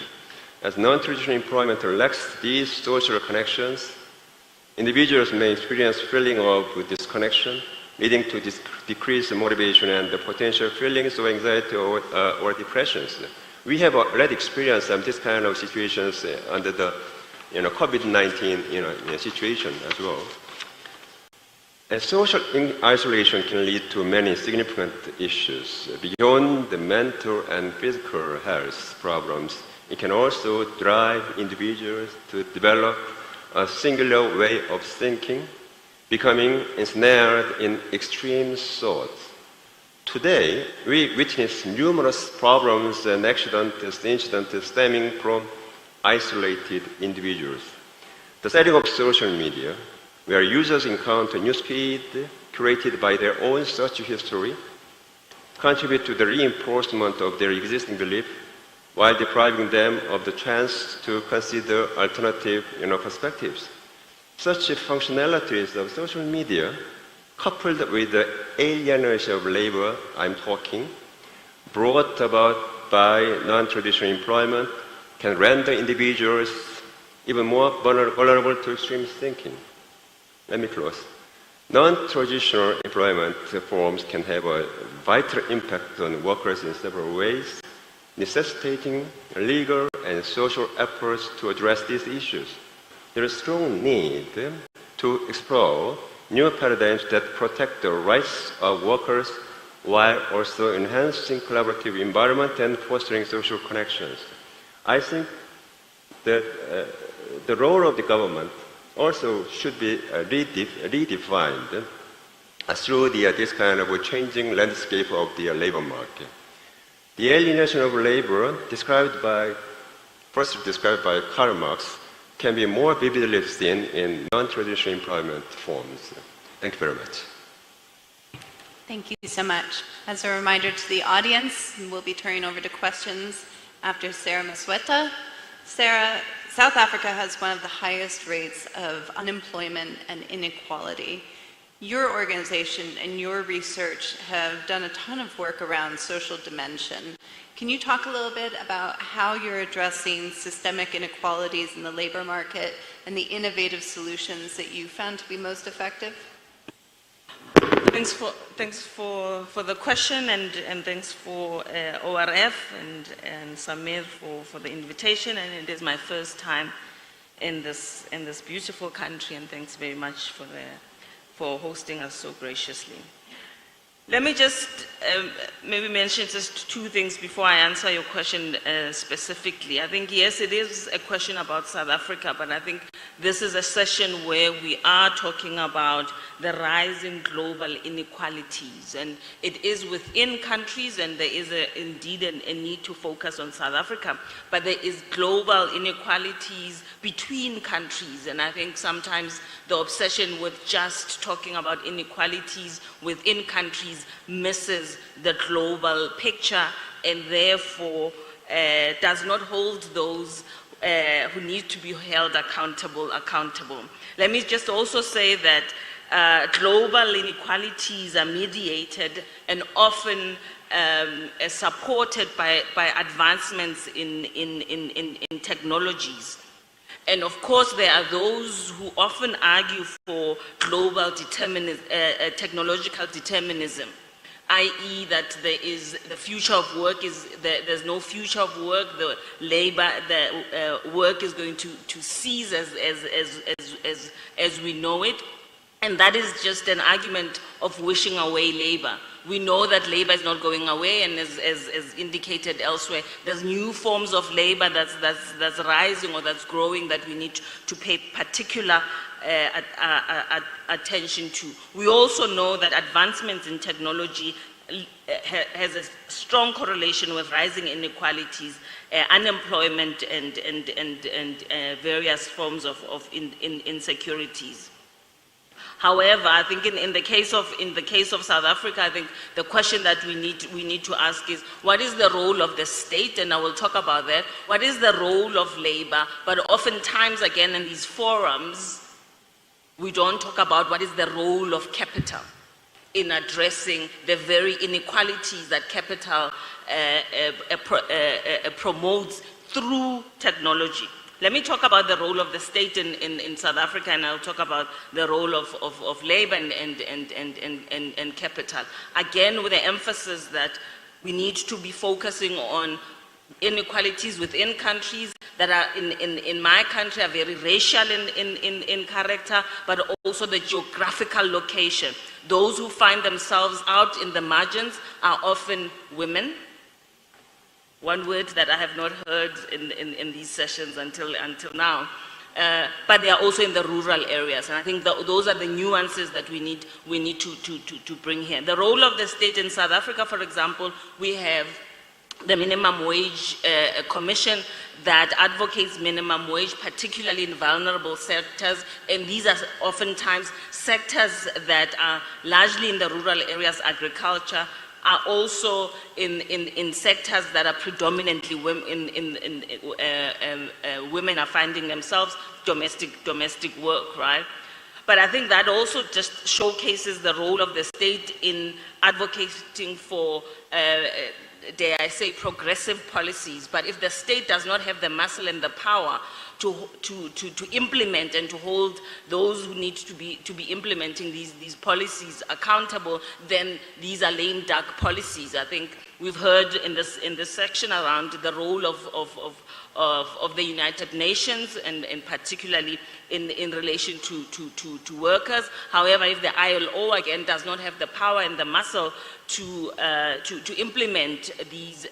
As non-traditional employment lacks these social connections, individuals may experience feeling of disconnection, leading to decreased motivation and the potential feelings of anxiety or depressions. We have already experienced this kind of situations under the COVID-19 situation as well. And social isolation can lead to many significant issues. Beyond the mental and physical health problems, it can also drive individuals to develop a singular way of thinking, becoming ensnared in extreme thoughts. Today, we witness numerous problems and incidents stemming from isolated individuals. The setting of social media, where users encounter newsfeed curated by their own search history, contribute to the reinforcement of their existing belief while depriving them of the chance to consider alternative perspectives. Such functionalities of social media, coupled with the alienation of labor I'm talking, brought about by non-traditional employment, can render individuals even more vulnerable to extreme thinking. Let me close. Non-traditional employment forms can have a vital impact on workers in several ways, necessitating legal and social efforts to address these issues. There is strong need to explore new paradigms that protect the rights of workers while also enhancing collaborative environment and fostering social connections. I think that the role of the government also should be redefined through this kind of changing landscape of the labor market. The alienation of labor, first described by Karl Marx, can be more vividly seen in non-traditional employment forms. Thank you very much. Thank you so much. As a reminder to the audience, we'll be turning over to questions after Sarah Masweta. Sarah, South Africa has one of the highest rates of unemployment and inequality. Your organization and your research have done a ton of work around social dimension. Can you talk a little bit about how you're addressing systemic inequalities in the labor market and the innovative solutions that you found to be most effective? Thanks for the question, and thanks for ORF and Samir for the invitation. And it is my first time in this beautiful country, and thanks very much for hosting us so graciously. Let me just maybe mention just two things before I answer your question specifically. I think, yes, it is a question about South Africa, but I think this is a session where we are talking about the rising global inequalities. And it is within countries, and there is indeed a need to focus on South Africa, but there is global inequalities between countries. And I think sometimes the obsession with just talking about inequalities within countries misses the global picture, and therefore does not hold those who need to be held accountable. Let me just also say that global inequalities are mediated and often supported by advancements in technologies. And of course, there are those who often argue for global technological determinism, i.e. that there is the future of work there's no future of work. The work is going to cease as we know it, and that is just an argument of wishing away labor. We know that labor is not going away, and as indicated elsewhere, there's new forms of labor that's rising or that's growing that we need to pay particular attention to. We also know that advancements in technology has a strong correlation with rising inequalities, unemployment, and various forms of insecurities. However, I think in the case of South Africa, I think the question that we need to ask is, what is the role of the state? And I will talk about that. What is the role of labor? But oftentimes, again, in these forums, we don't talk about what is the role of capital in addressing the very inequalities that capital promotes through technology. Let me talk about the role of the state in South Africa, and I'll talk about the role of labor and capital. Again, with the emphasis that we need to be focusing on inequalities within countries that are, in my country, are very racial in character, but also the geographical location. Those who find themselves out in the margins are often women. One word that I have not heard in these sessions until now. But they are also in the rural areas. And I think those are the nuances that we need to bring here. The role of the state in South Africa, for example, we have the Minimum Wage Commission that advocates minimum wage, particularly in vulnerable sectors. And these are oftentimes sectors that are largely in the rural areas, agriculture, are also in sectors that are predominantly women, women are finding themselves domestic work, right? But I think that also just showcases the role of the state in advocating for, dare I say, progressive policies. But if the state does not have the muscle and the power to implement and to hold those who need to be implementing these policies accountable, then these are lame duck policies. I think we've heard in this section around the role of the United Nations and particularly in relation to workers. However, if the ILO again does not have the power and the muscle to implement these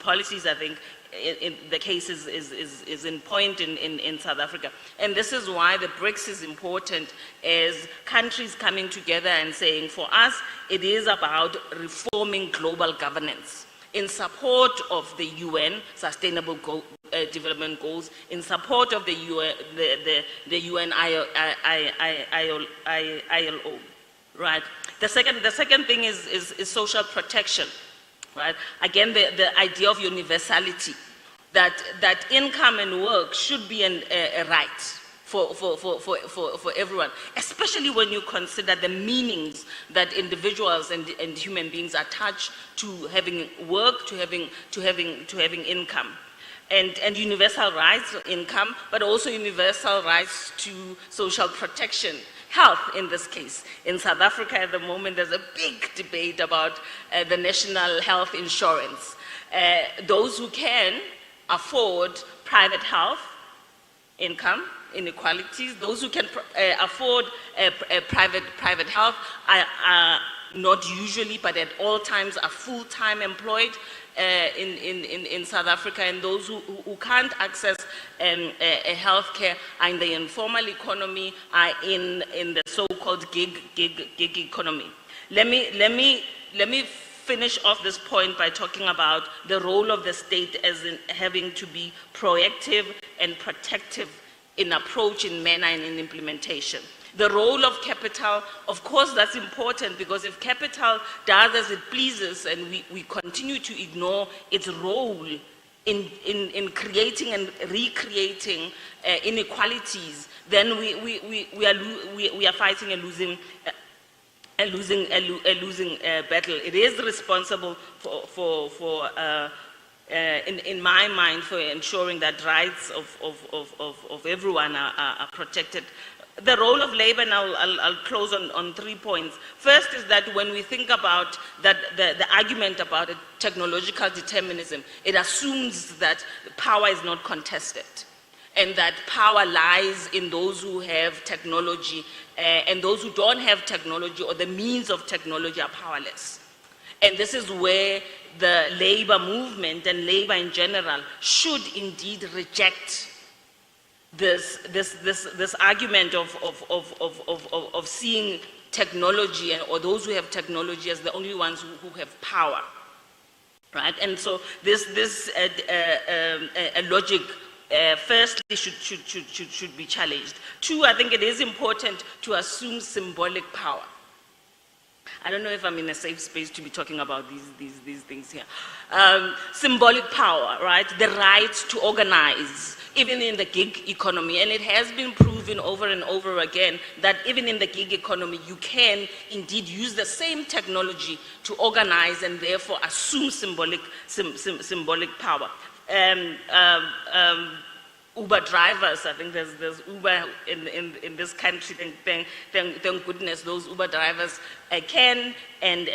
policies, I think in the case is in point in South Africa. And this is why the BRICS is important, as countries coming together and saying, for us, it is about reforming global governance in support of the UN Sustainable Development Goals, in support of the UN ILO, right? The second thing is social protection. Right? Again, the idea of universality, that income and work should be a right for everyone, especially when you consider the meanings that individuals and human beings attach to having work, to having income. And universal rights to income, but also universal rights to social protection. Health, in this case. In South Africa at the moment, there's a big debate about the national health insurance. Those who can afford private health, income inequalities, those who can afford private health are not usually, but at all times are full-time employed in South Africa, and those who can't access health care are in the informal economy, are in the so-called gig economy. Let me finish off this point by talking about the role of the state as in having to be proactive and protective in approach, in manner, and in implementation. The role of capital, of course, that's important, because if capital does as it pleases and we continue to ignore its role in creating and recreating inequalities, then we are fighting a losing battle. It is responsible in my mind, for ensuring that rights of everyone are protected. The role of labor, and I'll close on 3 points. First is that when we think about that, the argument about technological determinism, it assumes that power is not contested, and that power lies in those who have technology, and those who don't have technology or the means of technology are powerless. And this is where the labor movement and labor in general should indeed reject this argument of seeing technology or those who have technology as the only ones who have power, right? And so this logic firstly should be challenged. Two, I think it is important to assume symbolic power. I don't know if I'm in a safe space to be talking about these things here. Symbolic power, right? The right to organize, even in the gig economy. And it has been proven over and over again that even in the gig economy, you can indeed use the same technology to organize and therefore assume symbolic power. Uber drivers, I think there's Uber in this country. Thank goodness those Uber drivers can and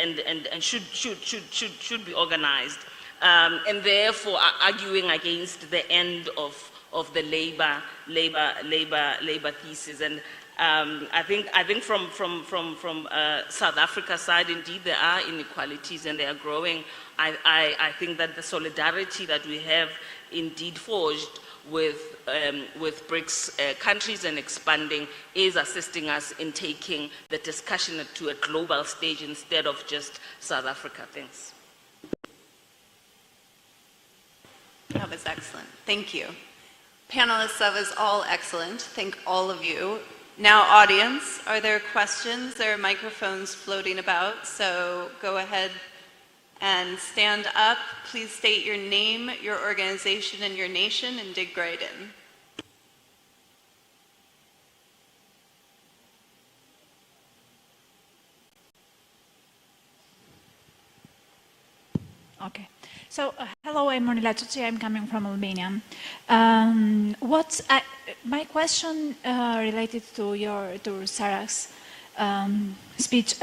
should be organized, and therefore are arguing against the end of the labor thesis. And I think from South Africa's side, indeed there are inequalities and they are growing. I think that the solidarity that we have indeed forged with BRICS countries and expanding is assisting us in taking the discussion to a global stage instead of just South Africa. Thanks. That was excellent. Thank you. Panelists, that was all excellent. Thank all of you. Now, audience, are there questions? There are microphones floating about, so go ahead and stand up. Please state your name, your organization, and your nation, and dig right in. Okay. So, hello, I'm Monila Tucci. I'm coming from Albania. My question related to Sarah's speech.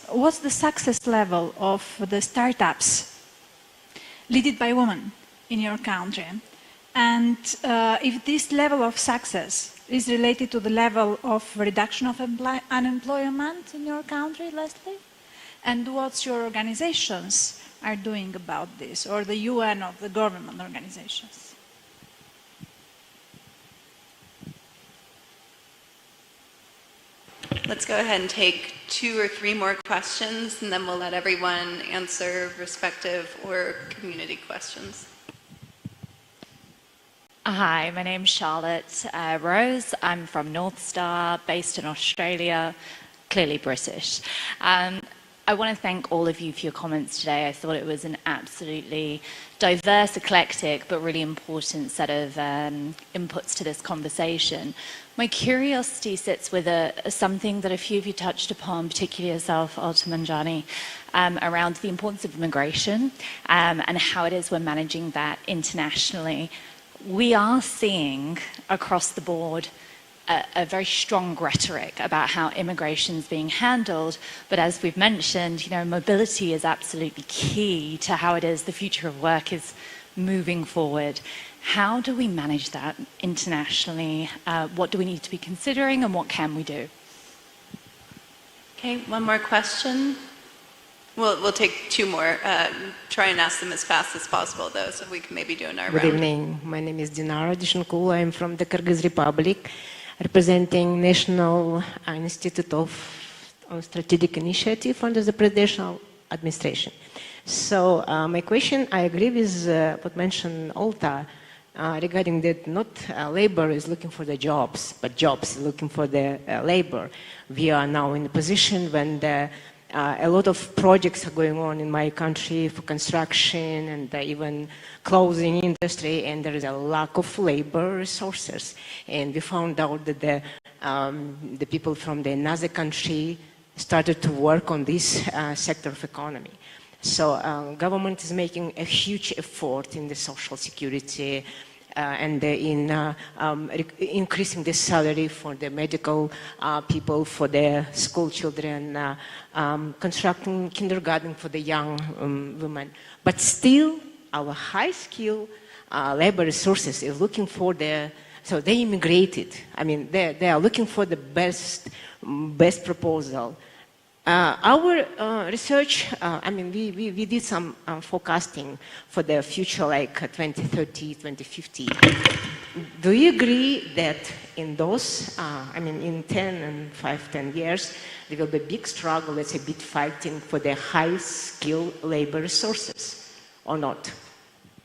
What's the success level of the startups led by women in your country? And if this level of success is related to the level of reduction of unemployment in your country, Leslie? And what your organizations are doing about this, or the UN or the government organizations? Let's go ahead and take 2 or 3 more questions, and then we'll let everyone answer respective or community questions. Hi, my name's Charlotte Rose. I'm from North Star, based in Australia, clearly British. I want to thank all of you for your comments today. I thought it was an absolutely diverse, eclectic, but really important set of inputs to this conversation. My curiosity sits with something that a few of you touched upon, particularly yourself, Altamanjani, around the importance of immigration and how it is we're managing that internationally. We are seeing across the board a very strong rhetoric about how immigration is being handled, but as we've mentioned, mobility is absolutely key to how it is the future of work is moving forward. How do we manage that internationally? What do we need to be considering, and what can we do? Okay, one more question. We'll take 2 more. Try and ask them as fast as possible, though, so we can maybe do another round. Good evening. My name is Dinara Dishankulu. I'm from the Kyrgyz Republic, representing National Institute of Strategic Initiative under the Presidential Administration. So my question, I agree with what mentioned Olta regarding that not labor is looking for the jobs, but jobs are looking for the labor. We are now in a position when a lot of projects are going on in my country for construction and even clothing industry, and there is a lack of labor resources. And we found out that the people from another country started to work on this sector of economy. So government is making a huge effort in the social security and in increasing the salary for the medical people, for the school children, constructing kindergarten for the young women. But still, our high skill labor resources is looking for so they immigrated. I mean, they are looking for the best proposal. Our research, we did some forecasting for the future, like 2030, 2050. Do you agree that in those, in 10 and 10 years, there will be a big struggle, let's say, big fighting for the high-skilled labor resources, or not?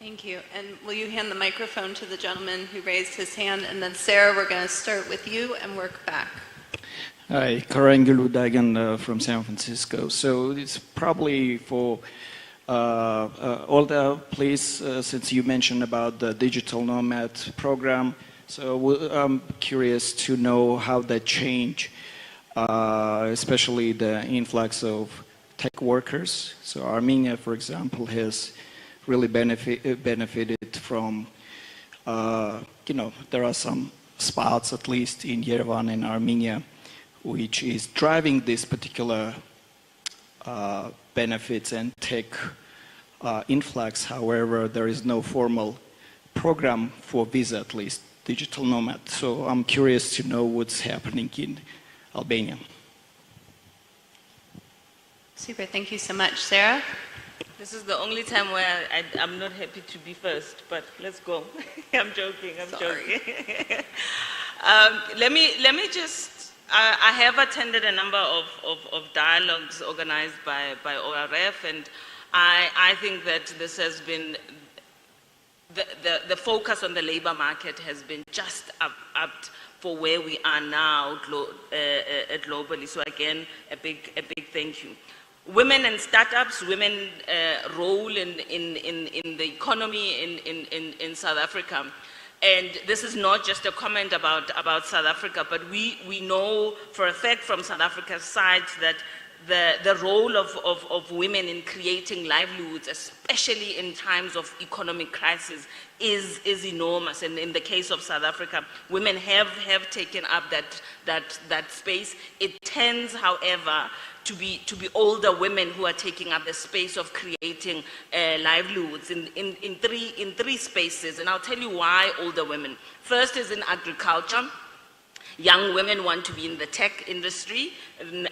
Thank you. And will you hand the microphone to the gentleman who raised his hand? And then Sarah, we're going to start with you and work back. Hi, Karangel Udagan from San Francisco. So it's probably for Olga, please, since you mentioned about the digital nomad program. So I'm curious to know how that changed, especially the influx of tech workers. So Armenia, for example, has really benefited from, there are some spots, at least in Yerevan and Armenia, which is driving this particular benefits and tech influx. However, there is no formal program for visa, at least digital nomad. So I'm curious to know what's happening in Albania. Super, thank you so much. Sarah? This is the only time where I'm not happy to be first, but let's go. I'm joking, I'm joking. Let me just, I have attended a number of dialogues organized by ORF, and I think that this has been, the focus on the labor market has been just up for where we are now globally. So again, a big thank you. Women and startups, women role in the economy in South Africa. And this is not just a comment about South Africa, but we know for a fact from South Africa's side that the role of women in creating livelihoods, especially in times of economic crisis, is enormous. And in the case of South Africa, women have taken up that space. It tends, however, to be older women who are taking up the space of creating livelihoods in three spaces. And I'll tell you why older women. First is in agriculture. Young women want to be in the tech industry, and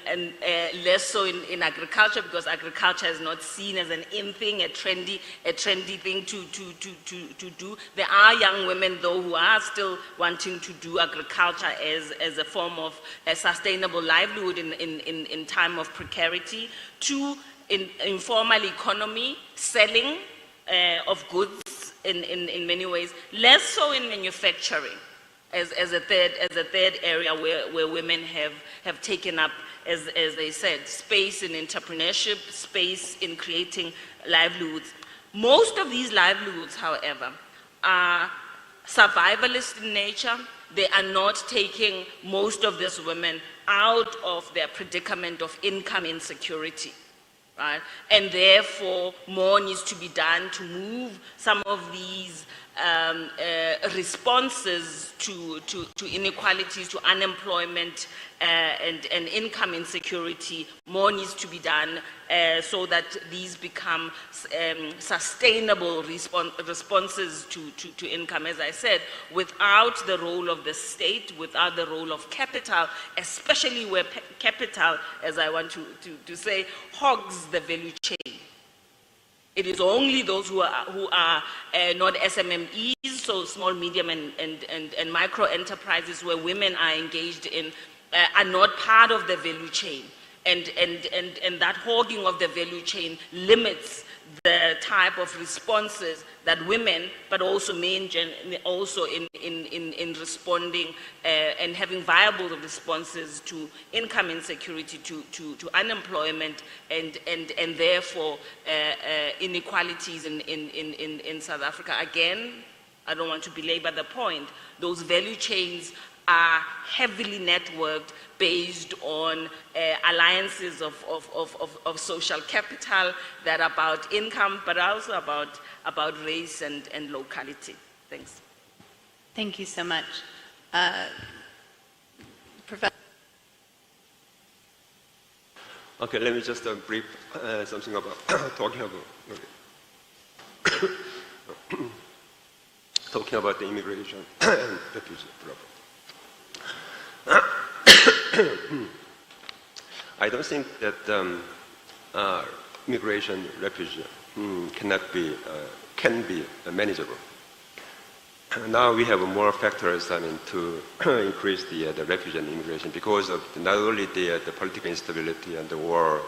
less so in agriculture, because agriculture is not seen as an in thing, a trendy thing to do. There are young women, though, who are still wanting to do agriculture as a form of a sustainable livelihood in time of precarity. Two, in informal economy, selling of goods in many ways, less so in manufacturing. As a third area where women have taken up, as they said, space in entrepreneurship, space in creating livelihoods. Most of these livelihoods, however, are survivalist in nature. They are not taking most of these women out of their predicament of income insecurity. Right? And therefore, more needs to be done to move some of these responses to inequalities, to unemployment and income insecurity. More needs to be done so that these become sustainable responses to income, as I said, without the role of the state, without the role of capital, especially where capital, as I want to say, hogs the value chain. It is only those who are not SMMEs, so small, medium, and micro enterprises where women are engaged in, are not part of the value chain. And that hogging of the value chain limits the type of responses that women, but also men, also in responding and having viable responses to income insecurity, to unemployment, and therefore inequalities in South Africa. Again, I don't want to belabor the point. Those value chains are heavily networked based on alliances of social capital that are about income, but also about race and locality. Thanks. Thank you so much. Professor. Okay, let me just brief something about talking about the immigration and refugee problem. I don't think that immigration, refugee can be manageable. Now we have more factors, to increase the refugee and immigration because of not only the political instability and the war,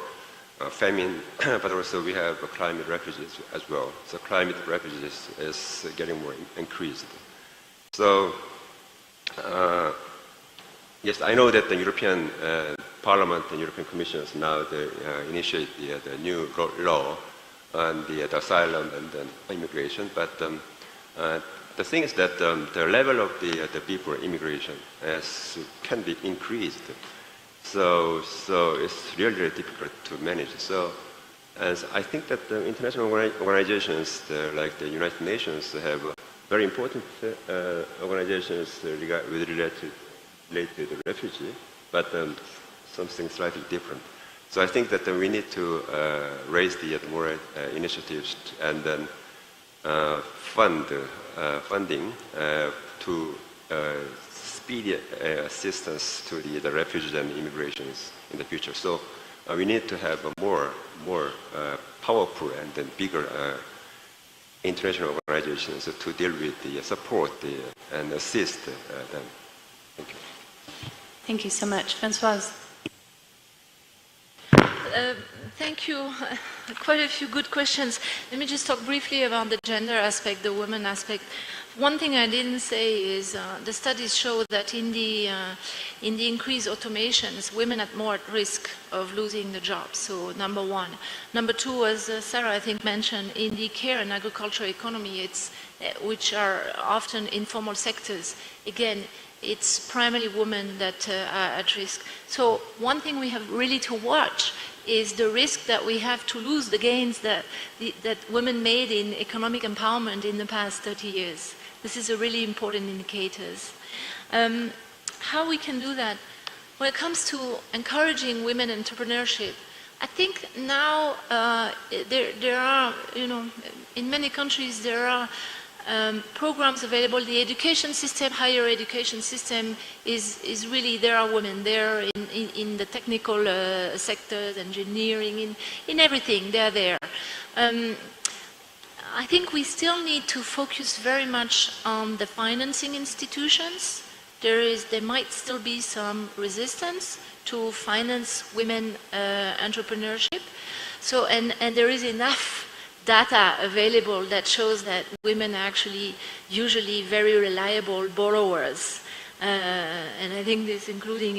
famine, but also we have climate refugees as well. So climate refugees is getting more increased. So yes, I know that the European Parliament and European Commission now initiate the new law on the asylum and immigration, but the thing is that the level of the people immigration can be increased. So it's really, really difficult to manage. So as I think that the international organizations like the United Nations have very important organizations related to the refugee, but something slightly different. So I think that we need to raise the more initiatives and then funding to speedy assistance to the refugees and immigrations in the future. So we need to have a more powerful and then bigger international organizations to deal with the support and assist them. Thank you. Thank you so much. Françoise. Thank you. Quite a few good questions. Let me just talk briefly about the gender aspect, the women aspect. One thing I didn't say is the studies show that in the increased automations, women are more at risk of losing the job. So number one. Number two, as Sarah I think mentioned, in the care and agricultural economy, which are often informal sectors, again, it's primarily women that are at risk. So one thing we have really to watch is the risk that we have to lose the gains that women made in economic empowerment in the past 30 years. This is a really important indicator. How we can do that? When it comes to encouraging women entrepreneurship, I think now there are, in many countries there are programs available. The education system, higher education system is really, there are women there in the technical sectors, engineering, in everything, they're there. I think we still need to focus very much on the financing institutions. There might still be some resistance to finance women entrepreneurship. So, and there is enough data available that shows that women are actually usually very reliable borrowers. And I think this including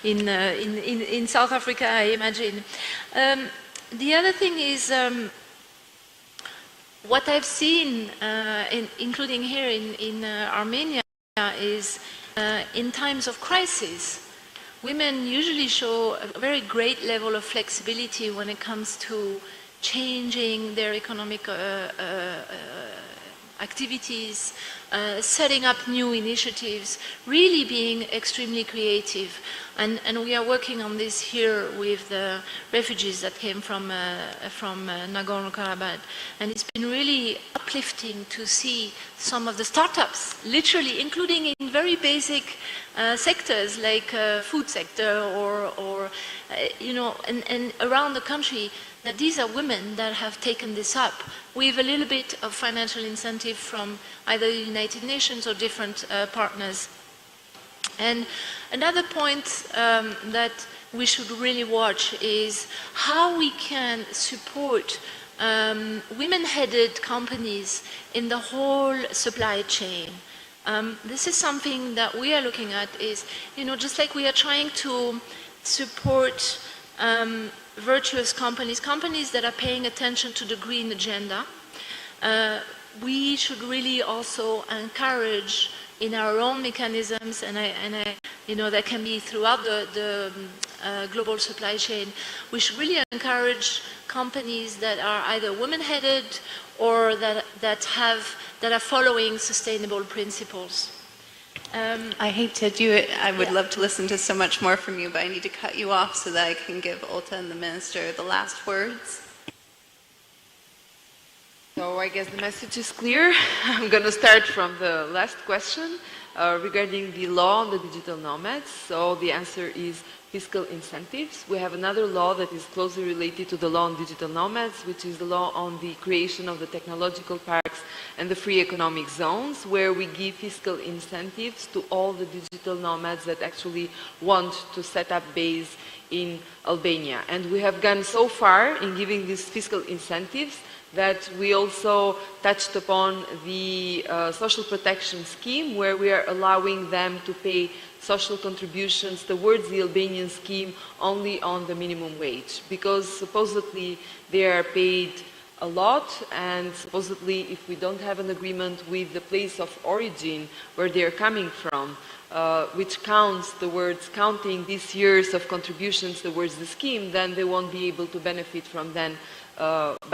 in South Africa, I imagine. The other thing is what I've seen, including here in Armenia, is in times of crisis, women usually show a very great level of flexibility when it comes to changing their economic activities, setting up new initiatives, really being extremely creative. And we are working on this here with the refugees that came from Nagorno-Karabakh. And it's been really uplifting to see some of the startups, literally, including in very basic sectors like food sector or and around the country, that these are women that have taken this up with a little bit of financial incentive from either the United Nations or different partners. And another point that we should really watch is how we can support women-headed companies in the whole supply chain. This is something that we are looking at is, just like we are trying to support virtuous companies that are paying attention to the green agenda. We should really also encourage in our own mechanisms, and that can be throughout the global supply chain. We should really encourage companies that are either women-headed or that are following sustainable principles. I hate to do it. I would love to listen to so much more from you, but I need to cut you off so that I can give Olta and the Minister the last words. So I guess the message is clear. I'm going to start from the last question regarding the law on the digital nomads. So the answer is fiscal incentives. We have another law that is closely related to the law on digital nomads, which is the law on the creation of the technological parks and the free economic zones, where we give fiscal incentives to all the digital nomads that actually want to set up base in Albania. And we have gone so far in giving these fiscal incentives that we also touched upon the social protection scheme, where we are allowing them to pay social contributions towards the Albanian scheme only on the minimum wage, because supposedly they are paid a lot, and supposedly if we don't have an agreement with the place of origin where they are coming from, which counts towards counting these years of contributions towards the scheme, then they won't be able to benefit from them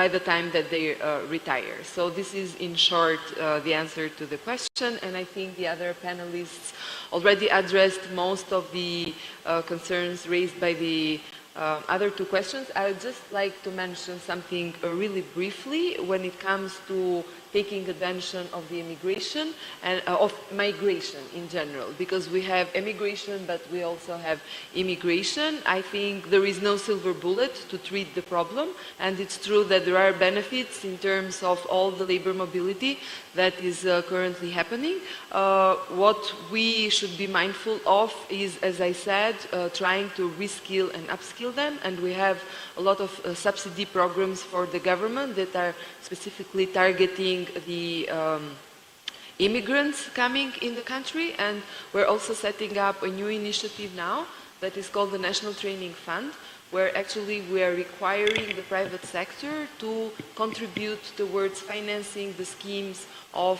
by the time that they retire. So this is, in short, the answer to the question, and I think the other panelists already addressed most of the concerns raised by the other two questions. I would just like to mention something really briefly when it comes to taking advantage of the immigration and of migration in general, because we have immigration but we also have immigration. I think there is no silver bullet to treat the problem, and it's true that there are benefits in terms of all the labor mobility that is currently happening. What we should be mindful of is, as I said, trying to reskill and upskill them, and we have a lot of subsidy programs for the government that are specifically targeting the immigrants coming in the country, and we're also setting up a new initiative now that is called the National Training Fund, where actually we are requiring the private sector to contribute towards financing the schemes of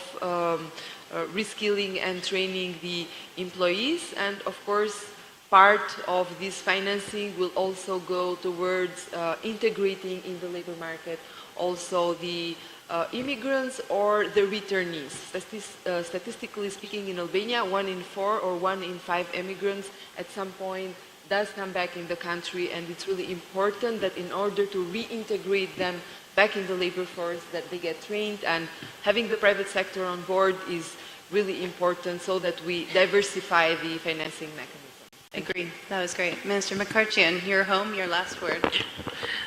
reskilling and training the employees. And of course, part of this financing will also go towards integrating in the labor market also the immigrants or the returnees. Statistically speaking, in Albania, 1 in 4 or 1 in 5 immigrants at some point does come back in the country, and it's really important that in order to reintegrate them back in the labor force, that they get trained, and having the private sector on board is really important so that we diversify the financing mechanism. Agreed. That was great. Minister McCartchian, your home, your last word.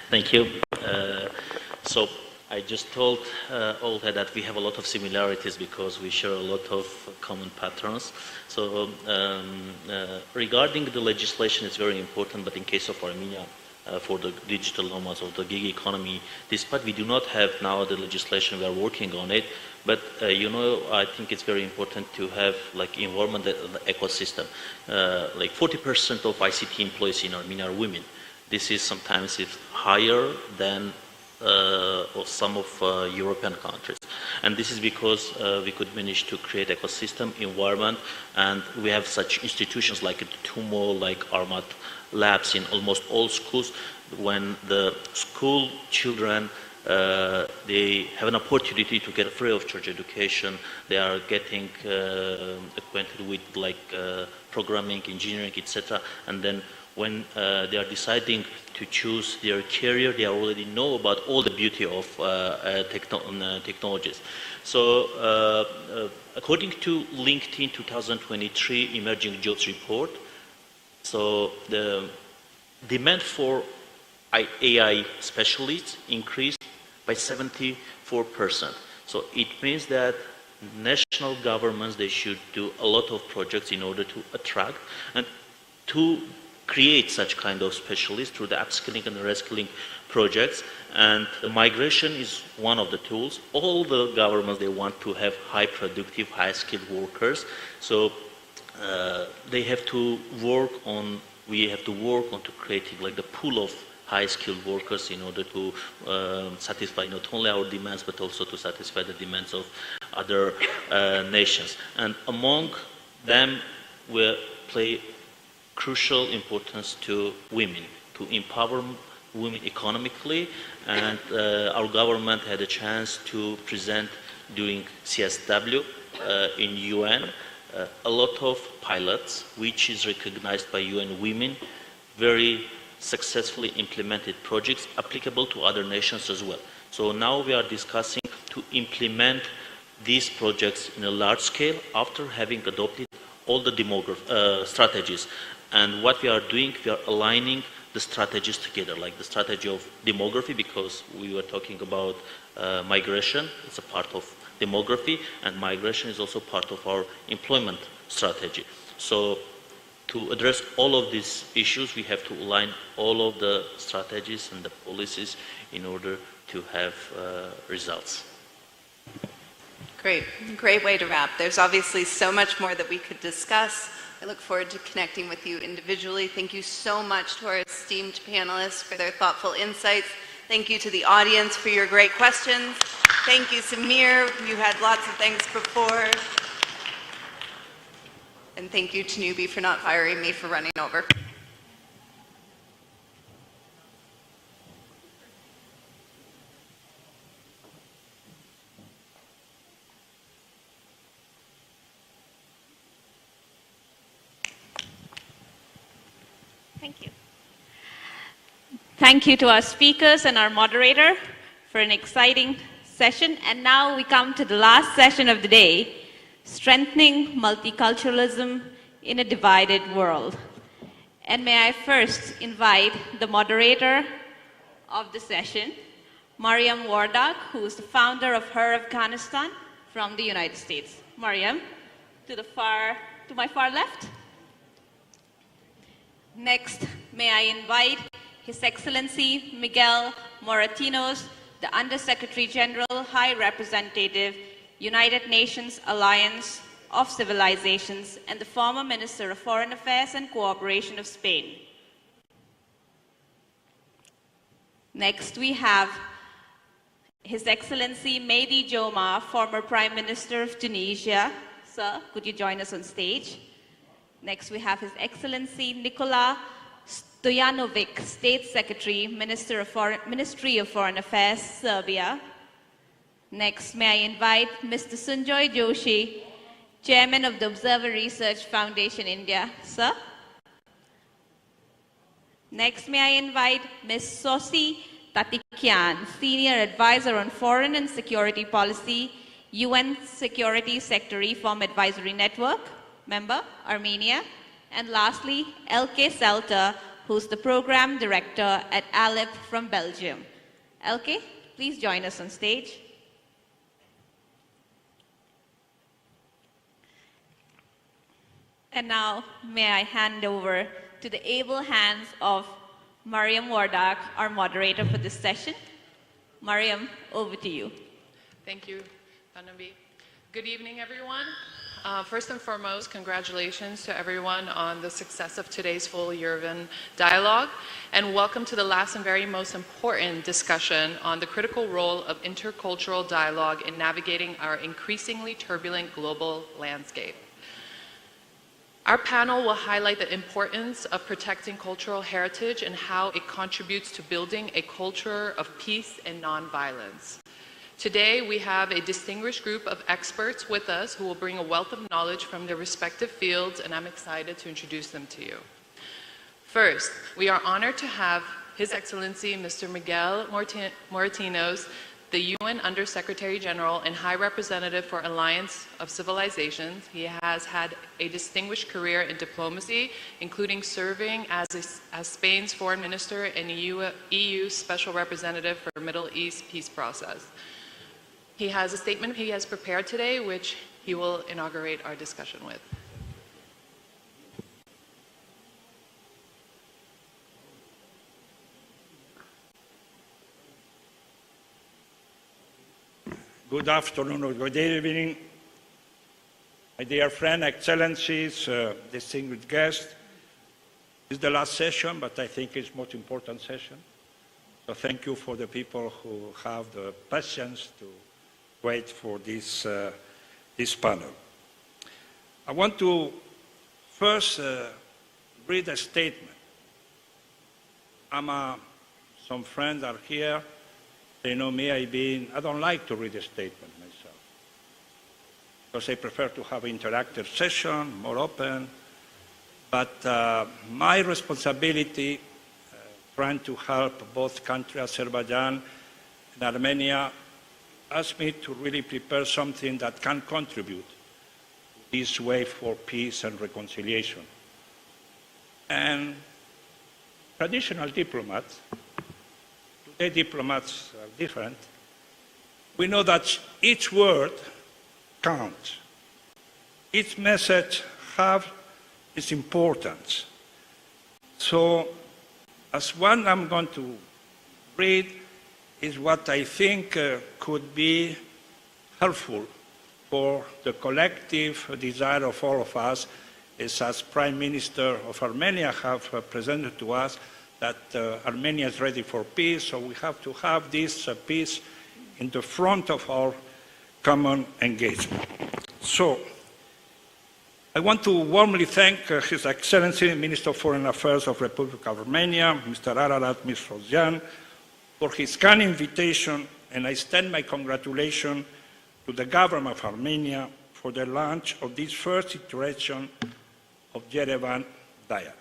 Thank you. So I just told Olga that we have a lot of similarities because we share a lot of common patterns. So regarding the legislation, it's very important, but in case of Armenia, for the digital nomads or the gig economy, despite we do not have now the legislation, we are working on it, but you know, I think it's very important to have like environment ecosystem. Like 40% of ICT employees in Armenia are women. This is sometimes higher than of some of European countries, and this is because we could manage to create ecosystem environment, and we have such institutions like TUMO, like ARMAT labs in almost all schools. When the school children they have an opportunity to get free of charge education, they are getting acquainted with like programming, engineering, etc. And then when they are deciding to choose their career, they already know about all the beauty of technologies. So according to LinkedIn 2023 Emerging Jobs Report, so the demand for AI specialists increased by 74%. So it means that national governments, they should do a lot of projects in order to attract and to create such kind of specialists through the upskilling and reskilling projects. And the migration is one of the tools. All the governments, they want to have high productive, high skilled workers. So they have to work on, we have to work on to creating like the pool of high skilled workers in order to satisfy not only our demands but also to satisfy the demands of other nations. And among them we play crucial importance to women, to empower women economically, and our government had a chance to present during CSW in UN a lot of pilots, which is recognized by UN Women, very successfully implemented projects applicable to other nations as well. So now we are discussing to implement these projects in a large scale after having adopted all the strategies. And what we are doing, we are aligning the strategies together, like the strategy of demography, because we were talking about migration. It's a part of demography, and migration is also part of our employment strategy. So to address all of these issues, we have to align all of the strategies and the policies in order to have results. Great, great way to wrap. There's obviously so much more that we could discuss. I look forward to connecting with you individually. Thank you so much to our esteemed panelists for their thoughtful insights. Thank you to the audience for your great questions. Thank you, Samir. You had lots of thanks before. And thank you to Newbie for not firing me for running over. Thank you. Thank you to our speakers and our moderator for an exciting session. And now we come to the last session of the day, strengthening multiculturalism in a divided world. And may I first invite the moderator of the session, Mariam Wardak, who is the founder of Her Afghanistan from the United States. Mariam, to my far left. Next, may I invite His Excellency Miguel Moratinos, the Undersecretary General, High Representative, United Nations Alliance of Civilizations, and the former Minister of Foreign Affairs and Cooperation of Spain. Next, we have His Excellency Mehdi Joma, former Prime Minister of Tunisia. Sir, could you join us on stage? Next, we have His Excellency Nikola Stojanovic, State Secretary, Ministry of Foreign Affairs, Serbia. Next, may I invite Mr. Sunjoy Joshi, Chairman of the Observer Research Foundation, India. Sir. Next, may I invite Ms. Sosi Tatikian, Senior Advisor on Foreign and Security Policy, UN Security Sector Reform Advisory Network, member, Armenia. And lastly, Elke Selter, who's the Program Director at Alep from Belgium. Elke, please join us on stage. And now, may I hand over to the able hands of Mariam Wardak, our moderator for this session. Mariam, over to you. Thank you, Panabi. Good evening, everyone. First and foremost, congratulations to everyone on the success of today's full Yerevan dialogue, and welcome to the last and very most important discussion on the critical role of intercultural dialogue in navigating our increasingly turbulent global landscape. Our panel will highlight the importance of protecting cultural heritage and how it contributes to building a culture of peace and nonviolence. Today, we have a distinguished group of experts with us who will bring a wealth of knowledge from their respective fields, and I'm excited to introduce them to you. First, we are honored to have His Excellency Mr. Miguel Moratinos, the UN Undersecretary General and High Representative for Alliance of Civilizations. He has had a distinguished career in diplomacy, including serving as Spain's Foreign Minister and EU Special Representative for Middle East Peace Process. He has a statement he has prepared today, which he will inaugurate our discussion with. Good afternoon or good evening, my dear friend, excellencies, distinguished guests. This is the last session, but I think it's the most important session. So thank you for the people who have the patience to wait for this panel. I want to first read a statement. Some friends are here. They know me, I don't like to read a statement myself, because I prefer to have an interactive session, more open. But my responsibility, trying to help both countries, Azerbaijan and Armenia, asked me to really prepare something that can contribute to this way for peace and reconciliation. And traditional diplomats, today diplomats are different, we know that each word counts. Each message has its importance. So, as one I'm going to read is what I think could be helpful for the collective desire of all of us, is as Prime Minister of Armenia have presented to us that Armenia is ready for peace, so we have to have this peace in the front of our common engagement. So, I want to warmly thank His Excellency, Minister of Foreign Affairs of Republic of Armenia, Mr. Ararat Mirzoyan, for his kind invitation, and I extend my congratulations to the government of Armenia for the launch of this first iteration of Yerevan Dialogue.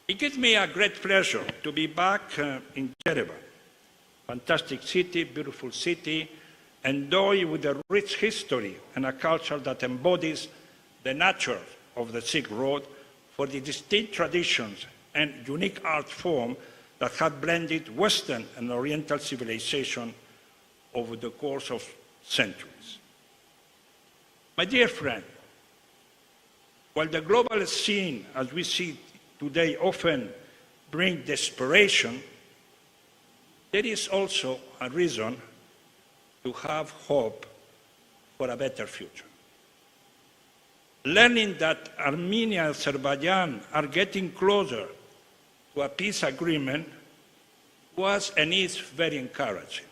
It gives me a great pleasure to be back in Yerevan, fantastic city, beautiful city, endowed with a rich history and a culture that embodies the nature of the Silk Road for the distinct traditions and unique art form that had blended Western and Oriental civilization over the course of centuries. My dear friend, while the global scene as we see today often brings desperation, there is also a reason to have hope for a better future. Learning that Armenia and Azerbaijan are getting closer to a peace agreement was and is very encouraging.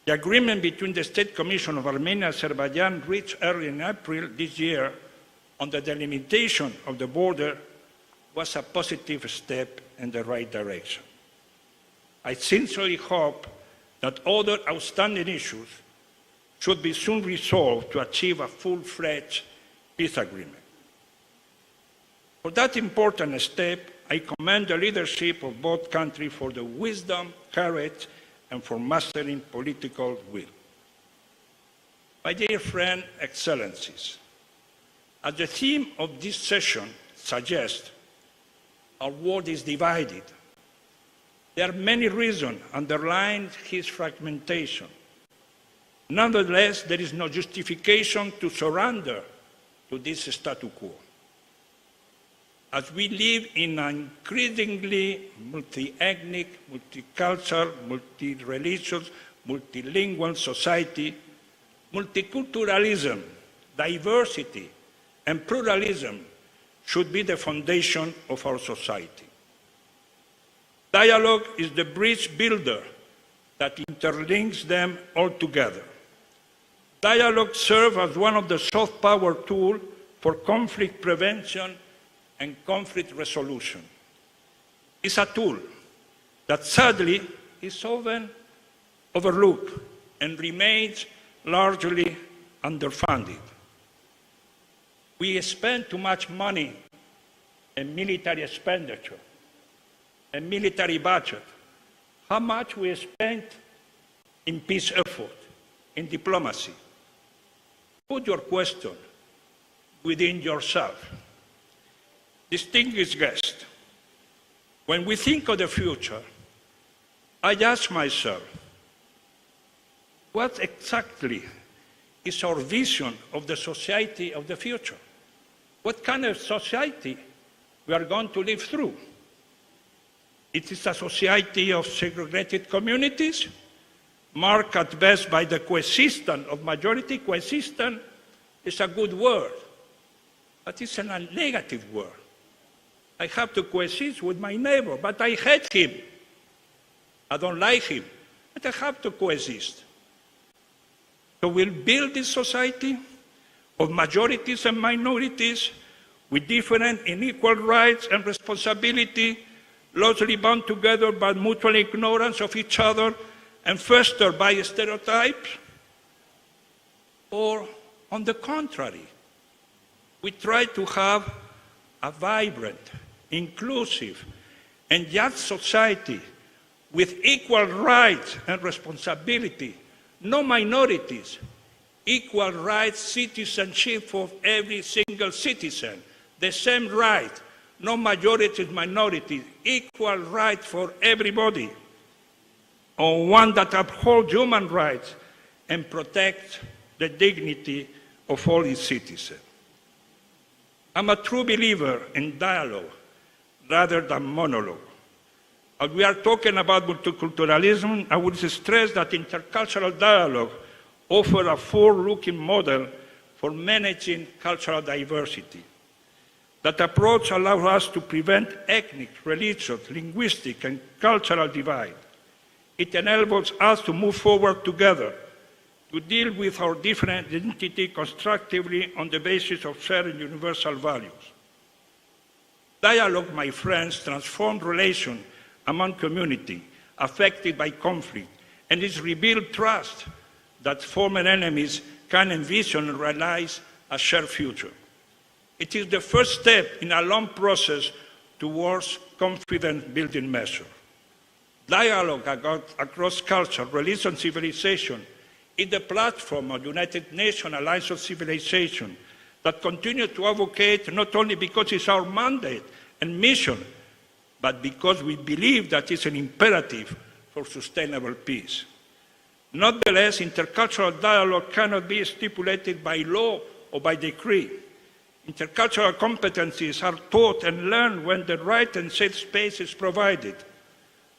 The agreement between the State Commission of Armenia and Azerbaijan reached early in April this year on the delimitation of the border was a positive step in the right direction. I sincerely hope that other outstanding issues should be soon resolved to achieve a full-fledged peace agreement. For that important step, I commend the leadership of both countries for the wisdom, courage, and for mastering political will. My dear friend, Excellencies, as the theme of this session suggests, our world is divided. There are many reasons underlying its fragmentation. Nonetheless, there is no justification to surrender to this status quo. As we live in an increasingly multi-ethnic, multicultural, multi-religious, multilingual society, multiculturalism, diversity, and pluralism should be the foundation of our society. Dialogue is the bridge builder that interlinks them all together. Dialogue serves as one of the soft power tools for conflict prevention and conflict resolution. It's a tool that sadly is often overlooked and remains largely underfunded. We spend too much money in military expenditure and military budget. How much we spend in peace effort, in diplomacy? Put your question within yourself. Distinguished guests, when we think of the future, I ask myself, what exactly is our vision of the society of the future? What kind of society we are going to live through? It is a society of segregated communities, marked at best by the coexistence of majority. Coexistence is a good word, but it's a negative word. I have to coexist with my neighbor, but I hate him. I don't like him, but I have to coexist. So we'll build this society of majorities and minorities with different and equal rights and responsibility, closely bound together by mutual ignorance of each other and fostered by stereotypes? Or, on the contrary, we try to have a vibrant, inclusive, and just society with equal rights and responsibility, no minorities, equal rights, citizenship for every single citizen. the same right, no majorities, minorities, equal right for everybody, or one that upholds human rights and protects the dignity of all its citizens. I'm a true believer in dialogue rather than monologue. As we are talking about multiculturalism, I would stress that intercultural dialogue offers a forward-looking model for managing cultural diversity. That approach allows us to prevent ethnic, religious, linguistic, and cultural divide. It enables us to move forward together, to deal with our different identity constructively on the basis of shared universal values. Dialogue, my friends, transforms relations among communities affected by conflict, and it rebuilds trust that former enemies can envision and realize a shared future. It is the first step in a long process towards confidence-building measures. Dialogue across culture, religion, civilization is the platform of United Nations Alliance of Civilization that continues to advocate not only because it's our mandate and mission, but because we believe that it's an imperative for sustainable peace. Nonetheless, intercultural dialogue cannot be stipulated by law or by decree. Intercultural competencies are taught and learned when the right and safe space is provided.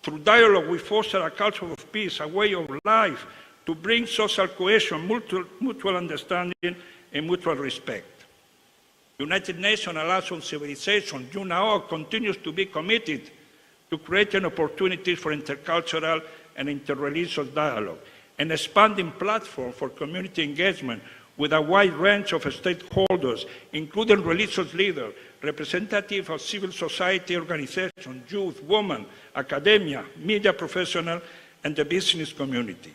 Through dialogue, we foster a culture of peace, a way of life to bring social cohesion, mutual understanding, and mutual respect. United Nations Alliance on Civilization, UNAO, continues to be committed to creating opportunities for intercultural and interreligious dialogue, an expanding platform for community engagement with a wide range of stakeholders, including religious leaders, representatives of civil society organizations, youth, women, academia, media professionals, and the business community.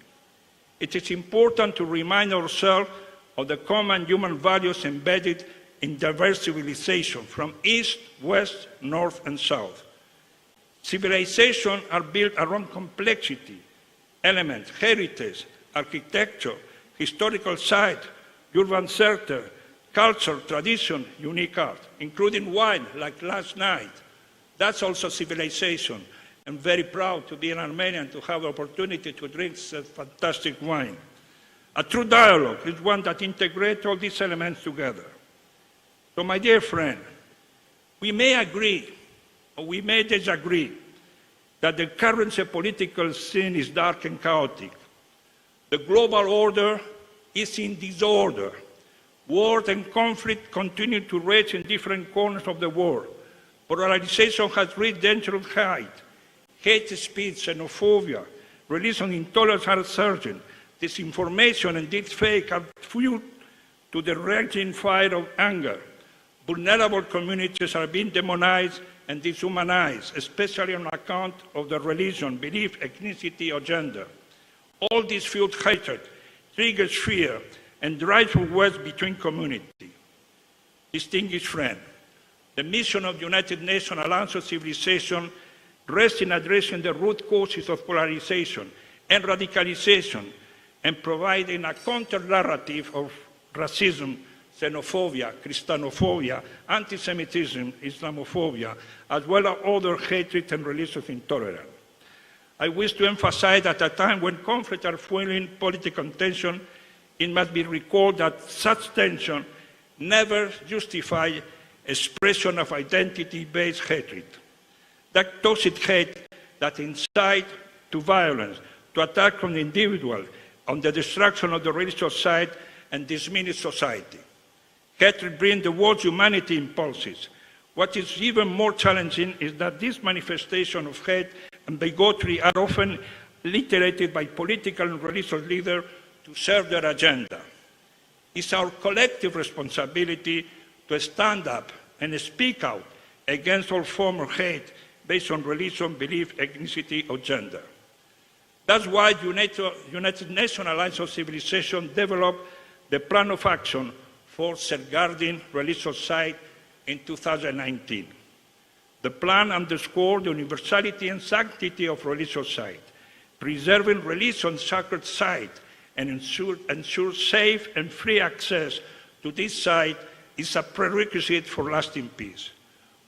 It is important to remind ourselves of the common human values embedded in diverse civilizations from east, west, north, and south. Civilizations are built around complexity, elements, heritage, architecture, historical sites, urban center, culture, tradition, unique art, including wine, like last night. That's also civilization. I'm very proud to be an Armenian, to have the opportunity to drink such fantastic wine. A true dialogue is one that integrates all these elements together. So, my dear friend, we may agree or we may disagree that the current political scene is dark and chaotic. The global order is in disorder. War and conflict continue to rage in different corners of the world. Polarization has reached dangerous heights. Hate speech, xenophobia, religious intolerance are surging. Disinformation and deepfake are fueled to the raging fire of anger. Vulnerable communities are being demonized and dehumanized, especially on account of their religion, belief, ethnicity, or gender. All this fuels hatred, triggers fear, and drives wedge between communities. Distinguished friend, the mission of the United Nations Alliance of Civilization rests in addressing the root causes of polarization and radicalization and providing a counter-narrative of racism, xenophobia, Christianophobia, anti-Semitism, Islamophobia, as well as other hatred and religious intolerance. I wish to emphasize that at a time when conflicts are fueling political tension, it must be recalled that such tension never justifies expression of identity-based hatred. That toxic hate that incites to violence, to attack on the individual, on the destruction of the religious side, and diminish society. Hatred brings the world's humanity impulses. What is even more challenging is that these manifestations of hate and bigotry are often literated by political and religious leaders to serve their agenda. It's our collective responsibility to stand up and speak out against all forms of hate based on religion, belief, ethnicity, or gender. That's why United Nations Alliance of Civilization developed the Plan of Action for Safeguarding Religious Sites in 2019. The plan underscored the universality and sanctity of religious sites, preserving religion's sacred sites, and ensure safe and free access to this site is a prerequisite for lasting peace.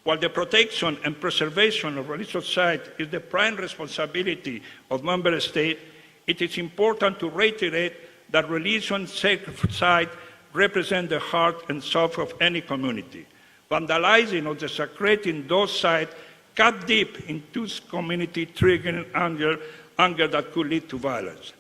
While the protection and preservation of religious sites is the prime responsibility of member states, it is important to reiterate that religious sacred sites represent the heart and soul of any community. Vandalizing or desecrating those sites cut deep into this community, triggering anger that could lead to violence.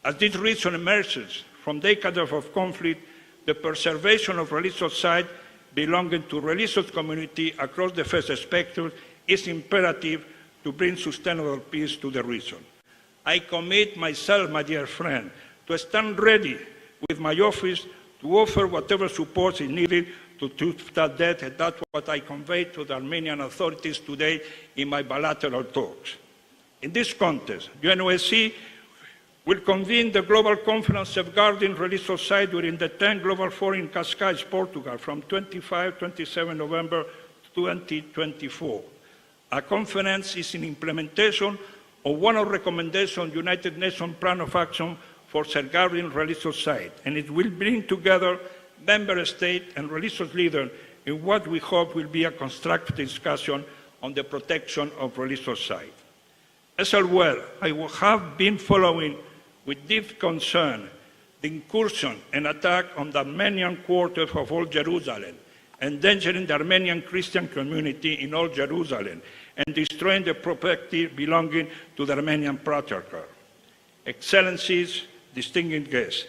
As this region emerges from decades of conflict, the preservation of religious sites belonging to religious community across the faith spectrum is imperative to bring sustainable peace to the region. I commit myself, my dear friend, to stand ready with my office to offer whatever support is needed to that death, and that's what I conveyed to the Armenian authorities today in my bilateral talks. In this context, UNOSC will convene the Global Conference Safeguarding Religious Sites during the 10th Global Forum in Cascais, Portugal, from 25-27 November 2024. A conference is in implementation of one of the recommendations United Nations Plan of Action for Safeguarding Religious Sites, and it will bring together member states and religious leaders in what we hope will be a constructive discussion on the protection of religious sites. As well, I have been following with deep concern the incursion and attack on the Armenian quarter of Old Jerusalem, endangering the Armenian Christian community in Old Jerusalem and destroying the property belonging to the Armenian Patriarchate. Excellencies, distinguished guests,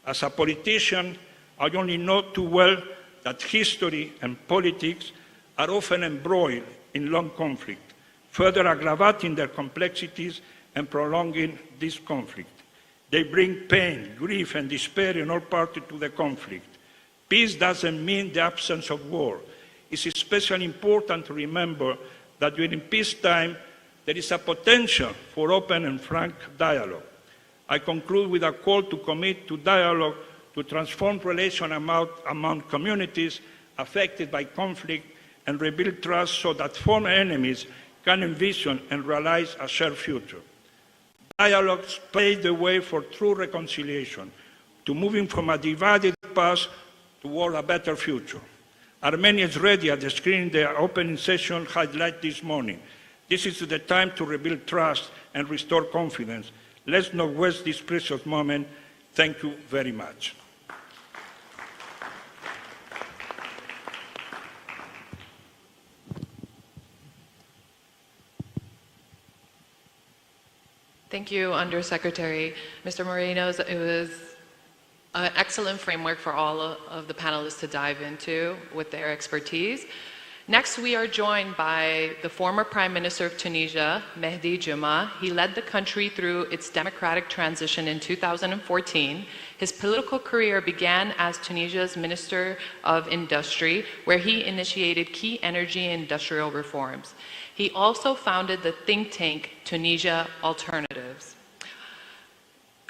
as a politician, I only know too well that history and politics are often embroiled in long conflict, further aggravating their complexities and prolonging this conflict. They bring pain, grief, and despair in all parties to the conflict. Peace doesn't mean the absence of war. It's especially important to remember that during peacetime, there is a potential for open and frank dialogue. I conclude with a call to commit to dialogue to transform relations among communities affected by conflict and rebuild trust so that former enemies can envision and realize a shared future. Dialogues pave the way for true reconciliation, to moving from a divided past toward a better future. Armenia is ready, as the screen in the opening session highlighted this morning. This is the time to rebuild trust and restore confidence. Let's not waste this precious moment. Thank you very much. Thank you, Undersecretary. Mr. Moreno, it was an excellent framework for all of the panelists to dive into with their expertise. Next, we are joined by the former Prime Minister of Tunisia, Mehdi Juma. He led the country through its democratic transition in 2014. His political career began as Tunisia's Minister of Industry, where he initiated key energy and industrial reforms. He also founded the think tank Tunisia Alternatives.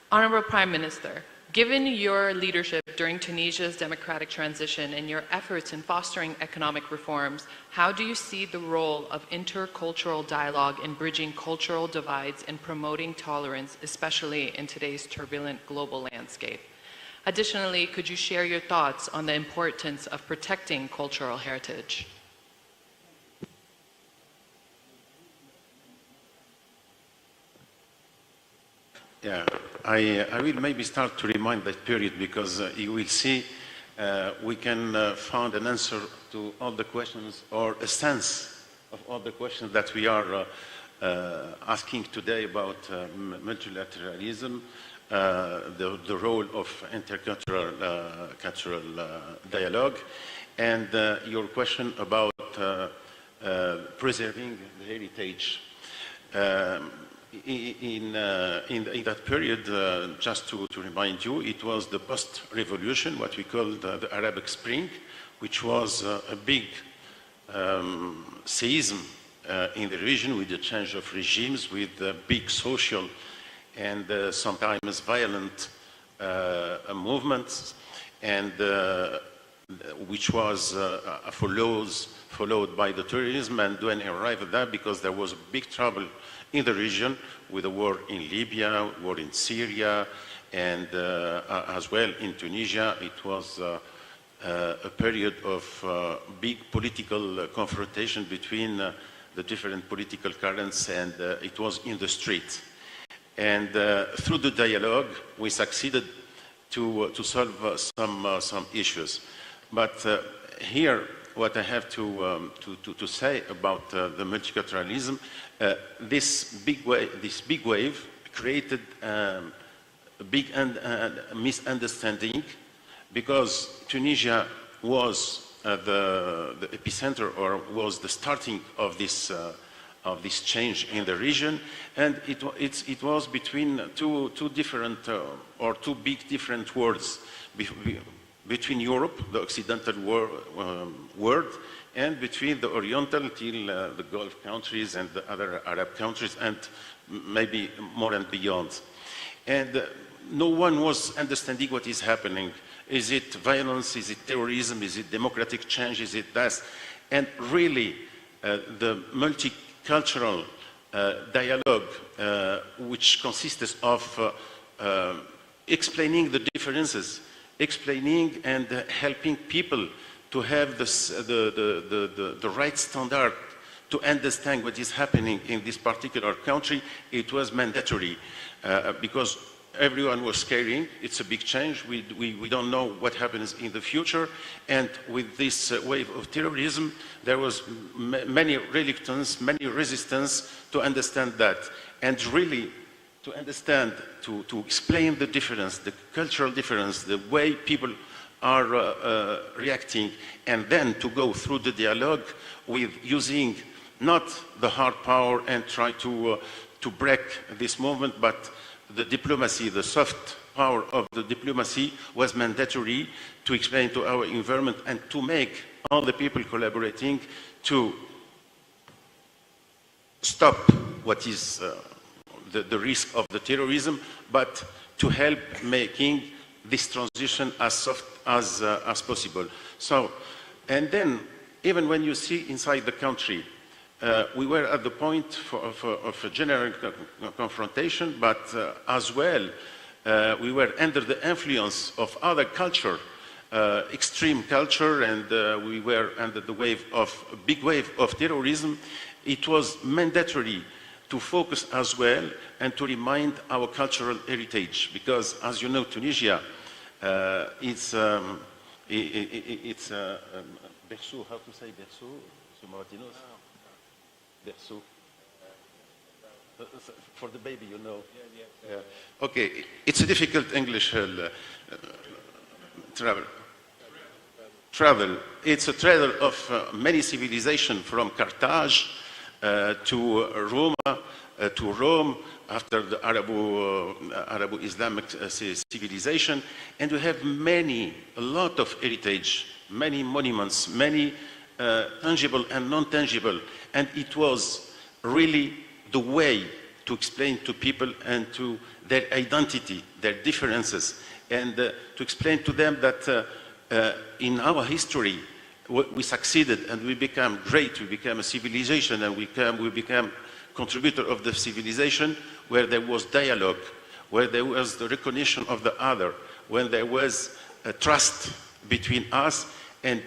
Honorable Prime Minister, given your leadership during Tunisia's democratic transition and your efforts in fostering economic reforms, how do you see the role of intercultural dialogue in bridging cultural divides and promoting tolerance, especially in today's turbulent global landscape? Additionally, could you share your thoughts on the importance of protecting cultural heritage? Yeah, I will maybe start to remind that period because you will see we can find an answer to all the questions or a sense of all the questions that we are asking today about multilateralism, the role of intercultural cultural dialogue, and your question about preserving the heritage. In that period, just to remind you, it was the post-revolution, what we call the Arab Spring, which was a big seism in the region with the change of regimes, with big social and sometimes violent movements, and which was followed by the terrorism. And when I arrived at that, because there was a big trouble in the region with the war in Libya, war in Syria, and as well in Tunisia, it was a period of big political confrontation between the different political currents, and it was in the street. And through the dialogue, we succeeded to solve some issues. But here, what I have to say about the multiculturalism, this big wave created a big misunderstanding, because Tunisia was the epicenter, or was the starting of this change in the region, and it was between two different or two big different worlds, between Europe, the Occidental world, and between the Oriental till the Gulf countries and the other Arab countries, and maybe more and beyond. And no one was understanding what is happening. Is it violence? Is it terrorism? Is it democratic change? Is it that? And really, the multicultural dialogue, which consists of explaining the differences, explaining and helping people to have the right standard to understand what is happening in this particular country, it was mandatory, because everyone was caring. It's a big change. We don't know what happens in the future. And with this wave of terrorism, there was many reluctance, many resistance to understand that. And really, to understand, to explain the difference, the cultural difference, the way people are reacting, and then to go through the dialogue with using not the hard power and try to break this movement, but the diplomacy, the soft power of the diplomacy was mandatory to explain to our environment and to make all the people collaborating to stop what is the risk of the terrorism, but to help making this transition as soft as possible. So, and then even when you see inside the country, we were at the point of a general confrontation, but as well, we were under the influence of other culture, extreme culture, and we were under the big wave of terrorism. It was mandatory to focus as well and to remind our cultural heritage, because, as you know, Tunisia, it's berceau, how to say berceau, Mr. Martinos? Berceau. For the baby, you know. Yeah. Okay, it's a difficult English travel. It's a travel of many civilizations, from Carthage to Roma, to Rome, after the Arabo-Islamic civilization. And we have a lot of heritage, many monuments, many tangible and non-tangible. And it was really the way to explain to people and to their identity, their differences, and to explain to them that in our history, we succeeded and we became great, we became a civilization, and we became contributor of the civilization where there was dialogue, where there was the recognition of the other, when there was a trust between us. And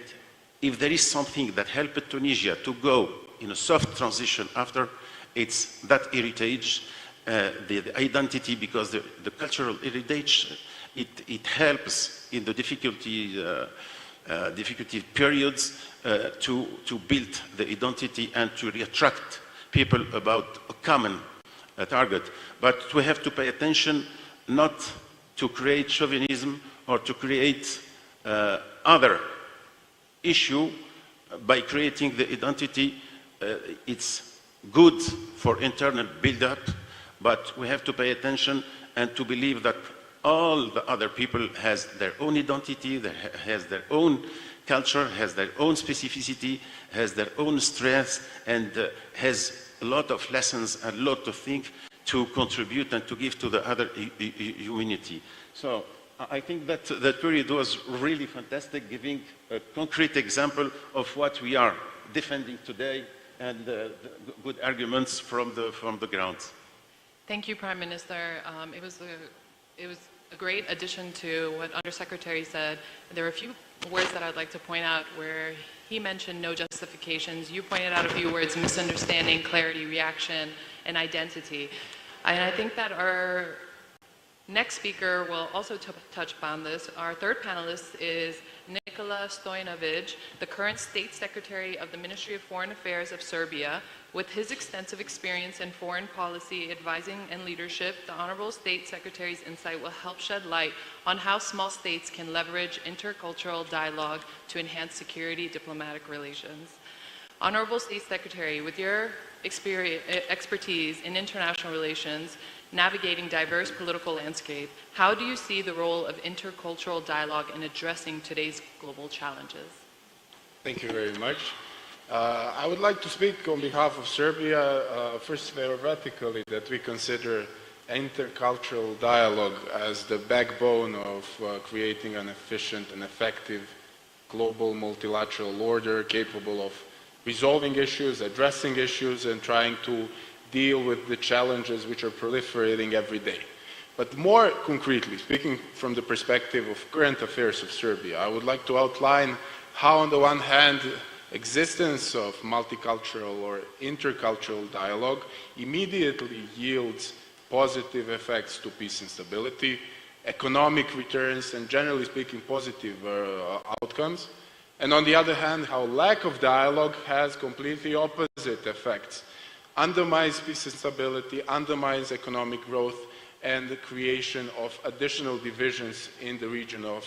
if there is something that helped Tunisia to go in a soft transition after, it's that heritage, the identity, because the cultural heritage, it helps in the difficulty periods to build the identity and to attract people about a common target. But we have to pay attention not to create chauvinism or to create other issue by creating the identity. It's good for internal build-up, but we have to pay attention and to believe that all the other people has their own identity, has their own culture, has their own specificity, has their own strengths, and has a lot of lessons and a lot of things to contribute and to give to the other humanity. So I think that that period was really fantastic, giving a concrete example of what we are defending today, and good arguments from the ground. Thank you, Prime Minister. It was a great addition to what Undersecretary said. There are a few words that I'd like to point out where he mentioned no justifications. You pointed out a few words: misunderstanding, clarity, reaction, and identity. And I think that our next speaker will also touch upon this. Our third panelist is Nikola Stojanovic, the current State Secretary of the Ministry of Foreign Affairs of Serbia. With his extensive experience in foreign policy, advising, and leadership, the Honorable State Secretary's insight will help shed light on how small states can leverage intercultural dialogue to enhance security diplomatic relations. Honorable State Secretary, with your expertise in international relations, navigating diverse political landscape, how do you see the role of intercultural dialogue in addressing today's global challenges? Thank you very much. I would like to speak on behalf of Serbia, first theoretically, that we consider intercultural dialogue as the backbone of creating an efficient and effective global multilateral order capable of resolving issues, addressing issues, and trying to deal with the challenges which are proliferating every day. But more concretely, speaking from the perspective of current affairs of Serbia, I would like to outline how, on the one hand, existence of multicultural or intercultural dialogue immediately yields positive effects to peace and stability, economic returns, and generally speaking, positive outcomes. And on the other hand, how lack of dialogue has completely opposite effects, undermines peace and stability, undermines economic growth, and the creation of additional divisions in the region of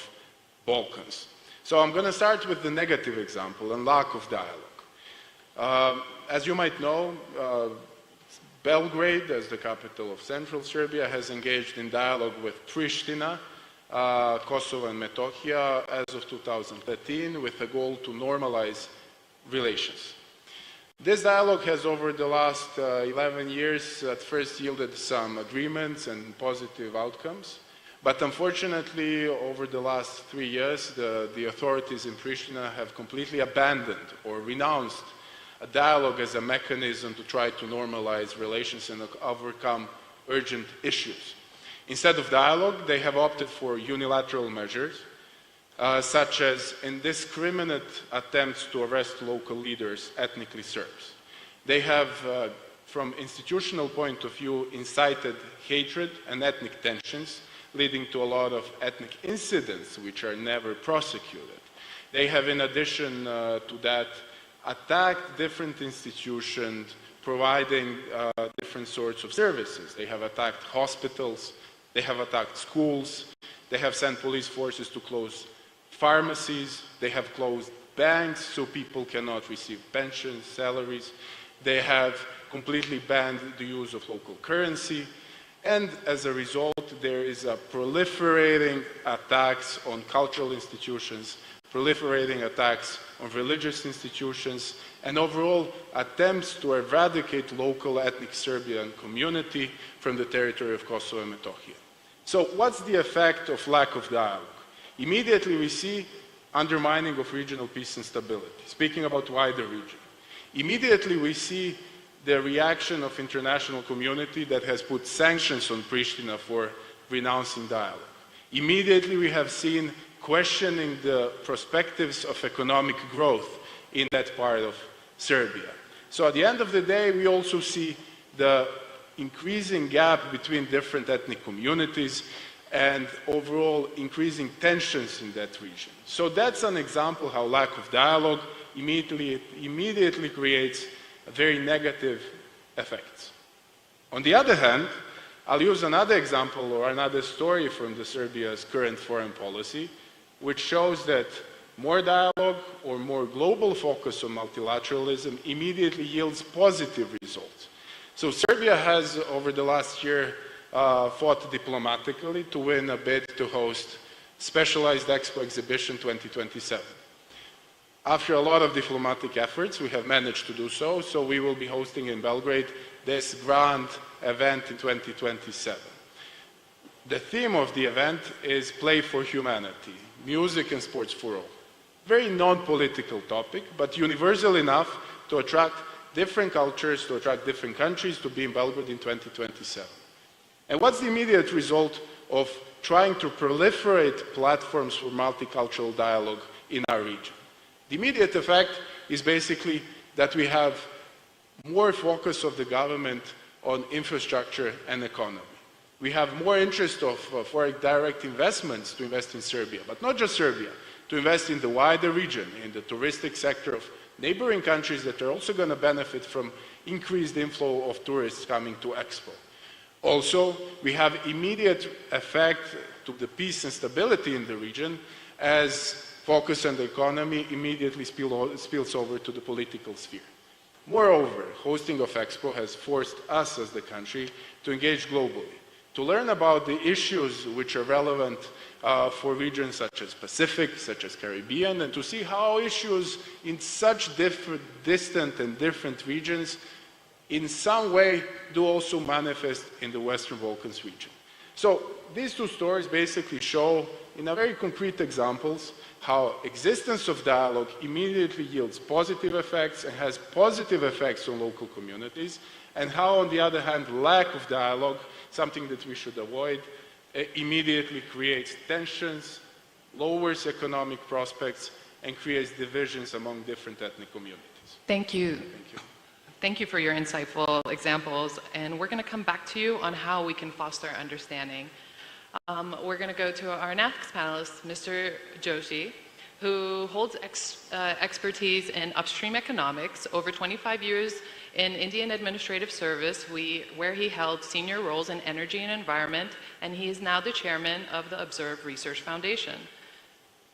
Balkans. So I'm going to start with the negative example and lack of dialogue. As you might know, Belgrade, as the capital of central Serbia, has engaged in dialogue with Pristina, Kosovo and Metohija as of 2013 with a goal to normalize relations. This dialogue has, over the last 11 years, at first yielded some agreements and positive outcomes. But unfortunately, over the last 3 years, the authorities in Pristina have completely abandoned or renounced a dialogue as a mechanism to try to normalize relations and overcome urgent issues. Instead of dialogue, they have opted for unilateral measures, such as indiscriminate attempts to arrest local leaders, ethnically Serbs. They have, from institutional point of view, incited hatred and ethnic tensions, leading to a lot of ethnic incidents which are never prosecuted. They have, in addition to that, attacked different institutions providing different sorts of services. They have attacked hospitals, they have attacked schools, they have sent police forces to close pharmacies, they have closed banks so people cannot receive pensions, salaries, they have completely banned the use of local currency, and as a result there is a proliferating attacks on cultural institutions, proliferating attacks on religious institutions, and overall attempts to eradicate local ethnic Serbian community from the territory of Kosovo and Metohija. So what's the effect of lack of dialogue? Immediately we see undermining of regional peace and stability, speaking about wider region. Immediately we see the reaction of international community that has put sanctions on Pristina for renouncing dialogue. Immediately we have seen questioning the perspectives of economic growth in that part of Serbia. So at the end of the day, we also see the increasing gap between different ethnic communities and overall increasing tensions in that region. So that's an example how lack of dialogue immediately creates a very negative effects. On the other hand, I'll use another example or another story from the Serbia's current foreign policy, which shows that more dialogue or more global focus on multilateralism immediately yields positive results. So Serbia has, over the last year, fought diplomatically to win a bid to host Specialized Expo Exhibition 2027. After a lot of diplomatic efforts, we have managed to do so, so we will be hosting in Belgrade this grand event in 2027. The theme of the event is Play for Humanity, Music and Sports for All. Very non-political topic, but universal enough to attract different cultures, to attract different countries to be in Belgrade in 2027. And what's the immediate result of trying to proliferate platforms for multicultural dialogue in our region. The immediate effect is basically that we have more focus of the government on infrastructure and economy. We have more interest of foreign direct investments to invest in Serbia, but not just Serbia, to invest in the wider region, in the touristic sector of neighboring countries that are also going to benefit from increased inflow of tourists coming to Expo. Also, we have immediate effect to the peace and stability in the region as focus on the economy immediately spills over to the political sphere. Moreover, hosting of Expo has forced us as the country to engage globally, to learn about the issues which are relevant for regions such as Pacific, such as Caribbean, and to see how issues in such distant and different regions in some way do also manifest in the Western Balkans region. So these two stories basically show in a very concrete examples how existence of dialogue immediately yields positive effects and has positive effects on local communities, and how, on the other hand, lack of dialogue, something that we should avoid, immediately creates tensions, lowers economic prospects, and creates divisions among different ethnic communities. Thank you. Thank you. Thank you for your insightful examples, and we're going to come back to you on how we can foster understanding. We're going to go to our next panelist, Mr. Joshi, who holds expertise in upstream economics, over 25 years in Indian Administrative Service, where he held senior roles in energy and environment, and he is now the chairman of the Observe Research Foundation.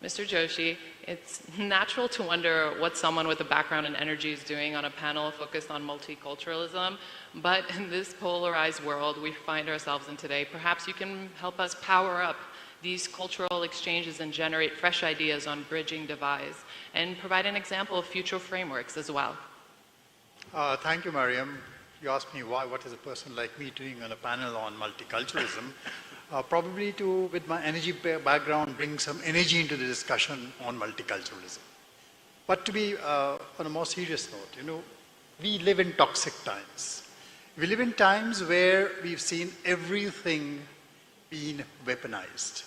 Mr. Joshi, it's natural to wonder what someone with a background in energy is doing on a panel focused on multiculturalism, but in this polarized world we find ourselves in today, perhaps you can help us power up these cultural exchanges and generate fresh ideas on bridging divides, and provide an example of future frameworks as well. Thank you, Mariam. You asked me what is a person like me doing on a panel on multiculturalism. Probably to, with my energy background, bring some energy into the discussion on multiculturalism. But to be on a more serious note, we live in toxic times. We live in times where we've seen everything being weaponized.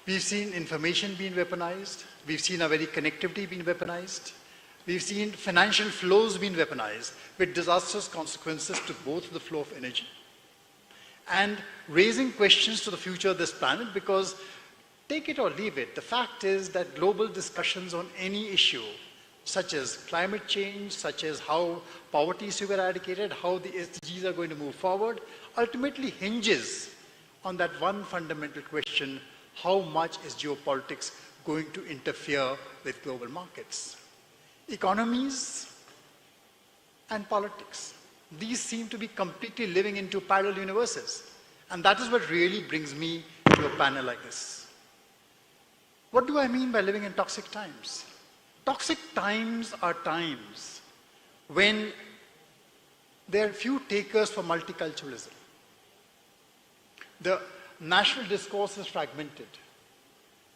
We've seen information being weaponized. We've seen our very connectivity being weaponized. We've seen financial flows being weaponized with disastrous consequences to both the flow of energy and raising questions to the future of this planet, because take it or leave it, the fact is that global discussions on any issue, such as climate change, such as how poverty is to be eradicated, how the SDGs are going to move forward, ultimately hinges on that one fundamental question: how much is geopolitics going to interfere with global markets? Economies and politics, these seem to be completely living in two parallel universes. And that is what really brings me to a panel like this. What do I mean by living in toxic times? Toxic times are times when there are few takers for multiculturalism. The national discourse is fragmented.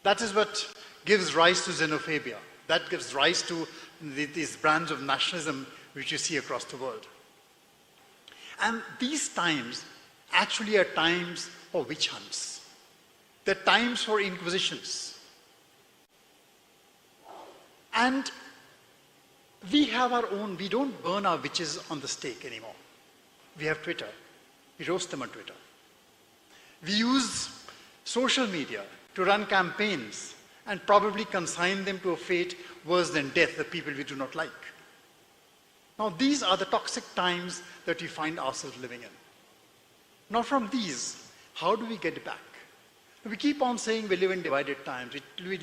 That is what gives rise to xenophobia. That gives rise to these brands of nationalism which you see across the world. And these times actually are times for witch hunts. They're times for inquisitions. And we have our own, we don't burn our witches on the stake anymore. We have Twitter. We roast them on Twitter. We use social media to run campaigns and probably consign them to a fate worse than death, the people we do not like. Now, these are the toxic times that we find ourselves living in. Now, from these, how do we get back? We keep on saying we live in divided times. We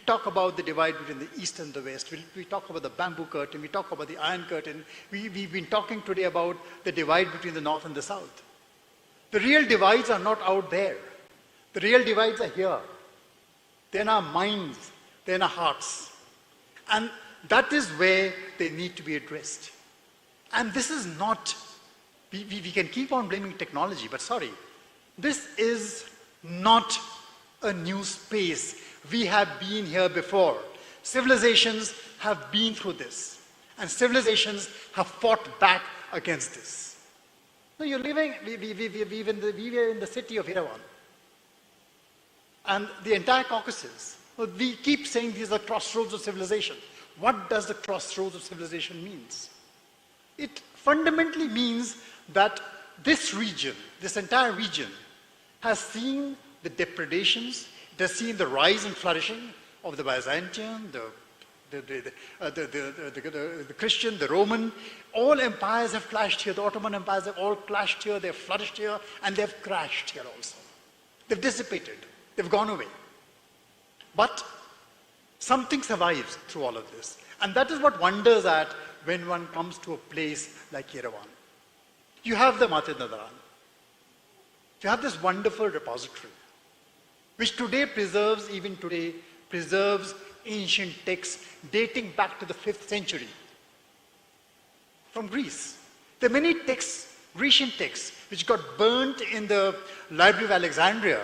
talk about the divide between the East and the West. We talk about the bamboo curtain. We talk about the Iron Curtain. We've been talking today about the divide between the North and the South. The real divides are not out there. The real divides are here. They're in our minds. They're in our hearts. And that is where they need to be addressed. And this is not, we can keep on blaming technology, but sorry, this is not a new space. We have been here before. Civilizations have been through this, and civilizations have fought back against this. Now you're living, we were in the city of Yerevan. and the entire Caucasus. Well, we keep saying these are crossroads of civilization. What does the crossroads of civilization means? It fundamentally means that this region, this entire region, has seen the depredations, it has seen the rise and flourishing of the Byzantine, the Christian, the Roman. All empires have clashed here. The Ottoman empires have all clashed here, they've flourished here, and they've crashed here also. They've dissipated, they've gone away. But something survives through all of this. And that is what wonders at when one comes to a place like Yerevan. You have the Mate-Nadaran. You have this wonderful repository, which today preserves, even today, preserves ancient texts dating back to the 5th century from Greece. There are many texts, Grecian texts, which got burnt in the Library of Alexandria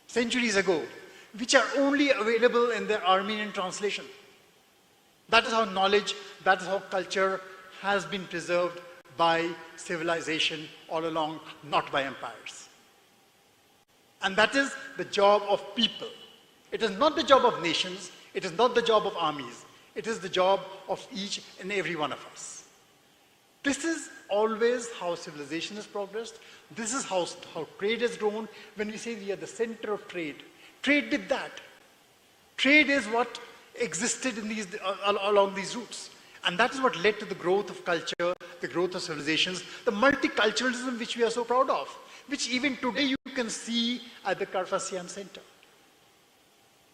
centuries ago, which are only available in the Armenian translation. That is how knowledge, that is how culture has been preserved by civilization all along, not by empires. And that is the job of people. It is not the job of nations, it is not the job of armies, it is the job of each and every one of us. This is always how civilization has progressed. This is how trade has grown. When we say we are the center of trade, trade did that. Trade is what existed in these, along these routes. And that is what led to the growth of culture, the growth of civilizations, the multiculturalism which we are so proud of, which even today you can see at the Carfasian Center.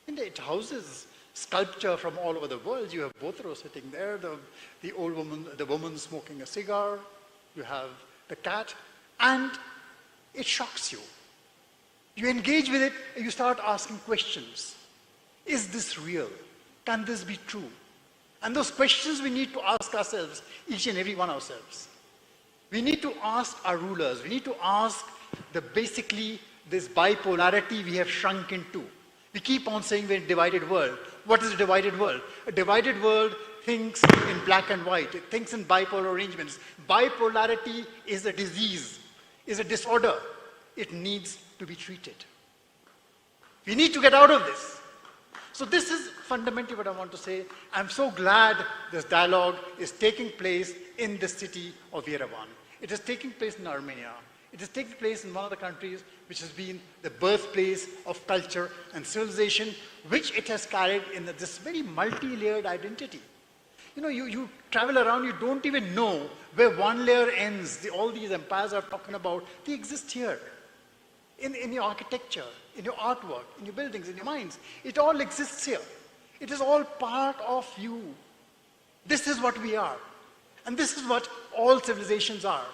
And it houses sculpture from all over the world. You have Botero sitting there, the old woman, the woman smoking a cigar, you have the cat, and it shocks you. You engage with it and you start asking questions. Is this real? Can this be true? And those questions we need to ask ourselves, each and every one ourselves. We need to ask our rulers, we need to ask basically this bipolarity we have shrunk into. We keep on saying we're in a divided world. What is a divided world? A divided world thinks in black and white. It thinks in bipolar arrangements. Bipolarity is a disease, is a disorder. It needs to be treated. We need to get out of this. So this is fundamentally what I want to say. I'm so glad this dialogue is taking place in the city of Yerevan. It is taking place in Armenia. It is taking place in one of the countries which has been the birthplace of culture and civilization, which it has carried in this very multi-layered identity. You know, you travel around, you don't even know where one layer ends. All these empires are talking about, they exist here. In your architecture, in your artwork, in your buildings, in your minds. It all exists here. It is all part of you. This is what we are. And this is what all civilizations are.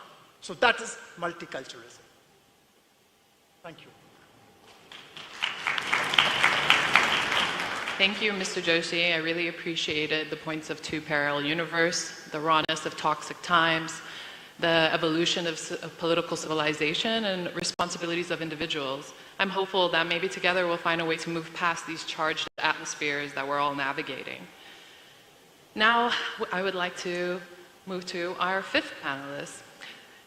So that is multiculturalism. Thank you. Thank you, Mr. Joshi. I really appreciated the points of two parallel universe, the rawness of toxic times, the evolution of political civilization and responsibilities of individuals. I'm hopeful that maybe together we'll find a way to move past these charged atmospheres that we're all navigating. Now, I would like to move to our fifth panelist,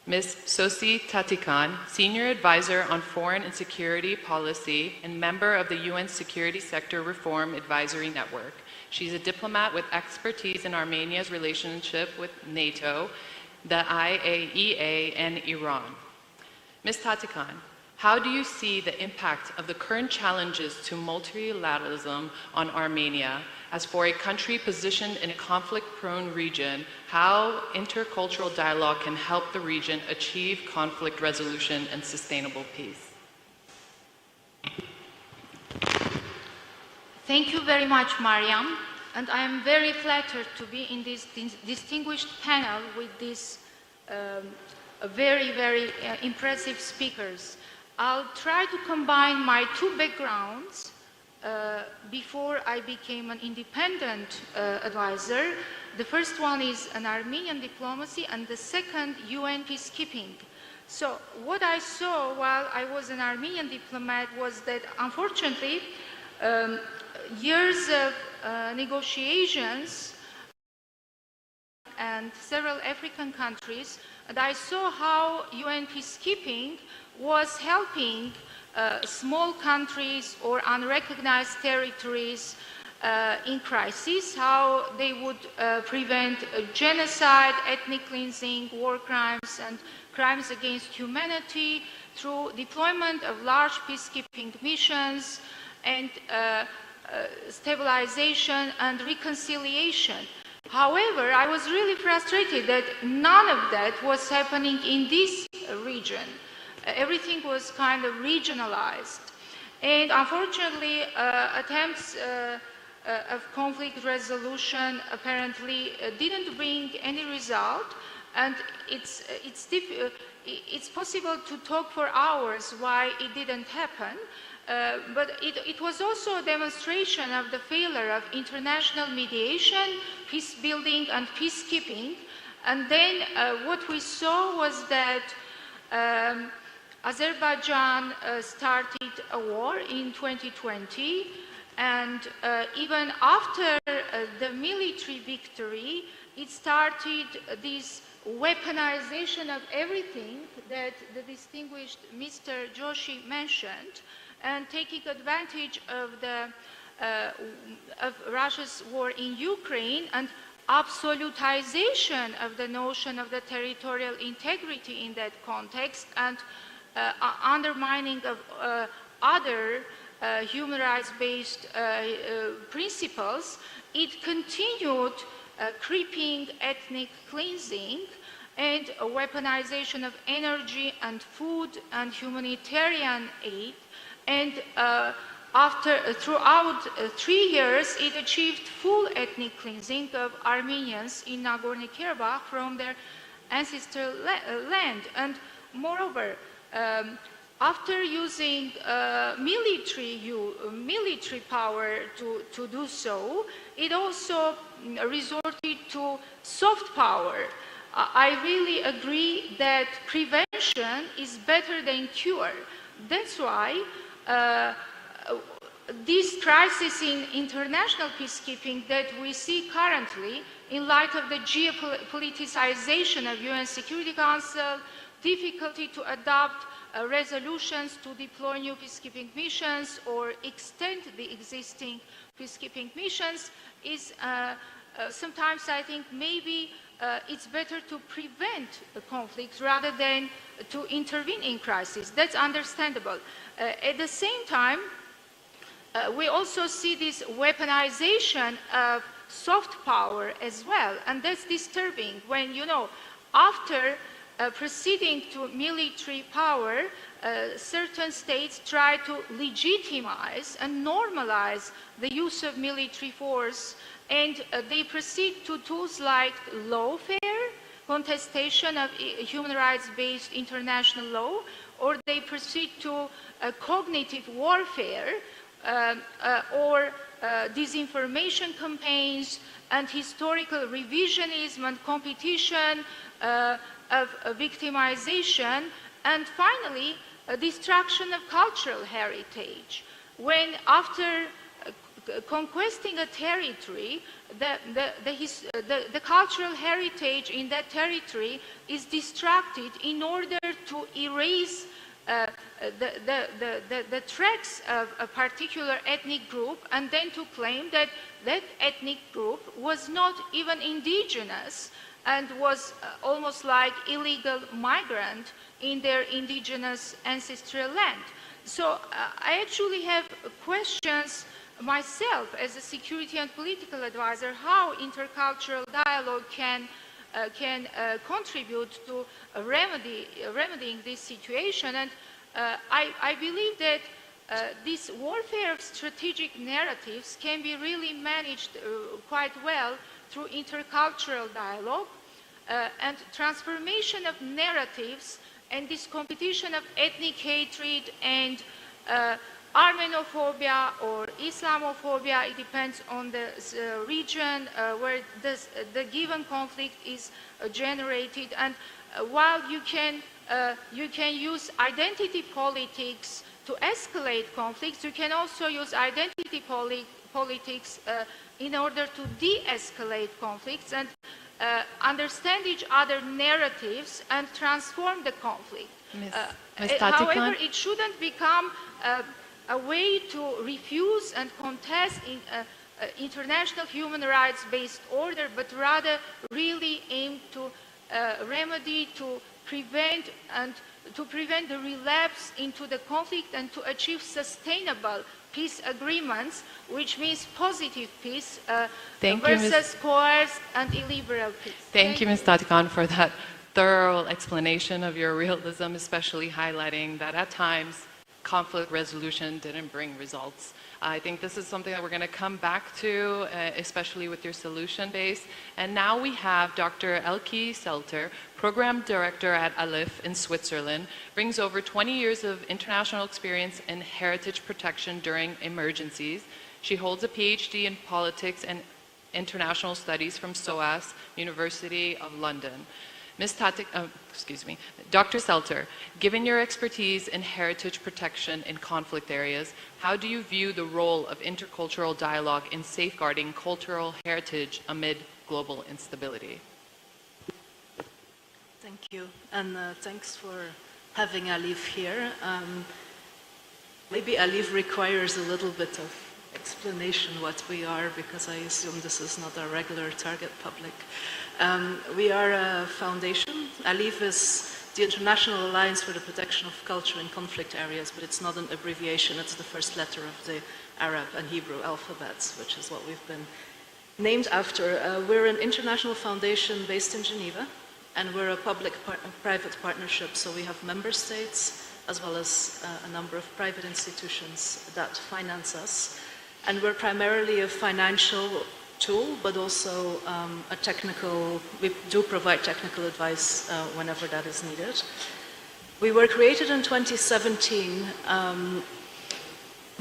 Ms. Sosi Tatikan, Senior Advisor on Foreign and Security Policy and member of the UN Security Sector Reform Advisory Network. She's a diplomat with expertise in Armenia's relationship with NATO, the IAEA, and Iran. Ms. Tatikan, how do you see the impact of the current challenges to multilateralism on Armenia? As for a country positioned in a conflict-prone region, how intercultural dialogue can help the region achieve conflict resolution and sustainable peace? Thank you very much, Mariam. And I am very flattered to be in this distinguished panel with these very, very impressive speakers. I'll try to combine my two backgrounds before I became an independent advisor. The first one is an Armenian diplomacy and the second UN peacekeeping. So what I saw while I was an Armenian diplomat was that unfortunately years of negotiations and several African countries, and I saw how UN peacekeeping was helping small countries or unrecognized territories in crisis, how they would prevent genocide, ethnic cleansing, war crimes, and crimes against humanity through deployment of large peacekeeping missions and stabilization and reconciliation. However, I was really frustrated that none of that was happening in this region. Everything was kind of regionalized. And unfortunately, attempts of conflict resolution apparently didn't bring any result, and it's possible to talk for hours why it didn't happen, but it was also a demonstration of the failure of international mediation, peace building and peacekeeping. And then what we saw was that Azerbaijan started a war in 2020, and even after the military victory, it started this weaponization of everything that the distinguished Mr. Joshi mentioned, and taking advantage of Russia's war in Ukraine and absolutization of the notion of the territorial integrity in that context, and undermining of other human rights-based principles. It continued creeping ethnic cleansing and a weaponization of energy and food and humanitarian aid. And throughout 3 years, it achieved full ethnic cleansing of Armenians in Nagorno-Karabakh from their ancestral land. And moreover, after using military power to do so, it also resorted to soft power. I really agree that prevention is better than cure. That's why this crisis in international peacekeeping that we see currently, in light of the geopoliticization of UN Security Council, difficulty to adopt resolutions to deploy new peacekeeping missions or extend the existing peacekeeping missions, is sometimes I think maybe it's better to prevent the conflicts rather than to intervene in crisis. That's understandable. At the same time, we also see this weaponization of soft power as well, and that's disturbing when, you know, after proceeding to military power, certain states try to legitimize and normalize the use of military force, and they proceed to tools like lawfare, contestation of human rights-based international law, or they proceed to cognitive warfare, or disinformation campaigns and historical revisionism and competition of victimization, and finally, destruction of cultural heritage. When after conquesting a territory, the cultural heritage in that territory is destructed in order to erase the tracks of a particular ethnic group, and then to claim that that ethnic group was not even indigenous and was almost like illegal migrant in their indigenous ancestral land. So I actually have questions myself as a security and political advisor, how intercultural dialogue can contribute to remedying this situation. And I believe that this warfare of strategic narratives can be really managed quite well through intercultural dialogue and transformation of narratives, and this competition of ethnic hatred and Armenophobia or Islamophobia. It depends on the region where the given conflict is generated. And while you can use identity politics to escalate conflicts, you can also use identity politics in order to de-escalate conflicts and understand each other's narratives and transform the conflict. However, it shouldn't become a way to refuse and contest in international human rights-based order, but rather really aim to remedy, to prevent the relapse into the conflict and to achieve sustainable peace agreements, which means positive peace versus coerced and illiberal peace. Thank you, Ms. Tatikan, for that thorough explanation of your realism, especially highlighting that at times conflict resolution didn't bring results. I think this is something that we're going to come back to, especially with your solution base. And now we have Dr. Elke Selter, Program Director at ALIF in Switzerland, brings over 20 years of international experience in heritage protection during emergencies. She holds a PhD in politics and international studies from SOAS, University of London. Dr. Selter, given your expertise in heritage protection in conflict areas, how do you view the role of intercultural dialogue in safeguarding cultural heritage amid global instability? Thank you, and thanks for having ALIF here. Maybe ALIF requires a little bit of explanation what we are, because I assume this is not our regular target public. We are a foundation. ALIF is the International Alliance for the Protection of Culture in Conflict Areas, but it's not an abbreviation, it's the first letter of the Arab and Hebrew alphabets, which is what we've been named after. We're an international foundation based in Geneva, and we're a public-private partnership, so we have member states as well as a number of private institutions that finance us. And we're primarily a financial tool, but also we do provide technical advice whenever that is needed. We were created in 2017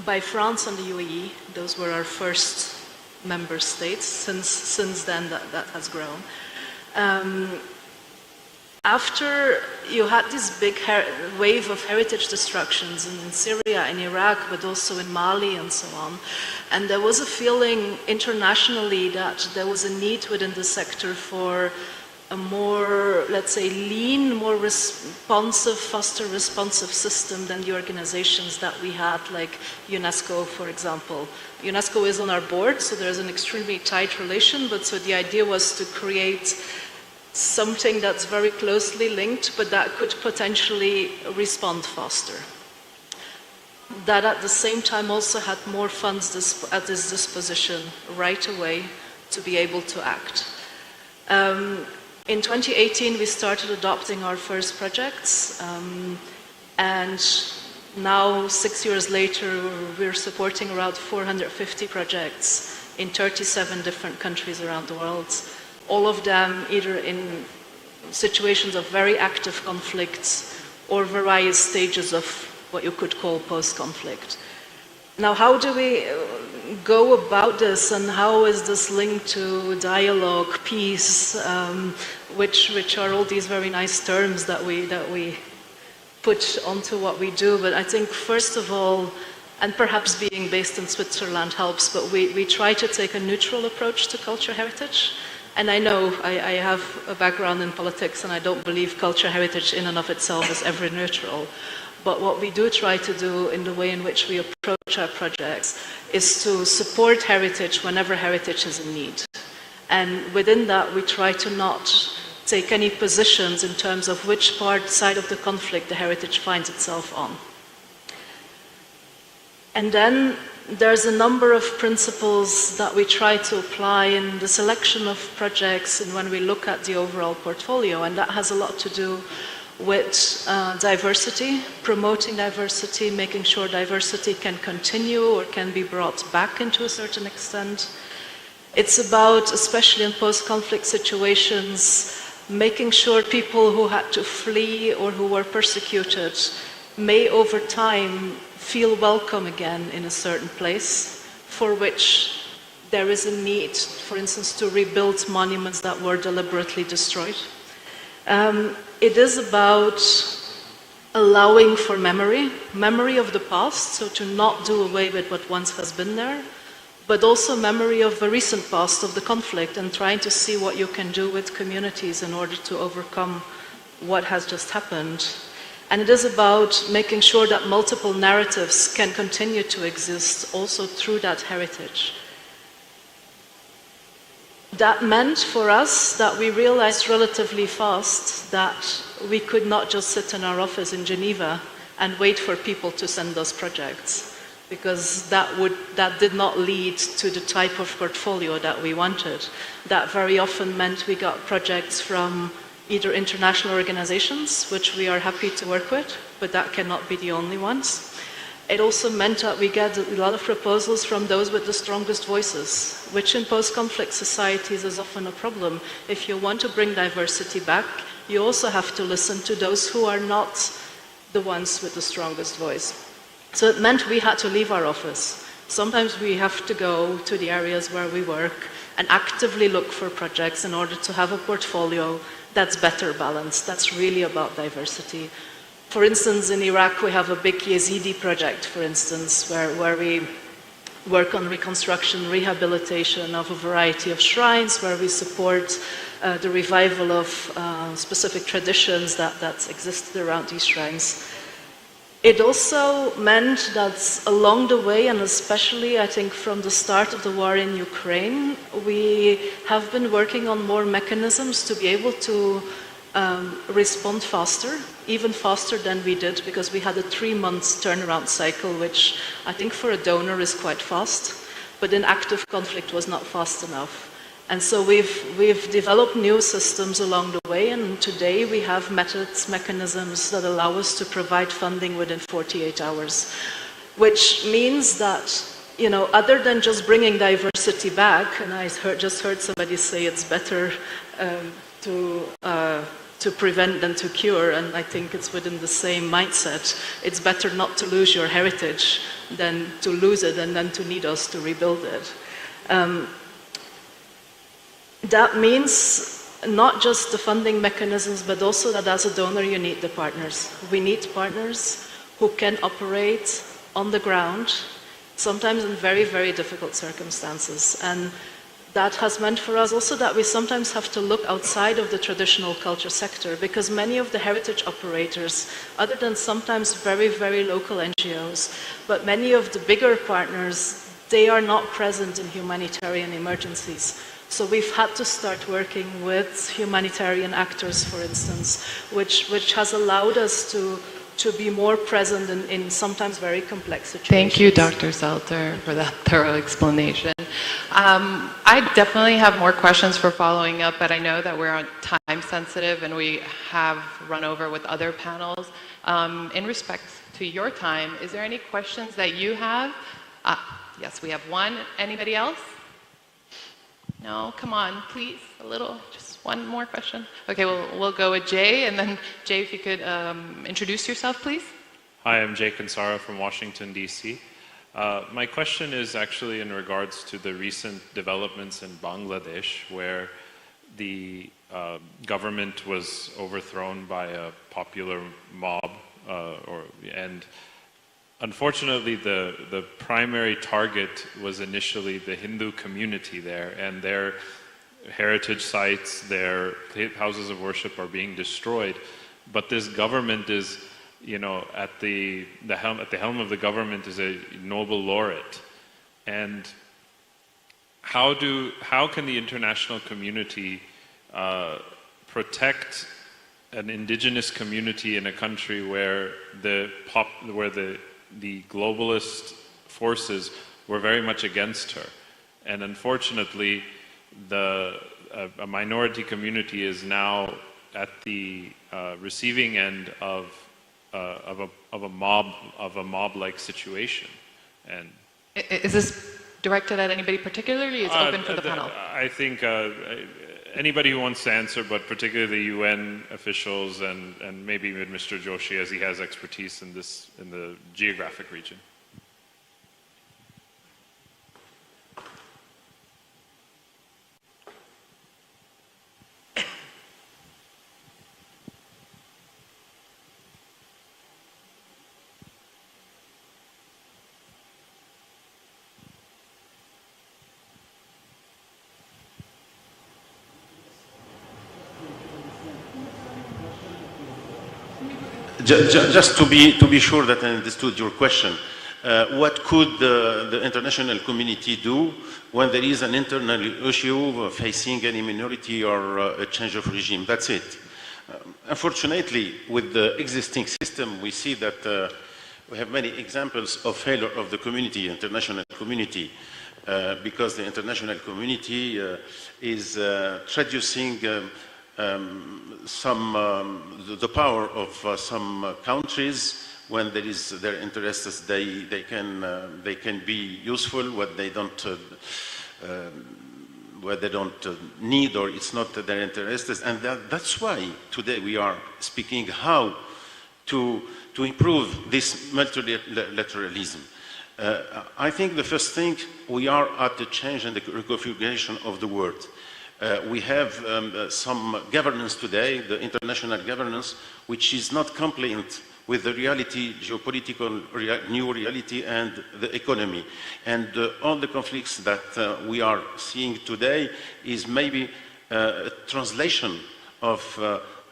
by France and the UAE. Those were our first member states. Since then, that has grown. After you had this big wave of heritage destructions in Syria and Iraq, but also in Mali and so on, and there was a feeling internationally that there was a need within the sector for a more, let's say, lean, more responsive, faster responsive system than the organizations that we had, like UNESCO, for example. UNESCO is on our board, so there's an extremely tight relation, but so the idea was to create something that's very closely linked, but that could potentially respond faster. That at the same time also had more funds at its disposition right away to be able to act. In 2018, we started adopting our first projects, and now, 6 years later, we're supporting around 450 projects in 37 different countries around the world. All of them either in situations of very active conflicts or various stages of what you could call post-conflict. Now, how do we go about this, and how is this linked to dialogue, peace, which are all these very nice terms that we put onto what we do? But I think, first of all, and perhaps being based in Switzerland helps, but we try to take a neutral approach to culture heritage. And I know I have a background in politics, and I don't believe culture heritage in and of itself is ever neutral. But what we do try to do in the way in which we approach our projects is to support heritage whenever heritage is in need. And within that, we try to not take any positions in terms of which side of the conflict the heritage finds itself on. And then there's a number of principles that we try to apply in the selection of projects and when we look at the overall portfolio, and that has a lot to do with diversity, promoting diversity, making sure diversity can continue or can be brought back into a certain extent. It's about, especially in post-conflict situations, making sure people who had to flee or who were persecuted may over time feel welcome again in a certain place, for which there is a need, for instance, to rebuild monuments that were deliberately destroyed. It is about allowing for memory of the past, so to not do away with what once has been there, but also memory of the recent past of the conflict and trying to see what you can do with communities in order to overcome what has just happened. And it is about making sure that multiple narratives can continue to exist also through that heritage. That meant for us that we realized relatively fast that we could not just sit in our office in Geneva and wait for people to send us projects, because that did not lead to the type of portfolio that we wanted. That very often meant we got projects from either international organizations, which we are happy to work with, but that cannot be the only ones. It also meant that we get a lot of proposals from those with the strongest voices, which in post-conflict societies is often a problem. If you want to bring diversity back, you also have to listen to those who are not the ones with the strongest voice. So it meant we had to leave our office. Sometimes we have to go to the areas where we work and actively look for projects in order to have a portfolio that's better balanced, that's really about diversity. For instance, in Iraq, we have a big Yazidi project, for instance, where we work on reconstruction, rehabilitation of a variety of shrines, where we support the revival of specific traditions that existed around these shrines. It also meant that along the way, and especially I think from the start of the war in Ukraine, we have been working on more mechanisms to be able to respond faster, even faster than we did, because we had a 3-month turnaround cycle, which I think for a donor is quite fast, but in active conflict was not fast enough. And so we've developed new systems along the way, and today we have methods, mechanisms that allow us to provide funding within 48 hours, which means that, you know, other than just bringing diversity back, and I just heard somebody say it's better to prevent than to cure, and I think it's within the same mindset. It's better not to lose your heritage than to lose it and then to need us to rebuild it. That means not just the funding mechanisms, but also that as a donor you need the partners. We need partners who can operate on the ground, sometimes in very, very difficult circumstances. And that has meant for us also that we sometimes have to look outside of the traditional culture sector, because many of the heritage operators, other than sometimes very, very local NGOs, but many of the bigger partners, they are not present in humanitarian emergencies. So we've had to start working with humanitarian actors, for instance, which has allowed us to be more present in sometimes very complex situations. Thank you, Dr. Zelter, for that thorough explanation. I definitely have more questions for following up, but I know that we're on time sensitive and we have run over with other panels. In respect to your time, is there any questions that you have? Yes, we have one. Anybody else? No, come on, please, just one more question. Okay, we'll go with Jay, and then Jay, if you could introduce yourself, please. Hi, I'm Jay Kansara from Washington, D.C. My question is actually in regards to the recent developments in Bangladesh, where the government was overthrown by a popular mob, and unfortunately, the primary target was initially the Hindu community there, and their heritage sites, their houses of worship are being destroyed. But this government is, you know, at the helm of the government is a Nobel laureate. And how can the international community protect an indigenous community in a country where the globalist forces were very much against her? And unfortunately, a minority community is now at the receiving end of a mob-like situation. And is this directed at anybody particularly? It's open for the panel. I think anybody who wants to answer, but particularly the UN officials and maybe with Mr. Joshi, as he has expertise in the geographic region. Just to be sure that I understood your question, what could the international community do when there is an internal issue facing any minority or a change of regime? That's it. Unfortunately, with the existing system, we see that we have many examples of failure of the community, international community, because the international community is traducing the power of some countries. When there is their interests, they can be useful. What they don't need, or it's not their interests, and that's why today we are speaking how to improve this multilateralism. I think the first thing, we are at the change and the reconfiguration of the world. We have some governance today, the international governance, which is not compliant with the reality, geopolitical new reality and the economy. And all the conflicts that we are seeing today is maybe a translation of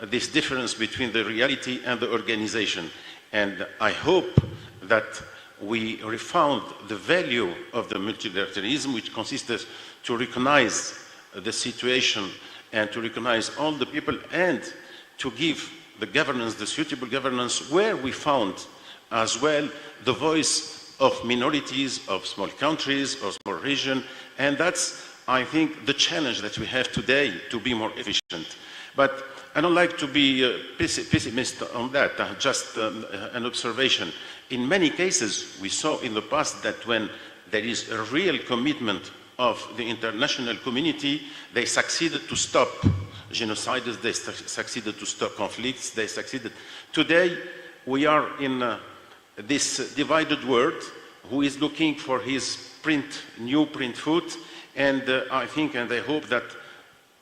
this difference between the reality and the organization. And I hope that we refound the value of the multilateralism, which consists to recognize the situation and to recognize all the people and to give the governance, the suitable governance, where we found as well the voice of minorities, of small countries, of small regions, and that's, I think, the challenge that we have today to be more efficient. But I don't like to be pessimist on that, just an observation. In many cases, we saw in the past that when there is a real commitment of the international community, they succeeded to stop genocides, they succeeded to stop conflicts, they succeeded. Today, we are in this divided world who is looking for his new print food, and I think and I hope that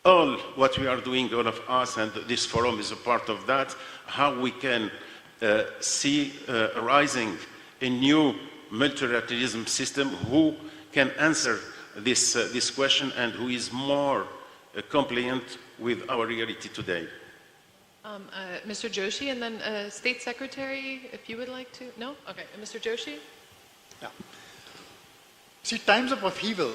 all what we are doing, all of us, and this forum is a part of that, how we can see rising a new multilateralism system who can answer this question and who is more compliant with our reality today. Mr. Joshi, and then State Secretary, if you would like to. No? Okay. Mr. Joshi? Yeah. See, times of upheaval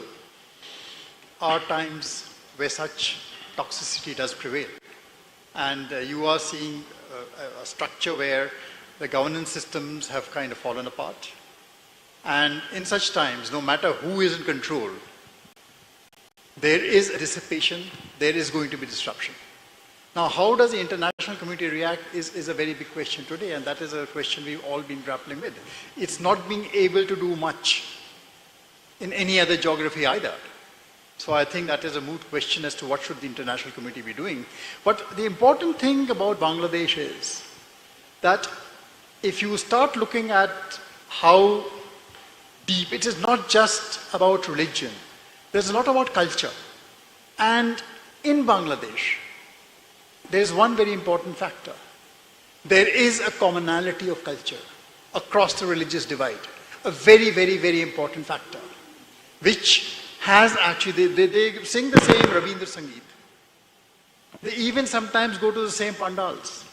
are times where such toxicity does prevail. And you are seeing a structure where the governance systems have kind of fallen apart. And in such times, no matter who is in control, there is a dissipation, there is going to be disruption. Now, how does the international community react is a very big question today, and that is a question we've all been grappling with. It's not being able to do much in any other geography either. So I think that is a moot question as to what should the international community be doing. But the important thing about Bangladesh is that if you start looking at how deep, it is not just about religion. There's a lot about culture. And in Bangladesh, there's one very important factor. There is a commonality of culture across the religious divide. A very, very, very important factor, which has actually, they sing the same Rabindra Sangeet. They even sometimes go to the same pandals.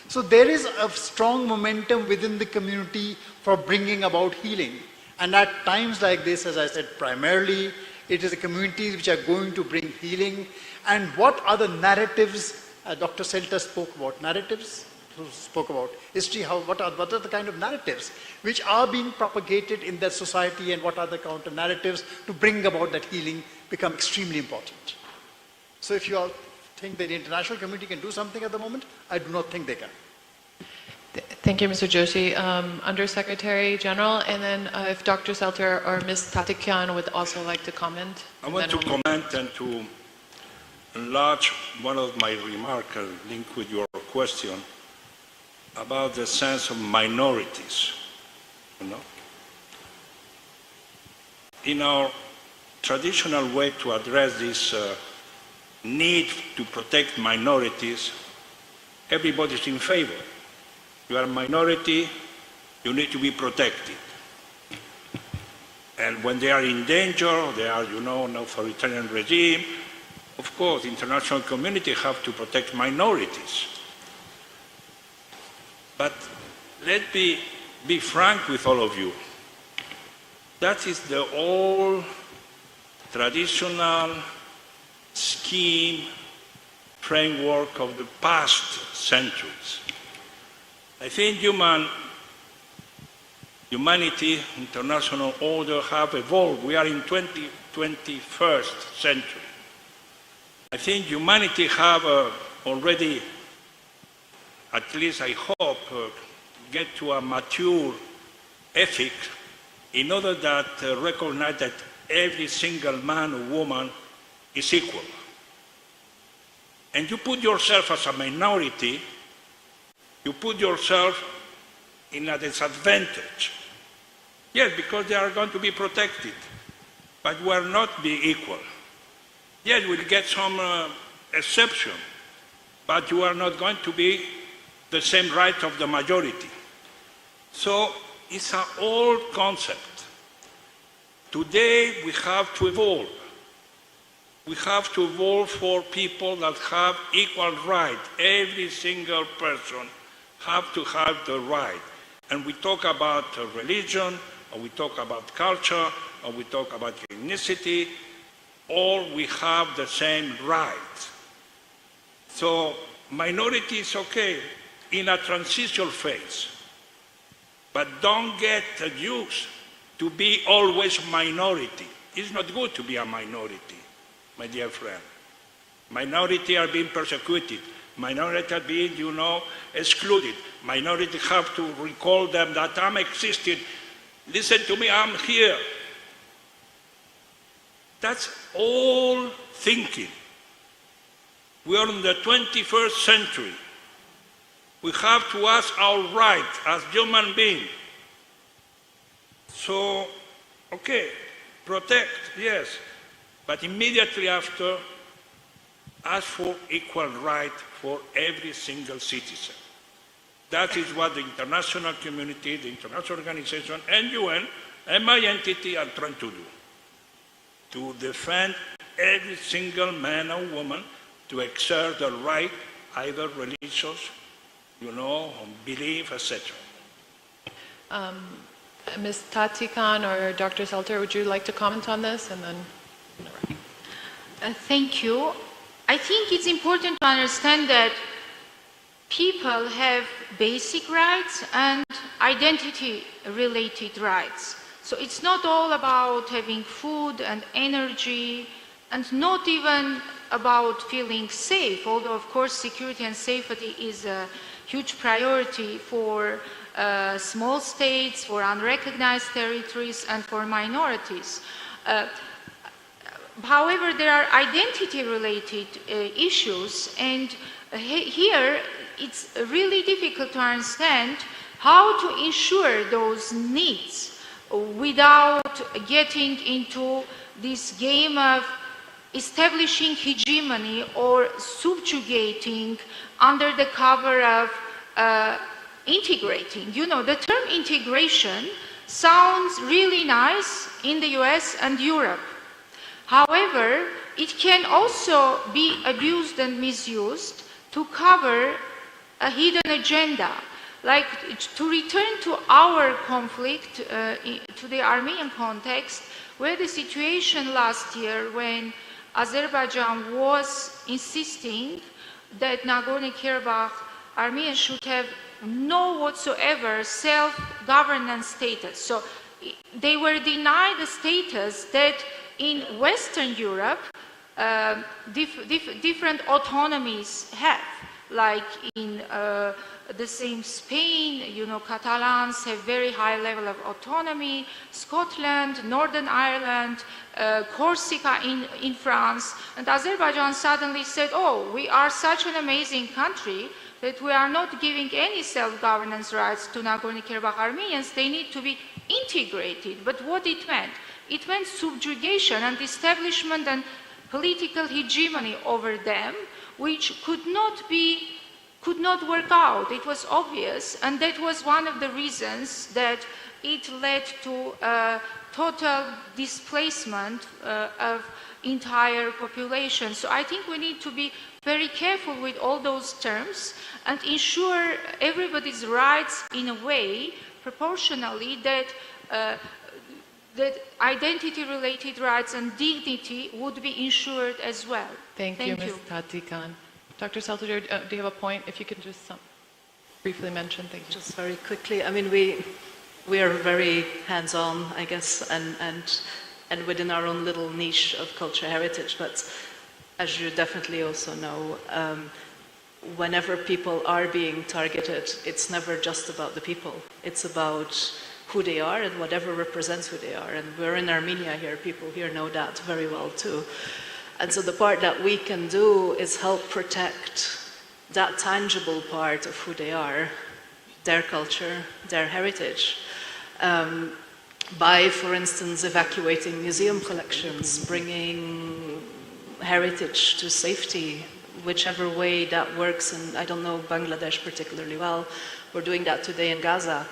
So there is a strong momentum within the community for bringing about healing. And at times like this, as I said, primarily, it is the communities which are going to bring healing. And what are the narratives? Dr. Selter spoke about narratives, spoke about history, what are the kind of narratives which are being propagated in that society, and what are the counter narratives to bring about that healing become extremely important. So if you all think that the international community can do something at the moment, I do not think they can. Thank you, Mr. Joshi. Undersecretary General, and then if Dr. Selter or Ms. Tatikian would also like to comment. I want to comment and to enlarge one of my remarks linked with your question about the sense of minorities. You know? In our traditional way to address this need to protect minorities, everybody's in favor. You are a minority, you need to be protected. And when they are in danger, they are, you know, an authoritarian regime, of course, the international community have to protect minorities. But let me be frank with all of you. That is the old traditional scheme, framework of the past centuries. I think humanity, international order have evolved. We are in 21st century. I think humanity have already, at least I hope, get to a mature ethic in order that recognize that every single man or woman is equal. And you put yourself as a minority, you put yourself in a disadvantage. Yes, because they are going to be protected, but will not be equal. Yes, we'll get some exception, but you are not going to be the same right of the majority. So it's an old concept. Today we have to evolve. We have to evolve for people that have equal right. Every single person have to have the right. And we talk about religion, or we talk about culture, or we talk about ethnicity, all we have the same rights. So minority is okay in a transitional phase, but don't get used to be always minority. It's not good to be a minority, my dear friend. Minority are being persecuted. Minority are being, excluded. Minority have to recall them that I'm existing. Listen to me, I'm here. That's all thinking. We are in the 21st century. We have to ask our rights as human beings. So, okay, protect, yes, but immediately after, ask for equal right for every single citizen. That is what the international community, the international organization, and UN, and my entity are trying to do. To defend every single man or woman to exert the right, either religious, belief, etc. Ms. Tati Khan or Dr. Selter, would you like to comment on this? And then. Thank you. I think it's important to understand that people have basic rights and identity-related rights. So it's not all about having food and energy, and not even about feeling safe, although of course security and safety is a huge priority for small states, for unrecognized territories, and for minorities. However, there are identity-related issues, and here it's really difficult to understand how to ensure those needs without getting into this game of establishing hegemony or subjugating under the cover of integrating. The term integration sounds really nice in the US and Europe. However, it can also be abused and misused to cover a hidden agenda. Like, to return to our conflict, to the Armenian context, where the situation last year when Azerbaijan was insisting that Nagorno-Karabakh Armenians should have no whatsoever self-governance status. So they were denied the status that in Western Europe different autonomies have. Like in the same Spain, Catalans have very high level of autonomy, Scotland, Northern Ireland, Corsica in France, and Azerbaijan suddenly said, oh, we are such an amazing country that we are not giving any self-governance rights to Nagorno-Karabakh Armenians, they need to be integrated. But what it meant? It meant subjugation and establishment and political hegemony over them, which could not work out. It was obvious, and that was one of the reasons that it led to total displacement of entire population. So I think we need to be very careful with all those terms and ensure everybody's rights in a way, proportionally, that that identity-related rights and dignity would be ensured as well. Thank you, Ms. Tati Khan. Dr. Saltador, do you have a point? If you could just briefly mention, thank you. Just very quickly, I mean, we are very hands-on, I guess, and within our own little niche of culture heritage, but as you definitely also know, whenever people are being targeted, it's never just about the people. It's about who they are and whatever represents who they are. And we're in Armenia here, people here know that very well too. And so the part that we can do is help protect that tangible part of who they are, their culture, their heritage, by, for instance, evacuating museum collections, bringing heritage to safety, whichever way that works. And I don't know Bangladesh particularly well. We're doing that today in Gaza.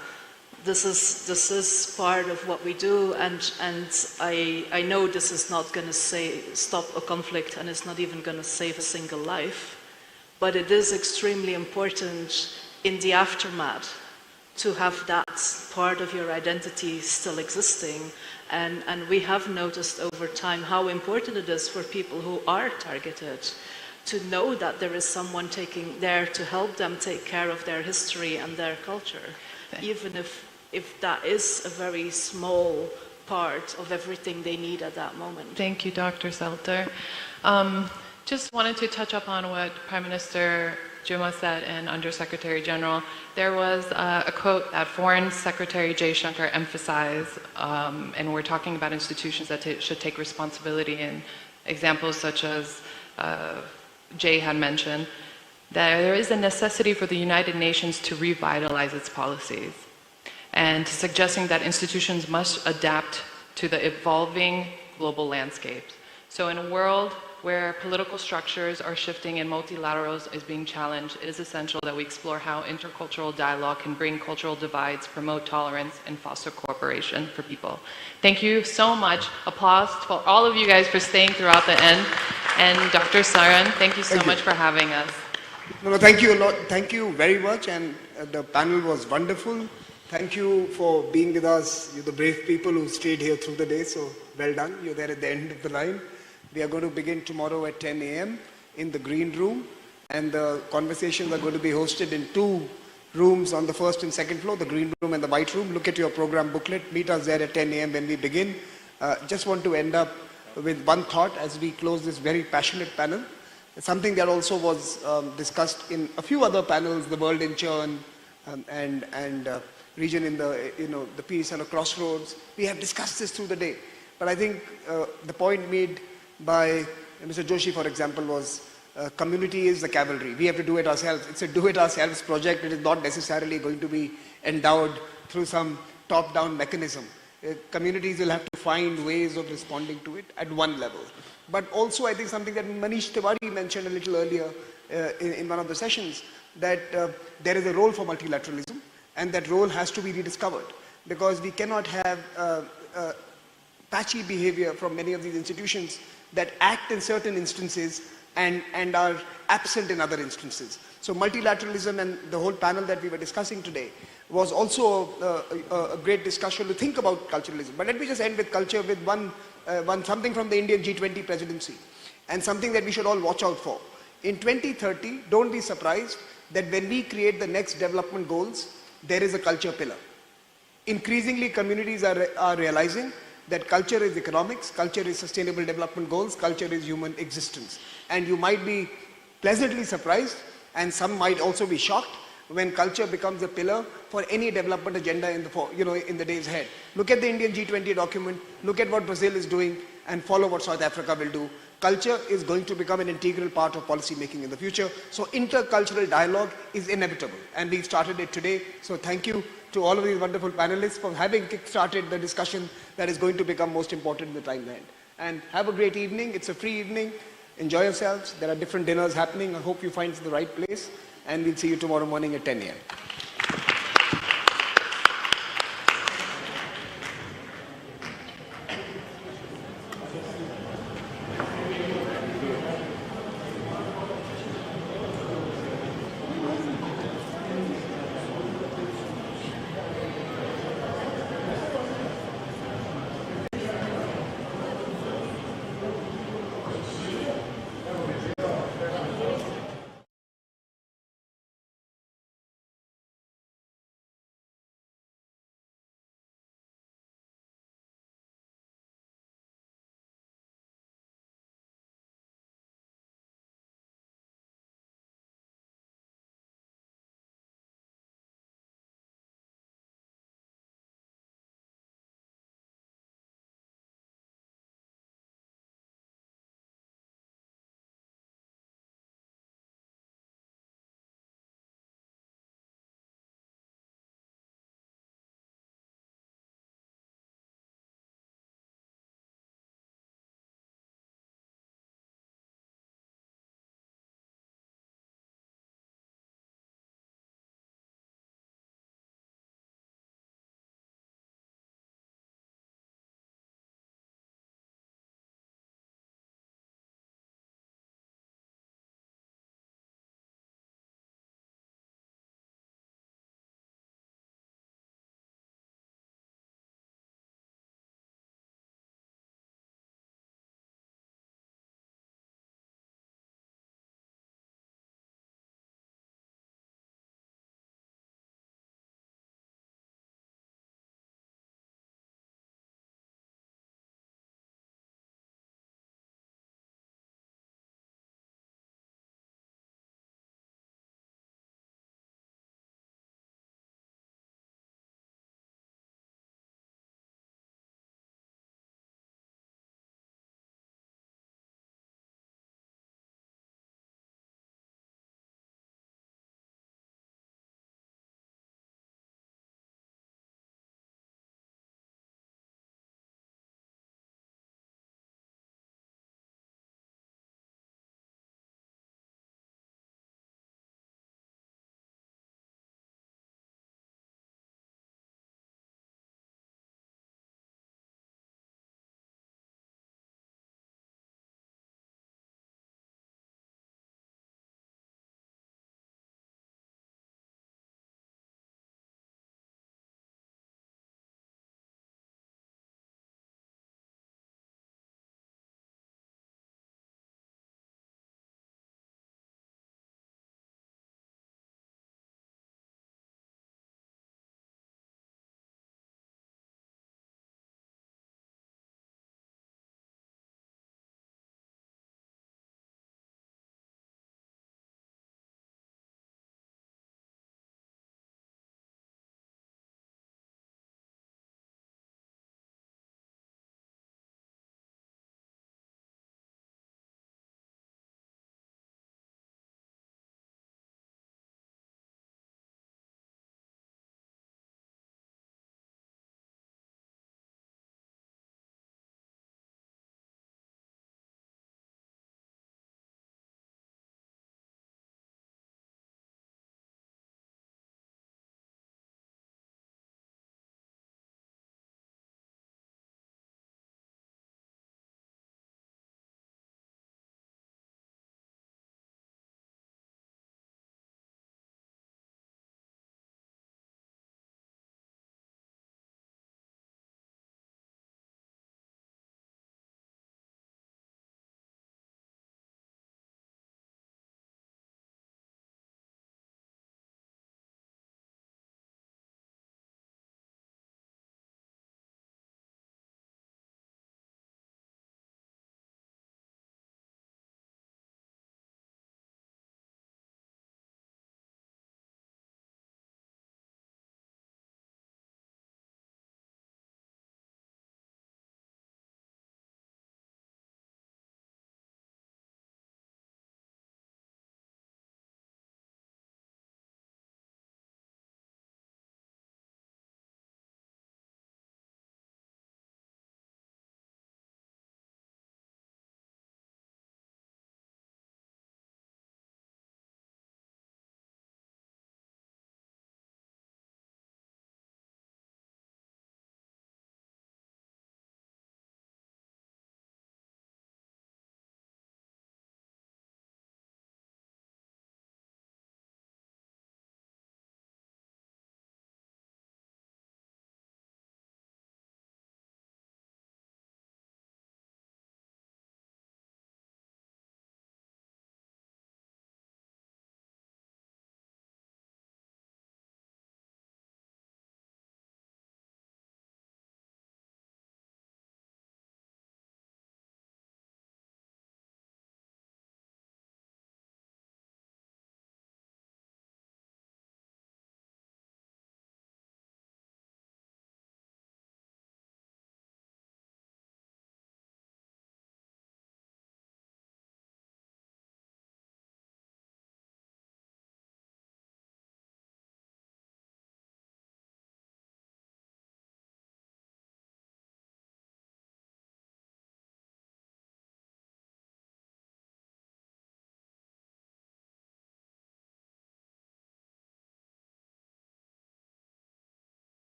This is part of what we do, and I know this is not going to stop a conflict, and it's not even going to save a single life, but it is extremely important in the aftermath to have that part of your identity still existing, and we have noticed over time how important it is for people who are targeted to know that there is someone there to help them take care of their history and their culture, even if that is a very small part of everything they need at that moment. Thank you, Dr. Selter. Just wanted to touch upon what Prime Minister Juma said and Undersecretary General. There was a quote that Foreign Secretary Jay Shankar emphasized, and we're talking about institutions that should take responsibility, in examples such as Jay had mentioned, that there is a necessity for the United Nations to revitalize its policies, and suggesting that institutions must adapt to the evolving global landscapes. So in a world where political structures are shifting and multilateralism is being challenged, it is essential that we explore how intercultural dialogue can bring cultural divides, promote tolerance, and foster cooperation for people. Thank you so much. Applause for all of you guys for staying throughout the end. And Dr. Saran, thank you so much for having us. No, thank you a lot. Thank you very much. And the panel was wonderful. Thank you for being with us. You're the brave people who stayed here through the day, so well done. You're there at the end of the line. We are going to begin tomorrow at 10 a.m. in the green room, and the conversations are going to be hosted in 2 rooms on the first and second floor, the green room and the white room. Look at your program booklet. Meet us there at 10 a.m. when we begin. Just want to end up with one thought as we close this very passionate panel. Something that also was discussed in a few other panels, the world in churn and region in the peace and a crossroads. We have discussed this through the day. But I think the point made by Mr. Joshi, for example, was community is the cavalry. We have to do it ourselves. It's a do-it-ourselves project. It is not necessarily going to be endowed through some top-down mechanism. Communities will have to find ways of responding to it at one level. But also, I think something that Manish Tiwari mentioned a little earlier in one of the sessions, that there is a role for multilateralism, and that role has to be rediscovered, because we cannot have patchy behavior from many of these institutions that act in certain instances and are absent in other instances. So multilateralism and the whole panel that we were discussing today was also a great discussion to think about culturalism. But let me just end with culture with something from the Indian G20 presidency, and something that we should all watch out for. In 2030, don't be surprised that when we create the next development goals, there is a culture pillar. Increasingly, communities are realizing that culture is economics, culture is sustainable development goals, culture is human existence. And you might be pleasantly surprised, and some might also be shocked, when culture becomes a pillar for any development agenda in the days ahead. Look at the Indian G20 document, look at what Brazil is doing, and follow what South Africa will do. Culture is going to become an integral part of policy making in the future. So intercultural dialogue is inevitable, and we started it today. So thank you to all of these wonderful panelists for having kick-started the discussion that is going to become most important in the time ahead. And have a great evening. It's a free evening. Enjoy yourselves. There are different dinners happening. I hope you find the right place, and we'll see you tomorrow morning at 10 a.m.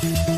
you.